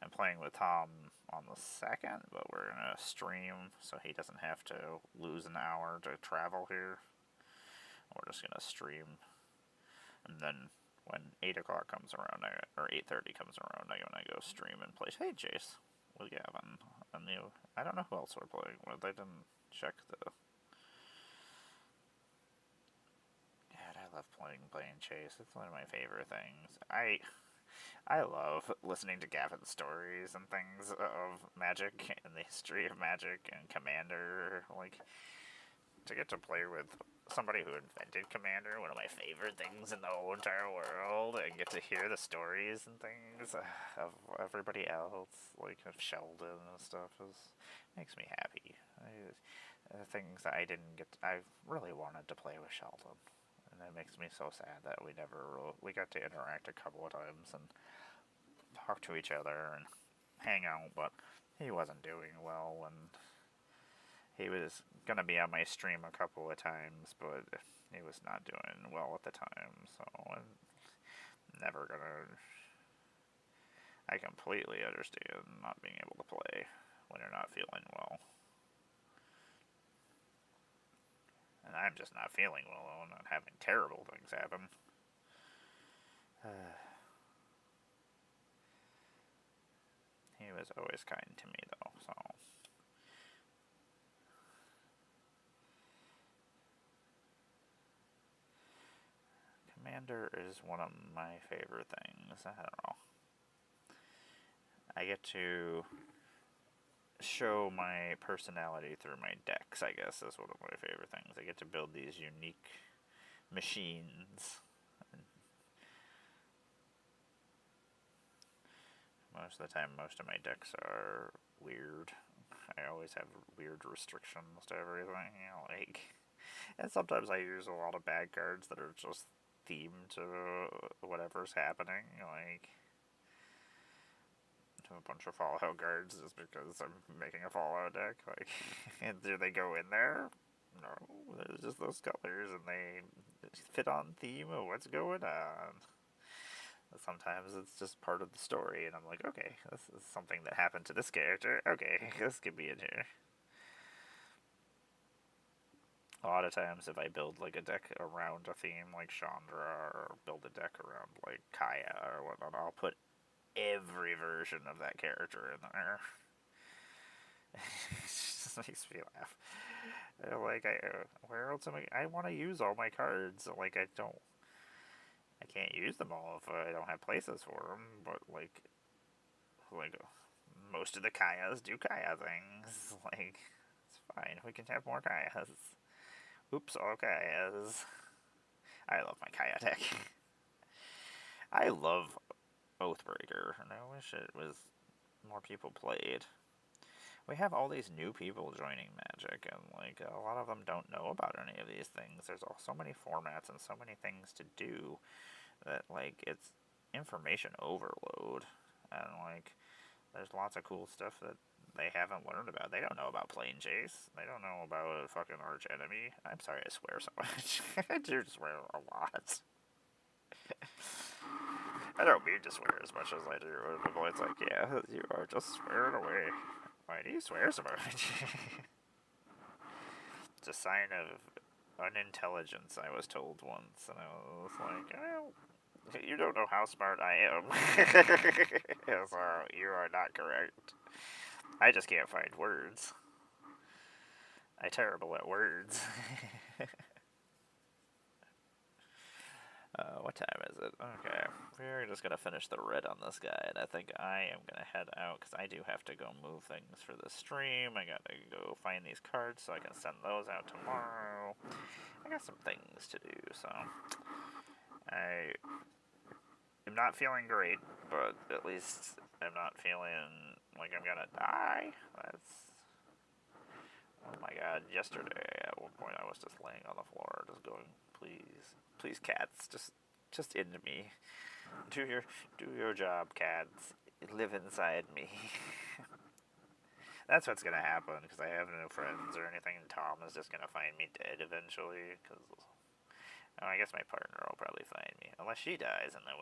I'm playing with Tom on the 2nd, but we're gonna stream so he doesn't have to lose an hour to travel here. We're just gonna stream, and then when 8 o'clock comes around, or 8:30 comes around, I'm gonna go stream and play Hey Jace with Gavin. And I don't know who else we're playing with. I didn't check the... God, I love playing Chase. It's one of my favorite things. I love listening to Gavin's stories and things of Magic and the history of Magic and Commander. Like, to get to play with somebody who invented Commander, one of my favorite things in the whole entire world, and get to hear the stories and things of everybody else, like of Sheldon and stuff, makes me happy. Things that I really wanted to play with Sheldon. And it makes me so sad that we got to interact a couple of times and talk to each other and hang out, but he wasn't doing well, and he was going to be on my stream a couple of times, but he was not doing well at the time, so I'm never going to... I completely understand not being able to play when you're not feeling well. And I'm just not feeling well, and not having terrible things happen. He was always kind to me, though, so... Commander is one of my favorite things. I don't know. I get to show my personality through my decks, I guess, is one of my favorite things. I get to build these unique machines. Most of the time, most of my decks are weird. I always have weird restrictions to everything, and sometimes I use a lot of bad cards that are just themed to whatever's happening, to a bunch of Fallout cards just because I'm making a Fallout deck. And do they go in there? No, there's just those colors, and they fit on theme of what's going on. Sometimes it's just part of the story, and I'm like, okay, this is something that happened to this character. Okay, this could be in here. A lot of times, if I build like a deck around a theme like Chandra, or build a deck around like Kaya or whatnot, I'll put every version of that character in there. It just makes me laugh. Where else am I want to use all my cards. I can't use them all if I don't have places for them. But most of the Kayas do Kaya things. It's fine. We can have more Kayas. Oops, all Kayas. I love my Kaya deck. I love Oathbreaker, and I wish it was more people played. We have all these new people joining Magic, and like a lot of them don't know about any of these things. There's so many formats and so many things to do that like it's information overload, and like there's lots of cool stuff that they haven't learned about. They don't know about plane chase. They don't know about a fucking arch enemy. I'm sorry I swear so much. I do swear a lot. I don't mean to swear as much as I do. But it's like, yeah, you are just swearing away. Why do you swear so much? It's a sign of unintelligence, I was told once. And I was like, well, you don't know how smart I am. So you are not correct. I just can't find words. I'm terrible at words. What time is it? Okay, we're just gonna finish the red on this guy, and I think I am gonna head out because I do have to go move things for the stream. I gotta go find these cards so I can send those out tomorrow. I got some things to do, so I am not feeling great, but at least I'm not feeling like I'm gonna die. That's, oh my god, yesterday at one point I was just laying on the floor just going, please cats, just into me. Do your job, cats. Live inside me. That's what's gonna happen because I have no friends or anything. And Tom is just gonna find me dead eventually. Because I guess my partner will probably find me unless she dies, and then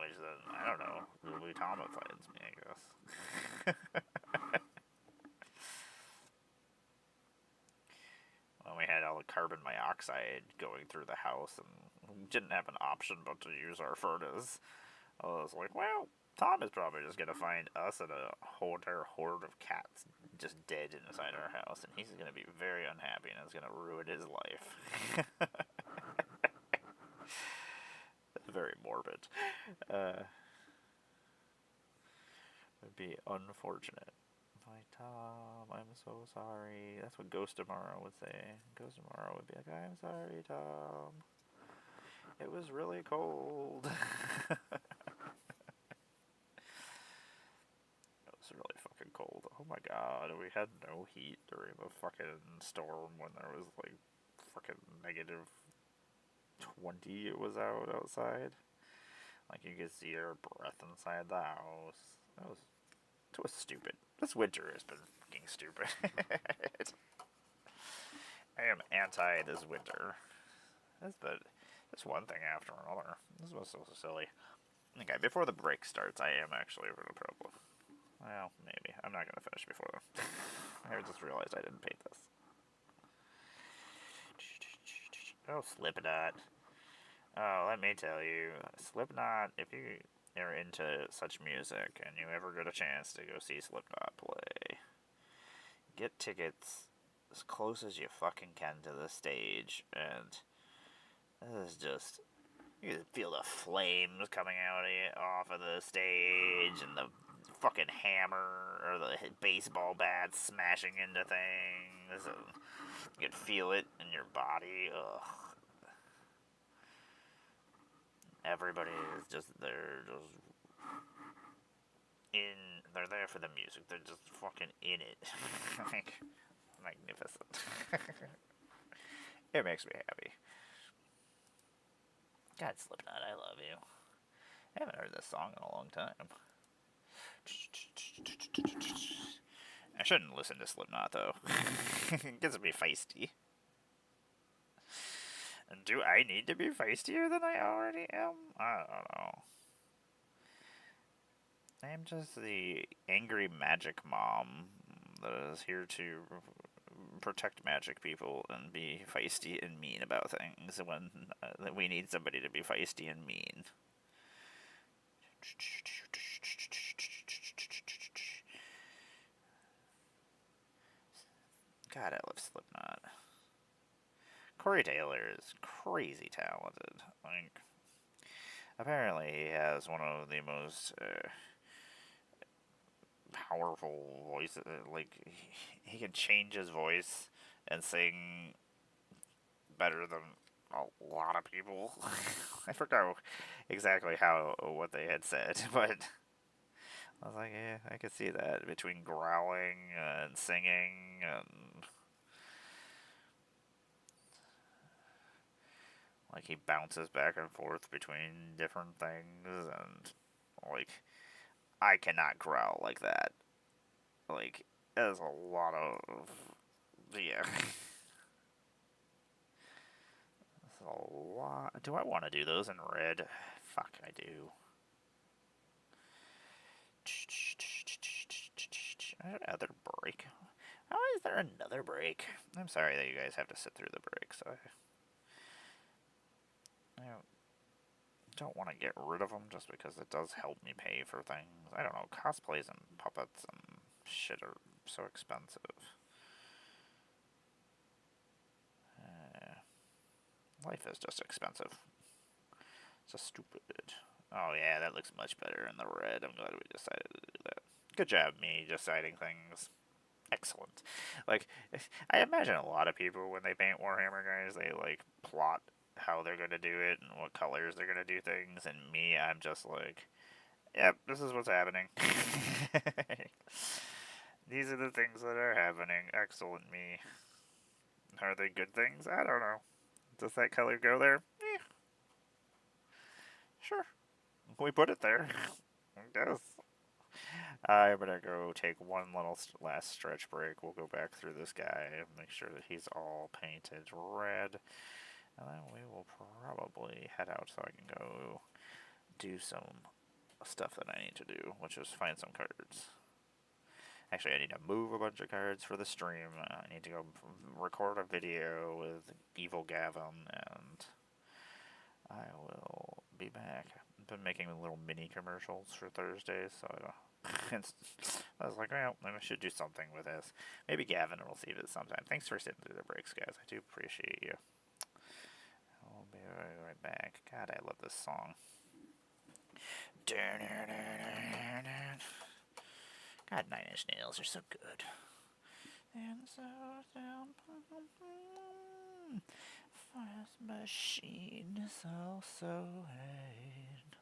I don't know. Maybe Tom finds me. I guess. When we had all the carbon monoxide going through the house and we didn't have an option but to use our furnace, I was like, well, Tom is probably just going to find us and a whole entire horde of cats just dead inside our house, and he's going to be very unhappy and it's going to ruin his life. That's very morbid. It'd be unfortunate. Like, Tom, I'm so sorry. That's what Ghost Tomorrow would say. Ghost Tomorrow would be like, I'm sorry, Tom. It was really cold. It was really fucking cold. Oh my god, we had no heat during the fucking storm when there was like fucking negative 20 it was outside. Like you could see our breath inside the house. It was stupid. This winter has been fucking stupid. I am anti this winter. That's one thing after another. This was so silly. Okay, before the break starts, I am actually going to probably. Well, maybe. I'm not going to finish before then. I just realized I didn't paint this. Oh, Slipknot. Oh, let me tell you. Slipknot, if you are into such music and you ever get a chance to go see Slipknot play, get tickets as close as you fucking can to the stage, and this is just, you can feel the flames coming out off of the stage, and the fucking hammer or the baseball bat smashing into things, and you can feel it in your body. Ugh. Everybody is just, they're there for the music. They're just fucking in it. Like, magnificent. It makes me happy. God, Slipknot, I love you. I haven't heard this song in a long time. I shouldn't listen to Slipknot, though. It gets me feisty. And do I need to be feistier than I already am? I don't know. I am just the angry magic mom that is here to protect magic people and be feisty and mean about things when we need somebody to be feisty and mean. God, I love Slipknot. Corey Taylor is crazy talented. Like, apparently he has one of the most powerful voices. Like, he can change his voice and sing better than a lot of people. I forgot exactly what they had said, but I was like, yeah, I could see that between growling and singing and like he bounces back and forth between different things and like I cannot growl like that. Like there's a lot of yeah. That's a lot. Do I want to do those in red? Fuck, I do. Another break. How is there another break? I'm sorry that you guys have to sit through the breaks. I don't want to get rid of them just because it does help me pay for things. I don't know. Cosplays and puppets and shit are so expensive. Life is just expensive. It's just stupid. Oh yeah, that looks much better in the red. I'm glad we decided to do that. Good job, me deciding things. Excellent. Like, I imagine a lot of people when they paint Warhammer guys, they like plot how they're gonna do it and what colors they're gonna do things. And me, I'm just like, yep, this is what's happening. These are the things that are happening. Excellent, me. Are they good things? I don't know. Does that color go there? Sure. We put it there. I guess. I'm gonna go take one little last stretch break. We'll go back through this guy and make sure that he's all painted red. And then we will probably head out so I can go do some stuff that I need to do, which is find some cards. Actually, I need to move a bunch of cards for the stream. I need to go record a video with Evil Gavin, and I will be back. I've been making little mini commercials for Thursdays, so I was like, well, I should do something with this. Maybe Gavin will see this sometime. Thanks for sitting through the breaks, guys. I do appreciate you. I'll be right back. God, I love this song. God, Nine Inch Nails are so good. And so down, fast machine is also hate.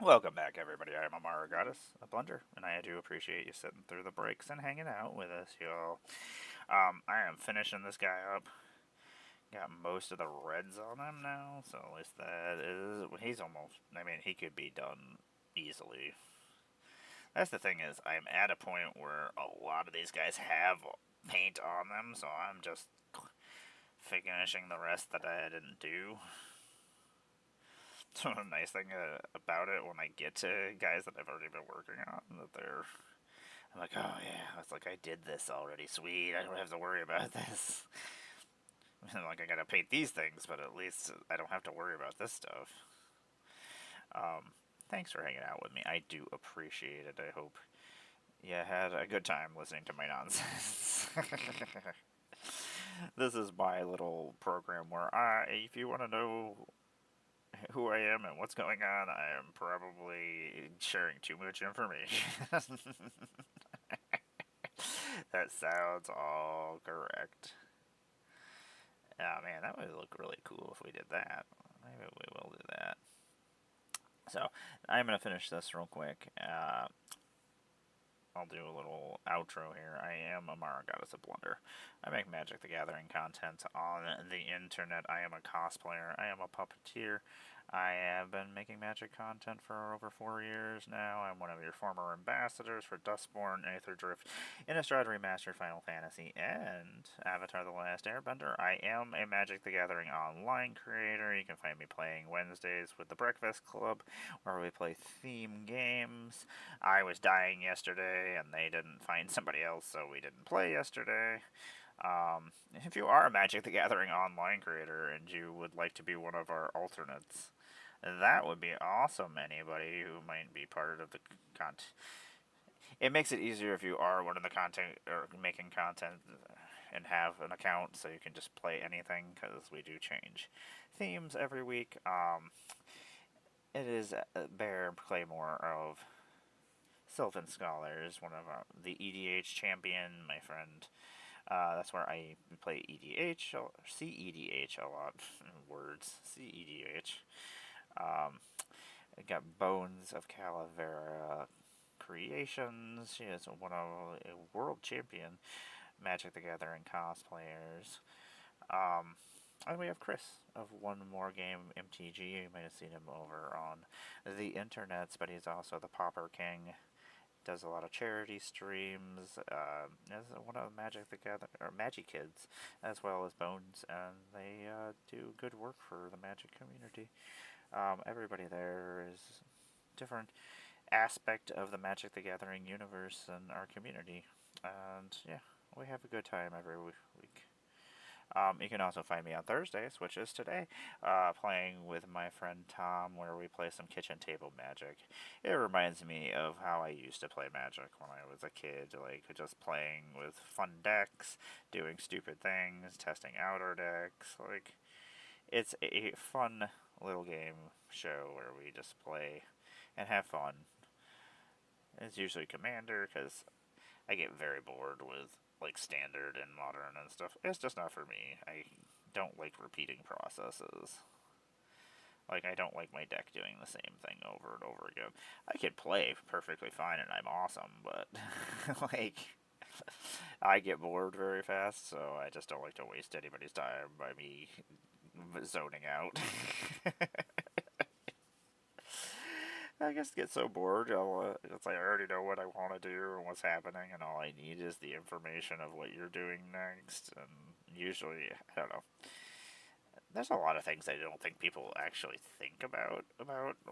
Welcome back, everybody. I'm Amara Goddess, a Blunder, and I do appreciate you sitting through the breaks and hanging out with us, y'all. I am finishing this guy up. Got most of the reds on him now, so at least that is. He's almost. I mean, he could be done easily. That's the thing is, I'm at a point where a lot of these guys have paint on them, so I'm just finishing the rest that I didn't do. So the nice thing about it when I get to guys that I've already been working on, I'm like, oh yeah, it's like I did this already, sweet. I don't have to worry about this. Like I gotta paint these things, but at least I don't have to worry about this stuff. Thanks for hanging out with me. I do appreciate it. I hope you had a good time listening to my nonsense. This is my little program where if you want to know who I am and what's going on, I am probably sharing too much information. That sounds all correct. Oh man, that would look really cool if we did that. Maybe we will do that. So, I'm going to finish this real quick. I'll do a little outro here. I am Amara Goddess of Blunder. I make Magic the Gathering content on the internet. I am a cosplayer. I am a puppeteer. I have been making Magic content for over 4 years now. I'm one of your former ambassadors for Dustborn, Aether Drift, Innistrad Remastered, Final Fantasy, and Avatar The Last Airbender. I am a Magic the Gathering online creator. You can find me playing Wednesdays with the Breakfast Club, where we play theme games. I was dying yesterday, and they didn't find somebody else, so we didn't play yesterday. If you are a Magic the Gathering online creator and you would like to be one of our alternates, that would be awesome. Anybody who might be part of the content. It makes it easier if you are one of the content or making content and have an account, so you can just play anything, because we do change themes every week. It is Bear Claymore of Sylvan Scholars, one of the EDH champion, my friend. That's where I play EDH, or CEDH a lot. Words. CEDH. I got Bones of Calavera Creations. She is one of a world champion Magic the Gathering cosplayers. And we have Chris of One More Game MTG. You might have seen him over on the internets, but he's also the Pauper King. Does a lot of charity streams, is one of the Magic the Gathering, or Magic Kids, as well as Bones, and they do good work for the Magic community. Everybody there is different aspect of the Magic the Gathering universe and our community, and yeah, we have a good time every week. You can also find me on Thursdays, which is today, playing with my friend Tom, where we play some kitchen table Magic. It reminds me of how I used to play Magic when I was a kid, like just playing with fun decks, doing stupid things, testing out our decks. Like, it's a fun little game show where we just play and have fun. It's usually Commander, because I get very bored with like standard and modern and stuff. It's just not for me. I don't like repeating processes. Like, I don't like my deck doing the same thing over and over again. I can play perfectly fine and I'm awesome, but like, I get bored very fast, so I just don't like to waste anybody's time by me zoning out. I just get so bored. It's like I already know what I want to do and what's happening, and all I need is the information of what you're doing next. And usually, I don't know. There's a lot of things I don't think people actually think about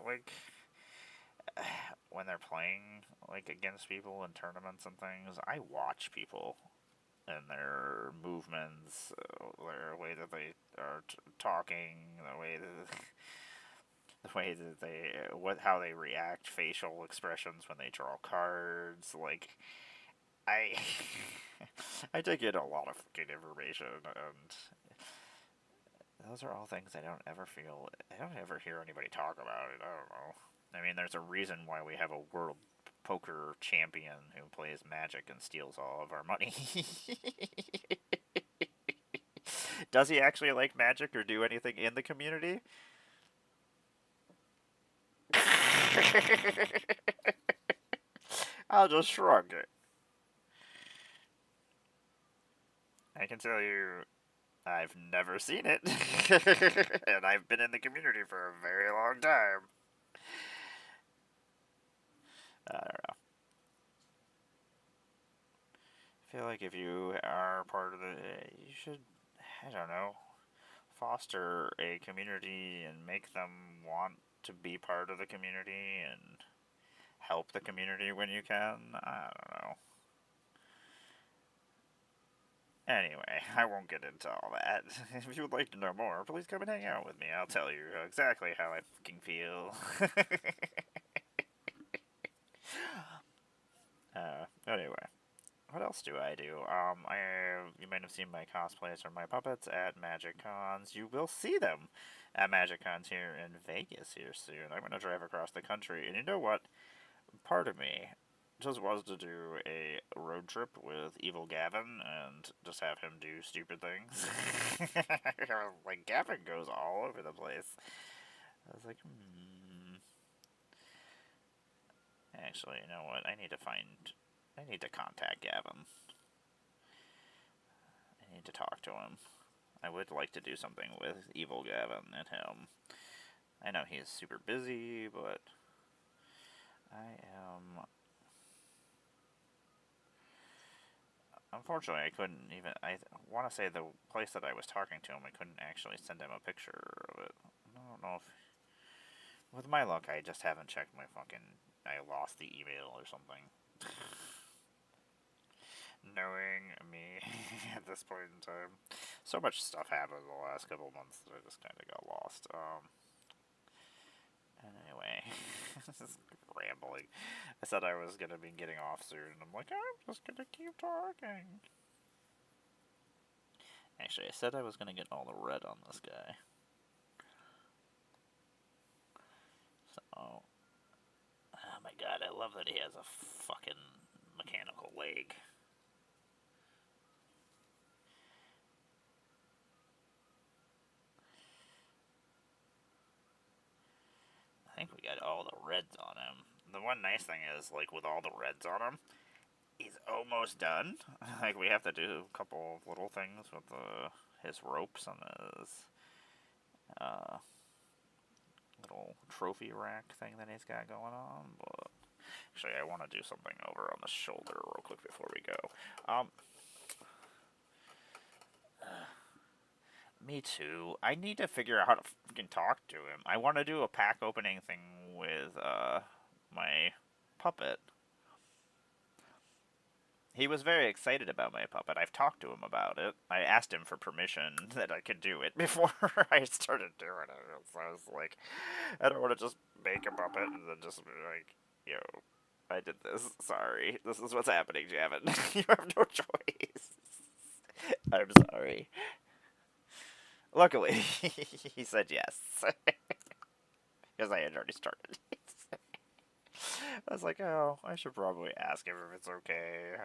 like when they're playing like against people in tournaments and things. I watch people and their movements, their way that they are talking, the way that they how they react, facial expressions when they draw cards. Like, I I take in a lot of fucking information, and those are all things I don't ever hear anybody talk about it. I don't know. I mean, there's a reason why we have a world poker champion who plays Magic and steals all of our money. Does he actually like Magic or do anything in the community? I'll just shrug it. I can tell you, I've never seen it, and I've been in the community for a very long time. I don't know. I feel like if you are part of the, you should, I don't know, foster a community and make them want to be part of the community and help the community when you can. I don't know. Anyway, I won't get into all that. If you would like to know more, please come and hang out with me. I'll tell you exactly how I fucking feel. Anyway, what else do I do? You might have seen my cosplays or my puppets at Magic Cons. You will see them at Magic Cons here in Vegas here soon. I'm gonna drive across the country, and you know what? Part of me just wants to do a road trip with Evil Gavin and just have him do stupid things. Like, Gavin goes all over the place. I was like, Actually, you know what? I need to contact Gavin. I need to talk to him. I would like to do something with Evil Gavin and him. I know he's super busy, but I am... Unfortunately, I couldn't even... I want to say the place that I was talking to him, I couldn't actually send him a picture of it. I don't know if... With my luck, I just haven't checked my fucking... I lost the email or something. Knowing me at this point in time. So much stuff happened in the last couple of months that I just kind of got lost. Anyway, this is rambling. I said I was going to be getting off soon, and I'm like, I'm just going to keep talking. Actually, I said I was going to get all the red on this guy. So, oh my god, I love that he has a fucking mechanical leg. I think we got all the reds on him. The one nice thing is, like, with all the reds on him, he's almost done. Like, we have to do a couple of little things with his ropes and his little trophy rack thing that he's got going on. But actually, I want to do something over on the shoulder real quick before we go. Me too. I need to figure out how to fucking talk to him. I want to do a pack opening thing with my puppet. He was very excited about my puppet. I've talked to him about it. I asked him for permission that I could do it before I started doing it. So I was like, I don't want to just make a puppet and then just be like, yo, I did this. Sorry. This is what's happening, Javin. You have no choice. I'm sorry. Luckily, he said yes. Because I had already started. I was like, oh, I should probably ask him if it's okay.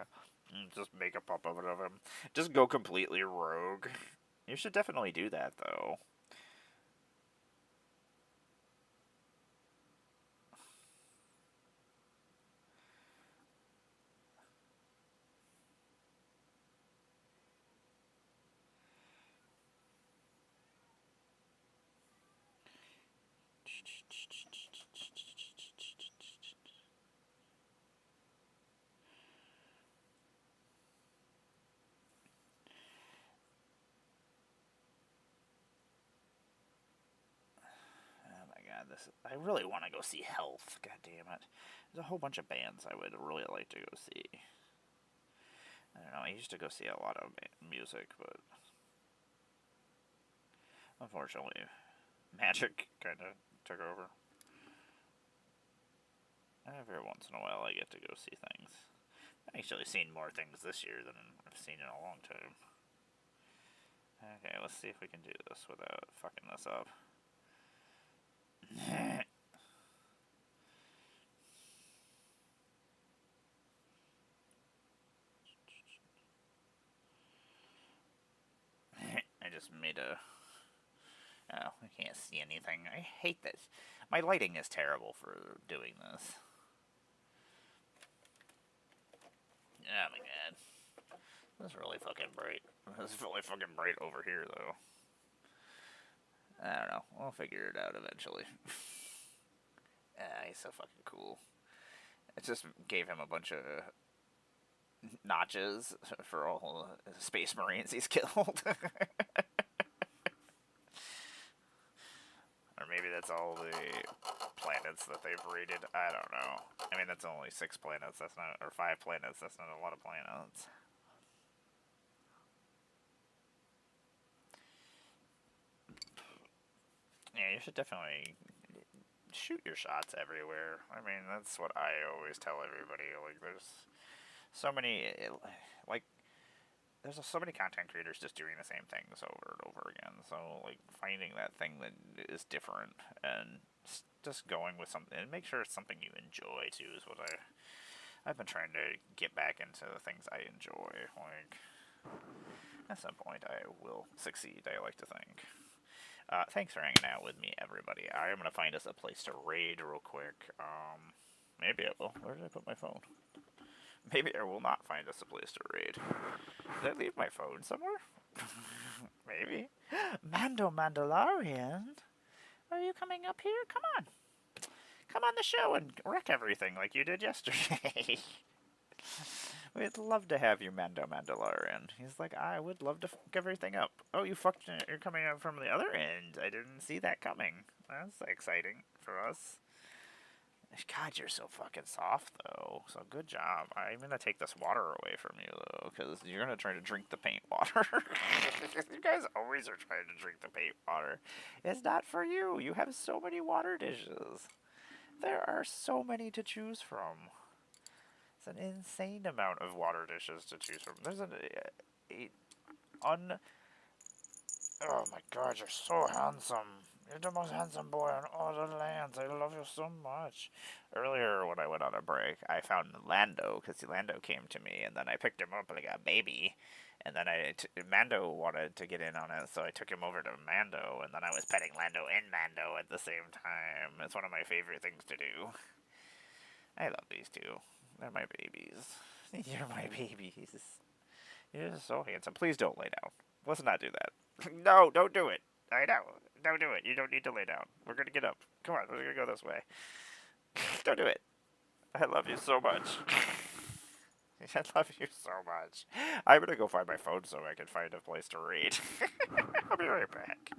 Just make a puppet of him. Just go completely rogue. You should definitely do that, though. I really want to go see Health. God damn it. There's a whole bunch of bands I would really like to go see. I don't know. I used to go see a lot of music, but unfortunately, Magic kind of took over. Every once in a while, I get to go see things. I've actually seen more things this year than I've seen in a long time. Okay, let's see if we can do this without fucking this up. I just made a... Oh, I can't see anything. I hate this. My lighting is terrible for doing this. Oh my god. This is really fucking bright. This is really fucking bright over here, though. I don't know. We'll figure it out eventually. He's so fucking cool. It just gave him a bunch of notches for all the space marines he's killed. Or maybe that's all the planets that they've raided. I don't know. I mean, that's only 6 planets. That's not, or 5 planets. That's not a lot of planets. Yeah, you should definitely shoot your shots everywhere. I mean, that's what I always tell everybody. Like, there's so many, like, there's so many content creators just doing the same things over and over again. So, like, finding that thing that is different and just going with something, and make sure it's something you enjoy too, is what I've been trying to get back into the things I enjoy. Like, at some point I will succeed, I like to think. Thanks for hanging out with me, everybody. I am going to find us a place to raid real quick. Maybe I will. Where did I put my phone? Maybe I will not find us a place to raid. Did I leave my phone somewhere? Maybe. Mando Mandalorian? Are you coming up here? Come on. Come on the show and wreck everything like you did yesterday. We'd love to have you, Mando Mandalorian. He's like, I would love to fuck everything up. Oh, you're coming up from the other end. I didn't see that coming. That's exciting for us. God, you're so fucking soft, though. So good job. I'm going to take this water away from you, though, because you're going to try to drink the paint water. You guys always are trying to drink the paint water. It's not for you. You have so many water dishes. There are so many to choose from. It's an insane amount of water dishes to choose from. There's Oh my god, you're so handsome. You're the most handsome boy on all the lands. I love you so much. Earlier, when I went on a break, I found Lando, because Lando came to me, and then I picked him up like a baby. And then Mando wanted to get in on it, so I took him over to Mando, and then I was petting Lando and Mando at the same time. It's one of my favorite things to do. I love these two. They're my babies. You're my babies. You're so handsome. Please don't lay down. Let's not do that. No, don't do it. I know. Don't do it. You don't need to lay down. We're going to get up. Come on, we're going to go this way. Don't do it. I love you so much. I love you so much. I'm going to go find my phone so I can find a place to read. I'll be right back.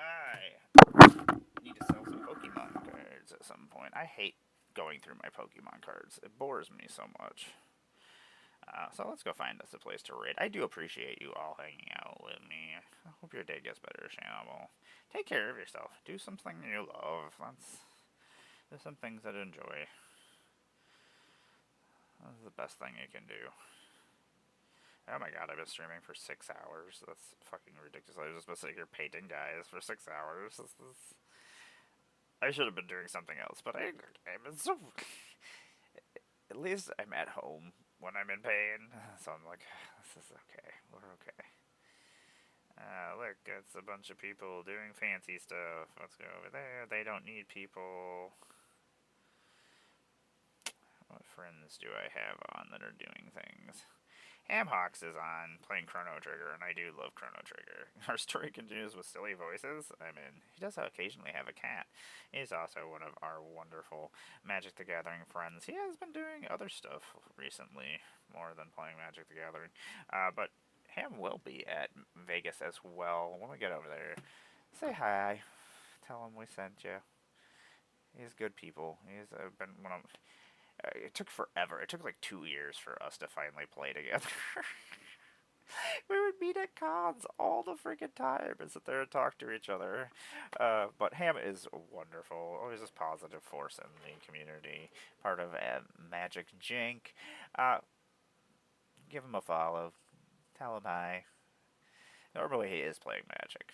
I need to sell some Pokemon cards at some point. I hate going through my Pokemon cards. It bores me so much. So let's go find us a place to raid. I do appreciate you all hanging out with me. I hope your day gets better, Shamble. Take care of yourself. Do something you love. There's some things that I enjoy. That's the best thing you can do. Oh my god, I've been streaming for 6 hours. That's fucking ridiculous. I was just been sitting here painting guys for 6 hours. I should have been doing something else, but I've been so... At least I'm at home when I'm in pain. So I'm like, this is okay. We're okay. Look, it's a bunch of people doing fancy stuff. Let's go over there. They don't need people. What friends do I have on that are doing things? Hamhawks is on playing Chrono Trigger, and I do love Chrono Trigger. Our story continues with silly voices. I mean, he does occasionally have a cat. He's also one of our wonderful Magic the Gathering friends. He has been doing other stuff recently, more than playing Magic the Gathering. But Ham will be at Vegas as well. When we get over there, say hi. Tell him we sent you. He's good people. He's been one of. It took forever. It took like 2 years for us to finally play together. We would meet at cons all the freaking time and sit there and talk to each other. But Ham is wonderful. Always a positive force in the community. Part of Magic Jink. Give him a follow. Tell him hi. Normally he is playing Magic.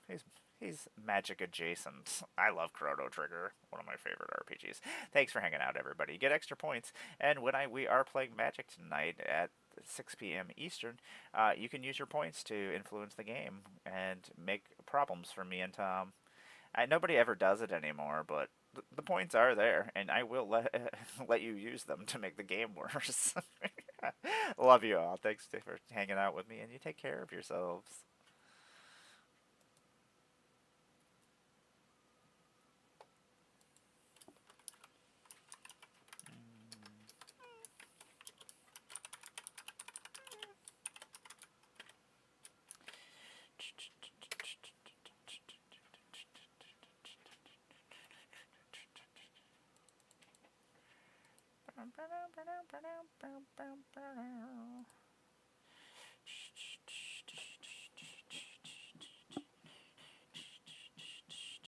He's He's magic adjacent. I love Chrono Trigger, one of my favorite RPGs. Thanks for hanging out, everybody. Get extra points, and when we are playing Magic tonight at 6 p.m. Eastern, you can use your points to influence the game and make problems for me and Tom. Nobody ever does it anymore, but the points are there, and I will let you use them to make the game worse. Love you all. Thanks for hanging out with me, and you take care of yourselves.